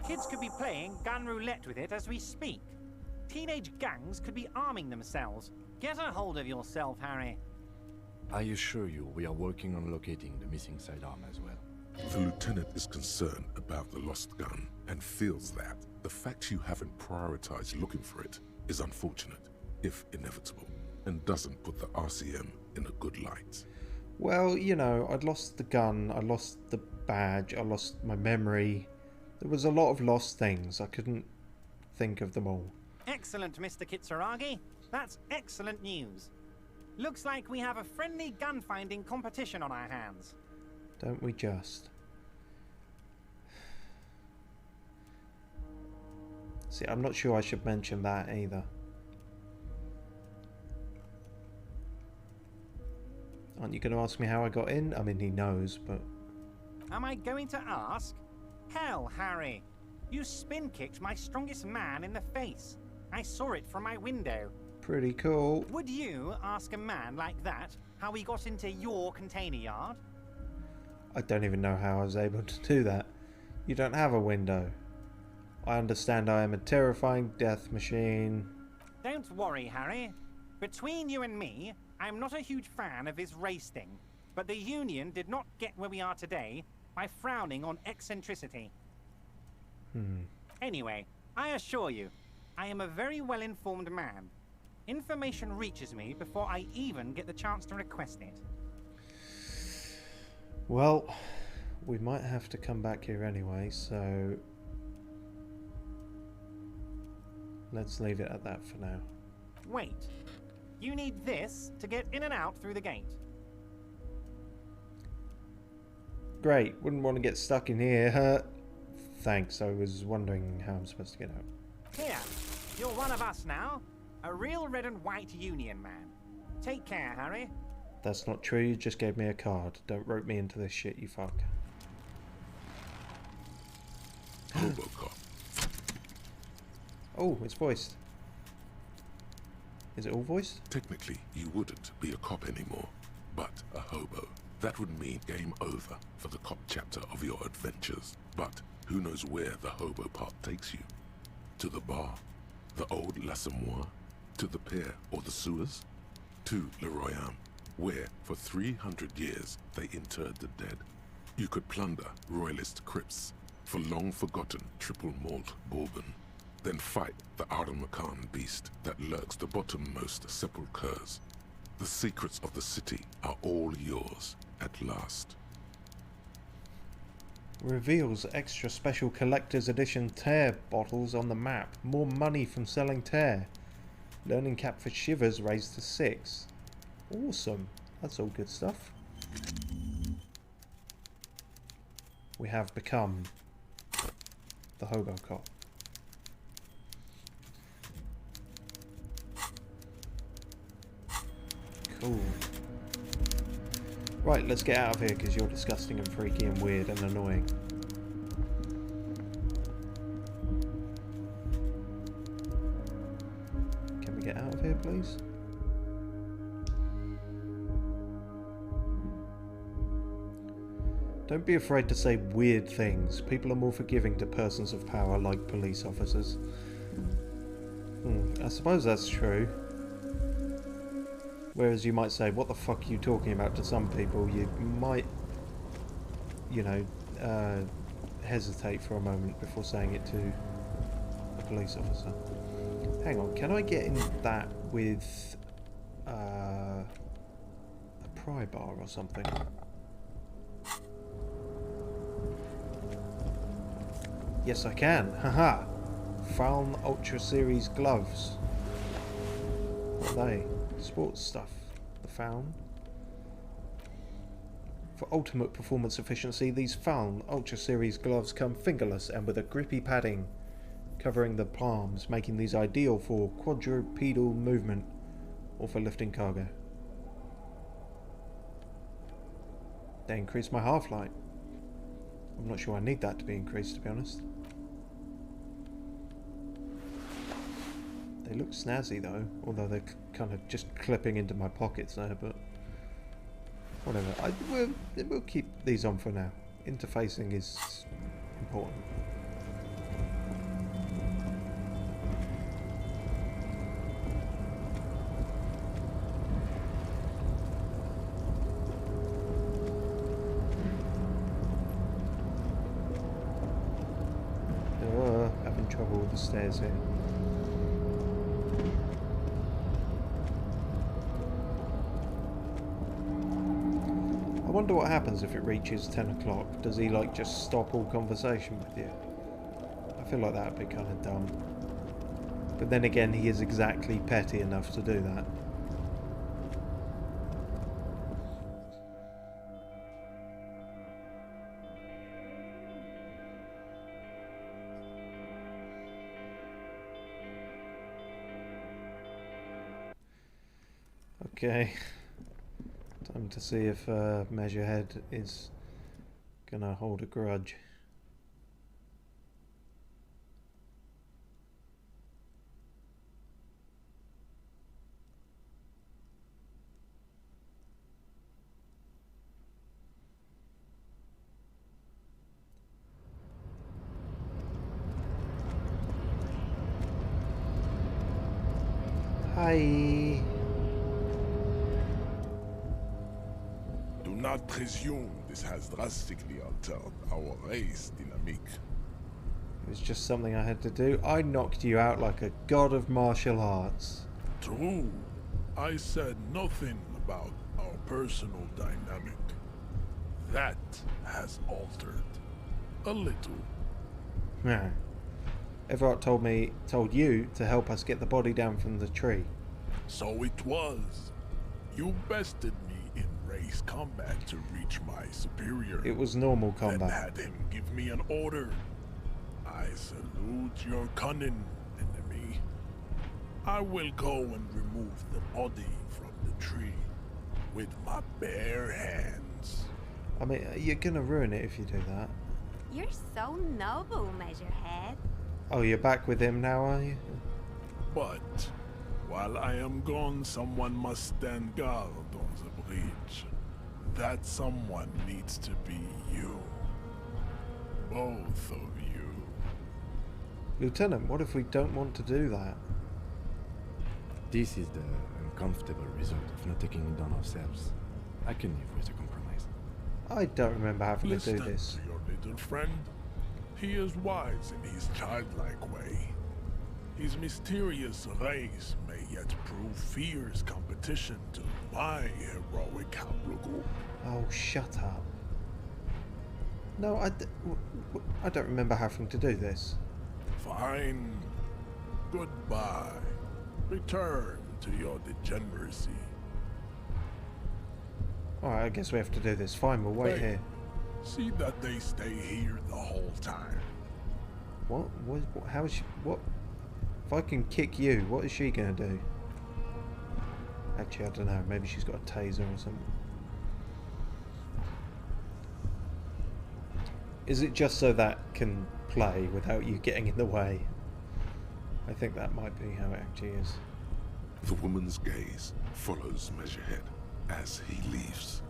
Speaker 19: Kids could be playing gun roulette with it as we speak. Teenage gangs could be arming themselves. Get a hold of yourself, Harry.
Speaker 5: I assure you we are working on locating the missing sidearm as well.
Speaker 4: The lieutenant is concerned about the lost gun and feels that the fact you haven't prioritized looking for it is unfortunate, if inevitable, and doesn't put the RCM in a good light.
Speaker 1: Well, you know, I'd lost the gun, I lost the badge, I lost my memory. There was a lot of lost things. I couldn't think of them all.
Speaker 19: Excellent, Mr. Kitsuragi. That's excellent news. Looks like we have a friendly gun-finding competition on our hands.
Speaker 1: Don't we just? See, I'm not sure I should mention that either. Aren't you going to ask me how I got in? I mean, he knows, but...
Speaker 19: Am I going to ask? Hell, Harry. You spin-kicked my strongest man in the face. I saw it from my window.
Speaker 1: Pretty cool.
Speaker 19: Would you ask a man like that how he got into your container yard?
Speaker 1: I don't even know how I was able to do that. You don't have a window. I understand I am a terrifying death machine.
Speaker 19: Don't worry, Harry. Between you and me, I'm not a huge fan of his race thing, but the Union did not get where we are today by frowning on eccentricity. Anyway, I assure you, I am a very well-informed man. Information reaches me before I even get the chance to request it.
Speaker 1: Well, we might have to come back here anyway, so... let's leave it at that for now.
Speaker 19: Wait. You need this to get in and out through the gate.
Speaker 1: Great, wouldn't want to get stuck in here. Thanks, I was wondering how I'm supposed to get out.
Speaker 19: Here, you're one of us now. A real red and white Union man. Take care, Harry.
Speaker 1: That's not true, you just gave me a card. Don't rope me into this shit, you fuck.
Speaker 4: Robocop.
Speaker 1: Oh, it's voiced. Is it all voiced?
Speaker 4: Technically, you wouldn't be a cop anymore, but a hobo. That would mean game over for the cop chapter of your adventures. But who knows where the hobo part takes you? To the bar? The old L'Assommoir? To the pier or the sewers? To Le Royaume, where for 300 years they interred the dead. You could plunder royalist crypts for long-forgotten triple malt bourbon. Then fight the Aramakan beast that lurks the bottommost sepulchres. The secrets of the city are all yours at last.
Speaker 1: Reveals extra special collector's edition tear bottles on the map. More money from selling tear. Learning cap for shivers raised to 6. Awesome. That's all good stuff. We have become the hobo cop. Cool. Right, let's get out of here because you're disgusting and freaky and weird and annoying. Can we get out of here, please? Don't be afraid to say weird things. People are more forgiving to persons of power like police officers. I suppose that's true. Whereas you might say, what the fuck are you talking about to some people, you might, you know, hesitate for a moment before saying it to a police officer. Hang on, can I get in that with a pry bar or something? Yes, I can. Haha. Faln Ultra Series gloves. What are they? Sports stuff. The Faln. For ultimate performance efficiency, these Faln Ultra Series gloves come fingerless and with a grippy padding covering the palms, making these ideal for quadrupedal movement or for lifting cargo. They increase my half-life. I'm not sure I need that to be increased, to be honest. They look snazzy though, although they're kind of just clipping into my pockets there, but whatever. We'll keep these on for now. Interfacing is important. Having trouble with the stairs here. I wonder what happens if it reaches 10 o'clock. Does he like just stop all conversation with you? I feel like that would be kind of dumb. But then again, he is exactly petty enough to do that. Okay. Time to see if Measurehead is gonna hold a grudge. Hi.
Speaker 2: Do not presume this has drastically altered our race dynamic.
Speaker 1: It was just something I had to do. I knocked you out like a god of martial arts.
Speaker 2: True. I said nothing about our personal dynamic. That has altered. A little.
Speaker 1: Yeah. Everett told you to help us get the body down from the tree.
Speaker 2: So it was. You bested me in race combat to reach my superior.
Speaker 1: It was normal combat.
Speaker 2: Then had him give me an order. I salute your cunning, enemy. I will go and remove the body from the tree. with my bare hands.
Speaker 1: I mean, you're gonna ruin it if you do that.
Speaker 3: You're so noble, Measurehead.
Speaker 1: Oh, you're back with him now, are you?
Speaker 2: But while I am gone, someone must stand guard on the bridge. That someone needs to be you. Both of you.
Speaker 1: Lieutenant, what if we don't want to do that?
Speaker 5: This is the uncomfortable result of not taking it on ourselves. I can live with a compromise.
Speaker 1: I don't remember having to do
Speaker 2: Listen
Speaker 1: this.
Speaker 2: to your little friend. He is wise in his childlike way. His mysterious race may yet prove fierce competition to my heroic haplogroup.
Speaker 1: Oh, shut up. No, I don't remember having to do this.
Speaker 2: Fine. Goodbye. Return to your degeneracy.
Speaker 1: Alright, I guess we have to do this. Fine, we'll wait
Speaker 2: Hey,
Speaker 1: here.
Speaker 2: See that they stay here the whole time.
Speaker 1: What? How is she? What? If I can kick you, what is she gonna do? Actually, I don't know. Maybe she's got a taser or something. Is it just so that can play without you getting in the way? I think that might be how it actually is.
Speaker 4: The woman's gaze follows Measurehead as he leaves.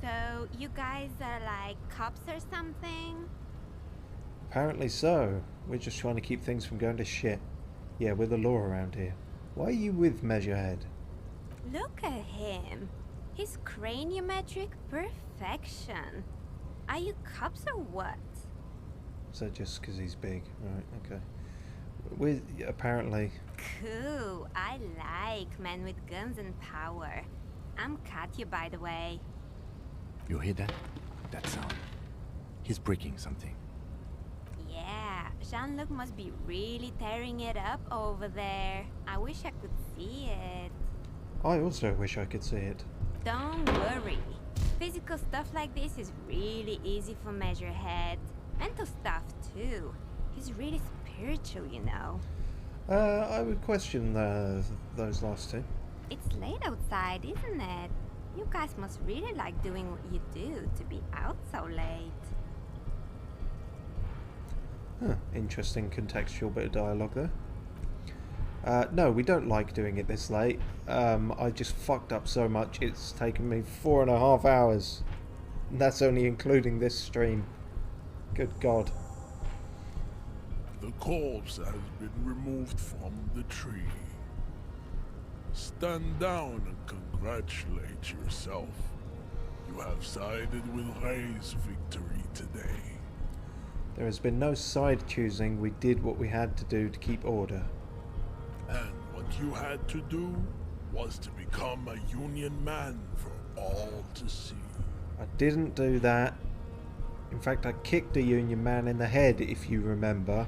Speaker 3: So, you guys are like cops or something?
Speaker 1: Apparently so. We're just trying to keep things from going to shit. Yeah, we're the law around here. Why are you with Measurehead?
Speaker 3: Look at him. His craniometric perfection. Are you cops or what?
Speaker 1: So just because he's big, right? Okay. We're apparently.
Speaker 3: Cool. I like men with guns and power. I'm Katya, by the way.
Speaker 5: You hear that? That sound. He's breaking something.
Speaker 3: Yeah, Jean-Luc must be really tearing it up over there. I wish I could see it.
Speaker 1: I also wish I could see it.
Speaker 3: Don't worry. Physical stuff like this is really easy for Measurehead. Mental stuff too. He's really spiritual, you know.
Speaker 1: I would question those last two.
Speaker 3: It's late outside, isn't it? You guys must really like doing what you do to be out so late.
Speaker 1: Huh, interesting contextual bit of dialogue there. No, we don't like doing it this late. I just fucked up so much, it's taken me 4.5 hours. And that's only including this stream. Good God.
Speaker 2: The corpse has been removed from the tree. Stand down and congratulate yourself. You have sided with Ray's victory today.
Speaker 1: There has been no side choosing. We did what we had to do to keep order.
Speaker 2: And what you had to do was to become a Union man for all to see.
Speaker 1: I didn't do that. In fact, I kicked a Union man in the head, if you remember.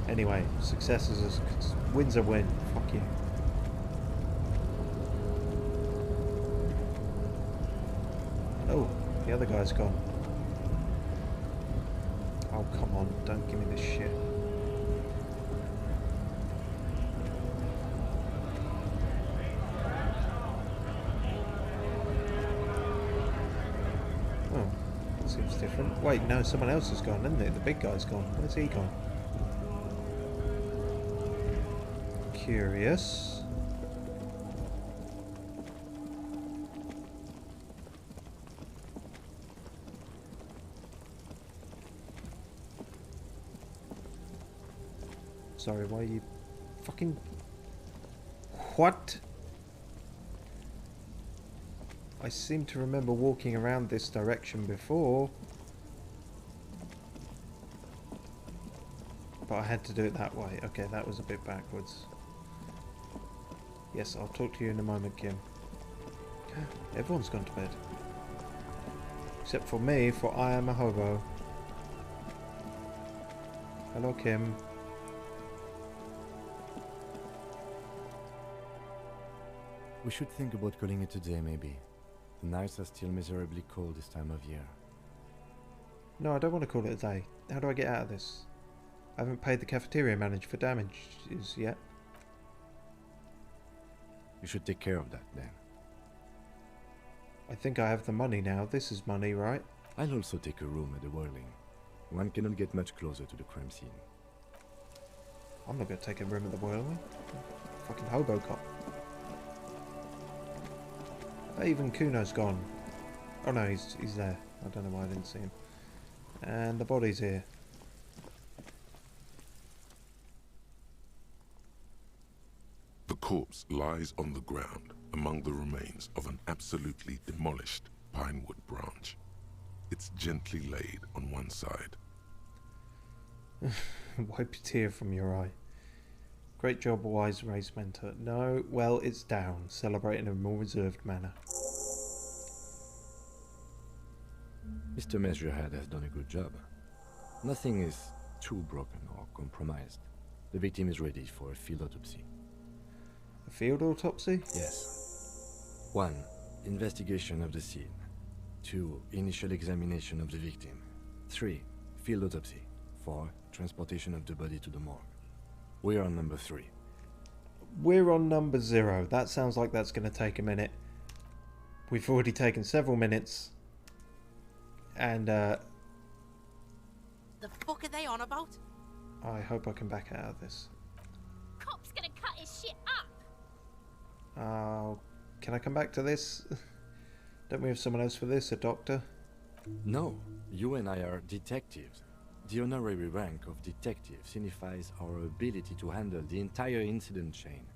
Speaker 1: Anyway, success is win's a win. Fuck you. Oh, the other guy's gone. Oh, come on. Don't give me this shit. Oh, that seems different. Wait, no, someone else has gone, isn't it? The big guy's gone. Where's he gone? Curious. Sorry, why are you fucking... What? I seem to remember walking around this direction before. But I had to do it that way. Okay, that was a bit backwards. Yes, I'll talk to you in a moment, Kim. Everyone's gone to bed. Except for me, for I am a hobo. Hello, Kim.
Speaker 5: We should think about calling it a day, maybe. The nights are still miserably cold this time of year.
Speaker 1: No, I don't want to call it a day. How do I get out of this? I haven't paid the cafeteria manager for damages yet.
Speaker 5: You should take care of that then.
Speaker 1: I think I have the money now. This is money, right?
Speaker 5: I'll also take a room at the Whirling. One cannot get much closer to the crime scene.
Speaker 1: I'm not going to take a room at the Whirling. Fucking hobo cop. Even Kuno's gone. Oh no, he's there. I don't know why I didn't see him. And the body's here.
Speaker 4: The corpse lies on the ground among the remains of an absolutely demolished pinewood branch. It's gently laid on one side.
Speaker 1: Wipe a tear from your eye. Great job, wise race mentor. No, well, it's down. Celebrate in a more reserved manner.
Speaker 5: Mr. Measurehead has done a good job. Nothing is too broken or compromised. The victim is ready for a field autopsy.
Speaker 1: A field autopsy?
Speaker 5: Yes. 1. Investigation of the scene. 2. Initial examination of the victim. 3. Field autopsy. 4. Transportation of the body to the morgue. We're on number 3.
Speaker 1: We're on number 0. That sounds like that's going to take a minute. We've already taken several minutes. And,
Speaker 20: The fuck are they on about?
Speaker 1: I hope I can back out of this.
Speaker 8: Cop's gonna cut his shit up.
Speaker 1: Can I come back to this? Don't we have someone else for this? A doctor?
Speaker 5: No, you and I are detectives. The honorary rank of detective signifies our ability to handle the entire incident chain.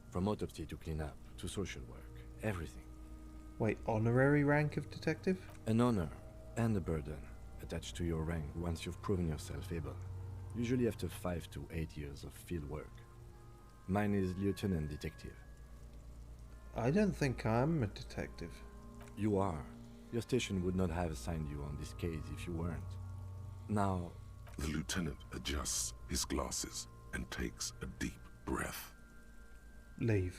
Speaker 5: From autopsy to cleanup to social work. Everything.
Speaker 1: Wait, honorary rank of detective?
Speaker 5: An honor and a burden attached to your rank once you've proven yourself able. Usually after 5 to 8 years of field work. Mine is lieutenant detective.
Speaker 1: I don't think I'm a detective.
Speaker 5: You are. Your station would not have assigned you on this case if you weren't. Now...
Speaker 4: The lieutenant adjusts his glasses and takes a deep breath.
Speaker 1: Leave.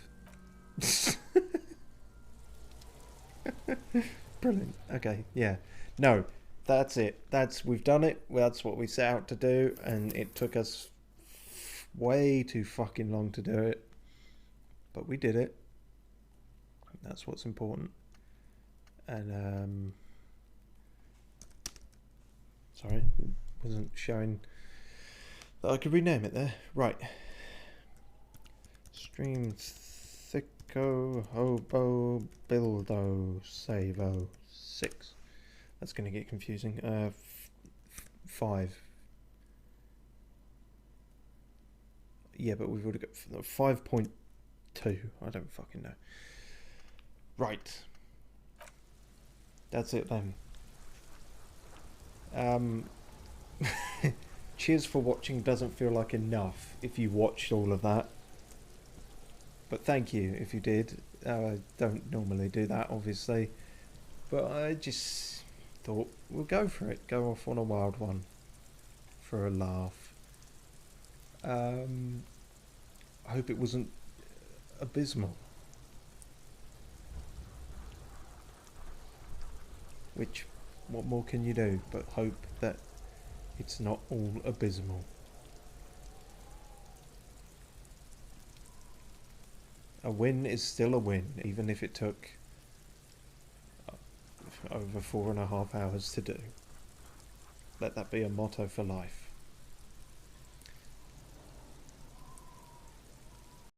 Speaker 1: Brilliant. Okay, yeah. No, that's it. We've done it. That's what we set out to do, and it took us way too fucking long to do it. But we did it. That's what's important. And sorry, it wasn't showing that I could rename it there. Right. Stream Thicko Hobo Bildo Savo 6. That's going to get confusing. 5. Yeah, but we've already got 5.2. I don't fucking know. Right. That's it then. Cheers for watching doesn't feel like enough if you watched all of that. But thank you if you did. I don't normally do that, obviously. But I just thought we'll go for it. Go off on a wild one. For a laugh. I hope it wasn't abysmal. Which, what more can you do but hope that it's not all abysmal. A win is still a win, even if it took over 4.5 hours to do. Let that be a motto for life.